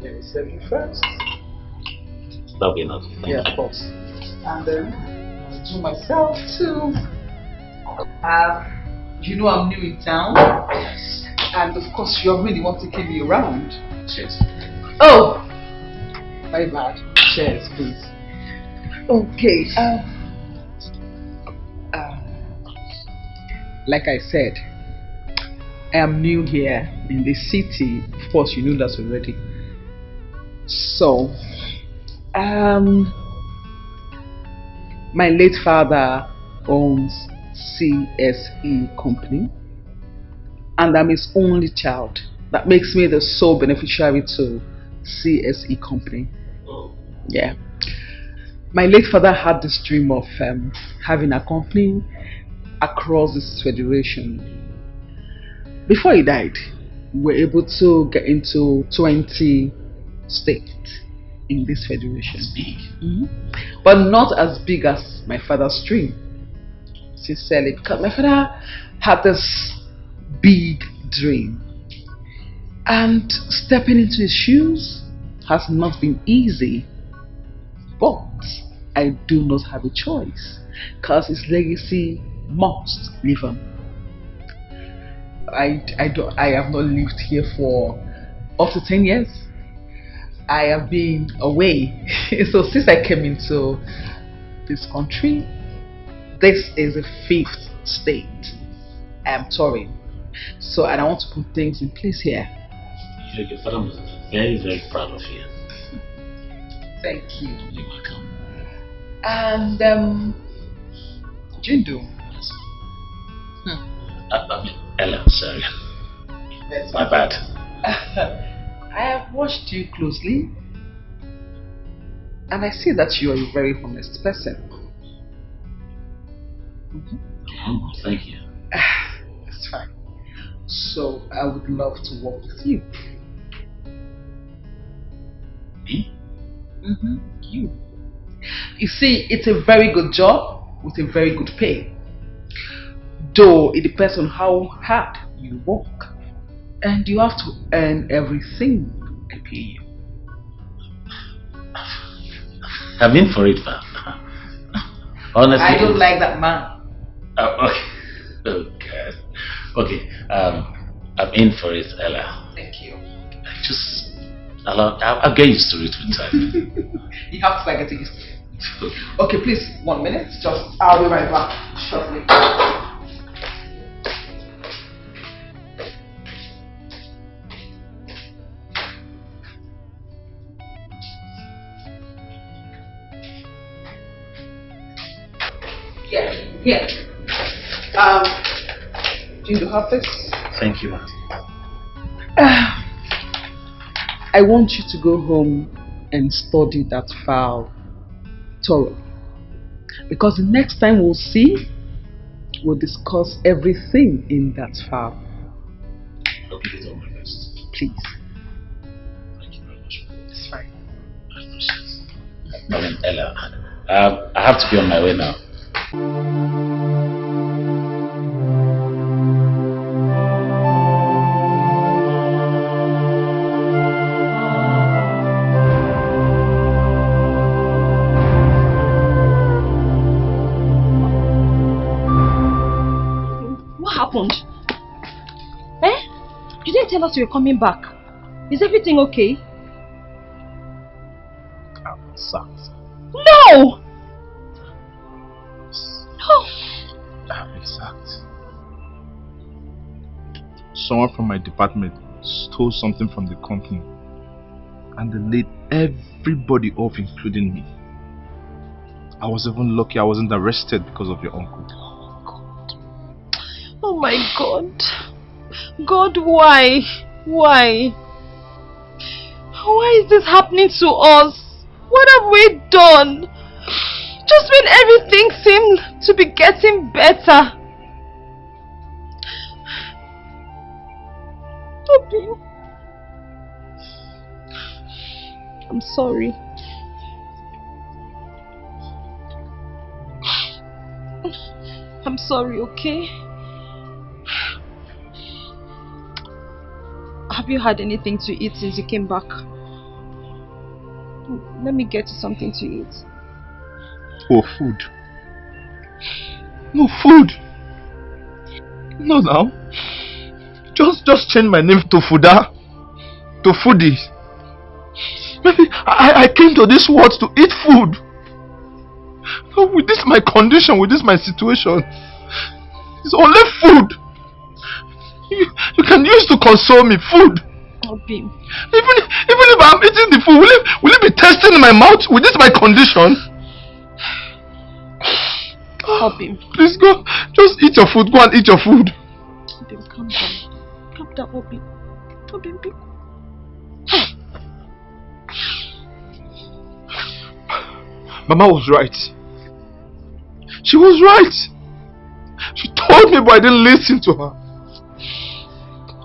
let me serve you first. That'll be enough. Thank you. Of course. And then I'll do myself too. You know I'm new in town. Yes. And of course you're really the one taking me around. Cheers. Oh! My bad. Cheers, please. Okay. Like I said, I am new here in the city. Of course, you know that already. So, my late father owns CSE company, and I'm his only child. That makes me the sole beneficiary to CSE company. Yeah. My late father had this dream of having a company across this federation. Before he died, we were able to get into 20 states in this federation. It's big. But not as big as my father's dream. Sincerely, because my father had this big dream. And stepping into his shoes has not been easy. But I do not have a choice, because his legacy must live on. I have not lived here for up to 10 years. I have been away. So since I came into this country, this is the 5th state I am touring. So I want to put things in place here. Your father was very, very proud of you. Thank you. You're welcome. And Jindu. Ella, sorry. My bad. I have watched you closely, and I see that you are a very honest person. Thank you. That's fine. So I would love to work with you. Me? You. You see, it's a very good job with a very good pay. Though it depends on how hard you work. And you have to earn everything I pay you. I'm in for it, fam. Honestly. I don't like that man. Okay. Oh, God. Okay. I'm in for it, Ella. Thank you. I'll get used to it with time. You have to start getting used to it. Okay, please, 1 minute. I'll be right back shortly. Here. Do you have this? Thank you, ma'am. I want you to go home and study that file thorough. Because the next time we'll see, we'll discuss everything in that file. I'll give it all my best. Please. Thank you very much. It's fine. I appreciate it. Madam Ella, I have to be on my way now. You didn't tell us you were coming back. Is everything okay? I'm sacked. No! No! I've been sacked. Someone from my department stole something from the company and they laid everybody off, including me. I was even lucky I wasn't arrested because of your uncle. Oh my God. God, why? Why? Why is this happening to us? What have we done? Just when everything seemed to be getting better. Obi, I'm sorry. I'm sorry, okay? Have you had anything to eat since you came back? Let me get you something to eat. Oh, food. No food. No, now. Just change my name to Fuda. To Foodie. Maybe I came to this world to eat food. With this my condition, with this my situation, it's only food. You can use to console me, food. Obi. Even if I'm eating the food, will it be tasting in my mouth with this my condition? Obim. Please go. Just eat your food. Go and eat your food. Obim, calm down. Calm down, Obim. Obim, be. Mama was right. She was right. She told me, but I didn't listen to her.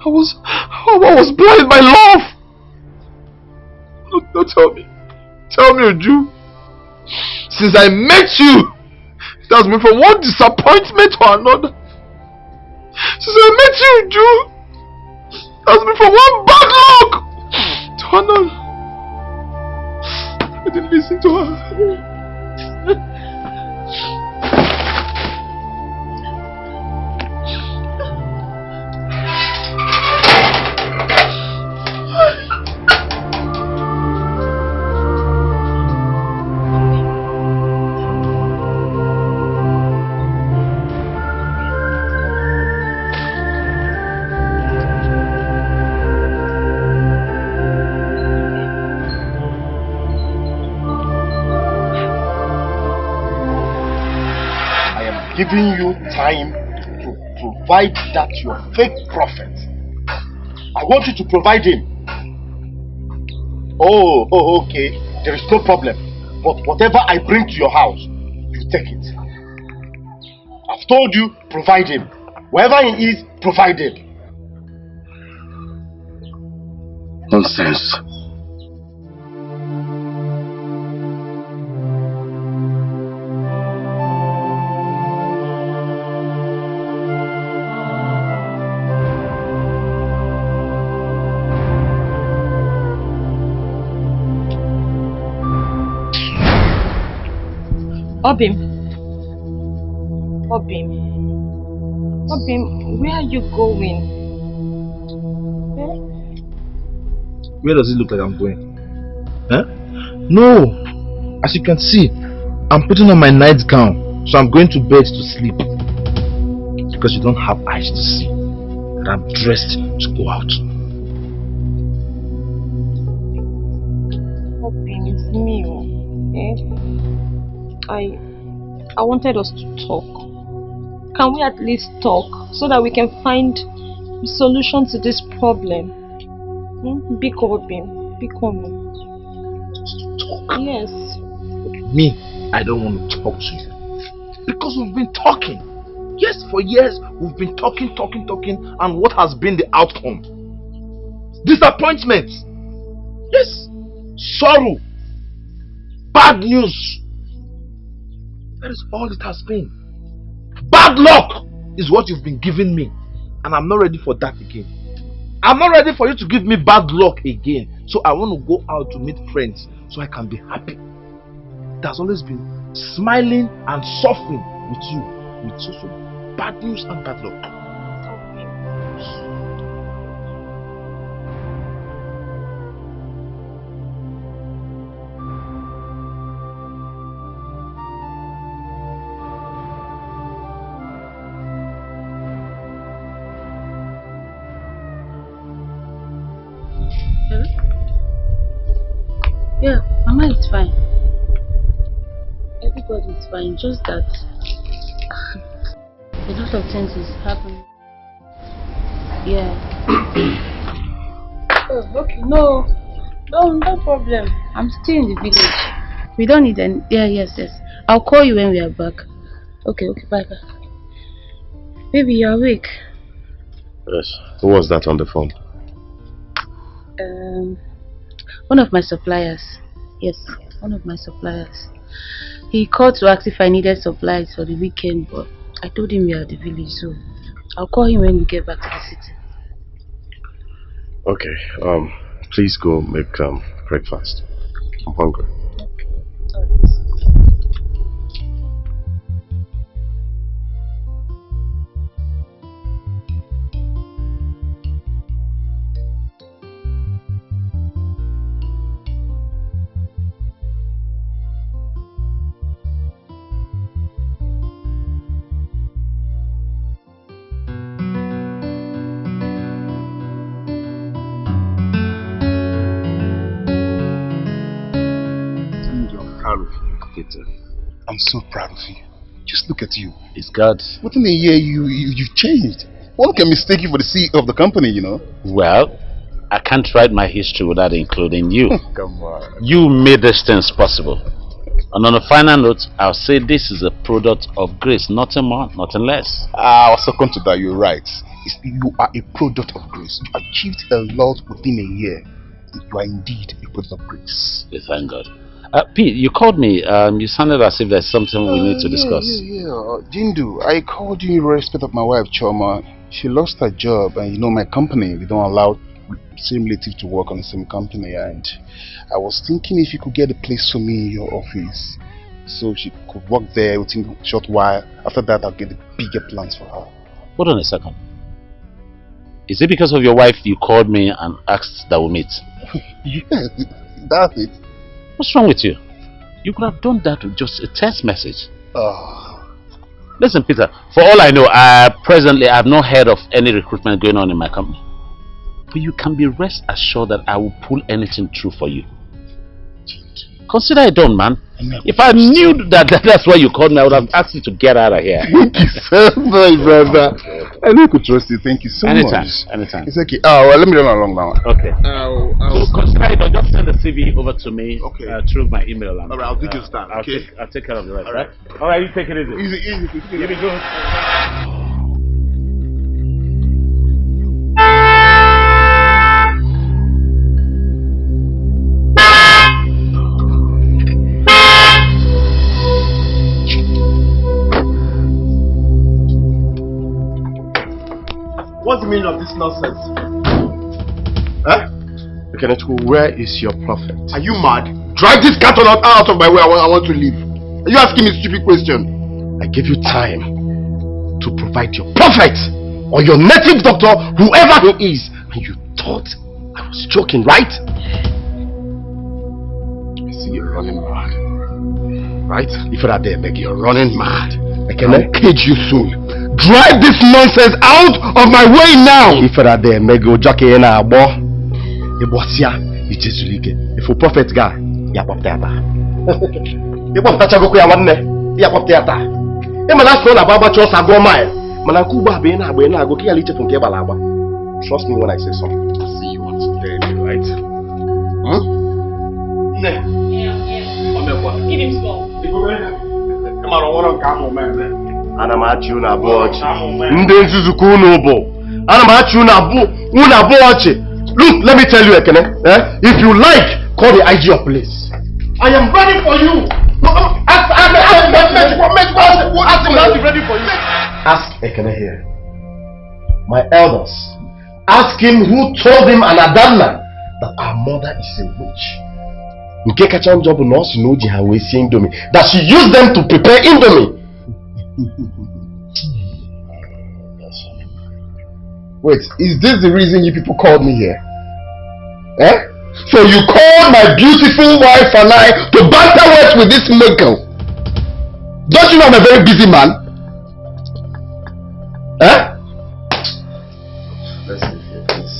I was blind by love. No, tell me, Oju. Since I met you, it has been from one disappointment to another. Since I met you, Oju, it has been from one bad luck to another. I didn't listen to her. Giving you time to provide that your fake prophet. I want you to provide him. Oh, okay. There is no problem. But whatever I bring to your house, you take it. I've told you, provide him. Wherever he is, provide him. Nonsense. Obim, where are you going? Where does it look like I'm going? Huh? No! As you can see, I'm putting on my nightgown, so I'm going to bed to sleep. Because you don't have eyes to see that I'm dressed to go out. Obim, it's me. I wanted us to talk. Can we at least talk so that we can find a solution to this problem? Big Obim, big Obim. Talk? Yes. Me, I don't want to talk to you. Because we've been talking. Yes, for years we've been talking, and what has been the outcome? Disappointment. Yes. Sorrow. Bad news. That is all it has been. Bad luck is what you've been giving me. And I'm not ready for that again. I'm not ready for you to give me bad luck again. So I want to go out to meet friends so I can be happy. It has always been smiling and suffering with you. With so bad news and bad luck. Yeah, Mama is fine. Everybody is fine, just that a lot of things is happening. Yeah. Oh, okay. No problem. I'm still in the village. We don't need any. Yeah, yes. I'll call you when we are back. Okay, bye. Baby, you're awake. Yes. Who was that on the phone? One of my suppliers. Yes, one of my suppliers. He called to ask if I needed supplies for the weekend, but I told him we are at the village, so I'll call him when we get back to the city. Okay, please go make breakfast. I'm hungry. Okay. I'm so proud of you. Just look at you. It's God. Within a year, you've changed. One can mistake you for the CEO of the company, you know. Well, I can't write my history without including you. Come on. You made these things possible. And on a final note, I'll say this is a product of grace, nothing more, nothing less. I'll second to that, you're right. You are a product of grace. You achieved a lot within a year. You are indeed a product of grace. Yes, thank God. Pete, you called me. You sounded as if there's something we need to discuss. Yeah. Jindu, I called you in respect of my wife, Choma. She lost her job, and you know my company, we don't allow same relative to work on the same company, and I was thinking if you could get a place for me in your office so she could work there within a short while. After that, I'll get the bigger plans for her. Hold on a second. Is it because of your wife you called me and asked that we meet? Yes, that's it. What's wrong with you? You could have done that with just a text message. Listen, Peter, for all I know, presently I have not heard of any recruitment going on in my company. But you can be rest assured that I will pull anything through for you. Consider it done, man. If I knew that's why you called me, I would have asked you to get out of here. Thank you so much, brother. I know I could trust you. Thank you so much. Anytime. It's okay. Well, let me run along now. Okay. So consider it done. Just send the CV over to me through my email. Alright, I'll do just that. Okay. I'll take care of the rest. Alright, you take it easy. Easy. Here we go. What's the meaning of this nonsense? Where is your prophet? Are you mad? Drive this cat out of my way. I want to leave. Are you asking me a stupid question? I gave you time to provide your prophet or your native doctor, whoever he is, and you thought I was joking, right? I see you're running mad. Right? If you're there, Becky, you're running mad. I cannot cage you soon. Drive this nonsense out of my way now! If you're there, Mego, Jockey, and a boy. If a prophet guy, Yapotata. You want to go to Yapotata. I'm not going to Baba Chos a go mile. Manakuba Bena Bena go kill it from Kebalaba. Trust me when I say something. I see you want to tell me, right? Give him small. Come on, come on, man. And I'm at you now, watch. Look, let me tell you, Ekene. If you like, call the IG of police. I am ready for you. I'm ready for you. Ask Ekene here. My elders. Ask him who told him and Adana that our mother is a witch. That she used them to prepare Indomie. Wait, is this the reason you people called me here? So you called my beautiful wife and I to banter words with this Michael? Don't you know I'm a very busy man?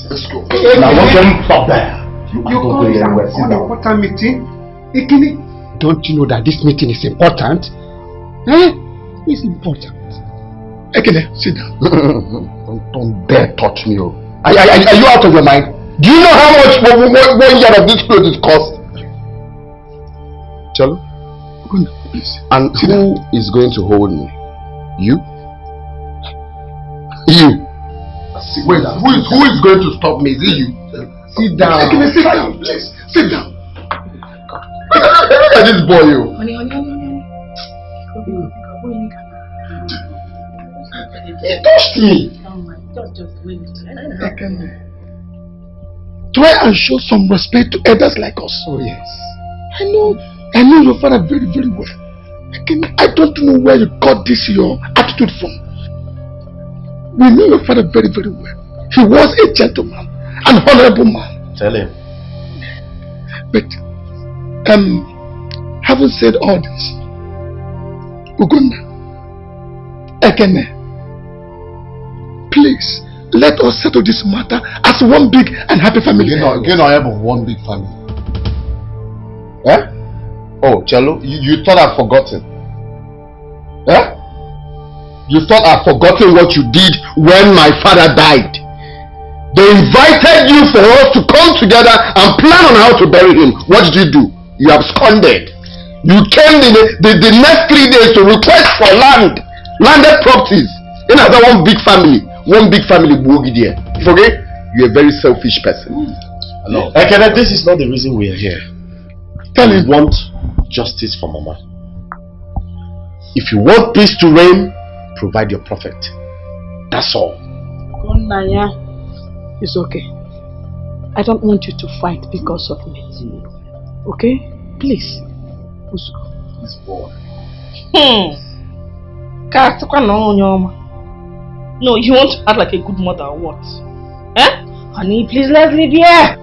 Let's go. Now don't stop there. You called an important meeting? Don't you know that this meeting is important? It's important. Ekene, sit down. Don't dare touch me. Are you out of your mind? Do you know how much one yard of this clothes cost? Chalo? Please. And who is going to hold me? You? You. Wait, who is going to stop me? Is it you? Sit down. Ekene, sit down, please. Sit down. Look at this boy, you. He touched me. Try and show some respect to elders like us. Oh yes. I know your father very, very well. I don't know where you got this your attitude from. We know your father very, very well. He was a gentleman, an honorable man. Tell him. But having said all this, Ugunda, Ekene, please let us settle this matter as one big and happy family. Get on of one big family. Oh, Chalo, you thought I'd forgotten. You thought I'd forgotten what you did when my father died. They invited you for us to come together and plan on how to bury him. What did you do? You absconded. You came the next 3 days to request for landed properties. Another one big family. Forget? You're a very selfish person. Hello. Ekene, this is not the reason we are here. Tell you want justice for Mama. If you want peace to reign, provide your prophet. That's all. It's okay. I don't want you to fight because of me. Okay? Please. This boy. No, you want to act like a good mother or what? Eh? Honey, please let's leave here.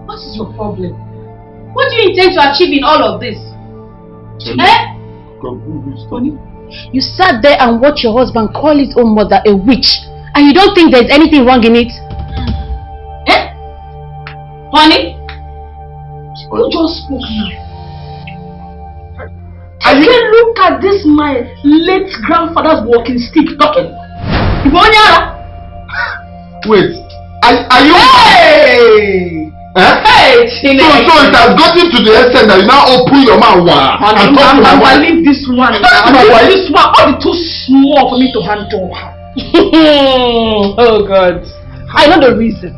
What is your problem? What do you intend to achieve in all of this? Honey, you sat there and watched your husband call his own mother a witch, and you don't think there's anything wrong in it? Eh? Honey? You just spoke now. I can look at this my late grandfather's walking stick talking. Wait, are you? Hey! Huh? Hey! So it has gotten to the extent that you now open your mouth and talk to my wife. Leave this one. Leave this one. All the too small for me to handle her. Oh God! I know the reason.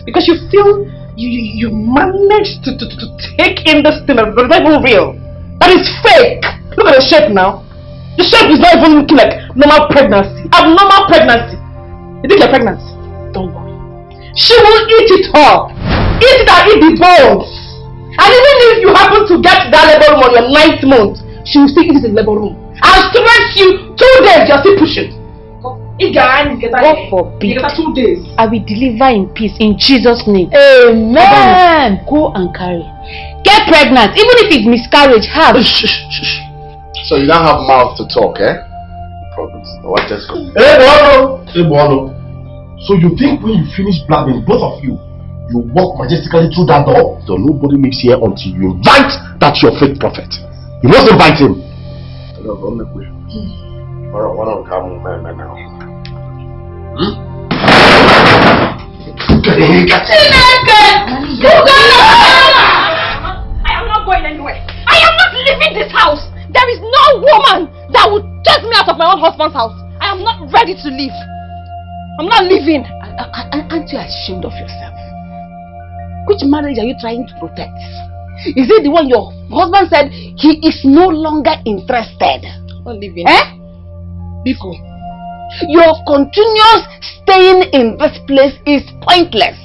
Because you feel you managed to take in this thing that's not even real. That is fake. Look at the shape now. The shape is not even looking like normal pregnancy. Abnormal pregnancy. You think you're pregnant? Don't worry. She will eat it up. Eat it and eat the bones. And even if you happen to get that labor room on your 9th month, she will still eat it in the labor room. I'll stretch you 2 days, you're still pushing. God forbid. 2 days. I will deliver in peace in Jesus' name. Amen. Go and carry. Get pregnant, even if it's miscarriage. Have. So you don't have mouth to talk, eh? Problems. What just go? Hey, Bono. So you think when you finish blabbing, both of you walk majestically through that door? So nobody lives here until you invite that your fake prophet. You must invite him. I am not going anywhere. I am not leaving this house. There is no woman that would take me out of my own husband's house. I am not ready to leave. I'm not leaving. Aren't you ashamed of yourself? Which marriage are you trying to protect? Is it the one your husband said he is no longer interested? Not leaving. Eh? Biko, your continuous staying in this place is pointless.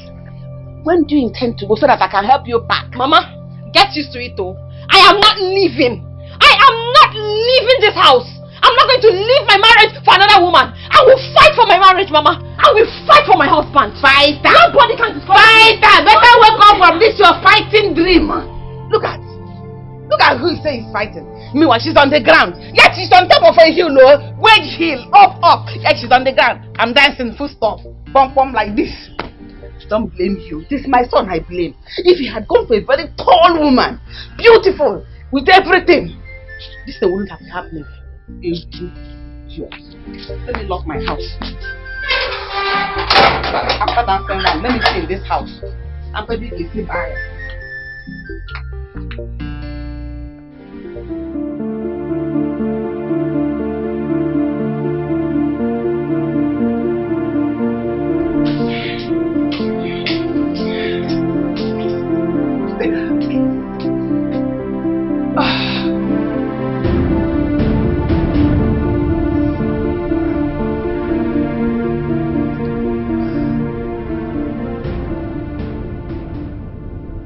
When do you intend to go so that I can help you pack? Mama, get used to it though. I am not leaving. I am not leaving this house. I'm not going to leave my marriage for another woman. I will fight for my marriage, Mama. I will fight for my husband. Fighter. Nobody can destroy me. Fighter. Better wake up from this your fighting dream. Look at who you say is fighting. Meanwhile, she's on the ground. Yet she's on top of a hill, no? Wedge hill, up. Yet she's on the ground. I'm dancing full stop. Pom like this. Don't blame you. This is my son I blame. If he had gone for a very tall woman, beautiful, with everything, this thing wouldn't have been happening. Let me lock my house. After dancing around, let me stay in this house. I'm ready to sleep.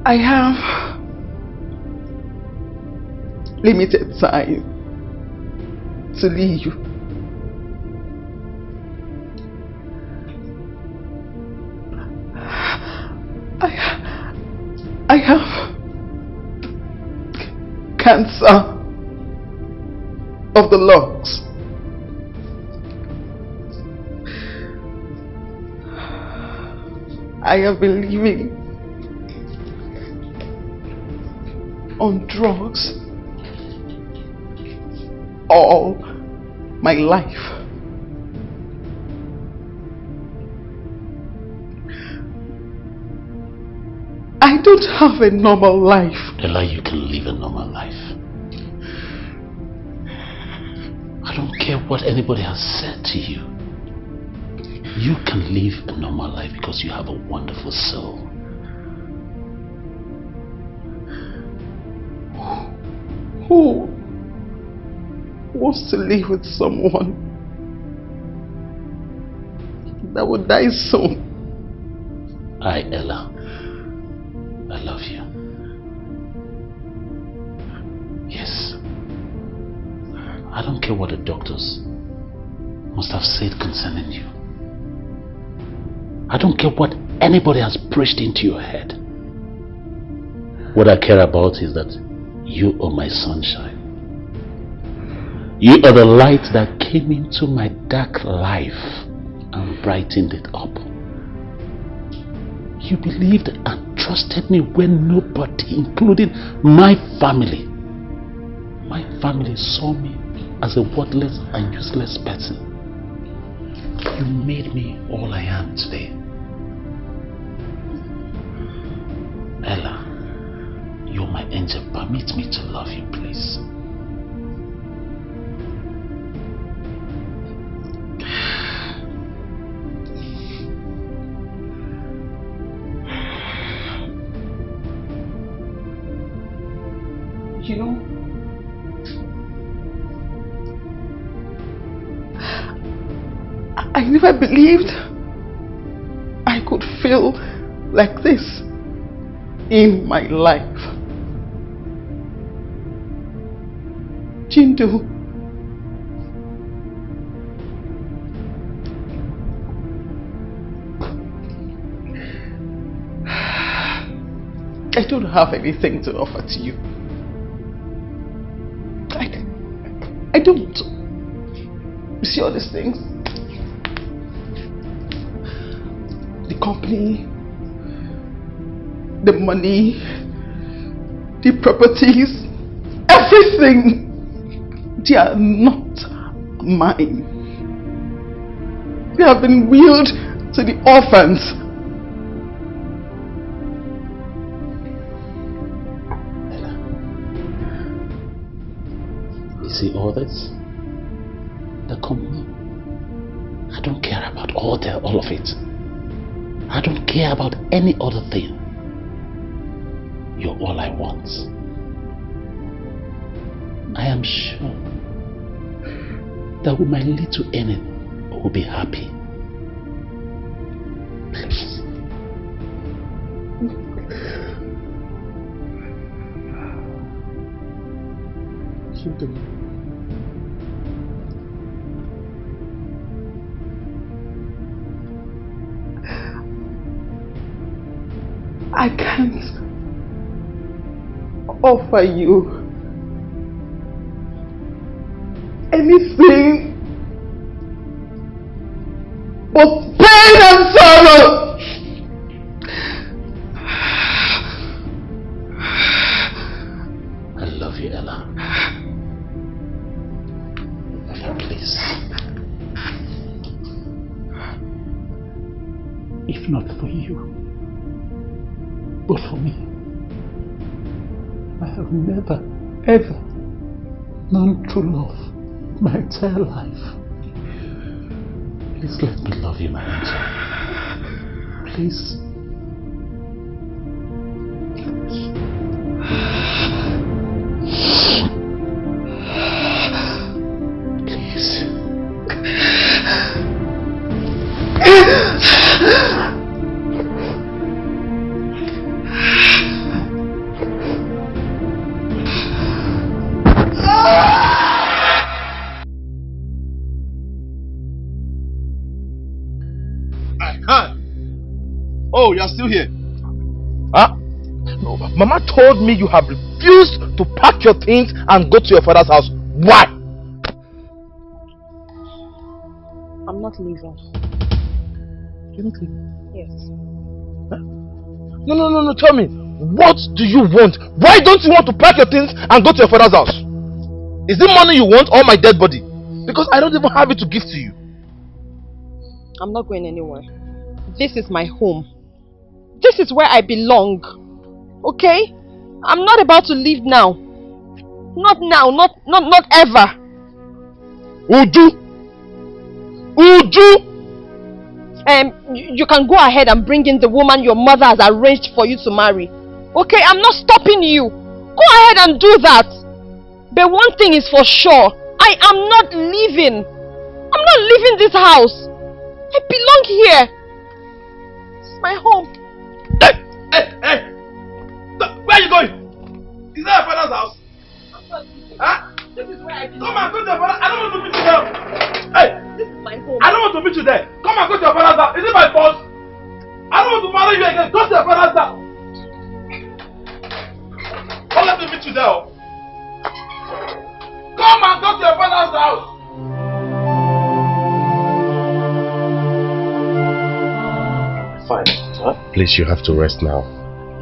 I have limited time to leave. I have cancer of the lungs. I have been living on drugs all my life. I don't have a normal life. Ella, you can live a normal life. I don't care what anybody has said to you. You can live a normal life because you have a wonderful soul. Who wants to live with someone that will die soon? Ella, I love you. Yes. I don't care what the doctors must have said concerning you. I don't care what anybody has pushed into your head. What I care about is that you are my sunshine. You are the light that came into my dark life and brightened it up. You believed and trusted me when nobody, including my family saw me as a worthless and useless person. You made me all I am today. Ella, you're my angel. Permit me to love you, please. You know, I never believed I could feel like this in my life. Chindu, I don't have anything to offer to you. I don't. You see all these things? The company, the money, the properties, everything, they are not mine. They have been willed to the orphans. See all this? The company. I don't care about all of it. I don't care about any other thing. You're all I want. I am sure that with my little earning, I will be happy. Please. I can't offer you anything but pain and sorrow. I love you, Ella. Ella, please. If not for you, but for me, I have never, ever known true love my entire life. Please let me love you, my angel. Please. Oh, you're still here? Huh? No, Mama told me you have refused to pack your things and go to your father's house. Why? I'm not leaving. You're not leaving? Yes. Huh? No, tell me. What do you want? Why don't you want to pack your things and go to your father's house? Is it money you want or my dead body? Because I don't even have it to give to you. I'm not going anywhere. This is my home. This is where I belong. Okay? I'm not about to leave now. Not now, not ever. Uju! Uju! You can go ahead and bring in the woman your mother has arranged for you to marry. Okay, I'm not stopping you. Go ahead and do that. But one thing is for sure, I am not leaving. I'm not leaving this house. I belong here. It's my home. Hey! Where are you going? Is that your father's house? Huh? This is where I belong. Come and go to your father. I don't want to meet you there. Hey! This is my home. I don't want to meet you there. Come and go to your father's house. Is it my fault? I don't want to marry you again. Go to your father's house. Don't let me meet you there. Come and go to your father's house. Fine. Huh? Please, you have to rest now.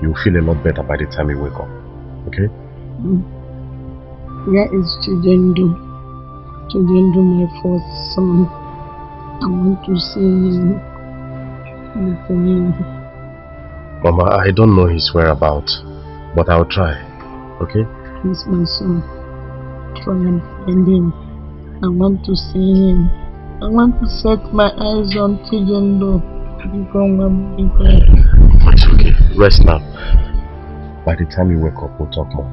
You'll feel a lot better by the time you wake up. Okay? Where is Chijendo? Chijendo, my first son. I want to see him. Mama, I don't know his whereabouts, but I'll try. Okay? He's my son. Try and find him. I want to see him. I want to set my eyes on Chijendo. It's okay. Rest now. By the time you wake up, we'll talk more.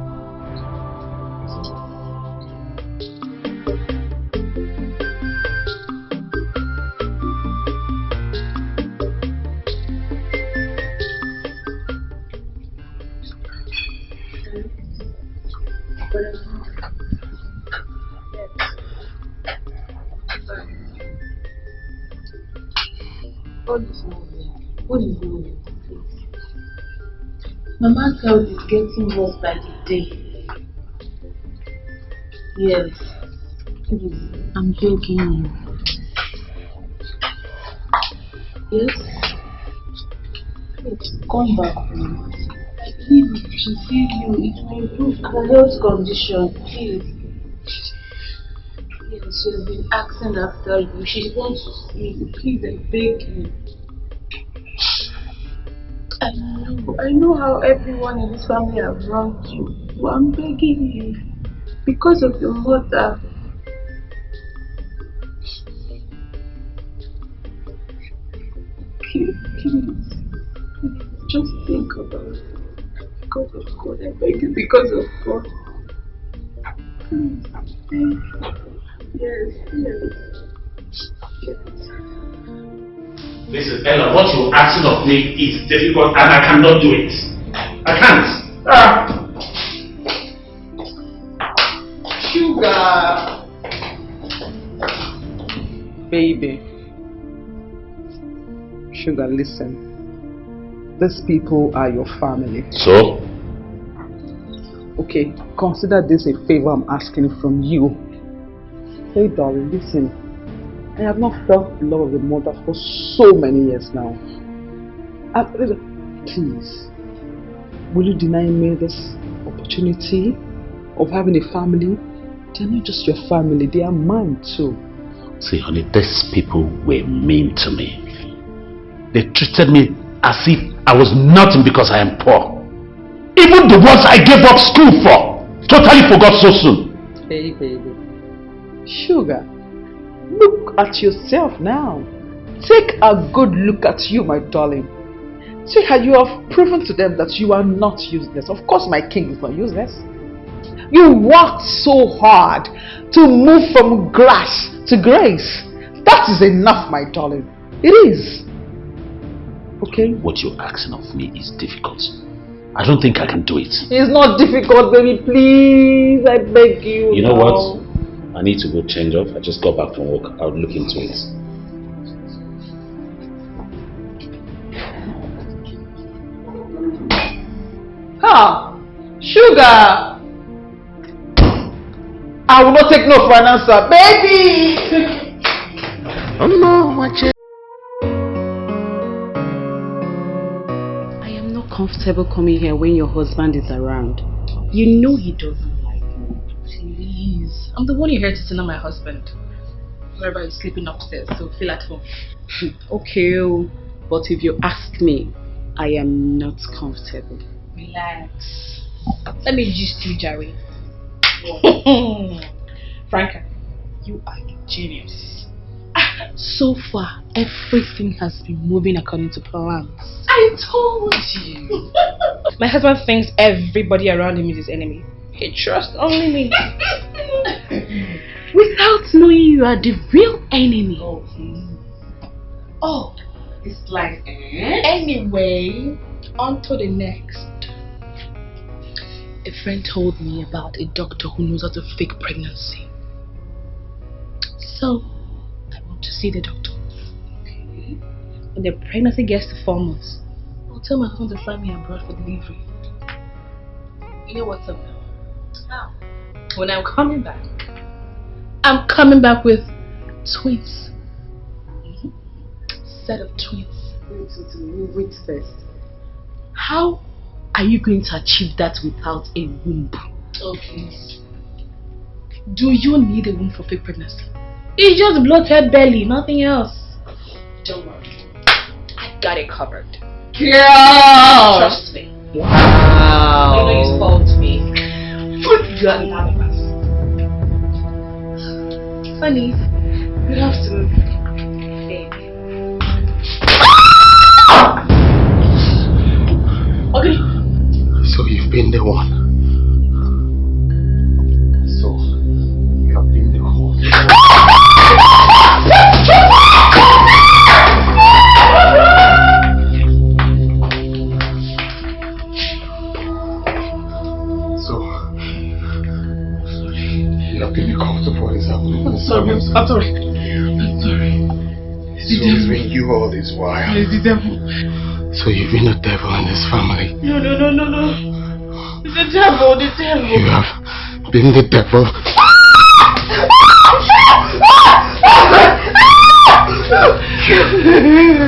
What is moving? Mama's health is getting worse by the day. Yes. Please, I'm begging you. Yes? Please, come back home. I believe if she sees you, it will improve her health condition. Please. Yes, she has been asking after you. She wants to see you. Please, I beg you. I know how everyone in this family have wronged you. But I'm begging you. Because of your mother. Please, just think about it. Because of God, I beg you, because of God. Please, yes. Listen, Ella, what you're asking of me is difficult and I cannot do it. I can't. Sugar! Baby. Sugar, listen. These people are your family. So? Okay, consider this a favor I'm asking from you. Hey darling, listen. I have not felt the love of a mother for so many years now. Please, will you deny me this opportunity of having a family? They're not just your family, they are mine too. See honey, these people were mean to me. They treated me as if I was nothing because I am poor. Even the ones I gave up school for, totally forgot so soon. Hey baby, Sugar, look at yourself now. Take a good look at you, my darling. See how you have proven to them that you are not useless. Of course my king is not useless. You worked so hard to move from grass to grace. That is enough, my darling. It is. Okay? What you're asking of me is difficult. I don't think I can do it. It's not difficult, baby. Please, I beg you. You know what? I need to go change off. I just got back from work. I'll look into it. Ha! Sugar! I will not take no for an answer. Baby! Oh no, my child. I am not comfortable coming here when your husband is around. You know he doesn't like me. Please. I'm the one inherited, not my husband. Wherever he's sleeping upstairs, so feel at home. Okay, but if you ask me, I am not comfortable. Relax. Let me just you, Jerry. Franca, you are a genius. So far, everything has been moving according to plans. I told you. My husband thinks everybody around him is his enemy. He trusts only me. Without knowing you are the real enemy. Oh, it's like anyway, on to the next. A friend told me about a doctor who knows how to fake pregnancy. So, I want to see the doctor. Okay. When the pregnancy gets to 4 months, I'll tell my husband to fly me abroad for delivery. You know what's up now? How? When I'm coming back with twins. Set of twins. Wait first. How are you going to achieve that without a womb? Okay. Do you need a womb for fake pregnancy? It's just bloated belly, nothing else. Don't worry. I got it covered. Girl! Trust me. Wow. I know you spoiled me. You are not a mess. Funny, you have to. Okay. So you've been the one. So you have been the one. So you have been the cause of what is happening. I'm sorry. I'm sorry. So it's been you all this while. It's the devil. So you've been a devil in this family. No. It's the devil, You have been the devil.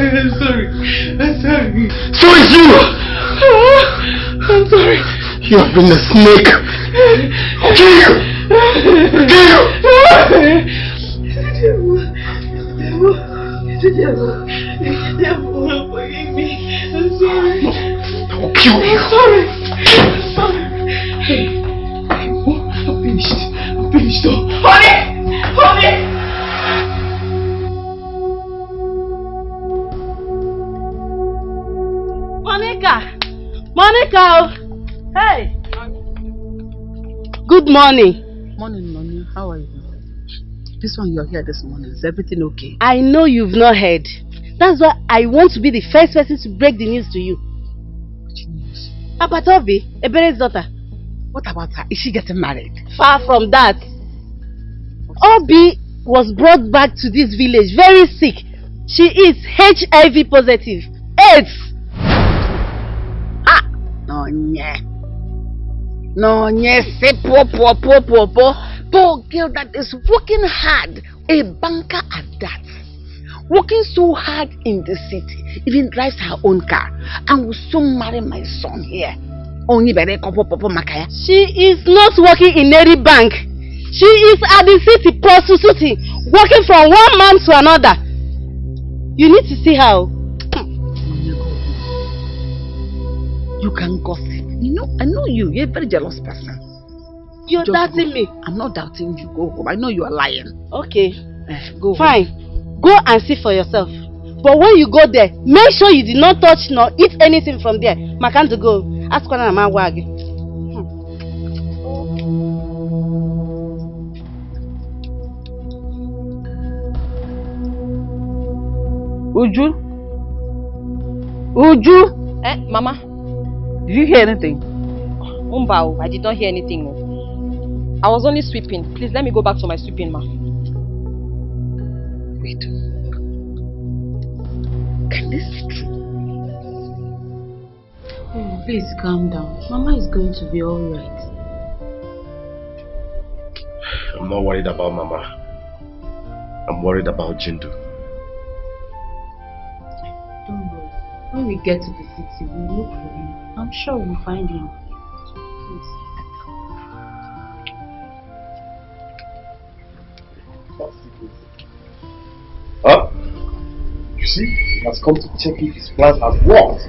I'm sorry. So it's you! I'm sorry. You have been the snake. Kill! It's the devil. Forgive me. I'm sorry. I will kill you. I'm sorry. Hey, I'm finished. Honey! Monica! Hey! Good morning. Morning, Mommy. How are you? This one you're here this morning. Is everything okay? I know you've not heard. That's why I want to be the first person to break the news to you. Which news? About Obi, Ebere's daughter. What about her? Is she getting married? Far from that. Obi was brought back to this village very sick. She is HIV positive. AIDS. Ah! No, say poor. Poor girl that is working hard. A banker at that. Working so hard in the city. Even drives her own car. And will soon marry my son here. Only by the Makaya. She is not working in any bank. She is at the city prostituting, working from one man to another. You need to see how. You can gossip. I know you. You're a very jealous person. You're doubting me. I'm not doubting you. Go home. I know you are lying. Okay. Go fine. Home. Go and see for yourself. But when you go there, make sure you did not touch nor eat anything from there. Makanto go. Ask one of my wag. Uju? Mama? Did you hear anything? Umbao, I did not hear anything. I was only sweeping. Please let me go back to my sweeping, ma. Wait. Can this be true? Oh, please calm down. Mama is going to be alright. I'm not worried about Mama. I'm worried about Jindu. Don't worry. When we get to the city, we'll look for him. I'm sure we'll find him. Please. see, he has come to check if his plans have worked.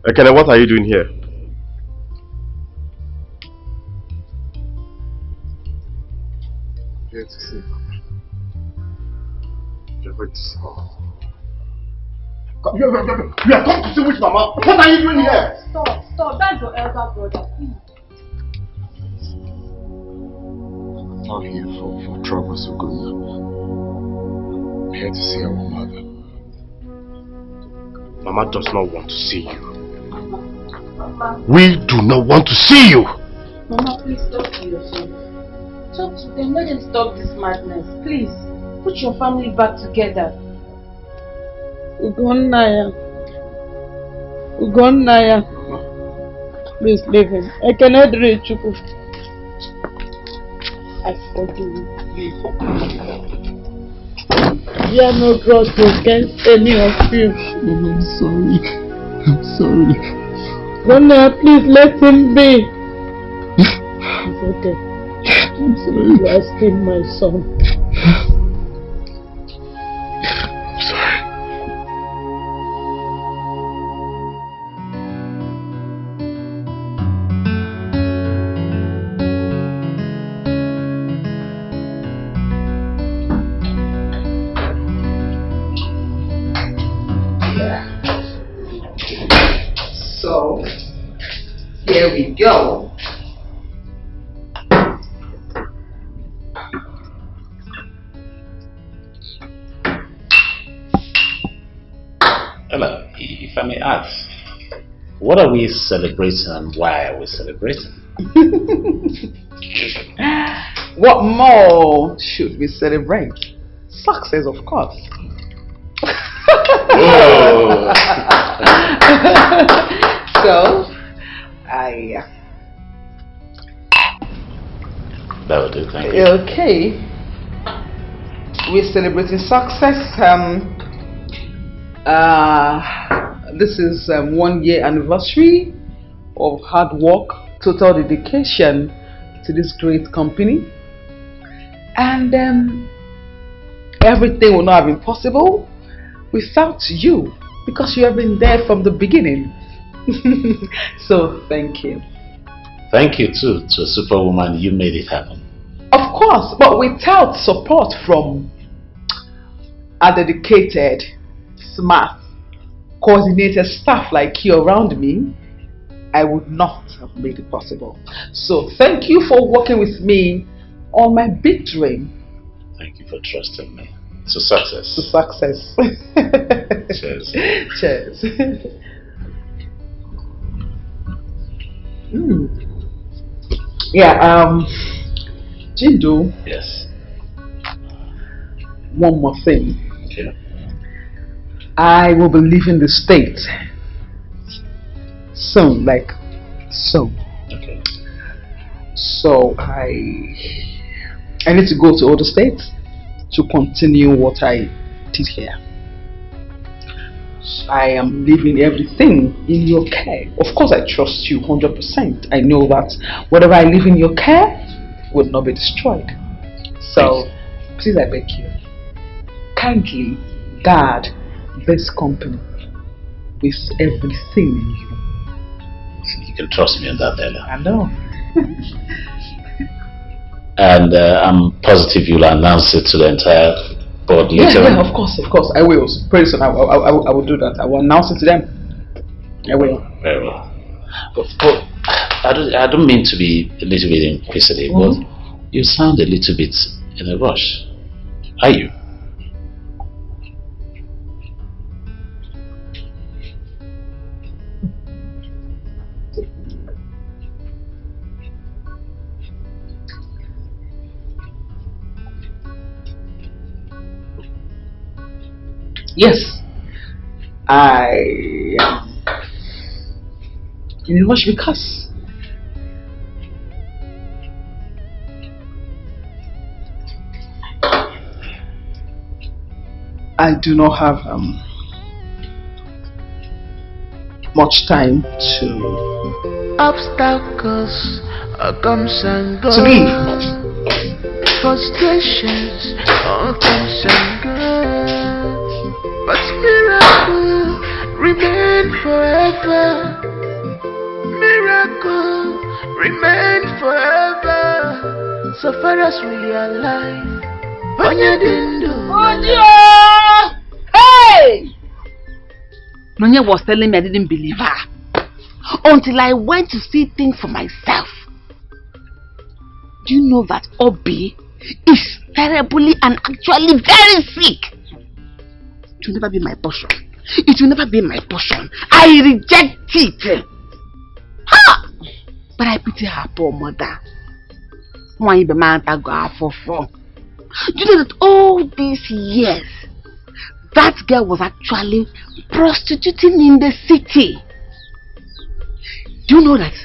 Ekene, what are you doing here? Here to see. You're going to see Mama. You are come to see which Mama? What are you doing here? Stop. That's your elder brother, please. I'm not here for trouble, Suguna. I'm here to see our mother. Mama does not want to see you. Mama. We do not want to see you! Mama, please talk to yourself. Talk to them. Let them stop this madness. Please. Put your family back together. Ugonnaya. Please leave him. I cannot reach you. I forgive you. There are no grudge against any of you. I'm sorry. Ugonnaya, please let him be. It's okay. I'm sorry. You are still my son. I'm sorry. So, here we go. Ella, if I may ask, what are we celebrating and why are we celebrating? What more should we celebrate? Success, of course. Whoa. So, that will do, thank you. Okay. We're celebrating success. This is 1 year anniversary of hard work, total dedication to this great company, and everything would not have been possible without you, because you have been there from the beginning. So thank you. Thank you too, to a superwoman. You made it happen. Of course, but without support from a dedicated, smart, coordinated staff like you around me, I would not have made it possible. So thank you for working with me on my big dream. Thank you for trusting me. To success. To success. Cheers. Cheers. Yeah, Jindo. Yes. One more thing. Okay. I will be leaving the state soon, like so. Okay. So I need to go to other states to continue what I did here. I am leaving everything in your care. Of course, I trust you 100%. I know that whatever I leave in your care would not be destroyed. So, please, I beg you, kindly guard this company with everything in you. You can trust me on that, Ella. I know. And I'm positive you'll announce it to the entire board later. Yeah, of course, I will. Pretty soon, I will do that. I will announce it to them. I will. Very well. But I don't mean to be a little bit inquisitive, but you sound a little bit in a rush. Are you? Yes, I am in a rush because I do not have much time to Obstacles comes and goes. To leave. Frustrations comes and goes. But miracle remain forever. Miracle remain forever. So far as we are alive. Hey! Nonya was telling me I didn't believe her. Until I went to see things for myself. Do you know that Obi is terribly and actually very sick? It will never be my portion. It will never be my portion. I reject it. Ha! But I pity her poor mother. Why be man to go for? Do you know that all these years, that girl was actually prostituting in the city? Do you know that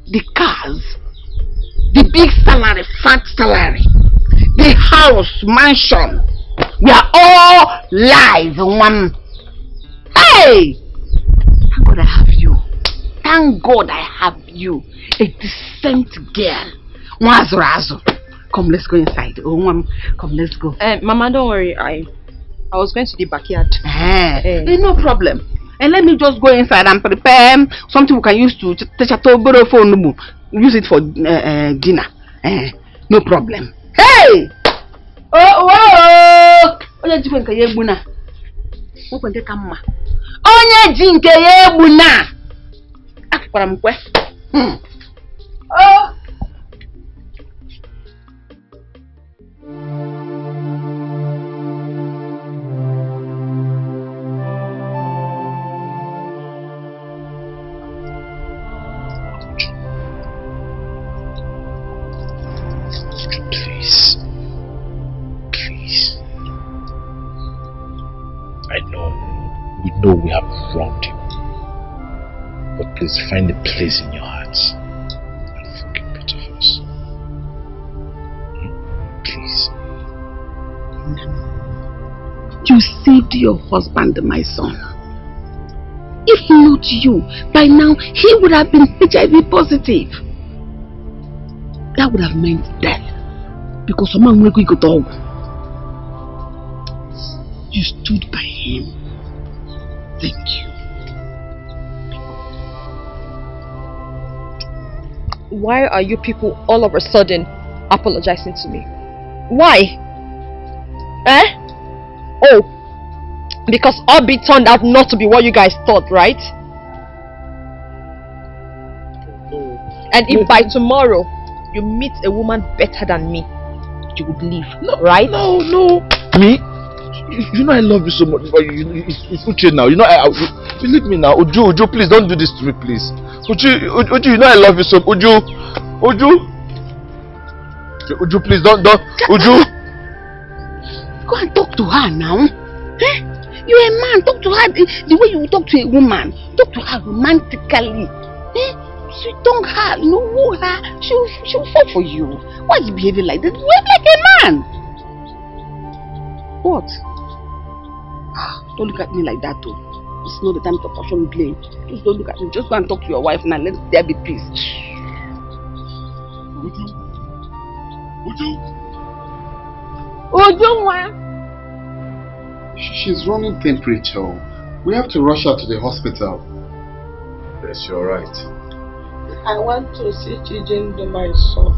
the cars, the big salary, fat salary, the house, mansion, we are all live in one. Hey! Thank God I have you. Thank God I have you. A decent girl. Wazo. Come, let's go inside. Oh, Mom, come, let's go. Mama, don't worry. I was going to the backyard. No problem. And let me just go inside and prepare something we can use to touch a phone. Use it for dinner. No problem. Hey! Oh! Onye jinke yebuna. Okwente kama. Onye jinke yebuna. Akpara mkwe. Oh! Please. I know we have wronged you. But please find a place in your hearts and forgive both of us. Please. You saved your husband, my son. If not you, by now he would have been HIV positive. That would have meant death. Because someone will go dog. You stood by him. Thank you. Why are you people all of a sudden apologizing to me? Why? Oh, because Obi turned out not to be what you guys thought, right? And if by tomorrow you meet a woman better than me, you would leave, right? No. Me? You know I love you so much. It's Uche now. You know you leave me now. Uju, please don't do this to me, please. Uju, you know I love you so much. Uju, please don't. Uju. Go and talk to her now. You're a man. Talk to her the way you talk to a woman. Talk to her romantically. She don't her, woo her. She'll fall for you. Why are you behaving like this? Behave like a man. What? Don't look at me like that, though. It's not the time to passion play. Please don't look at me. Just go and talk to your wife now. Let there be peace. Uju, she's running temperature. We have to rush her to the hospital. Yes, you're right. I want to see Chijindo, my son.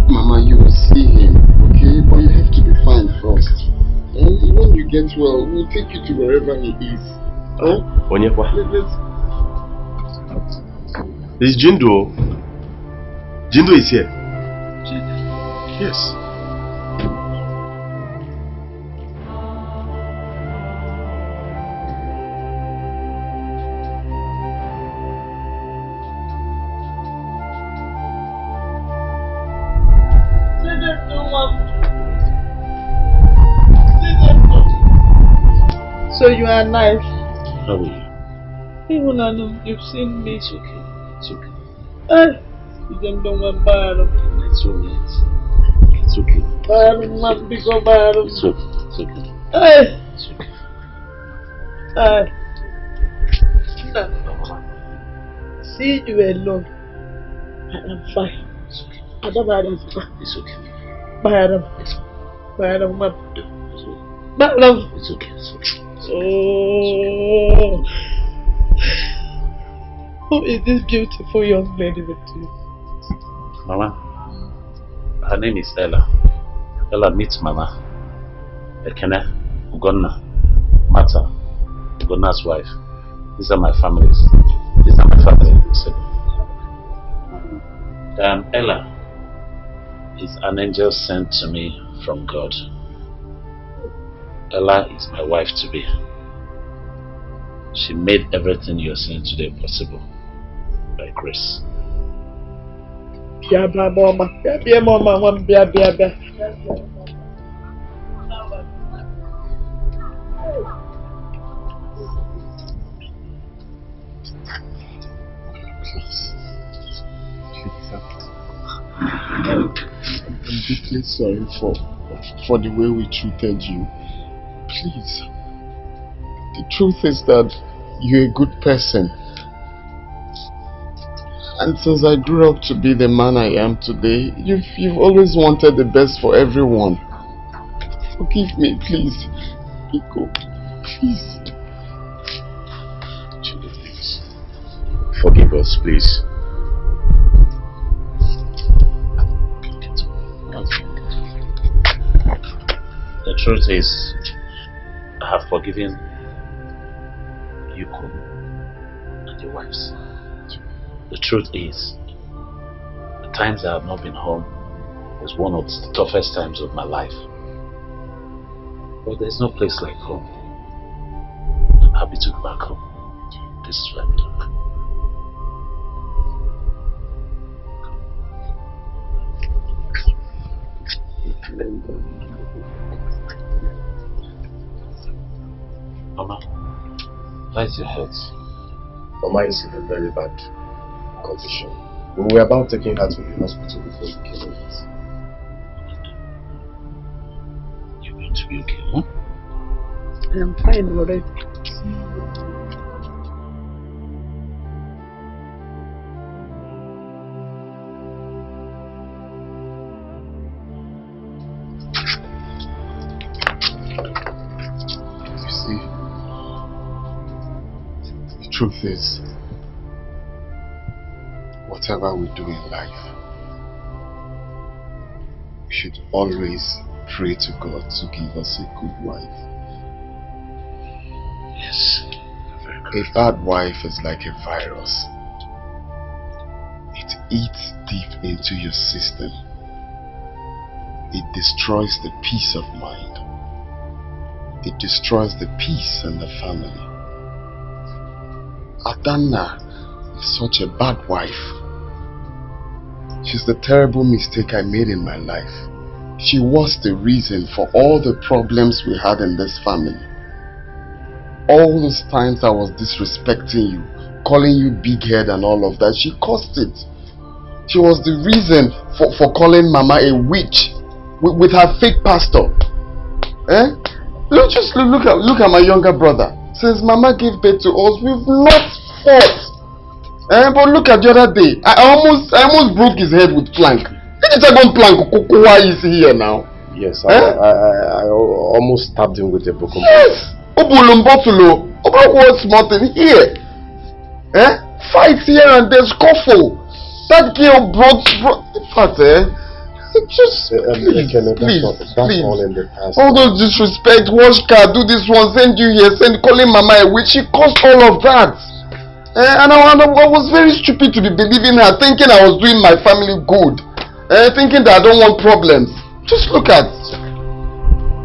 Mama, you will see him, okay? But you have to be fine first. And when you get well, we'll take you to wherever he is. Oh? Onyekwa. Is Jindo? Jindo is here. Yes. So you are nice. How are you? Even though you've seen me. It's okay. It's okay. You don't want bad. It's alright. It's okay. Bad, man, big bad. It's okay. It's okay. It's okay. See you alone. I am fine. It's okay. Bye, Adam. Bye, Adam. Bye, Adam. It's okay. Oh. Who is this beautiful young lady with you? Mama, her name is Ella. Ella meets Mama. Ekene, Ugonna, Mata, Ugonna's wife. These are my families. These are my family. Ella is an angel sent to me from God. Ella is my wife to be. She made everything you're seeing today possible by grace. I'm deeply sorry for the way we treated you. Please. The truth is that you're a good person. And since I grew up to be the man I am today, you've always wanted the best for everyone. Forgive me, please. Iko, please. Please. Forgive us, please. The truth is, I have forgiven Yuko and your wives. The truth is, the times I have not been home was one of the toughest times of my life. But there's no place like home. I'm happy to be back home. This is where we look. Mama, why is your health? Mama is in a very bad condition. We were about taking her to the hospital before you came in. You're going to be okay, huh? I'm fine already. The truth is, whatever we do in life, we should always pray to God to give us a good wife. Yes. A bad wife is like a virus. It eats deep into your system. It destroys the peace of mind. It destroys the peace in the family. Adana is such a bad wife. She's the terrible mistake I made in my life. She was the reason for all the problems we had in this family. All those times I was disrespecting you, calling you big head and all of that, she caused it. She was the reason for calling Mama a witch with her fake pastor. Just look at my younger brother. Since Mama gave birth to us, we've not fought. But look at the other day. I almost broke his head with plank. Why is he here now? Yes, I almost stabbed him with a broken bottle. Yes! Buffalo. What's smart in here? Fights here and there, scuffle. That girl brought just please. All in the past. All those disrespect, wash car, do this one, send you here, calling Mama a witch. She caused all of that. And I was very stupid to be believing her, thinking I was doing my family good. Thinking that I don't want problems. Just look at.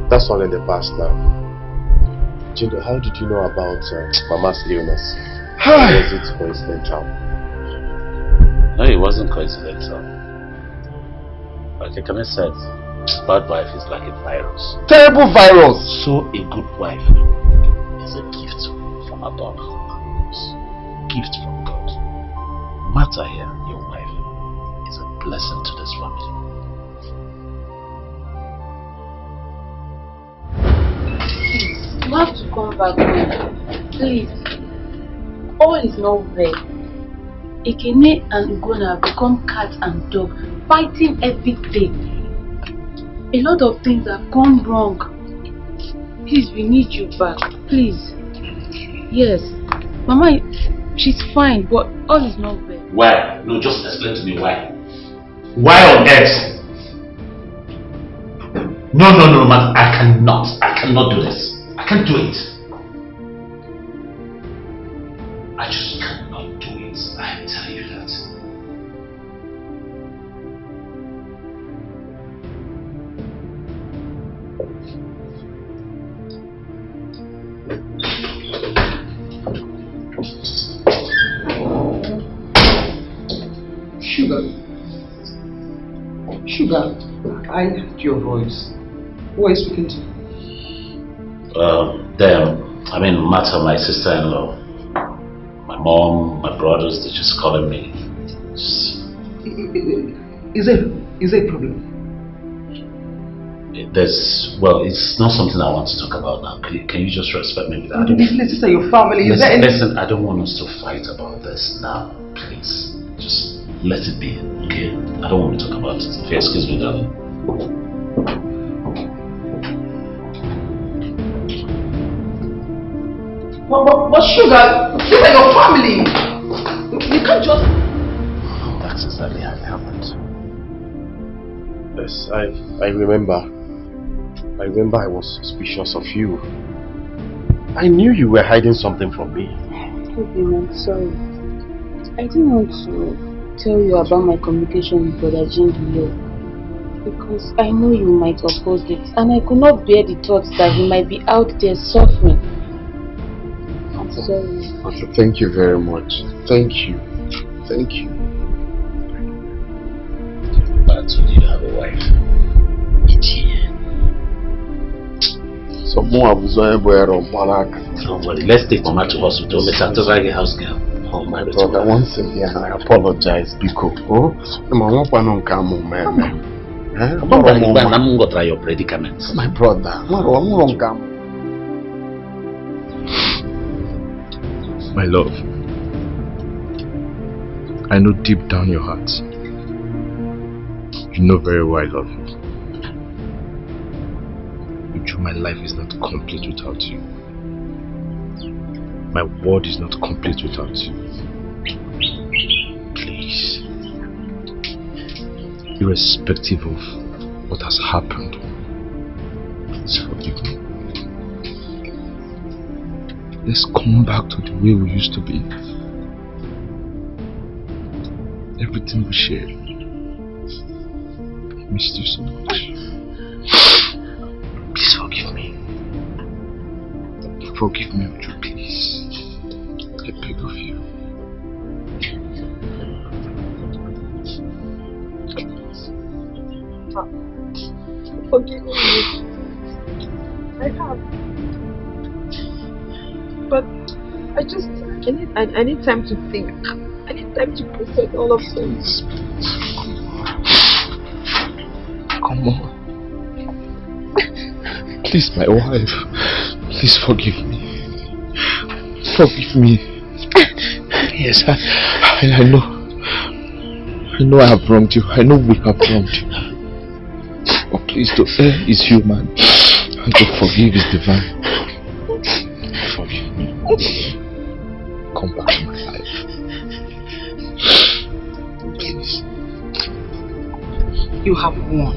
That's all in the past now. Jindo, how did you know about Mama's illness? Was it coincidental? No, it wasn't coincidental. Like Ekene said, bad wife is like a virus. Terrible virus! So a good wife is a gift from above. Gift from God. Mata here, your wife, is a blessing to this family. You have to come back home. Please. All is not well. Ekene and Ugonna have become cat and dog, fighting every day. A lot of things have gone wrong. Please, we need you back. Please. Yes. Mama, she's fine, but all is not well. Why? No, just explain to me why. Why on earth? No, man, I cannot do this. I can't do it. I just cannot do it. I tell you that. Sugar, I heard your voice. Who are you speaking to? Martha, my sister-in-law. My mom, my brothers, they're just calling me. Is there a problem? It's not something I want to talk about now. Can you just respect me with that? This is your family. Listen, I don't want us to fight about this now. Please, just let it be, okay? I don't want to talk about it. If you excuse me, darling. But Sugar, these are your family. You can't just... That's exactly how it happened. Yes, I remember. I remember I was suspicious of you. I knew you were hiding something from me. Okay, I'm sorry. I didn't want to tell you about my communication with Brother Jindule, because I know you might oppose it, and I could not bear the thoughts that he might be out there suffering. I'm sorry. Okay, thank you very much. Thank you. Thank you. But do you have a wife? So more of Don't worry, let's take Mama to hospital. Let's have to write a house girl. Oh my brother, once again I apologize, Biko. Oh, I'm not going to come, man. I'm going to try your predicaments. My brother, I'm not going to come. My love, I know deep down your heart, you know very well I love you. My life is not complete without you. My world is not complete without you. Please, irrespective of what has happened, please forgive me. Let's come back to the way we used to be. Everything we shared. I missed you so much. Please forgive me. Forgive me, would you please? I beg of you. Forgive me. I have. But I need time to think. I need time to process all of this. Come on. Please, my wife. Please forgive me. Forgive me. Yes, I know. I know I have wronged you. I know we have wronged you. But please, to err is human, and to forgive is divine. Forgive me. Come back to my life. Please. You have won.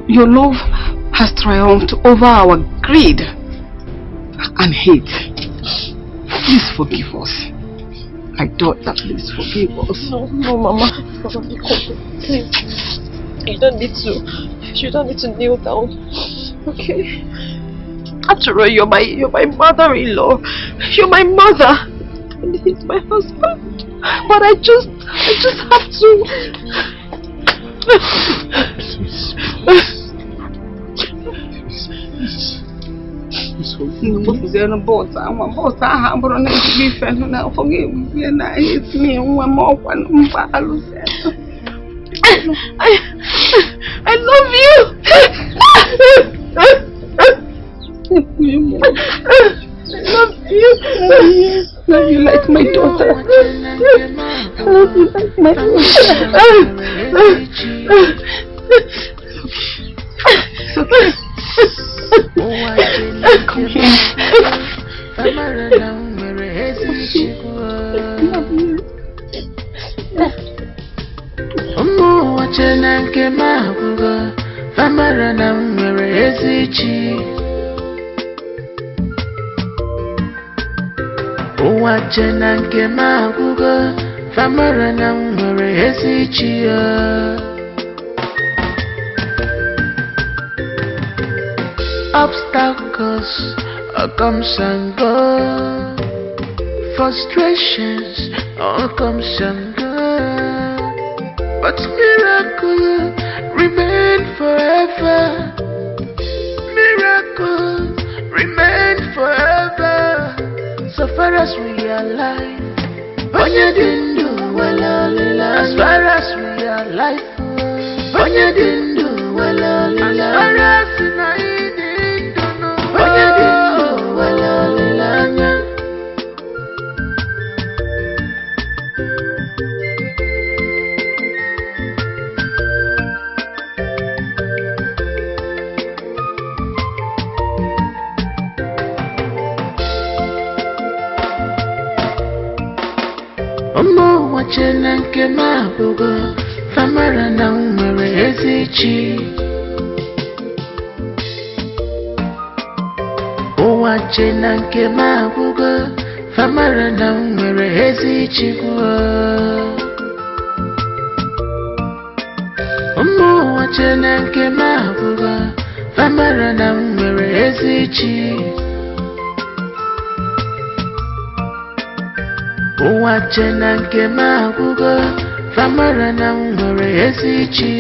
Your love has triumphed over our greed and hate. Please forgive us. My daughter, please forgive us. No, Mama. Please. You don't need to kneel down. Okay? After all, you're my mother-in-law. You're my mother. And he's my husband. But I just have to. I love you. Love you like my daughter. I love you like my daughter. It's okay. Come here. Obstacles comes and go, frustrations all comes and go, but miracle remain forever. Miracles remain forever. So far as we are alive, Bonya didn't do well all as far as we are alive, Bonya didn't do well all as far as I didn't know, Bonya didn't do well all Omo wachena nke mabugo famara na nwere ezichi O wachena nke mabugo famara na nwere ezichi Omo wachena nke mabugo famara na nwere ezichi Wachena nke mabugo famara na nwere ezichi